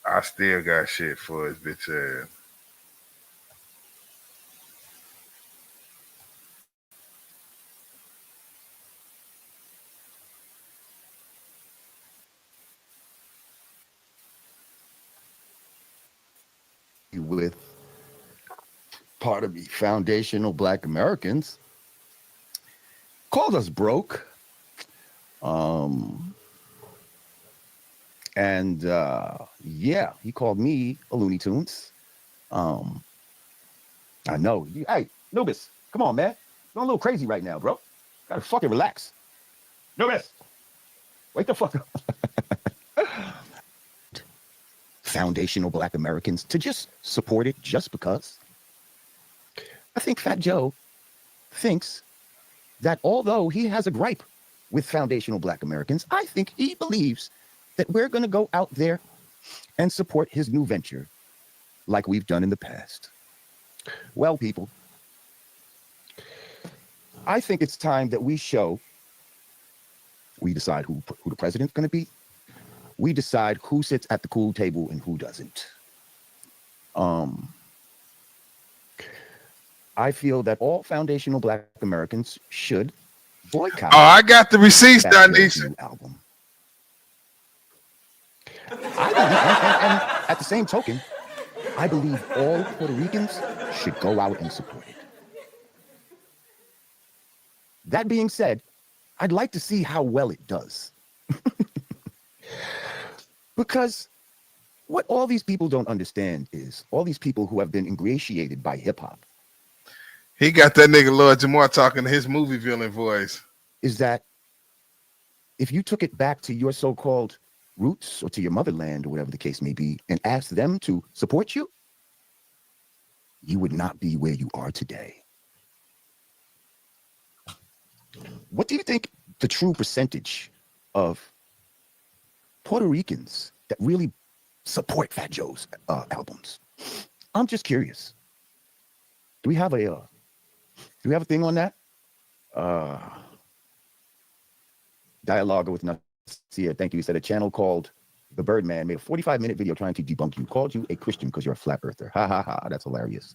I still got shit for his bitch ass. With part of the foundational Black Americans, called us broke. And yeah, he called me a Looney Tunes. I know. Hey, Nubis, come on, man. You're a little crazy right now, bro. Gotta fucking relax. Nubis, wake the fuck up. Foundational Black Americans to just support it just because. I think Fat Joe thinks that although he has a gripe with foundational Black Americans, I think he believes that we're going to go out there and support his new venture like we've done in the past. Well, people, I think it's time that we decide who the president's going to be. We decide who sits at the cool table and who doesn't. I feel that all foundational Black Americans should boycott. Oh, I got the receipts, Donisha. Album. And at the same token, I believe all Puerto Ricans should go out and support it. That being said, I'd like to see how well it does. Because what all these people don't understand is all these people who have been ingratiated by hip hop. He got that nigga Lord Jamar talking his movie villain voice. Is that if you took it back to your so-called roots or to your motherland or whatever the case may be and asked them to support you, you would not be where you are today. What do you think the true percentage of Puerto Ricans that really support Fat Joe's albums? I'm just curious. Do we have a thing on that? Dialogue with Nasir, thank you. He said a channel called The Birdman made a 45-minute video trying to debunk you. Called you a Christian because you're a flat earther. Ha ha ha. That's hilarious.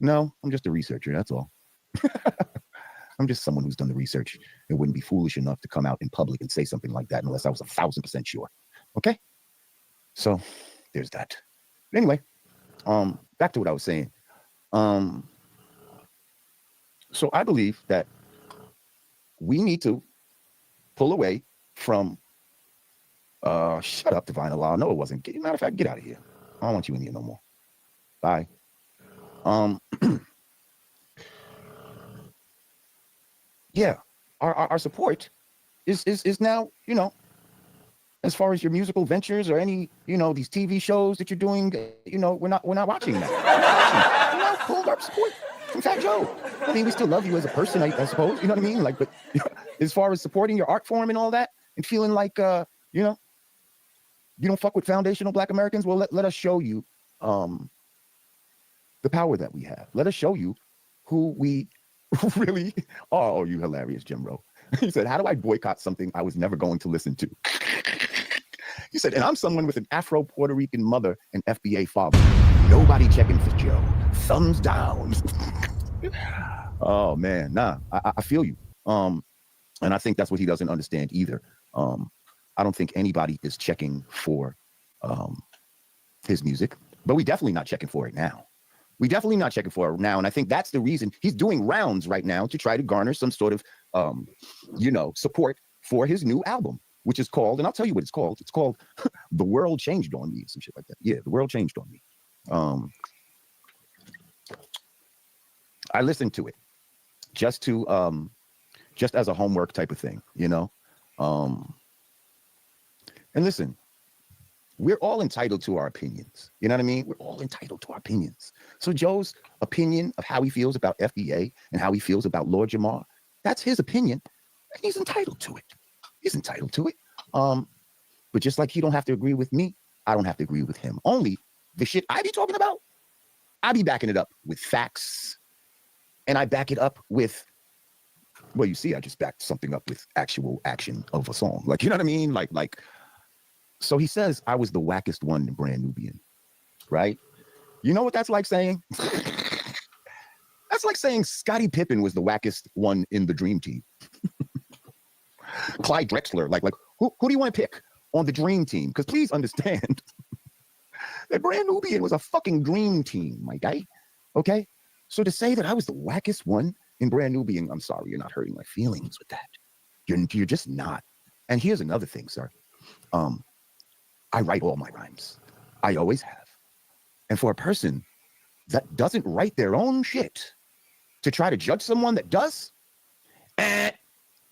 No, I'm just a researcher. That's all. I'm just someone who's done the research and wouldn't be foolish enough to come out in public and say something like that unless I was 1,000% sure. Okay? So there's that. Anyway, back to what I was saying. So I believe that we need to pull away from shut up, Divine Allah. No, it wasn't. Matter of fact, get out of here. I don't want you in here no more. Bye. Yeah, our support is now, you know, as far as your musical ventures or any, you know, these TV shows that you're doing, you know, we're not watching that. You know, pulled our support from Fat Joe. I mean, we still love you as a person, I suppose. You know what I mean? Like, but you know, as far as supporting your art form and all that, and feeling like, you know, you don't fuck with foundational Black Americans. Well, let us show you the power that we have. Let us show you who we really are. Oh, you hilarious, Jim Rowe. He said, how do I boycott something I was never going to listen to? He said, and I'm someone with an Afro-Puerto Rican mother and FBA father. Nobody checking for Joe. Thumbs down. Oh, man. Nah, I feel you. And I think that's what he doesn't understand either. I don't think anybody is checking for his music, but we definitely not checking for it now. We definitely not checking for it now. And I think that's the reason he's doing rounds right now to try to garner some sort of, you know, support for his new album, which is called, and I'll tell you what it's called. It's called The World Changed on Me, some shit like that. Yeah, The World Changed on Me. I listened to it just to, just as a homework type of thing, you know? And listen, we're all entitled to our opinions. You know what I mean? We're all entitled to our opinions. So Joe's opinion of how he feels about FBA and how he feels about Lord Jamar, that's his opinion. And he's entitled to it. He's entitled to it. But just like he don't have to agree with me, I don't have to agree with him. Only the shit I be talking about, I be backing it up with facts. And I back it up with, well, you see, I just backed something up with actual action of a song. Like, you know what I mean? Like, so he says I was the wackest one in Brand Nubian, right? You know what that's like saying? That's like saying Scottie Pippen was the wackest one in the Dream Team. Clyde Drexler, like who do you want to pick on the Dream Team? Because please understand that Brand Nubian was a fucking dream team, my guy. Okay? So to say that I was the wackest one in Brand Nubian, I'm sorry, you're not hurting my feelings with that. You're just not. And here's another thing, sir. I write all my rhymes. I always have. And for a person that doesn't write their own shit to try to judge someone that does,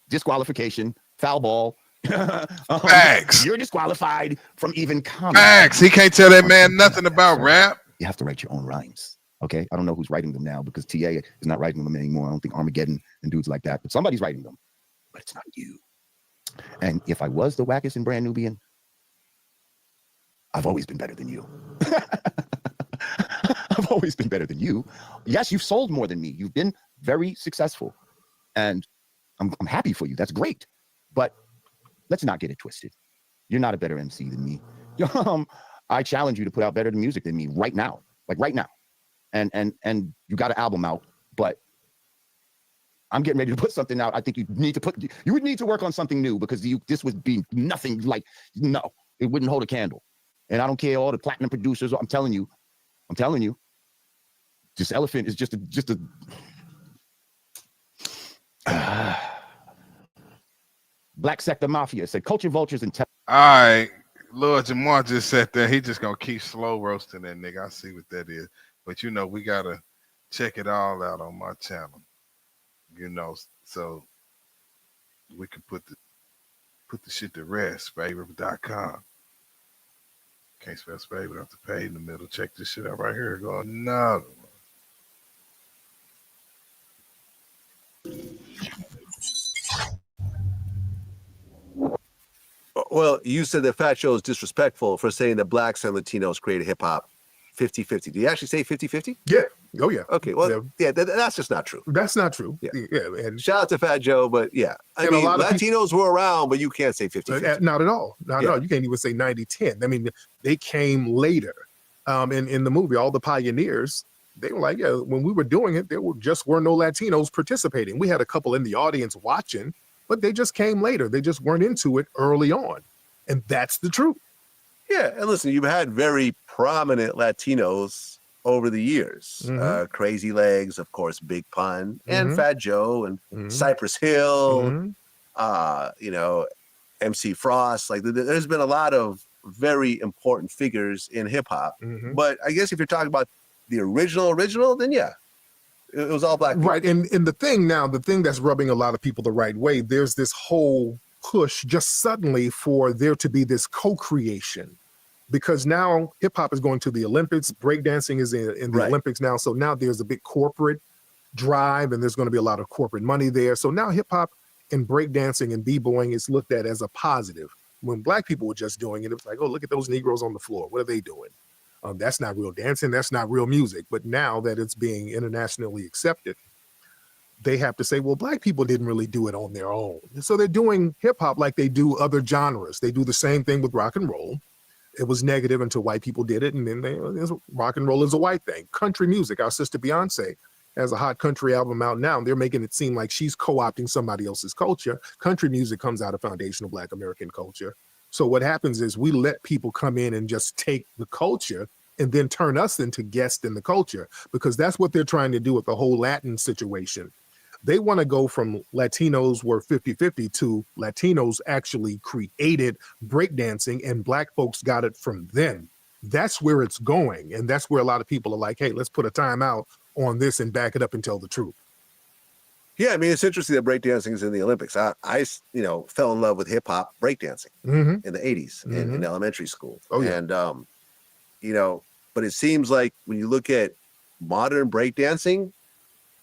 disqualification, foul ball. Facts. You're disqualified from even commenting. Facts. He can't tell that man nothing about rap. You have to write your own rhymes. Okay, I don't know who's writing them now because TA is not writing them anymore. I don't think Armageddon and dudes like that, but somebody's writing them. But it's not you. And if I was the wackest in Brand Nubian, I've always been better than you. I've always been better than you. Yes, you've sold more than me. You've been very successful, and I'm happy for you. That's great. But let's not get it twisted. You're not a better MC than me. I challenge you to put out better music than me right now, like right now. And you got an album out, but I'm getting ready to put something out. I think you would need to work on something new because this would be nothing like, no, it wouldn't hold a candle. And I don't care all the platinum producers. I'm telling you, this elephant is just a Black Sector Mafia said culture vultures and all right, Lord Jamar just sat there. He just gonna keep slow roasting that nigga. I see what that is. But you know, we gotta check it all out on my channel. You know, so we can put the shit to rest. Favorite.com. Can't spell spade without the pay in the middle. Check this shit out right here. Go another one. Well, you said that Fat Joe is disrespectful for saying that blacks and Latinos created hip hop 50-50. Did you actually say 50-50? Yeah. Oh, yeah. Okay. Well, yeah, that's just not true. That's not true. Yeah. And shout out to Fat Joe, but yeah. I mean, a lot of Latinos were around, but you can't say 50-50. Not at all. Not at all. You can't even say 90-10. I mean, they came later. In the movie, all the pioneers, they were like, yeah, when we were doing it, there weren't no Latinos participating. We had a couple in the audience watching, but they just came later. They just weren't into it early on. And that's the truth. Yeah, and listen, you've had very prominent Latinos over the years. Mm-hmm. Crazy Legs, of course, Big Pun, and Mm-hmm. Fat Joe, and Mm-hmm. Cypress Hill, Mm-hmm. MC Frost. Like, there's been a lot of very important figures in hip hop. Mm-hmm. But I guess if you're talking about the original, then yeah, it was all black people. Right. And the thing that's rubbing a lot of people the right way, there's this whole push just suddenly for there to be this co-creation, because now hip hop is going to the Olympics, breakdancing is in the Olympics now. So now there's a big corporate drive and there's going to be a lot of corporate money there. So now hip hop and breakdancing and b-boying is looked at as a positive. When black people were just doing it, it was like, oh, look at those Negroes on the floor. What are they doing? That's not real dancing. That's not real music. But now that it's being internationally accepted, they have to say, well, black people didn't really do it on their own. So they're doing hip hop like they do other genres. They do the same thing with rock and roll. It was negative until white people did it. And then rock and roll is a white thing. Country music, our sister Beyonce has a hot country album out now. They're making it seem like she's co-opting somebody else's culture. Country music comes out of foundational Black American culture. So what happens is we let people come in and just take the culture and then turn us into guests in the culture, because that's what they're trying to do with the whole Latin situation. They want to go from Latinos were 50-50 to Latinos actually created breakdancing and black folks got it from them. That's where it's going. And that's where a lot of people are like, hey, let's put a time out on this and back it up and tell the truth. Yeah, I mean, it's interesting that breakdancing is in the Olympics. I fell in love with hip hop breakdancing in the 80s in elementary school. Oh, yeah. And, but it seems like when you look at modern breakdancing,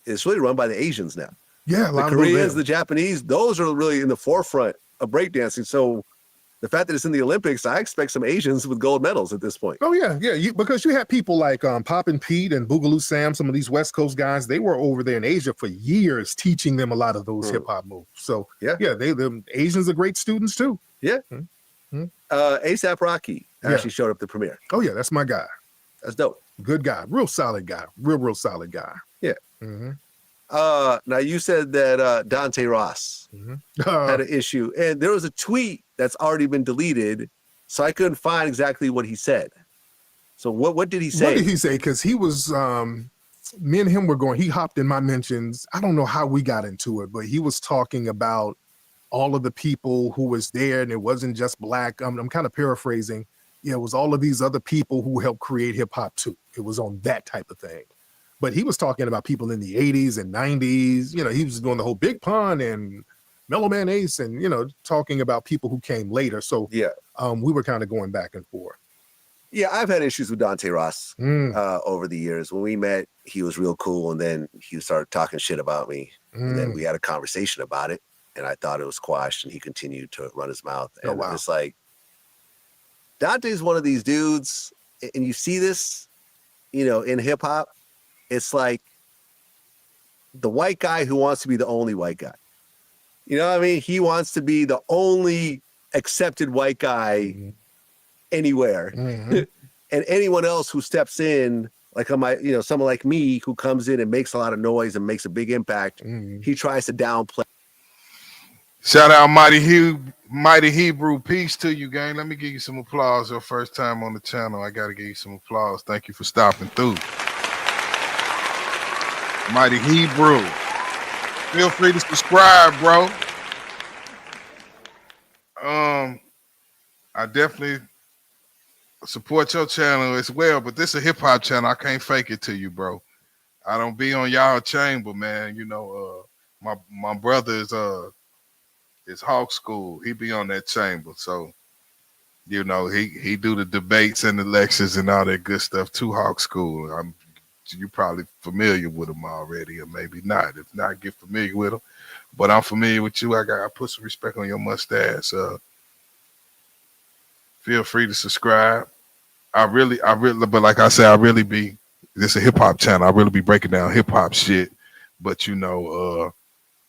it's really run by the Asians now. Yeah, the Koreans, the Japanese, those are really in the forefront of breakdancing. So the fact that it's in the Olympics, I expect some Asians with gold medals at this point. Oh, yeah. Because you had people like Poppin' Pete and Boogaloo Sam, some of these West Coast guys, they were over there in Asia for years teaching them a lot of those hip-hop moves. So, the Asians are great students, too. Yeah. A$AP Rocky actually showed up at the premiere. Oh, yeah, that's my guy. That's dope. Good guy. Real solid guy. Real solid guy. Yeah. Now, you said that Dante Ross had an issue, and there was a tweet that's already been deleted, so I couldn't find exactly what he said. So what did he say? What did he say? Because he was me and him were going, he hopped in my mentions. I don't know how we got into it, but he was talking about all of the people who was there, and it wasn't just black. I'm kind of paraphrasing. Yeah, it was all of these other people who helped create hip hop too. It was on that type of thing. But he was talking about people in the 80s and 90s. You know, he was doing the whole Big Pun and Mellow Man Ace, and, you know, talking about people who came later. So yeah, we were kind of going back and forth. Yeah, I've had issues with Dante Ross over the years. When we met, he was real cool, and then he started talking shit about me. And then we had a conversation about it, and I thought it was quashed, and he continued to run his mouth. And it's like, Dante's one of these dudes, and you see this, you know, in hip hop. It's like the white guy who wants to be the only white guy. You know what I mean? He wants to be the only accepted white guy anywhere. And anyone else who steps in, like someone like me who comes in and makes a lot of noise and makes a big impact, he tries to downplay. Shout out Mighty Hebrew. Peace to you, gang. Let me give you some applause. Your first time on the channel. I gotta give you some applause. Thank you for stopping through. Mighty Hebrew. Feel free to subscribe, bro. I definitely support your channel as well, but this is a hip hop channel. I can't fake it to you, bro. I don't be on y'all chamber, man. You know, my brother is Hawk School. He be on that chamber, so you know he do the debates and the lectures and all that good stuff to Hawk School. You probably familiar with him already, or maybe not. If not, get familiar with him. But I'm familiar with you. I put some respect on your mustache. Feel free to subscribe. I really, but like I said, this is a hip hop channel. I really be breaking down hip hop shit. But you know,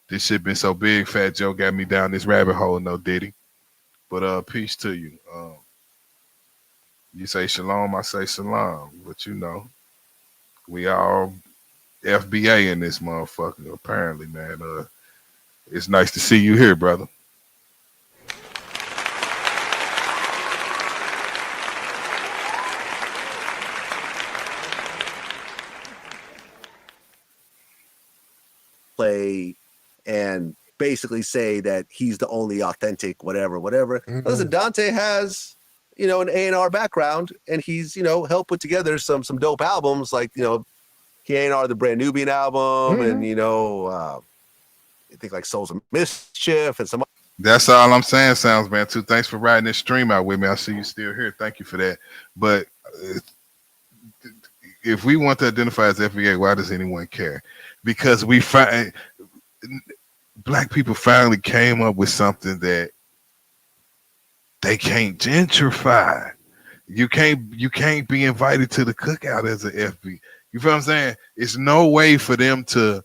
this shit been so big. Fat Joe got me down this rabbit hole, no diddy. But peace to you. You say shalom, I say shalom. But you know, we all FBA in this motherfucker, apparently, man. It's nice to see you here, brother. Play and basically say that he's the only authentic whatever. Listen, Dante has, you know, an A&R background, and he's, you know, helped put together some dope albums, like, you know, he A&R the Brand Nubian album, and you know, I think like Souls of Mischief and some. That's all I'm saying, Sounds Man. Too. Thanks for riding this stream out with me. I see you still here. Thank you for that. But if we want to identify as FBA, why does anyone care? Because we find black people finally came up with something that they can't gentrify. You can't be invited to the cookout as an FB. You feel what I'm saying? It's no way for them to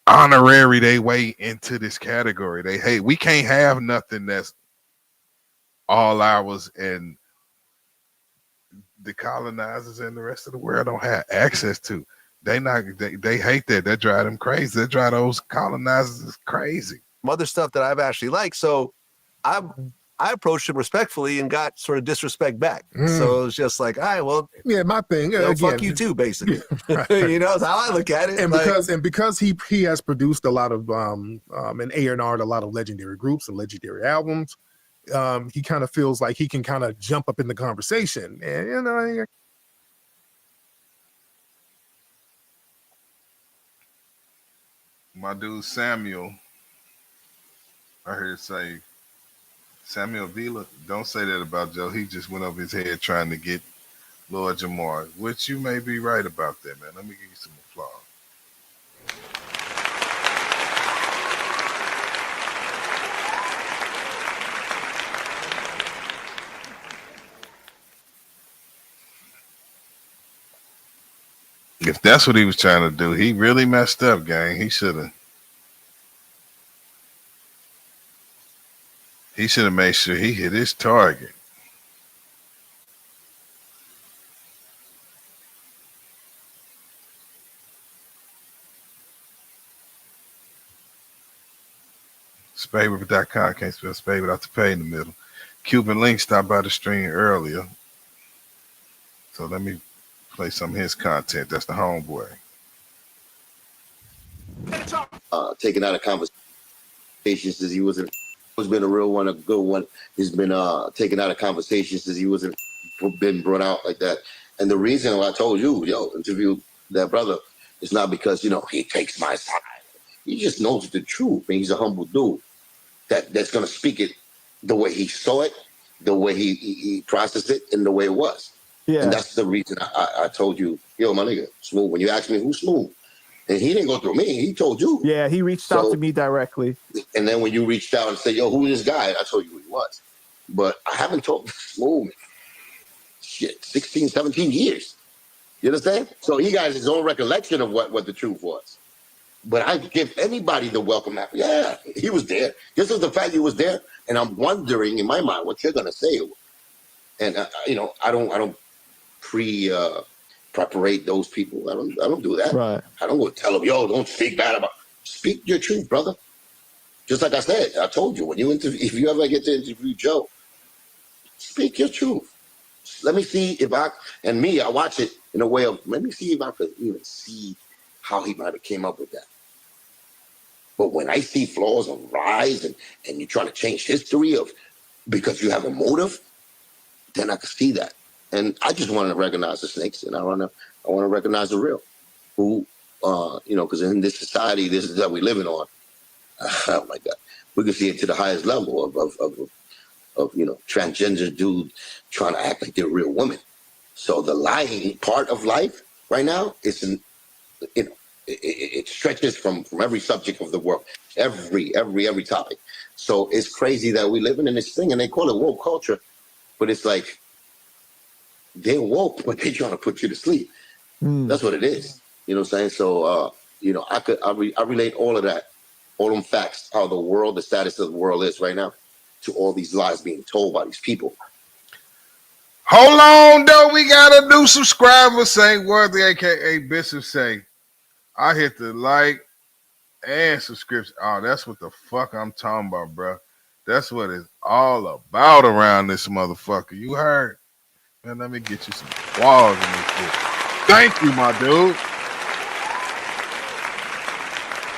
honorary their way into this category. We can't have nothing that's all ours, and the colonizers and the rest of the world don't have access to. They hate that. That drive them crazy. That drive those colonizers crazy. Some other stuff that I've actually liked. So I approached him respectfully and got sort of disrespect back. So it was just like, all right, well, yeah, my thing. You know, again, fuck you too, basically. Right. You know, that's how I look at it. And because he has produced a lot of and A&R'd a lot of legendary groups and legendary albums, he kind of feels like he can kind of jump up in the conversation. And you know, My dude Samuel, I heard say, Samuel Vila, don't say that about Joe. He just went over his head trying to get Lord Jamar, which you may be right about that, man. Let me give you some applause. If that's what he was trying to do, he really messed up, gang. He should have made sure he hit his target. Spade.com, can't spell spade without the pay in the middle. Cuban Link stopped by the stream earlier. So let me Play some of his content. That's the homeboy. Taken out of conversation since he wasn't. Has been a real one, a good one. He's been taken out of conversation since he wasn't been brought out like that. And the reason why I told you, interview that brother, is not because he takes my side. He just knows the truth, and he's a humble dude that's gonna speak it the way he saw it, the way he processed it, and the way it was. Yeah. And that's the reason I told you, my nigga, Smooth. When you asked me who's Smooth, and he didn't go through me, he told you. Yeah, he reached out to me directly. And then when you reached out and said, yo, who is this guy? I told you who he was. But I haven't told Smooth in 16, 17 years. You understand? So he got his own recollection of what the truth was. But I give anybody the welcome. Yeah, he was there. Just as the fact he was there, and I'm wondering in my mind what you're gonna say. And I don't preparate those people. I don't do that. Right. I don't go tell them, yo, don't speak bad about. Speak your truth, brother. Just like I said, I told you if you ever get to interview Joe, speak your truth. Let me see if I watch it in a way of let me see if I could even see how he might have came up with that. But when I see flaws on rise and you're trying to change history because you have a motive, then I can see that. And I just want to recognize the snakes, and I want to recognize the real, who, because in this society, this is that we're living on. Oh my God, we can see it to the highest level of transgender dude trying to act like they're a real woman. So the lying part of life right now is it stretches from every subject of the world, every topic. So it's crazy that we living in this thing, and they call it woke culture, but it's like they're woke, but they're trying to put you to sleep. That's what it is. You know what I'm saying? So I relate all of that, all them facts, how the status of the world is right now, to all these lies being told by these people. Hold on, though. We got a new subscriber, Saint Worthy, aka Bishop, say, I hit the like and subscription. Oh, that's what the fuck I'm talking about, bro. That's what it's all about around this motherfucker. You heard? Man, let me get you some walls in this shit. Thank you, my dude.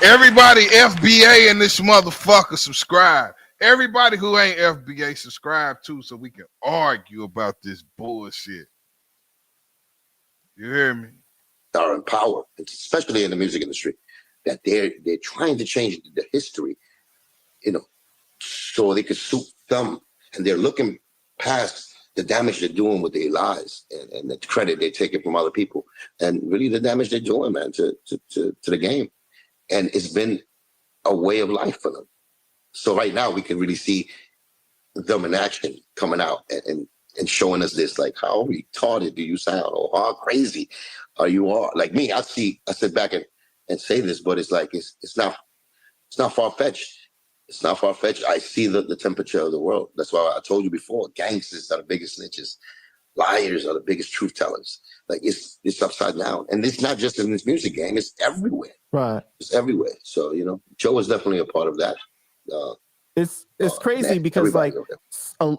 Everybody FBA in this motherfucker subscribe. Everybody who ain't FBA subscribe too, so we can argue about this bullshit. You hear me? Are in power, especially in the music industry, that they're trying to change the history, so they could suit them, and they're looking past the damage they're doing with their lies and the credit they're taking from other people, and really the damage they're doing, man, to the game. And it's been a way of life for them. So right now we can really see them in action coming out and showing us this, like, how retarded do you sound, or how crazy are you all? Like me, I sit back and say this, but it's like it's not far-fetched. It's not far-fetched. I see the temperature of the world. That's why I told you before, gangsters are the biggest snitches. Liars are the biggest truth tellers. Like it's upside down. And it's not just in this music game, it's everywhere. Right. It's everywhere. So, Joe is definitely a part of that. It's crazy because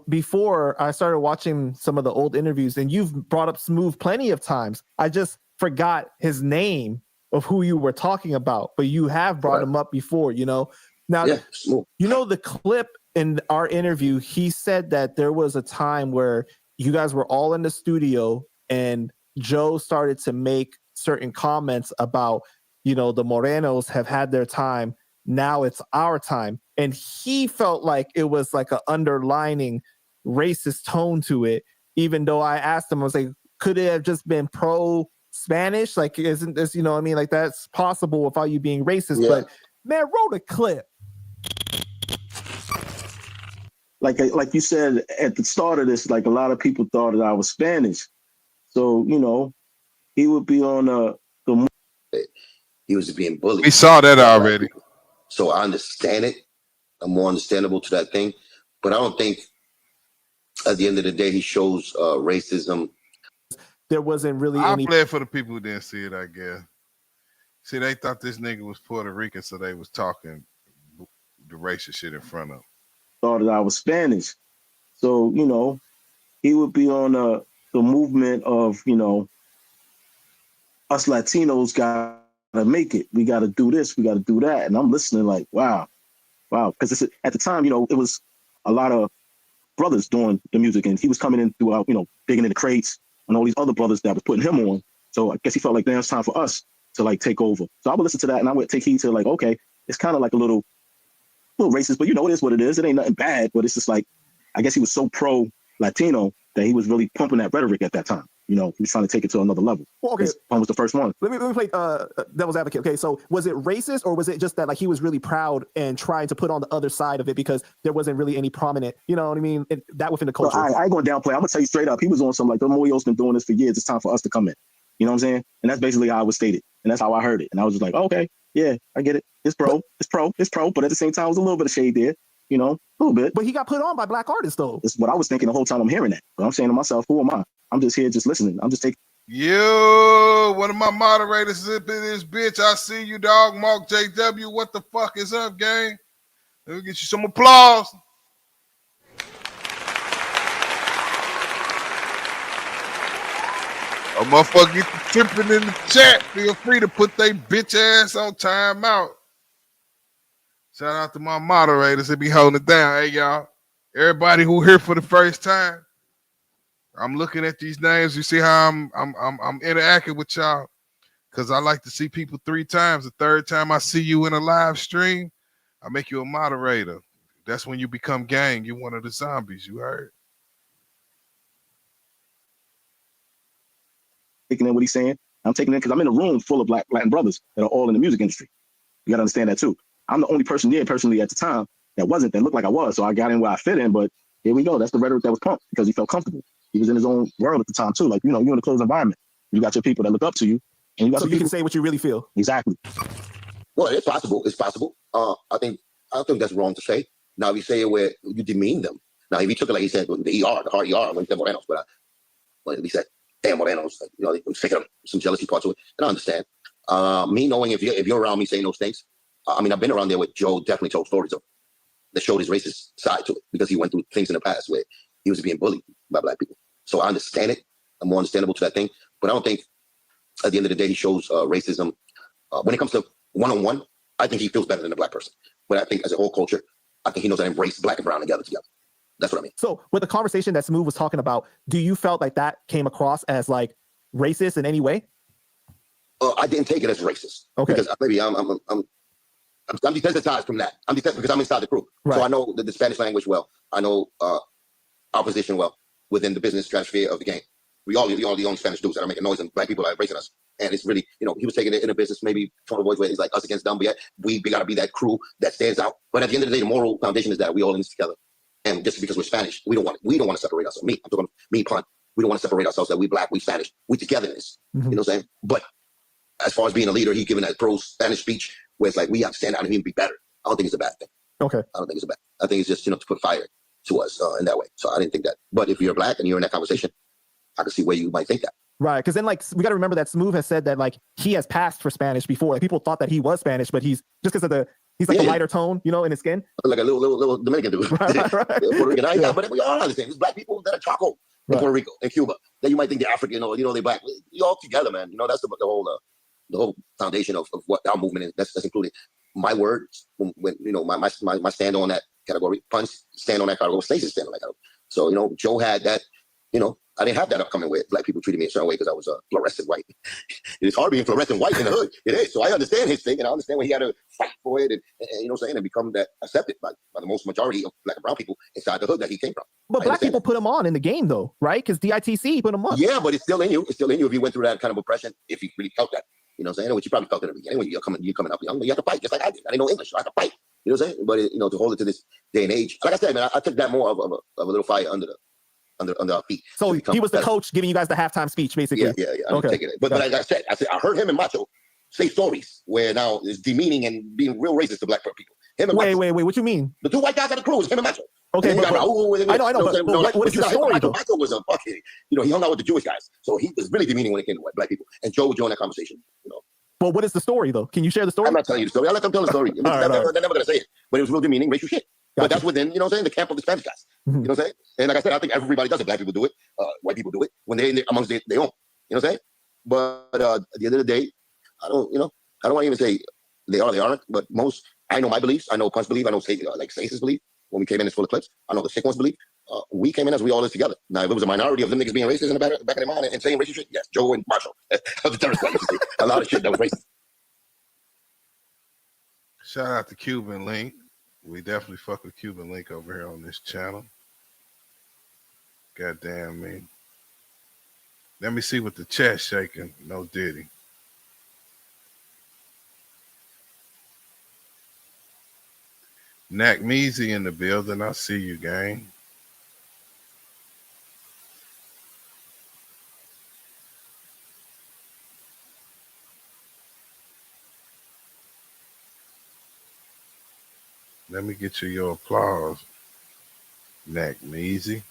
before I started watching some of the old interviews, and you've brought up Smooth plenty of times. I just forgot his name of who you were talking about, but you have brought him up before, Now, the clip in our interview, he said that there was a time where you guys were all in the studio and Joe started to make certain comments about, the Morenos have had their time. Now it's our time. And he felt like it was like an underlining racist tone to it, even though I asked him, I was like, could it have just been pro-Spanish? Like, isn't this, like that's possible without you being racist? Yeah. But man, roll the clip. Like you said at the start of this, like a lot of people thought that I was Spanish. So, he would be on the he was being bullied. We saw that already. So I understand it. I'm more understandable to that thing. But I don't think at the end of the day he shows racism. There wasn't really I any. bled for the people who didn't see it, I guess. See, they thought this nigga was Puerto Rican, so they was talking the racist shit in front of him. Thought that I was Spanish. So, he would be on the movement of, us Latinos gotta make it. We gotta do this. We gotta do that. And I'm listening like, wow. Because at the time, it was a lot of brothers doing the music, and he was coming in throughout, digging in the crates and all these other brothers that was putting him on. So I guess he felt like now it's time for us to like take over. So I would listen to that, and I would take heed to like, okay, it's kind of like a little racist, but it is what it is. It ain't nothing bad, but it's just like, I guess he was so pro Latino that he was really pumping that rhetoric at that time. He was trying to take it to another level. Well, okay. Pun was the first one. Let me play devil's advocate. Okay, so was it racist, or was it just that like he was really proud and trying to put on the other side of it because there wasn't really any prominent, you know what I mean, that within the culture? So I ain't going to downplay. I'm going to tell you straight up. He was on some like, the Moyo's been doing this for years. It's time for us to come in. You know what I'm saying? And that's basically how it was stated. And that's how I heard it. And I was just like, okay, yeah, I get it. It's pro. But at the same time, it was a little bit of shade there, a little bit. But he got put on by black artists, though. It's what I was thinking the whole time I'm hearing that. But I'm saying to myself, who am I? I'm just here just listening. I'm just taking. Yo, one of my moderators is in this bitch. I see you, dog. Mark JW. What the fuck is up, gang? Let me get you some applause. A motherfucker get the tripping in the chat. Feel free to put they bitch ass on timeout. Shout out to my moderators that be holding it down. Hey, y'all. Everybody who here for the first time. I'm looking at these names. You see how I'm interacting with y'all, because I like to see people 3 times. The third time I see you in a live stream, I make you a moderator. That's when you become gang. You're one of the zombies. You heard? Taking in what he's saying. I'm taking in because I'm in a room full of Latin brothers that are all in the music industry. You got to understand that too. I'm the only person there personally at the time that looked like I was. So I got in where I fit in. But here we go. That's the rhetoric that was pumped because he felt comfortable. He was in his own world at the time too. Like, you're in a closed environment. You got your people that look up to you. And you got so you can say what you really feel. Exactly. Well, it's possible. It's possible. I think that's wrong to say. Now, if you say it where you demean them. Now, if he took it like he said, the ER, the hard ER, when he said Morenos, but he said, damn Morenos, like, taking some jealousy parts of it. And I understand. Me knowing if you're around me saying those things, I've been around there with Joe, definitely told stories of that showed his racist side to it because he went through things in the past where he was being bullied by black people. So I understand it. I'm more understandable to that thing. But I don't think at the end of the day he shows racism. When it comes to one-on-one, I think he feels better than a black person. But I think as a whole culture, I think he knows how to embrace black and brown together. That's what I mean. So with the conversation that Smooth was talking about, do you felt like that came across as like racist in any way? I didn't take it as racist. Okay. Because maybe I'm desensitized from that. I'm desensitized because I'm inside the crew. Right. So I know the Spanish language well. I know our position well within the business stratosphere of the game. We all the only Spanish dudes that are making noise, and black people are embracing us. And it's really, he was taking it in a business, maybe tone of voice where he's like us against them, but yet we got to be that crew that stands out. But at the end of the day, the moral foundation is that we all in this together. And just because we're Spanish, we don't want to separate ourselves. I'm talking me, Pun. We don't want to separate ourselves that we black, we Spanish, we togetherness. Mm-hmm. You know what I'm saying? But as far as being a leader, he's giving that pro Spanish speech where it's like we have to stand out and even be better. I don't think it's a bad thing. Okay. I don't think it's a bad. I think it's just to put fire to us in that way. So I didn't think that. But if you're black and you're in that conversation, I can see where you might think that. Right, because then like we got to remember that Smooth has said that like he has passed for Spanish before. Like people thought that he was Spanish, but he's just because of he's like a lighter tone, in his skin, like a little Dominican dude. Right. Puerto Rican. But we all understand. There's black people that are charcoal in Puerto Rico and Cuba. That you might think they're African or they're black. We all together, man. That's the whole foundation of what our movement is. That's including my words when my stand on that category. Pun's stand on that category. Stacey's stand on that category. So Joe had that. I didn't have that upcoming with black people treating me a certain way because I was fluorescent white. It's hard being fluorescent white in the hood. It is. So I understand his thing, and I understand when he had to fight for it, and you know what I'm saying, and become that accepted by the most majority of black and brown people inside the hood that he came from. But black people put him on in the game, though, right? Because DITC put him on. Yeah, but it's still in you. It's still in you if you went through that kind of oppression. If you really felt that, you know what I'm saying, which you probably felt in the beginning when you're coming up young, you have to fight just like I did. I didn't know English, so I had to fight. You know what I'm saying? But to hold it to this day and age, like I said, man, I took that more of a little fire under our feet. So he was the coach giving you guys the halftime speech, basically. Yeah. Okay. Taking it. But like I said, I heard him and Macho say stories where now it's demeaning and being real racist to black people. Him and wait, what you mean? The two white guys on the crew is him and Macho. Okay, I know. But what is the story, though? Macho was a fucking, he hung out with the Jewish guys, so he was really demeaning when it came to black people. And Joe would join that conversation. Well, what is the story, though? Can you share the story? I'm not telling you the story. I'll let them tell the story. They're never going to say it, but it was real demeaning, racial shit. But that's within, the camp of the Spanish guys. Mm-hmm. You know what I'm saying? And like I said, I think everybody does it. Black people do it. White people do it when they're amongst their own. You know what I'm saying? But at the end of the day, I don't want to even say they aren't. But I know my beliefs. I know Punch belief. I know Stasis belief. When we came in, it's full of clips. I know the sick ones believe. We came in as we all live together. Now, if it was a minority of them niggas being racist in the back of their mind and saying racist shit, yes, Joe and Marshall. The terrorist used to say a lot of shit that was racist. Shout out to Cuban Link. We definitely fuck with Cuban Link over here on this channel. Goddamn me. Let me see what the chat's shaking. No Diddy. Nack Meezy in the building. I see you, gang. Let me get you your applause, Nack Meezy.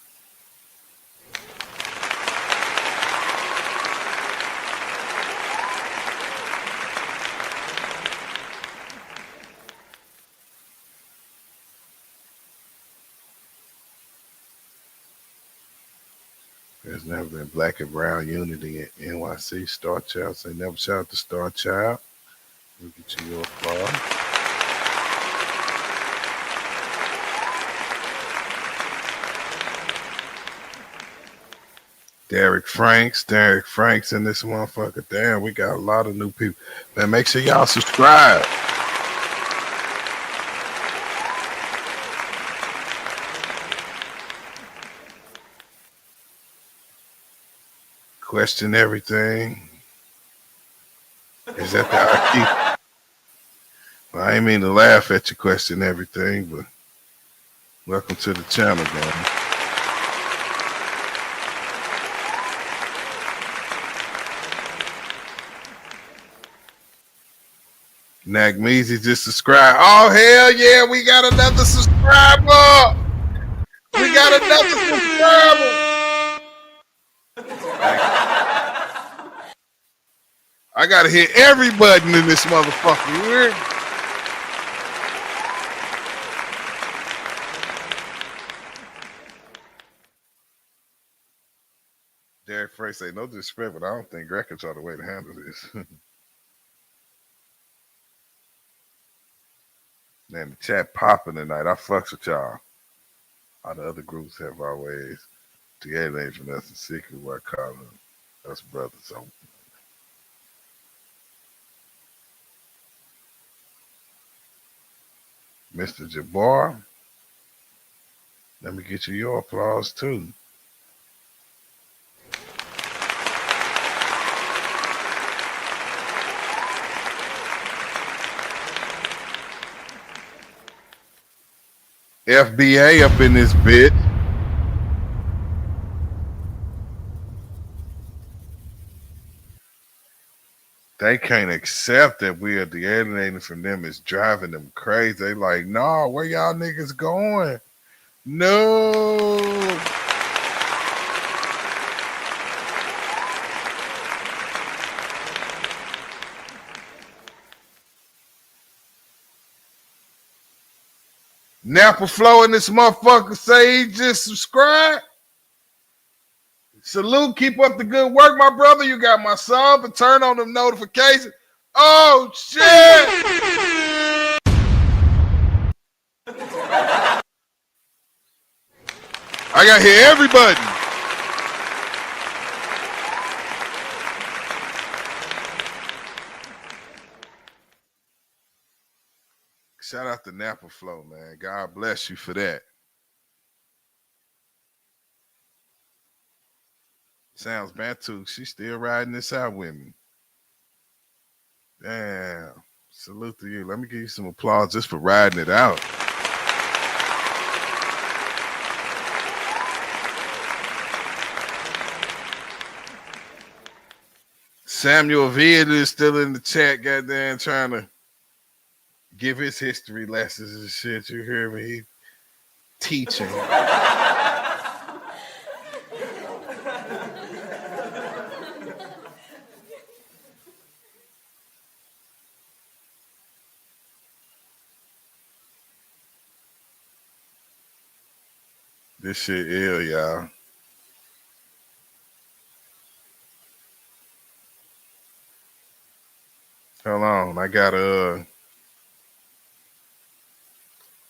There's never been black and brown unity in NYC. Star Child say never shout out to Star Child. We'll get you your applause. Derek Franks in this motherfucker. Damn, we got a lot of new people. Man, make sure y'all subscribe. Question everything. Is that the IQ? Well, I ain't mean to laugh at your question everything, but welcome to the channel, man. Nack Meezy just subscribed. Oh, hell yeah, we got another subscriber. We got another subscriber. I gotta hit every button in this motherfucker. You hear? Derek Frey say no disrespect, but I don't think records are the way to handle this. Man, the chat popping tonight. I fucks with y'all. All the other groups have always together from us in secret. What I call them us brothers. So Mr. Jabbar, let me get you your applause too. FBA up in this bit. They can't accept that we are alienating from them. It's driving them crazy. They like, nah, where y'all niggas going? No. Napa Flow in this motherfucker say he just subscribed. Salute, keep up the good work, my brother. You got my sub, and turn on them notifications. Oh shit! I gotta hit every button. Shout out to Napa Flow, man. God bless you for that. Sounds Bantu. She's still riding this out with me. Damn. Salute to you. Let me give you some applause just for riding it out. Samuel Viet is still in the chat, goddamn, trying to give his history lessons and shit. You hear me? He teaching. This shit ill, y'all. Hold on, I gotta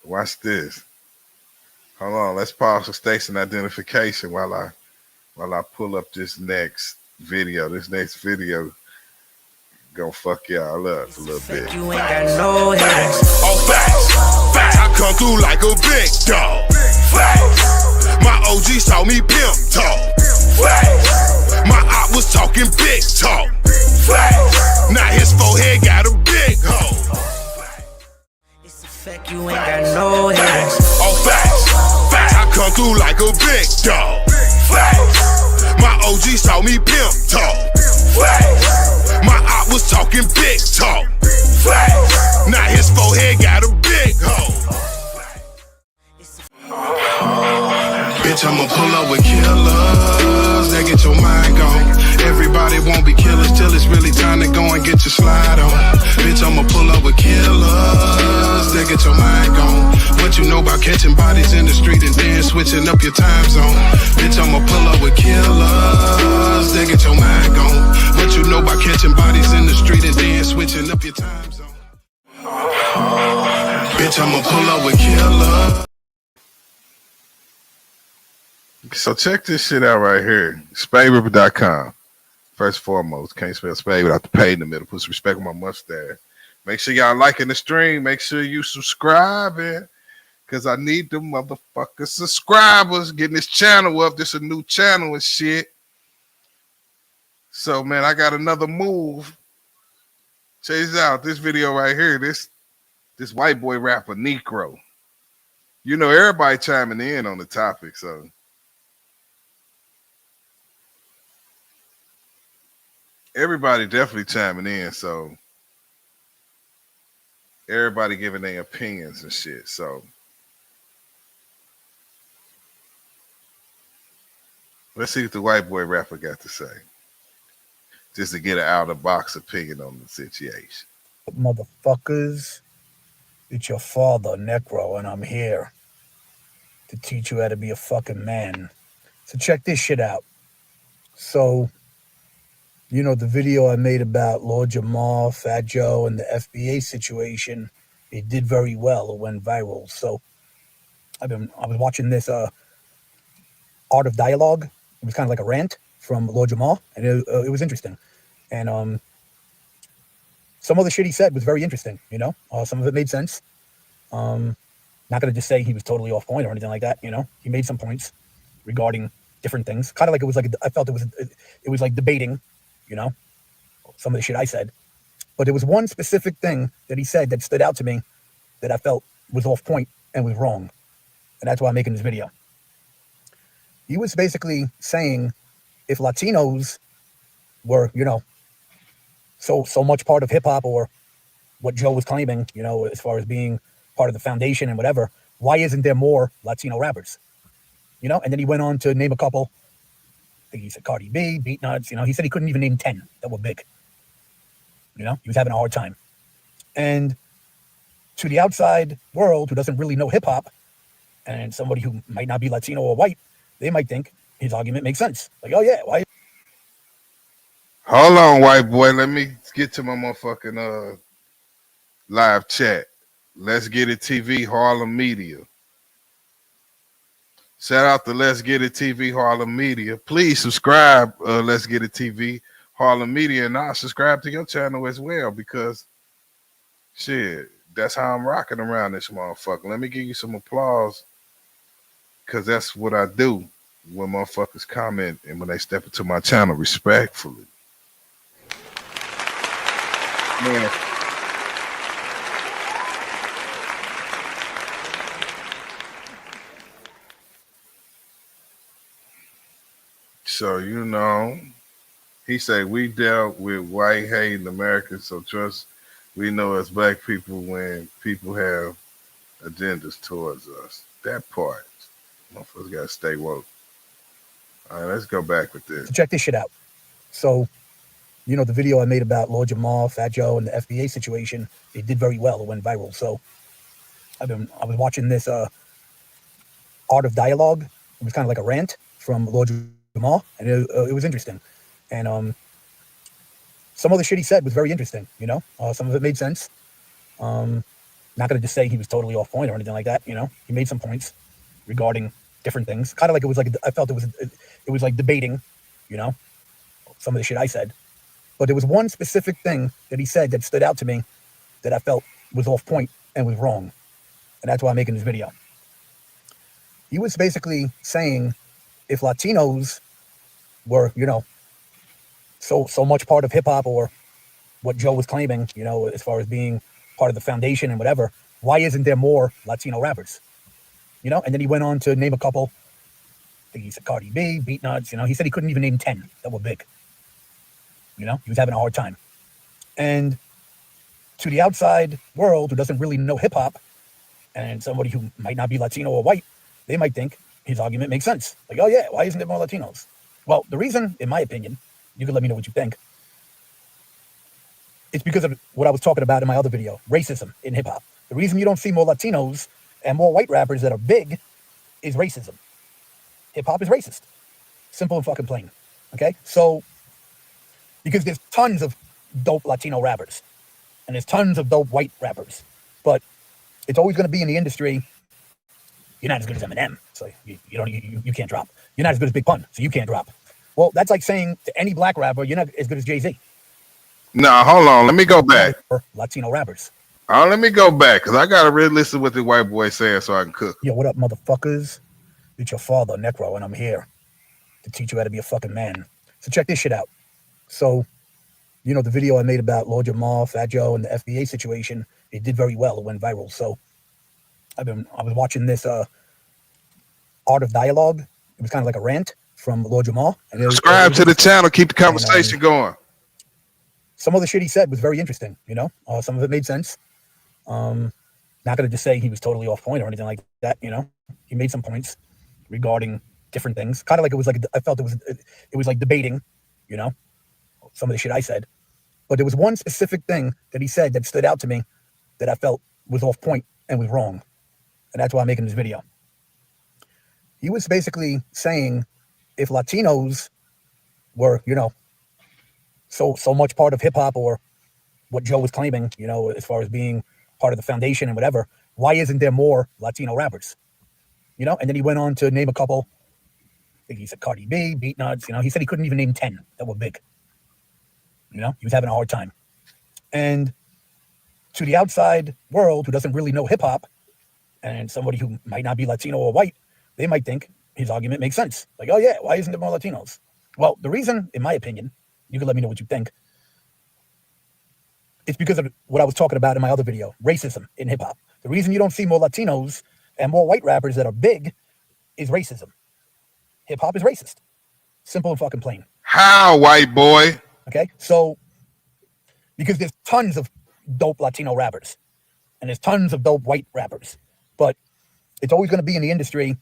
watch this. Hold on, let's pause for station identification while I pull up this next video. This next video gonna fuck y'all up a little bit. You ain't got no haters. Oh, facts. I come through like a big dog. Facts. My OGs taught me pimp talk. Facts. My op was talking big talk. Facts. Now his forehead got a big hole. It's a fact you ain't got no haters. Oh, facts. I come through like a big dog. Facts. My OGs taught me pimp talk. Facts. My op was talking big talk. Facts. Now his forehead got a big hole. Bitch, I'ma pull up with killers that get your mind gone. Everybody won't be killers till it's really time to go and get your slide on. Bitch, I'ma pull up with killers that get your mind gone. What you know about catching bodies in the street and then switching up your time zone? Bitch, I'ma pull up with killers that get your mind gone. What you know about catching bodies in the street and then switching up your time zone? Bitch, I'ma pull up with killers. So check this shit out right here. SpadeRipper.com. First and foremost, can't spell Spade without the pay in the middle. Put some respect on my mustache. Make sure y'all liking the stream. Make sure you subscribing, because I need the motherfucking subscribers. Getting this channel up. This a new channel and shit. So, man, I got another move. Check this out. This video right here. This white boy rapper, Necro. You know, everybody chiming in on the topic, so. Everybody definitely chiming in, so everybody giving their opinions and shit. So let's see what the white boy rapper got to say, just to get an out-of-the-box opinion on the situation. Motherfuckers, it's your father, Necro, and I'm here to teach you how to be a fucking man. So check this shit out. So, you know, the video I made about Lord Jamar, Fat Joe, and the FBA situation, it did very well. It went viral. So I was watching this Art of Dialogue. It was kind of like a rant from Lord Jamar, and it was interesting. And some of the shit he said was very interesting, you know? Some of it made sense. Not going to just say he was totally off point or anything like that, you know? He made some points regarding different things. Kind of like it was like, I felt it was like debating, you know, some of the shit I said. But there was one specific thing that he said that stood out to me that I felt was off point and was wrong. And that's why I'm making this video. He was basically saying if Latinos were, you know, so much part of hip hop, or what Joe was claiming, you know, as far as being part of the foundation and whatever, why isn't there more Latino rappers? You know, and then he went on to name a couple. I think he said Cardi B, Beatnuts, you know, he said he couldn't even name 10 that were big. You know, he was having a hard time. And to the outside world who doesn't really know hip hop, and somebody who might not be Latino or white, they might think his argument makes sense. Like, oh yeah, why? Hold on, white boy. Let me get to my motherfucking live chat. Let's Get It TV, Harlem Media. Shout out to Let's Get It TV, Harlem Media. Please subscribe, Let's Get It TV, Harlem Media, and I'll subscribe to your channel as well, because shit, that's how I'm rocking around this motherfucker. Let me give you some applause, because that's what I do when motherfuckers comment and when they step into my channel respectfully. Man. So, you know, he said we dealt with white hating Americans, so trust we know as black people when people have agendas towards us. That part. Motherfuckers gotta stay woke. All right, let's go back with this. So check this shit out. So, you know, the video I made about Lord Jamar, Fat Joe, and the FBA situation, it did very well. It went viral. So I was watching this Art of Dialogue. It was kind of like a rant from Lord Jamar, and it was interesting. And some of the shit he said was very interesting. You know, some of it made sense. Not gonna just say he was totally off point or anything like that. You know, he made some points regarding different things. Kind of like it was like I felt it was like debating. You know, some of the shit I said, but there was one specific thing that he said that stood out to me that I felt was off point and was wrong, and that's why I'm making this video. He was basically saying if Latinos were, you know, so much part of hip hop, or what Joe was claiming, you know, as far as being part of the foundation and whatever, why isn't there more Latino rappers? You know, and then he went on to name a couple. I think he said Cardi B, Beatnuts, you know, he said he couldn't even name 10 that were big. You know, he was having a hard time. And to the outside world who doesn't really know hip hop, and somebody who might not be Latino or white, they might think his argument makes sense. Like, oh yeah, why isn't there more Latinos? Well, the reason, in my opinion, you can let me know what you think, it's because of what I was talking about in my other video, racism in hip hop. The reason you don't see more Latinos and more white rappers that are big is racism. Hip hop is racist. Simple and fucking plain. Okay? So, because there's tons of dope Latino rappers and there's tons of dope white rappers, but it's always going to be in the industry. You're not as good as Eminem, so you can't drop. You're not as good as Big Pun, so you can't drop. Well, that's like saying to any black rapper, you're not as good as Jay-Z. Nah, hold on. Let me go back. Latino rappers. Let me go back, because I got to really listen to what the white boy saying so I can cook. Yo, what up, motherfuckers? It's your father, Necro, and I'm here to teach you how to be a fucking man. So check this shit out. So, you know, the video I made about Lord Jamar, Fat Joe, and the FBA situation, it did very well. It went viral. So I was watching this Art of Dialogue. It was kind of like a rant from Lord Jamar. And Subscribe to the channel. Keep the conversation going. Some of the shit he said was very interesting, you know. Some of it made sense. Not gonna just say he was totally off point or anything like that, you know. He made some points regarding different things. Kind of like it was like I felt it was like debating, you know, some of the shit I said. But there was one specific thing that he said that stood out to me that I felt was off point and was wrong, and that's why I'm making this video. He was basically saying if Latinos were, you know, so much part of hip hop, or what Joe was claiming, you know, as far as being part of the foundation and whatever, why isn't there more Latino rappers? You know, and then he went on to name a couple. I think he said Cardi B, Beatnuts, you know, he said he couldn't even name 10 that were big. You know, he was having a hard time. And to the outside world who doesn't really know hip hop, and somebody who might not be Latino or white, they might think his argument makes sense. Like, oh yeah, why isn't there more Latinos? Well, the reason, in my opinion, you can let me know what you think, it's because of what I was talking about in my other video, racism in hip hop. The reason you don't see more Latinos and more white rappers that are big is racism. Hip hop is racist. Simple and fucking plain. How, white boy? Okay, so because there's tons of dope Latino rappers and there's tons of dope white rappers, but it's always going to be in the industry.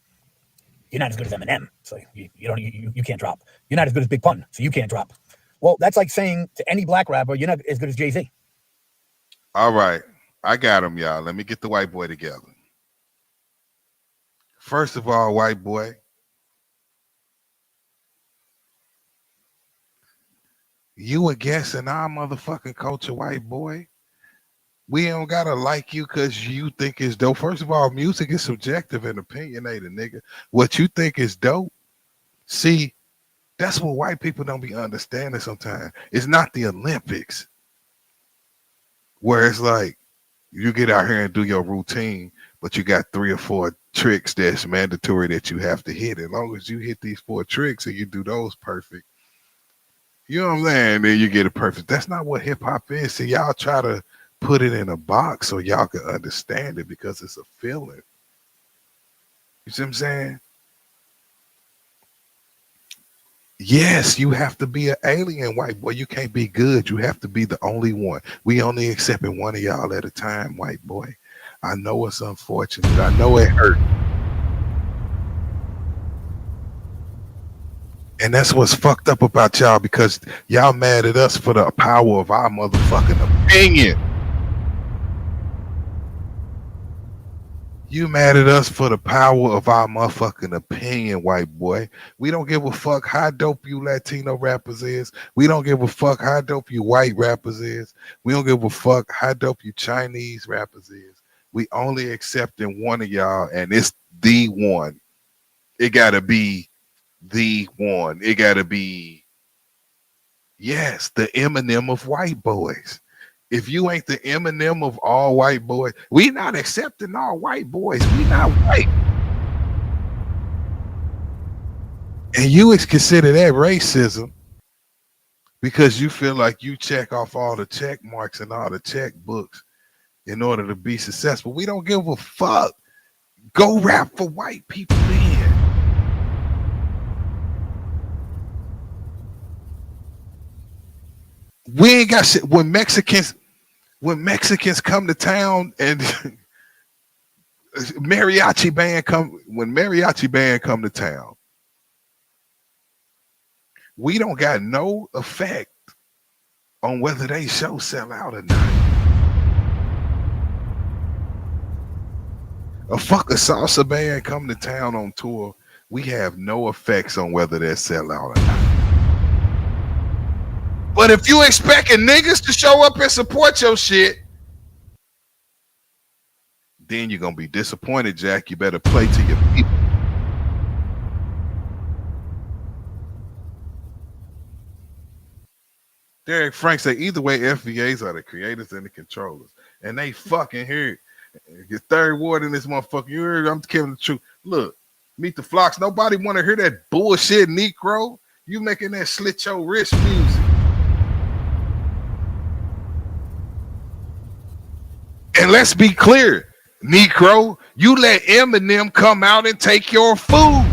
You're not as good as Eminem, so you can't drop. You're not as good as Big Pun, so you can't drop. Well, that's like saying to any black rapper, you're not as good as Jay-Z. All right, I got him, y'all. Let me get the white boy together. First of all, white boy, you a guest in our motherfucking culture, white boy. We don't gotta like you because you think it's dope. First of all, music is subjective and opinionated, nigga. What you think is dope, see, that's what white people don't be understanding sometimes. It's not the Olympics where it's like you get out here and do your routine, but you got 3 or 4 tricks that's mandatory that you have to hit. As long as you hit these 4 tricks and you do those perfect, you know what I'm saying? Then you get it perfect. That's not what hip hop is. See, y'all try to put it in a box so y'all can understand it because it's a feeling. You see what I'm saying? Yes, you have to be an alien, white boy. You can't be good. You have to be the only one. We only accepting one of y'all at a time, white boy. I know it's unfortunate. I know it hurt. And that's what's fucked up about y'all, because y'all mad at us for the power of our motherfucking opinion. You mad at us for the power of our motherfucking opinion, white boy. We don't give a fuck how dope you Latino rappers is. We don't give a fuck how dope you white rappers is. We don't give a fuck how dope you Chinese rappers is. We only accepting one of y'all, and it's the one. It gotta be the one. It gotta be, yes, the Eminem of white boys. If you ain't the Eminem of all white boys, we not accepting all white boys. We not white. And you consider that racism because you feel like you check off all the check marks and all the checkbooks in order to be successful. We don't give a fuck. Go rap for white people then. We ain't got shit. When Mexicans come to town and mariachi band come to town, we don't got no effect on whether they show sell out or not. A salsa band come to town on tour, we have no effects on whether they sell out or not. But if you expecting niggas to show up and support your shit, then you're gonna be disappointed, Jack. You better play to your people. Derek Frank said, either way, FBAs are the creators and the controllers. And they fucking hear it. Your third ward in this motherfucker. You heard? I'm telling the truth. Look, Meet the Flocks. Nobody want to hear that bullshit, Necro. You making that slit your wrist music. And let's be clear, Necro, you let Eminem come out and take your food.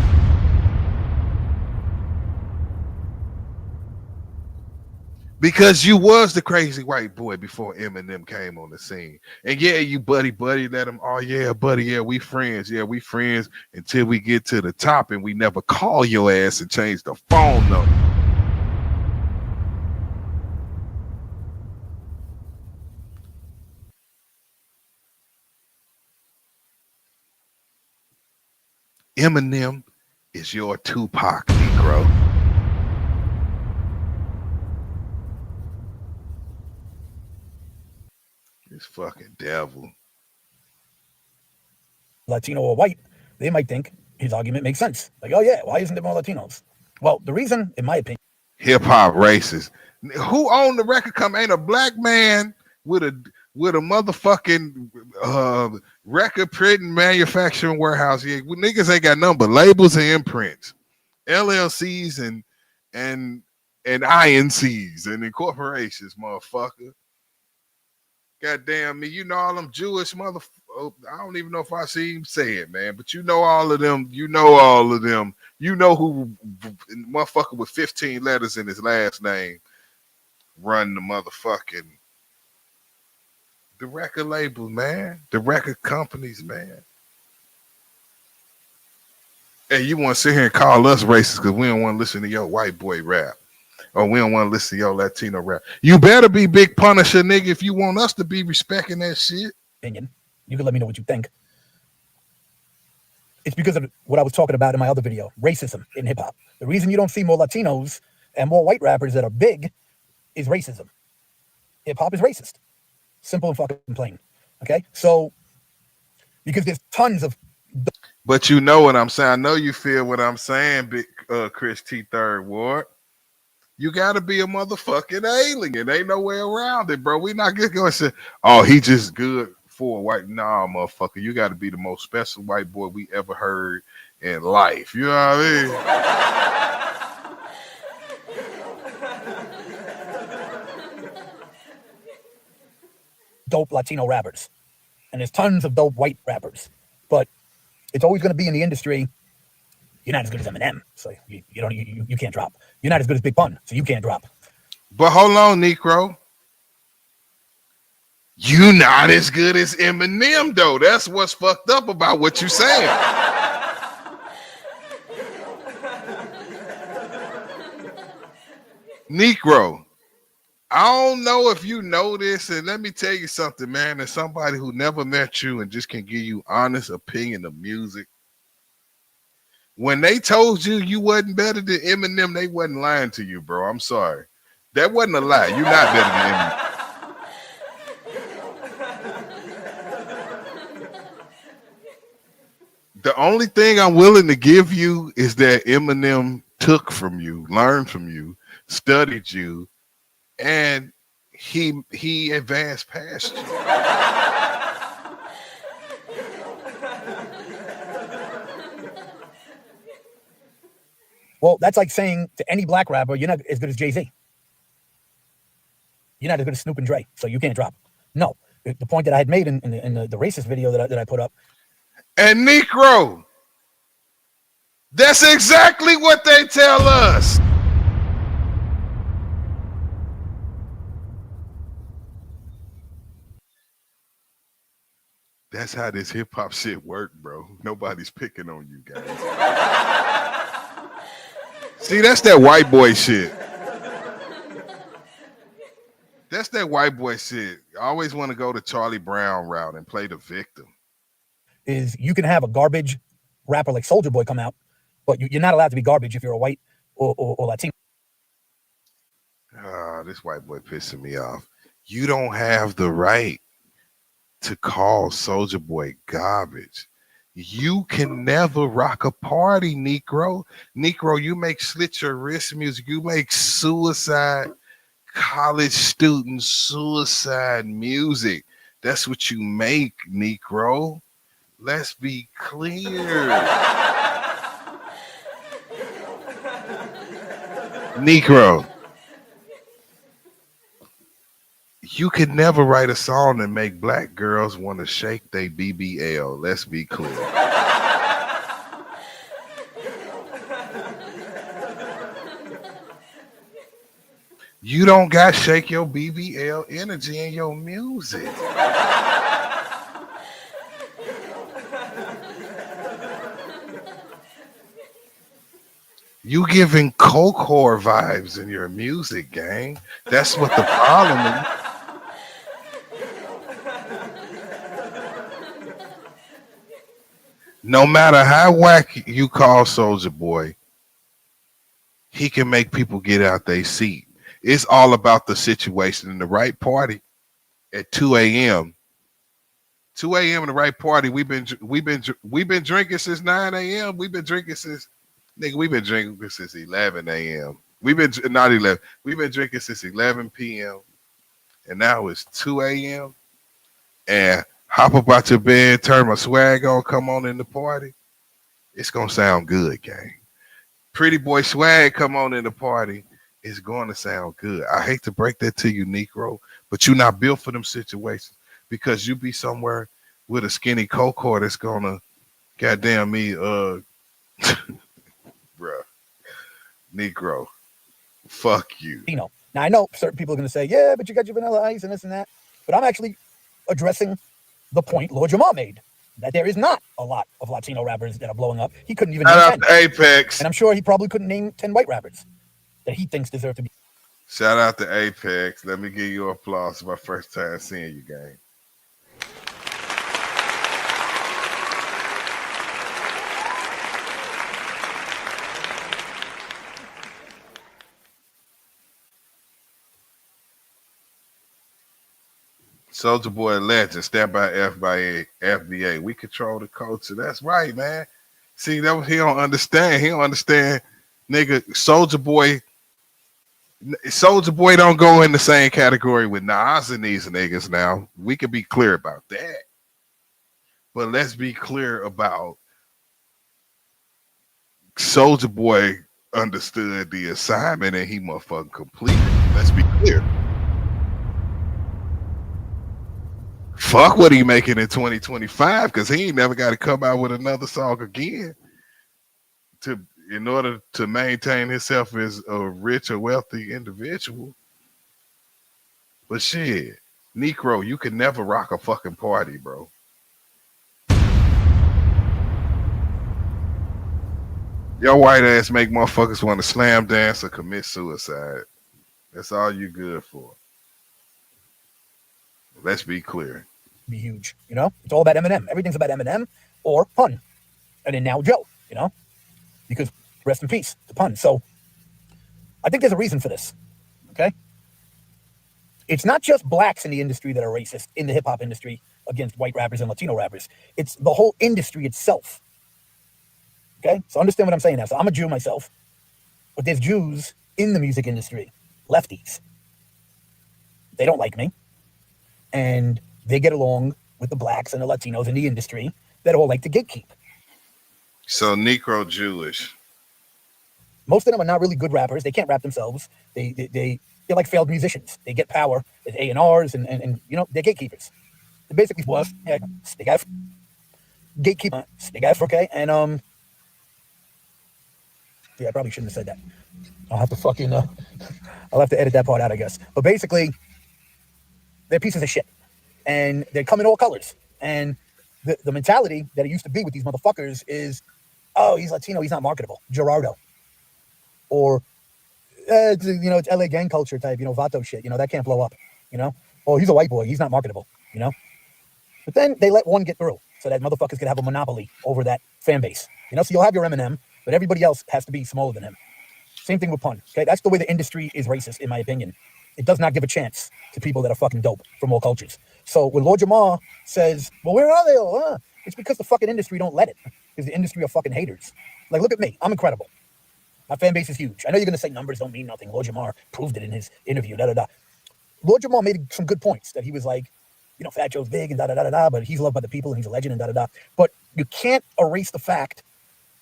Because you was the crazy white boy before Eminem came on the scene. And yeah, you buddy, let him, oh yeah, buddy, yeah, we friends until we get to the top and we never call your ass and change the phone number. Eminem is your Tupac, Negro. This fucking devil. Latino or white, they might think his argument makes sense. Like, oh yeah, why isn't there more Latinos? Well, the reason, in my opinion, hip hop racist. Who owned the record company? Ain't a black man with a motherfucking record printing manufacturing warehouse. Yeah, niggas ain't got nothing but labels and imprints, LLCs and INCs and incorporations, motherfucker. Goddamn me, you know all them Jewish motherfuckers. I don't even know if I see him say it, man. But you know all of them. You know all of them. You know who motherfucker with 15 letters in his last name run the motherfucking the record label, man. The record companies, man. Hey, you want to sit here and call us racist because we don't want to listen to your white boy rap. Or we don't want to listen to your Latino rap. You better be Big Punisher, nigga, if you want us to be respecting that shit. Opinion. You can let me know what you think. It's because of what I was talking about in my other video, racism in hip hop. The reason you don't see more Latinos and more white rappers that are big is racism. Hip hop is racist. Simple and fucking plain. Okay? So, because there's tons of. But you know what I'm saying. I know you feel what I'm saying, Big Chris T. Third Ward. You got to be a motherfucking alien. Ain't no way around it, bro. We not just going to say, oh, he just good for a white. Nah, motherfucker. You got to be the most special white boy we ever heard in life. You know what I mean? Dope Latino rappers. And there's tons of dope white rappers. But it's always going to be in the industry. You're not as good as Eminem, so you can't drop. You're not as good as Big Pun, so you can't drop. But hold on, Necro. You not as good as Eminem, though. That's what's fucked up about what you saying. Necro, I don't know if you know this, and let me tell you something, man. As somebody who never met you and just can give you honest opinion of music, when they told you you wasn't better than Eminem, they wasn't lying to you, bro. I'm sorry. That wasn't a lie. You're not better than Eminem. The only thing I'm willing to give you is that Eminem took from you, learned from you, studied you, and he advanced past you. Well, that's like saying to any black rapper, you're not as good as Jay-Z. You're not as good as Snoop and Dre, so you can't drop. No, the point that I had made in the racist video that I put up. And Necro, that's exactly what they tell us. That's how this hip hop shit work, bro. Nobody's picking on you guys. See, that's that white boy shit. That's that white boy shit. I always want to go the Charlie Brown route and play the victim. Is you can have a garbage rapper like Soulja Boy come out, but you're not allowed to be garbage if you're a white or Latino. This white boy pissing me off. You don't have the right to call Soulja Boy garbage. You can never rock a party, Necro. Necro, you make slit your wrist music. You make suicide, college student suicide music. That's what you make, Necro. Let's be clear. Necro, you can never write a song and make black girls want to shake their BBL. Let's be clear. You don't got shake your BBL energy in your music. You giving coke whore vibes in your music, gang. That's what the problem is. No matter how whack you call Soulja Boy, he can make people get out their seat. It's all about the situation in the right party at 2 a.m. 2 a.m. in the right party. We've been drinking since 9 a.m. We've been drinking since 11 a.m. We've been not 11. We've been drinking since 11 p.m. and now it's 2 a.m. and hop up out your bed, turn my swag on, come on in the party. It's gonna sound good, gang. Pretty boy swag, come on in the party. It's going to sound good. I hate to break that to you, Necro, but you're not built for them situations because you be somewhere with a skinny coke whore that's gonna goddamn me, bruh. Necro, fuck you. Now I know certain people are going to say, yeah, but you got your Vanilla Ice and this and that. But I'm actually addressing the point Lord Jamar made, that there is not a lot of Latino rappers that are blowing up. He couldn't even Shout name out 10. to Apex. And I'm sure he probably couldn't name 10 white rappers that he thinks deserve to be. Shout out to Apex. Let me give you applause for my first time seeing you, gang. Soulja Boy legend, stand by FBA. We control the culture. That's right, man. See, that was, he don't understand. He don't understand, nigga. Soulja Boy don't go in the same category with Nas and these niggas. Now we can be clear about that, but let's be clear about Soulja Boy understood the assignment and he motherfucking completed. Let's be clear. Fuck what he making in 2025 because he ain't never got to come out with another song again in order to maintain himself as a rich or wealthy individual. But shit, Necro, you can never rock a fucking party, bro. Your white ass make motherfuckers want to slam dance or commit suicide. That's all you good for. Let's be clear. Be huge, you know? It's all about Eminem. Everything's about Eminem or Pun. And then now Joe, you know? Because rest in peace, the Pun. So I think there's a reason for this, okay? It's not just blacks in the industry that are racist, in the hip-hop industry, against white rappers and Latino rappers. It's the whole industry itself, okay? So understand what I'm saying now. So I'm a Jew myself, but there's Jews in the music industry, lefties. They don't like me. And they get along with the blacks and the Latinos in the industry that all like to gatekeep. So Necro Jewish. Most of them are not really good rappers. They can't rap themselves. They're like failed musicians. They get power as A&Rs and you know, they're gatekeepers. They basically was stick F. Gatekeeper, stick F, okay? And yeah, I probably shouldn't have said that. I'll have to fucking I'll have to edit that part out, I guess. But basically, they're pieces of shit. And they come in all colors. And the mentality that it used to be with these motherfuckers is, oh, he's Latino, he's not marketable. Gerardo. Or, you know, it's LA gang culture type, you know, Vato shit. You know, that can't blow up, you know? Oh, he's a white boy, he's not marketable, you know? But then they let one get through so that motherfuckers can have a monopoly over that fan base. You know, so you'll have your Eminem, but everybody else has to be smaller than him. Same thing with Pun, okay? That's the way the industry is racist, in my opinion. It does not give a chance to people that are fucking dope from all cultures. So when Lord Jamar says, well, where are they all? It's because the fucking industry don't let it. Because the industry are fucking haters. Like, look at me. I'm incredible. My fan base is huge. I know you're going to say numbers don't mean nothing. Lord Jamar proved it in his interview, da-da-da. Lord Jamar made some good points that he was like, you know, Fat Joe's big and da-da-da-da-da, but he's loved by the people and he's a legend and da-da-da. But you can't erase the fact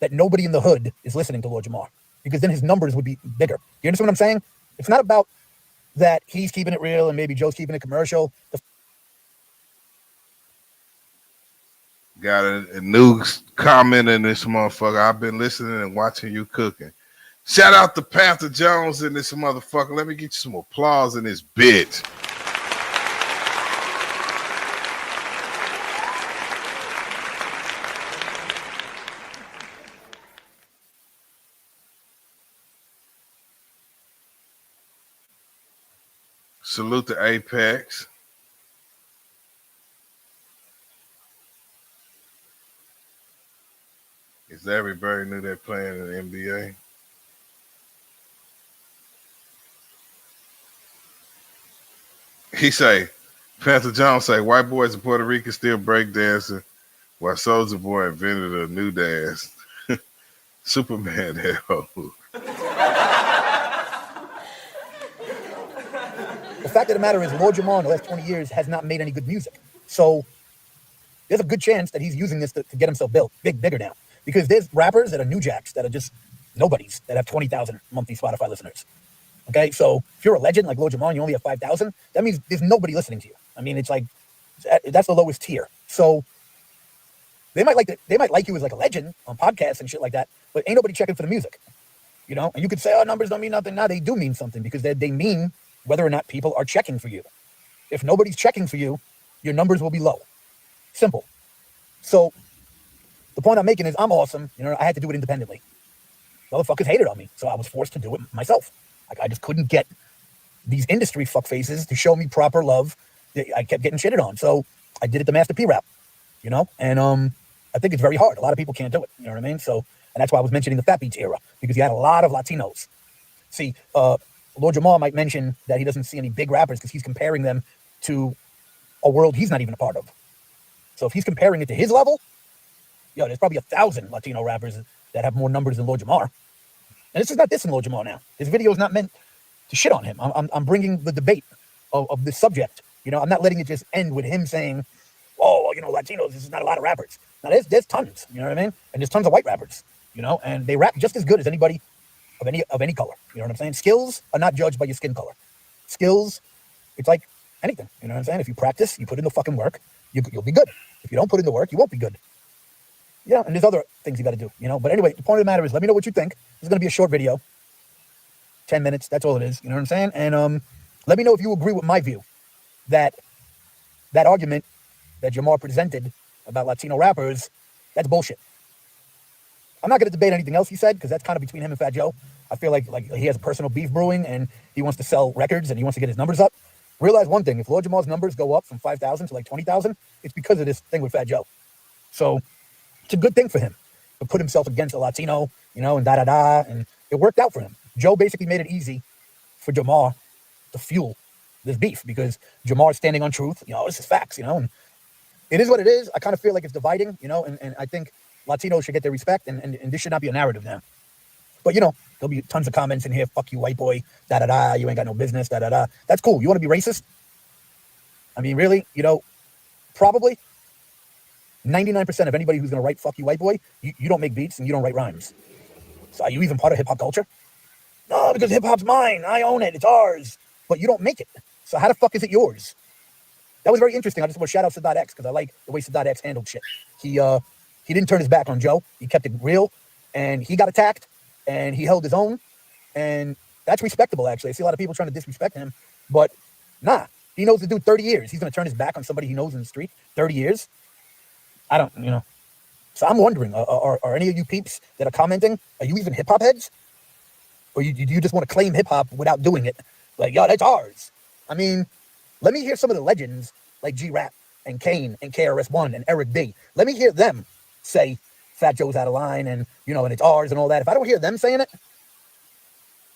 that nobody in the hood is listening to Lord Jamar because then his numbers would be bigger. You understand what I'm saying? It's not about that he's keeping it real and maybe Joe's keeping it commercial. Got a new comment in this motherfucker. I've been listening and watching you cooking. Shout out to Panther Jones in this motherfucker. Let me get you some applause in this bitch. Salute to Apex. Is everybody knew they're playing in the NBA? He say, Panther Jones say, white boys in Puerto Rico still break dancing while Soulja Boy invented a new dance. Superman that hoe. The fact of the matter is Lord Jamar in the last 20 years has not made any good music. So there's a good chance that he's using this to get himself built bigger now. Because there's rappers that are new jacks that are just nobodies that have 20,000 monthly Spotify listeners. Okay, so if you're a legend like Lord Jamar and you only have 5,000, that means there's nobody listening to you. I mean, it's like that's the lowest tier. So they might like you as like a legend on podcasts and shit like that, but ain't nobody checking for the music. You know, and you could say, oh, numbers don't mean nothing. No, they do mean something because they mean whether or not people are checking for you. If nobody's checking for you, your numbers will be low. Simple. So the point I'm making is I'm awesome. You know, I had to do it independently. Motherfuckers hated on me, so I was forced to do it myself. Like I just couldn't get these industry fuckfaces to show me proper love. I kept getting shitted on, so I did it the Master P rap. You know, and I think it's very hard. A lot of people can't do it. You know what I mean? So, and that's why I was mentioning the Fat Beats era because you had a lot of Latinos. See, Lord Jamar might mention that he doesn't see any big rappers because he's comparing them to a world he's not even a part of. So if he's comparing it to his level, yo, there's probably 1,000 Latino rappers that have more numbers than Lord Jamar. And this is not dissing Lord Jamar now. His video is not meant to shit on him. I'm bringing the debate of this subject. You know, I'm not letting it just end with him saying, oh, you know, Latinos, this is not a lot of rappers. Now, there's tons, you know what I mean? And there's tons of white rappers, you know, and they rap just as good as anybody of any color. You know what I'm saying? Skills are not judged by your skin color. Skills, it's like anything. You know what I'm saying? If you practice, you put in the fucking work, you'll be good. If you don't put in the work, you won't be good. Yeah, and there's other things you got to do, you know. But anyway, the point of the matter is, let me know what you think. This is going to be a short video, 10 minutes. That's all it is. You know what I'm saying? And let me know if you agree with my view that argument that Jamar presented about Latino rappers, that's bullshit. I'm not going to debate anything else he said because that's kind of between him and Fat Joe. I feel like he has a personal beef brewing and he wants to sell records and he wants to get his numbers up. realize one thing: if Lord Jamal's numbers go up from 5,000 to like 20,000, it's because of this thing with Fat Joe. So it's a good thing for him to put himself against a Latino, you know, and and it worked out for him. Joe basically made it easy for Jamar to fuel this beef because Jamar's standing on truth. You know, this is facts, you know, and it is what it is. I kind of feel like it's dividing, you know, and I think Latinos should get their respect, and this should not be a narrative now. But, you know, there'll be tons of comments in here. Fuck you, white boy. You ain't got no business. That's cool. You want to be racist? I mean, really, you know, probably 99% of anybody who's going to write fuck you, white boy, you don't make beats and you don't write rhymes. So are you even part of hip hop culture? No, because hip hop's mine. I own it. It's ours. But you don't make it. So how the fuck is it yours? That was very interesting. I just want to shout out Sadat X because I like the way Sadat X handled shit. He didn't turn his back on Joe. He kept it real, and he got attacked, and he held his own, and that's respectable, actually. I see a lot of people trying to disrespect him, but nah. He knows the dude 30 years. He's going to turn his back on somebody he knows in the street 30 years? I don't, you know. So I'm wondering, are any of you peeps that are commenting, are you even hip-hop heads? Or do you just want to claim hip-hop without doing it? Like, yo, that's ours. I mean, let me hear some of the legends like G-Rap and Kane and KRS-One and Eric B. Let me hear them say Fat Joe's out of line and, you know, and it's ours and all that. If I don't hear them saying it,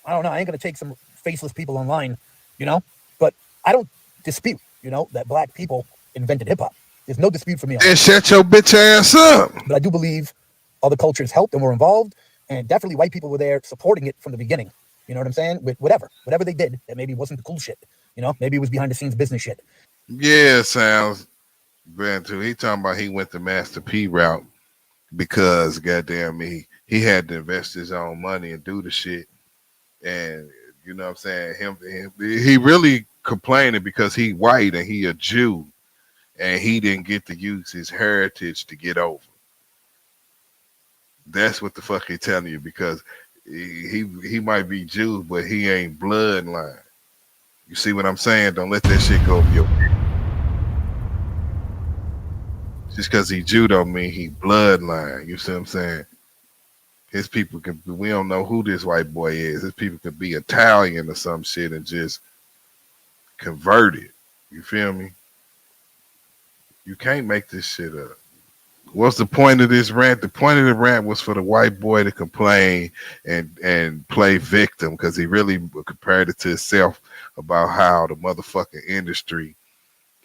I don't know. I ain't going to take some faceless people online, you know? But I don't dispute, you know, that black people invented hip-hop. There's no dispute for me on that. And shut your bitch ass up. But I do believe other cultures helped and were involved, and definitely white people were there supporting it from the beginning. You know what I'm saying? With whatever they did, that maybe wasn't the cool shit. You know, maybe it was behind the scenes business shit. Yeah, sounds bad too. He talking about he went the Master P route because goddamn me, he had to invest his own money and do the shit. And you know what I'm saying? He really complaining because he white and he a Jew and he didn't get to use his heritage to get over. That's what the fuck he telling you, because he might be Jew, but he ain't bloodline. You see what I'm saying? Don't let that shit go over your head. Just because he Jew don't mean he bloodline. You see what I'm saying? His people can, we don't know who this white boy is. His people could be Italian or some shit and just convert it. You feel me? You can't make this shit up. What's the point of this rant? The point of the rant was for the white boy to complain and play victim, because he really compared it to himself about how the motherfucking industry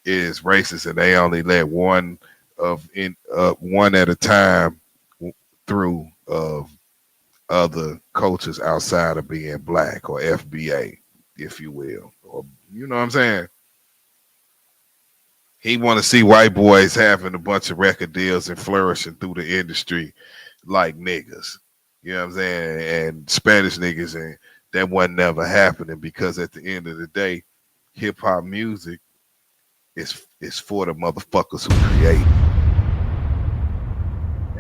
is racist and they only let one at a time through of other cultures outside of being black, or FBA, if you will, or you know what I'm saying. He want to see white boys having a bunch of record deals and flourishing through the industry like niggas. You know what I'm saying? And Spanish niggas, and that wasn't never happening, because at the end of the day, hip hop music is for the motherfuckers who create.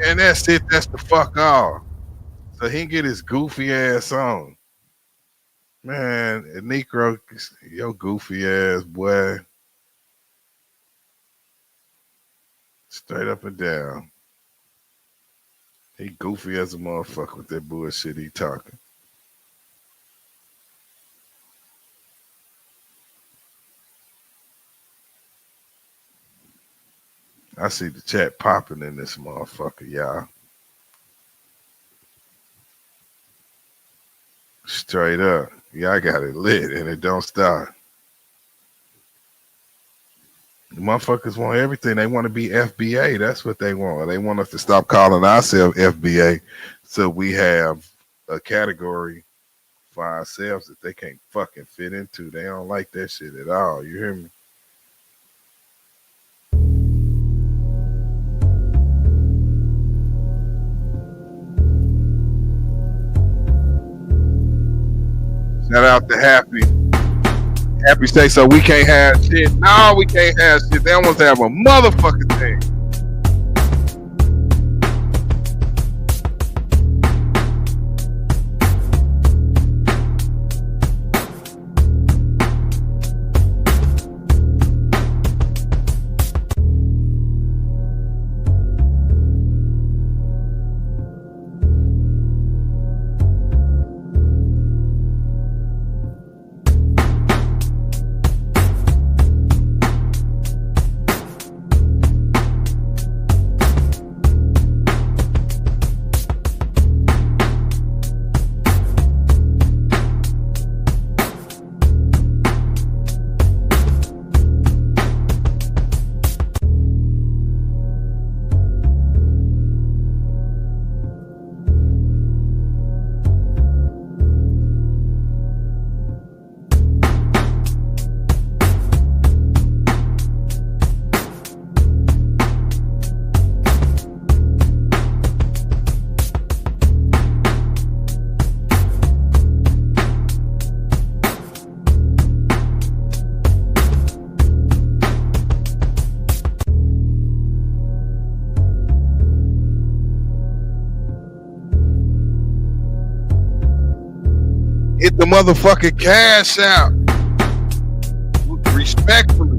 And that's it. That's the fuck all. So he can get his goofy ass on. Man, Necro, your goofy ass boy. Straight up and down. He goofy as a motherfucker with that bullshit he talking. I see the chat popping in this motherfucker, y'all. Straight up. Y'all got it lit and it don't stop. The motherfuckers want everything. They want to be FBA. That's what they want. They want us to stop calling ourselves FBA, so we have a category for ourselves that they can't fucking fit into. They don't like that shit at all. You hear me? Shout out to Happy. Happy say so we can't have shit. No, we can't have shit. They almost have a motherfucking thing. Hit the motherfucking cash out. Respectfully.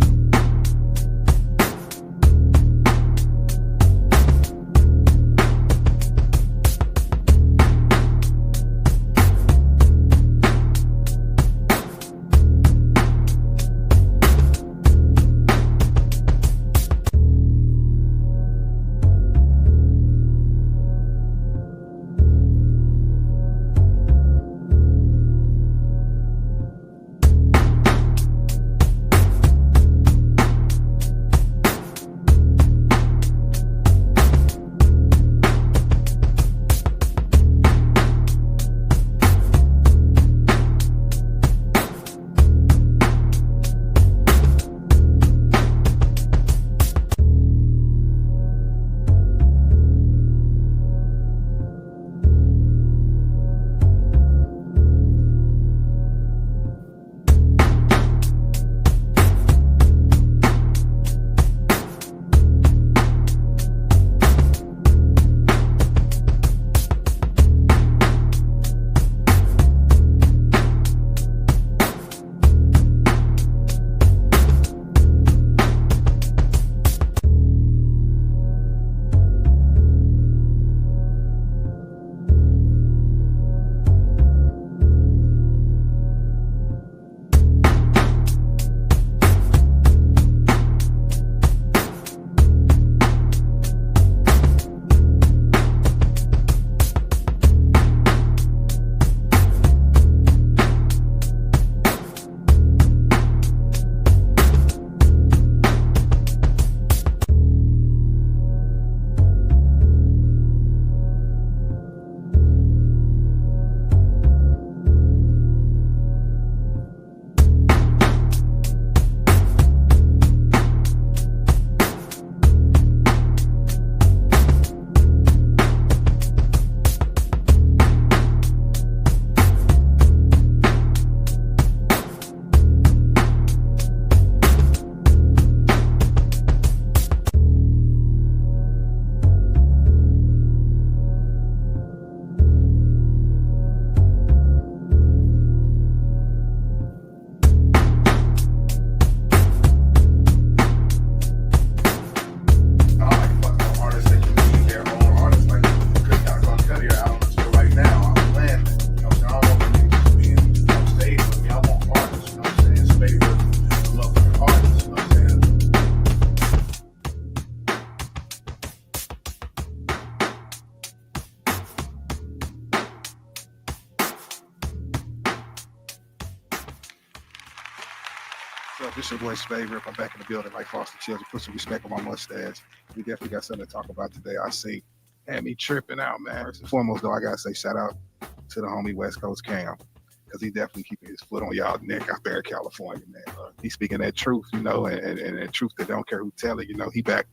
What's up? It's your boy Favorite. I'm back in the building like Foster Children. Put some respect on my mustache. We definitely got something to talk about today. I see. Had me tripping out, man. First and foremost, though, I gotta say shout out to the homie West Coast Cam, because he definitely keeping his foot on y'all neck out there in California, man. He's speaking that truth, you know, and that truth that don't care who tell it. You know, he back,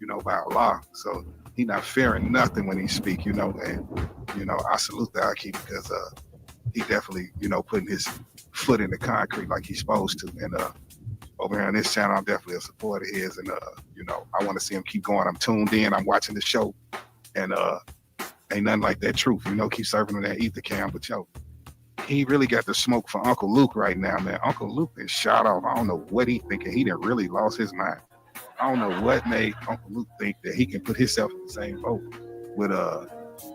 you know, by Allah. So he not fearing nothing when he speak, you know. And you know, I salute the Aki because he definitely, you know, putting his foot in the concrete like he's supposed to. And over here on this channel, I'm definitely a supporter of his, and you know, I want to see him keep going. I'm tuned in. I'm watching the show, and ain't nothing like that truth, you know. Keep serving him that ether cam, but yo, he really got the smoke for Uncle Luke right now, man. Uncle Luke is shot off. I don't know what he thinking. He done really lost his mind. I don't know what made Uncle Luke think that he can put himself in the same boat with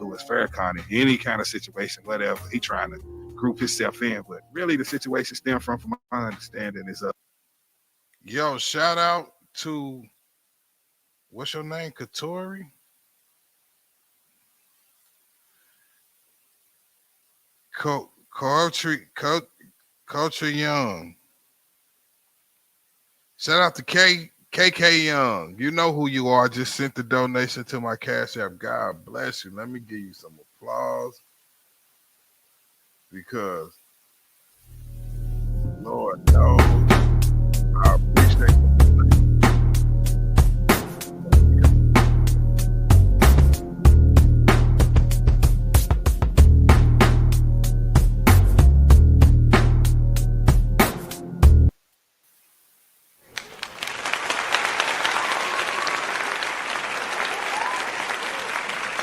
Louis Farrakhan in any kind of situation, whatever. He trying to group himself in, but really the situation stem from my understanding is yo, shout out to what's your name, Katori? Culture Young. Shout out to KK Young. You know who you are. Just sent the donation to my Cash App. God bless you. Let me give you some applause, because Lord knows I appreciate it.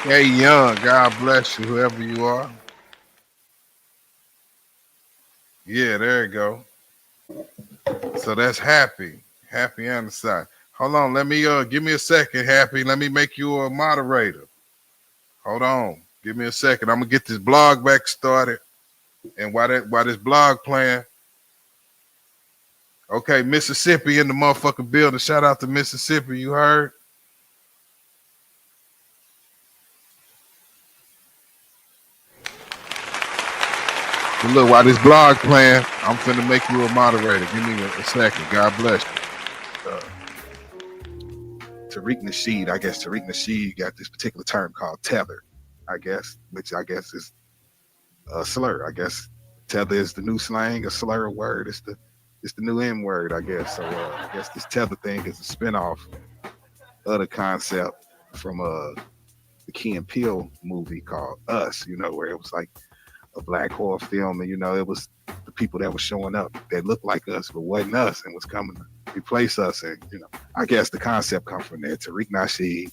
Hey, Young, God bless you, whoever you are. Yeah, there you go. So that's Happy. Happy on the side. Hold on, let me give me a second, Happy. Let me make you a moderator. Hold on. Give me a second. I'm gonna get this blog back started. And while this blog playing, okay, Mississippi in the motherfucking building. Shout out to Mississippi, you heard? But look, while this blog playing, I'm finna make you a moderator. Give me a second. God bless you. Tariq Nasheed, I guess Tariq Nasheed got this particular term called tether, I guess, which I guess is a slur. I guess tether is the new slang, a slur word. It's the new N word, I guess. So I guess this tether thing is a spinoff of the concept from the Key and Peele movie called Us, where it was like a black horror film, and it was the people that were showing up that looked like us but wasn't us and was coming to replace us. And I guess the concept comes from there. Tariq Nasheed,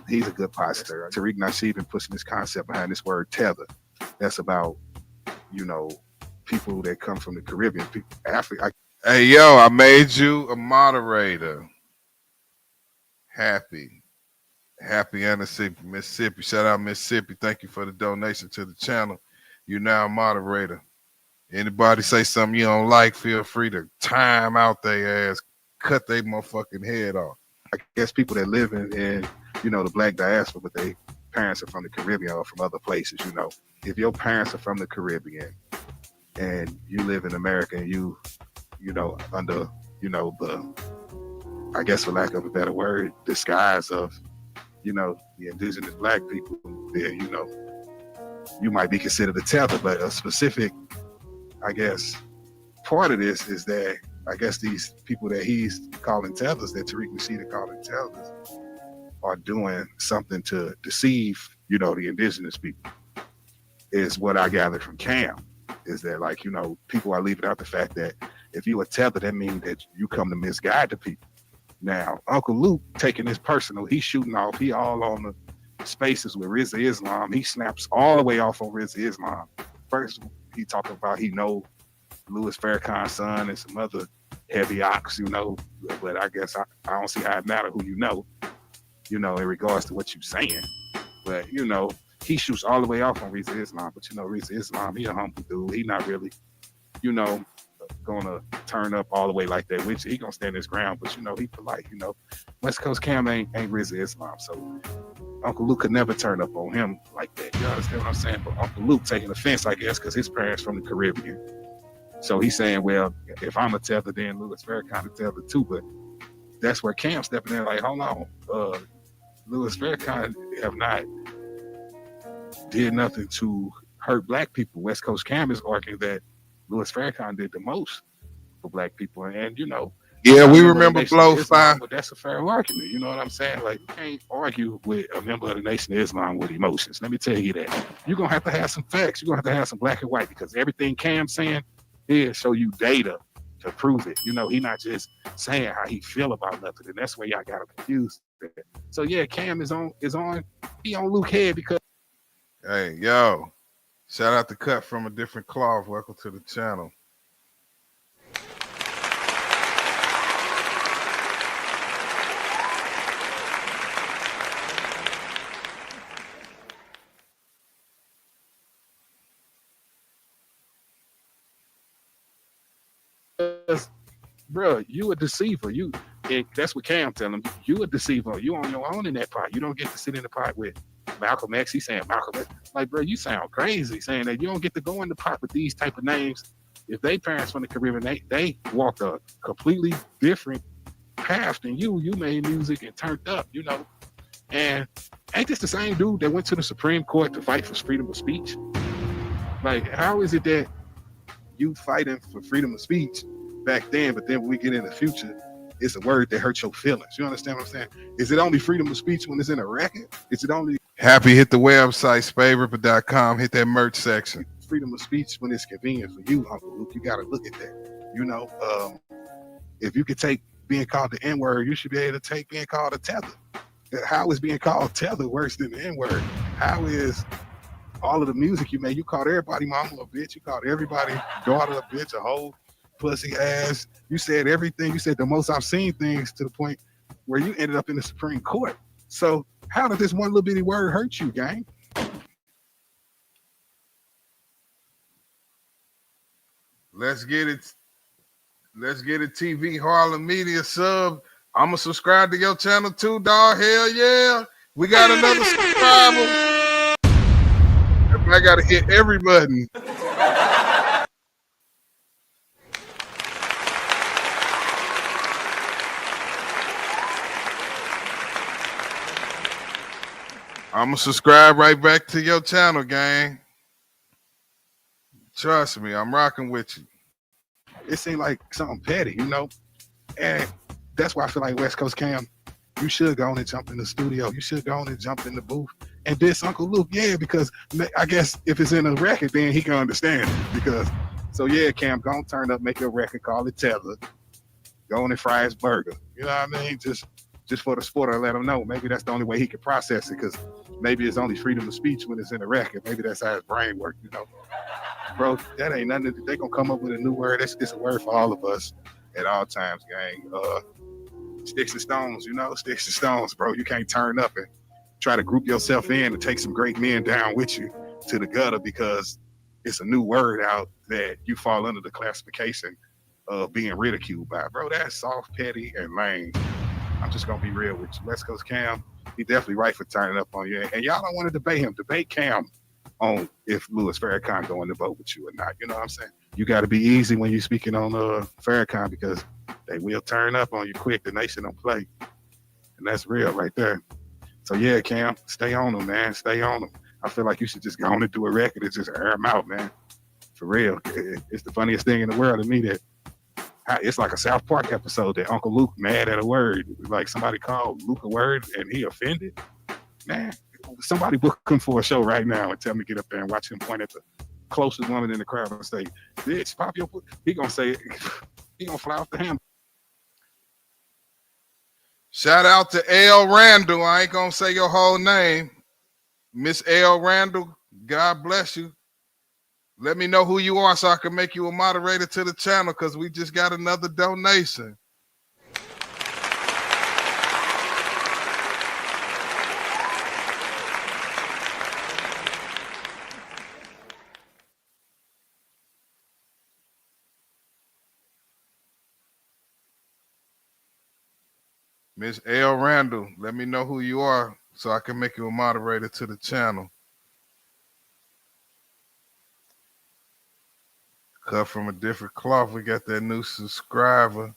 he's a good pastor. Tariq Nasheed been pushing this concept behind this word tether. That's about people that come from the Caribbean, people, Africa. Hey yo, I made you a moderator. Happy Mississippi. Shout out Mississippi. Thank you for the donation to the channel. You're now a moderator. Anybody say something you don't like, feel free to time out their ass, cut their motherfucking head off. I guess people that live in the black diaspora, but their parents are from the Caribbean or from other places, If your parents are from the Caribbean and you live in America and you under, the, I guess for lack of a better word, disguise of, the indigenous black people, there, you might be considered a tether, but a specific, I guess, part of this is that I guess these people that he's calling tethers, that Tariq Nasheed is calling tethers, are doing something to deceive, the indigenous people, is what I gathered from Cam, is that people are leaving out the fact that if you a tether, that means that you come to misguide the people. Now, Uncle Luke taking this personal, he's shooting off, he all on the spaces with Rizza Islam. He snaps all the way off on Rizza Islam. First, he talking about he know Louis Farrakhan's son and some other heavy ox, but I guess I don't see how it matter who in regards to what you're saying. But, he shoots all the way off on Rizza Islam, but Rizza Islam, he a humble dude. He not really, gonna turn up all the way like that, which he gonna stand his ground, but he polite, West Coast Cam ain't Rizza Islam, so Uncle Luke could never turn up on him like that. You understand what I'm saying? But Uncle Luke taking offense, I guess, because his parents from the Caribbean. So he's saying, well, if I'm a tether, then Louis Farrakhan a tether too. But that's where Cam stepping in, like, hold on, Louis Farrakhan have not did nothing to hurt black people. West Coast Cam is arguing that Louis Farrakhan did the most for black people, and yeah, we remember Blow 5. But that's a fair argument. You know what I'm saying? Like, you can't argue with a member of the Nation of Islam with emotions. Let me tell you that. You're gonna have to have some facts. You're gonna have to have some black and white, because everything Cam's saying here show you data to prove it. He not just saying how he feel about nothing, and that's where y'all got him confused. So yeah, Cam is on he on Luke head because hey yo. Shout out to Cut from a Different Cloth. Welcome to the channel. Bro, you a deceiver. That's what Cam telling him. You a deceiver. You on your own in that pot. You don't get to sit in the pot with Malcolm X. He's saying Malcolm X. Like, bro, you sound crazy saying that you don't get to go in the pot with these type of names. If they parents from the Caribbean, they walked a completely different path than you. You made music and turned up, And ain't this the same dude that went to the Supreme Court to fight for freedom of speech? Like, how is it that you fighting for freedom of speech back then, but then when we get in the future, it's a word that hurts your feelings? You understand what I'm saying? Is it only freedom of speech when it's in a record? Is it only Happy? Hit the website, spaderipper.com, hit that merch section. Freedom of speech when it's convenient for you, Uncle Luke. You got to look at that. If you could take being called the N-word, you should be able to take being called a tether. How is being called tether worse than the N-word? How is all of the music you made, you called everybody mama a bitch. You called everybody daughter a bitch, a whole pussy ass. You said everything. You said the most obscene things to the point where you ended up in the Supreme Court. So how did this one little bitty word hurt you, gang? Let's get it. Let's get it. TV Harlem Media sub. I'ma subscribe to your channel too, dog. Hell yeah. We got another subscriber. I gotta hit every button. I'ma subscribe right back to your channel, gang. Trust me, I'm rocking with you. It seemed like something petty, you know? And that's why I feel like West Coast Cam, you should go on and jump in the studio. You should go on and jump in the booth and diss Uncle Luke. Yeah, because I guess if it's in a record, then he can understand it. Because, so yeah, Cam, go on, turn up, make your record, call it Tether. Go on and fry his burger. You know what I mean? Just for the sport, or let him know. Maybe that's the only way he can process it, because maybe it's only freedom of speech when it's in a record. Maybe that's how his brain works, you know? Bro, that ain't nothing. They gonna come up with a new word. It's a word for all of us at all times, gang. Sticks and stones, you know? Sticks and stones, bro. You can't turn up and try to group yourself in and take some great men down with you to the gutter because it's a new word out that you fall under the classification of being ridiculed by. Bro, that's soft, petty, and lame. I'm just gonna be real with you. West Coast Cam, he definitely right for turning up on you. And y'all don't want to debate him. Debate Cam on if Louis Farrakhan going to vote with you or not. You know what I'm saying? You got to be easy when you're speaking on Farrakhan, because they will turn up on you quick. The nation don't play, and that's real right there. So yeah, Cam, stay on them, man. Stay on them. I feel like you should just go on and do a record and just air them out, man. For real, it's the funniest thing in the world to me that it's like a South Park episode that Uncle Luke mad at a word. Like somebody called Luke a word and he offended. Man, somebody book him for a show right now and tell me to get up there and watch him point at the closest woman in the crowd and say, bitch, pop your foot. He gonna say, he gonna fly off the handle. Shout out to L. Randall. I ain't gonna say your whole name. Miss L. Randall, God bless you. Let me know who you are so I can make you a moderator to the channel, because we just got another donation. Miss L. Randall, let me know who you are so I can make you a moderator to the channel. Cut from a different cloth. We got that new subscriber.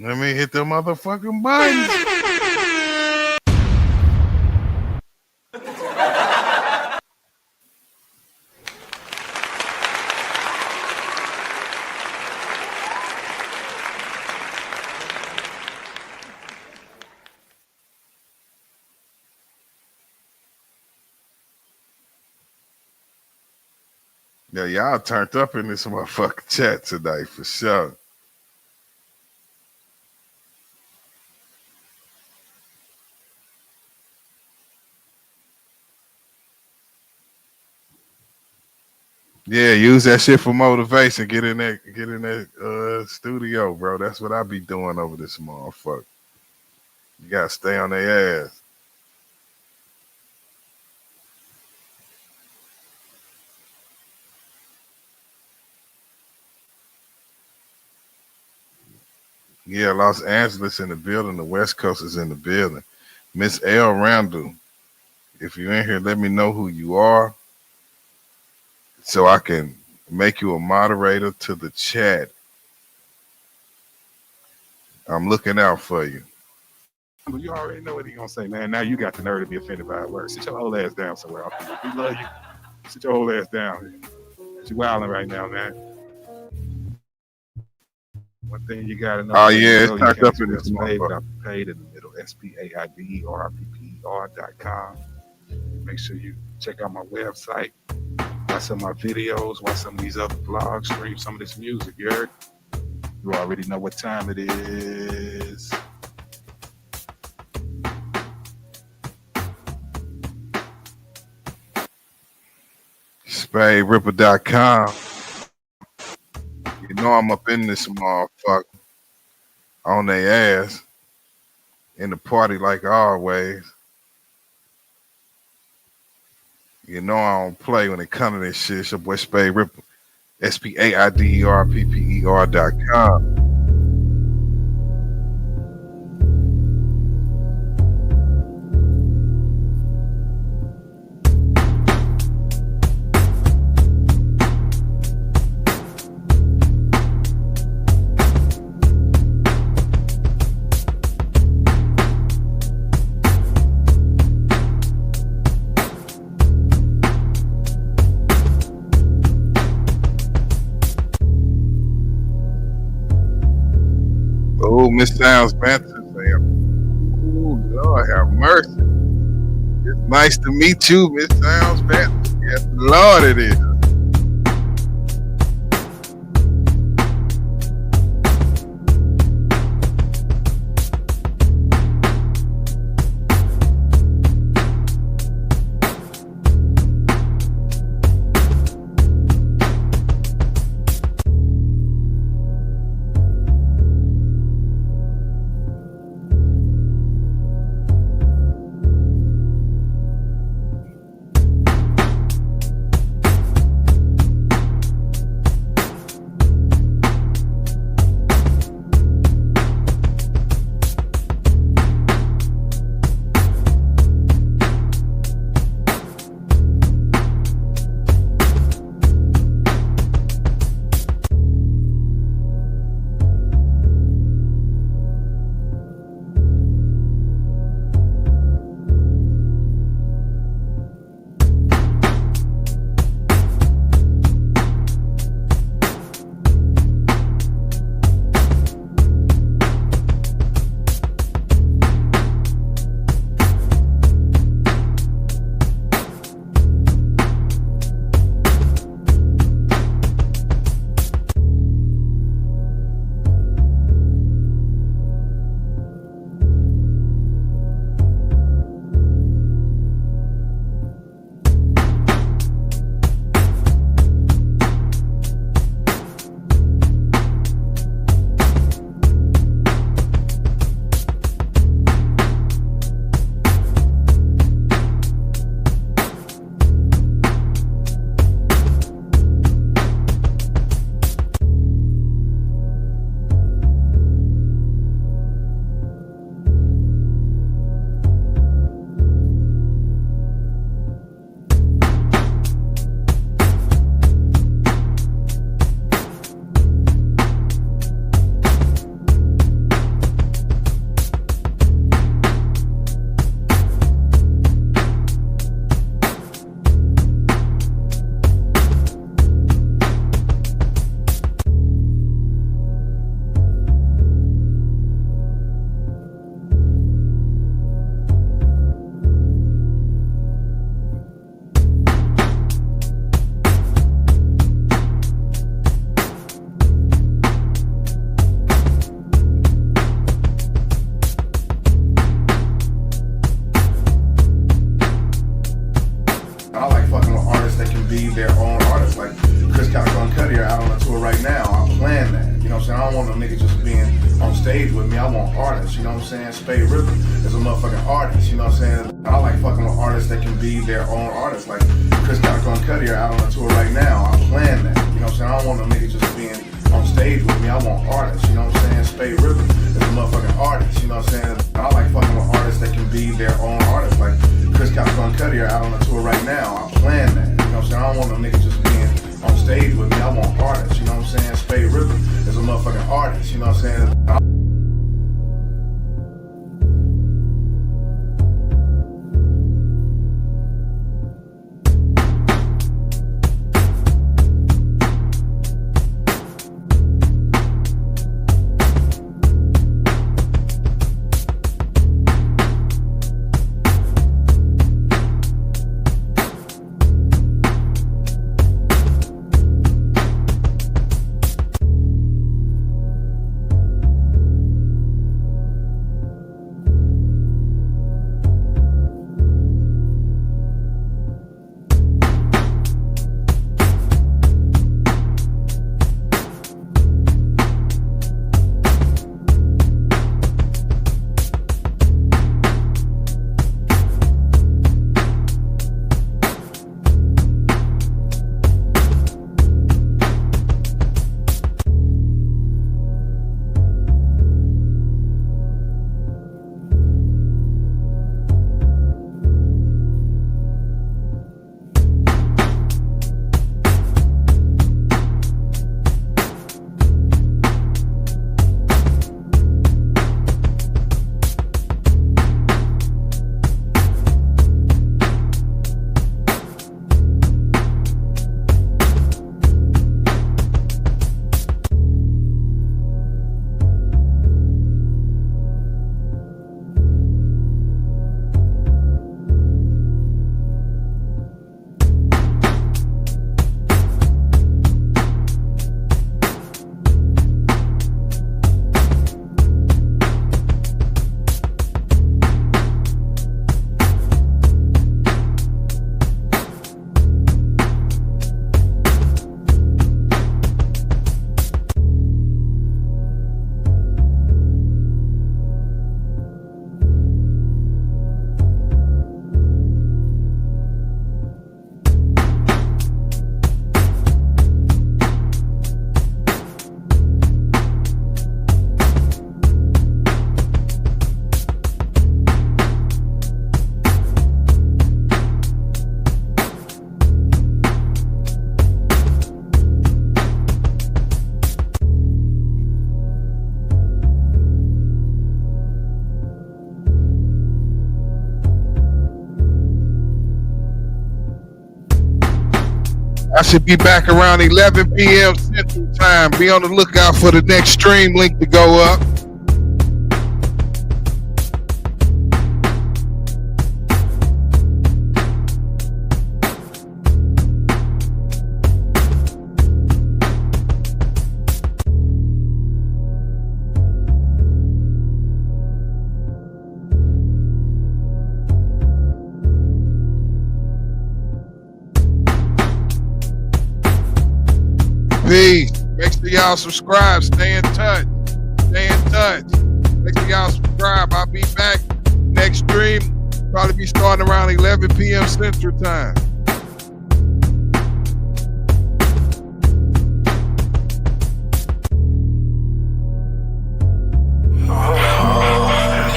Let me hit the motherfucking buttons. Yeah, y'all turned up in this motherfucking chat today for sure. Yeah, use that shit for motivation. Get in that studio, bro. That's what I be doing over this motherfucker. You gotta stay on their ass. Yeah, Los Angeles in the building. The West Coast is in the building. Miss L. Randall, if you're in here, let me know who you are so I can make you a moderator to the chat. I'm looking out for you. You already know what he's gonna say, man. Now you got the nerve to be offended by a word. Sit your whole ass down somewhere. We love you. Sit your whole ass down. You wilding right now, man. One thing you gotta know. Oh yeah, it's tucked up in this motherfucker. Paid in the middle. SPAIDERPER.com. Make sure you check out my website. Watch some of my videos. Watch some of these other vlogs. Stream some of this music. You heard? You already know what time it is. SpadeRipper.com. You know I'm up in this motherfucker on their ass in the party like always. You know I don't play when it comes to this shit. It's your boy Spade Ripper. SPAIDERPPER.com. Oh, Miss Sounds Banter saying, oh, Lord have mercy. It's nice to meet you, Miss Sounds Banter. Yes, Lord, it is. stage with me. I want artists, you know what I'm saying? Spade Ripper is a motherfucking artist, you know what I'm saying? I like fucking with artists that can be their own artists. Like Chris Calico and Cuddy are out on a tour right now. I'm playing that, you know what I'm saying? I don't want no nigga just being on stage with me. I want artists, you know what I'm saying? Spade Ripper is a motherfucking artist, you know what I'm saying? I like fucking with artists that can be their own artists. Like Chris Calico and Cuddy are out on a tour right now. I'm playing that, you know what I'm saying? I don't want no nigga just being on stage with me. I want artists, you know what I'm saying? Spade Ripper is a motherfucking artist, you know what I'm saying? I should be back around 11 p.m. Central Time. Be on the lookout for the next stream link to go up. Peace. Make sure y'all subscribe. Stay in touch. Stay in touch. Make sure y'all subscribe. I'll be back next stream. Probably be starting around 11 p.m. Central Time.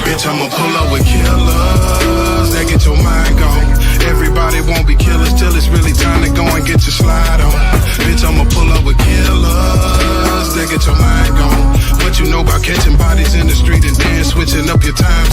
Bitch, I'ma pull up with killers that get your mind gone. Everybody won't be killers till it's really time to go and get your slide on. Bitch, I'ma pull up with killers that get your mind gone. What you know about catching bodies in the street and then switching up your time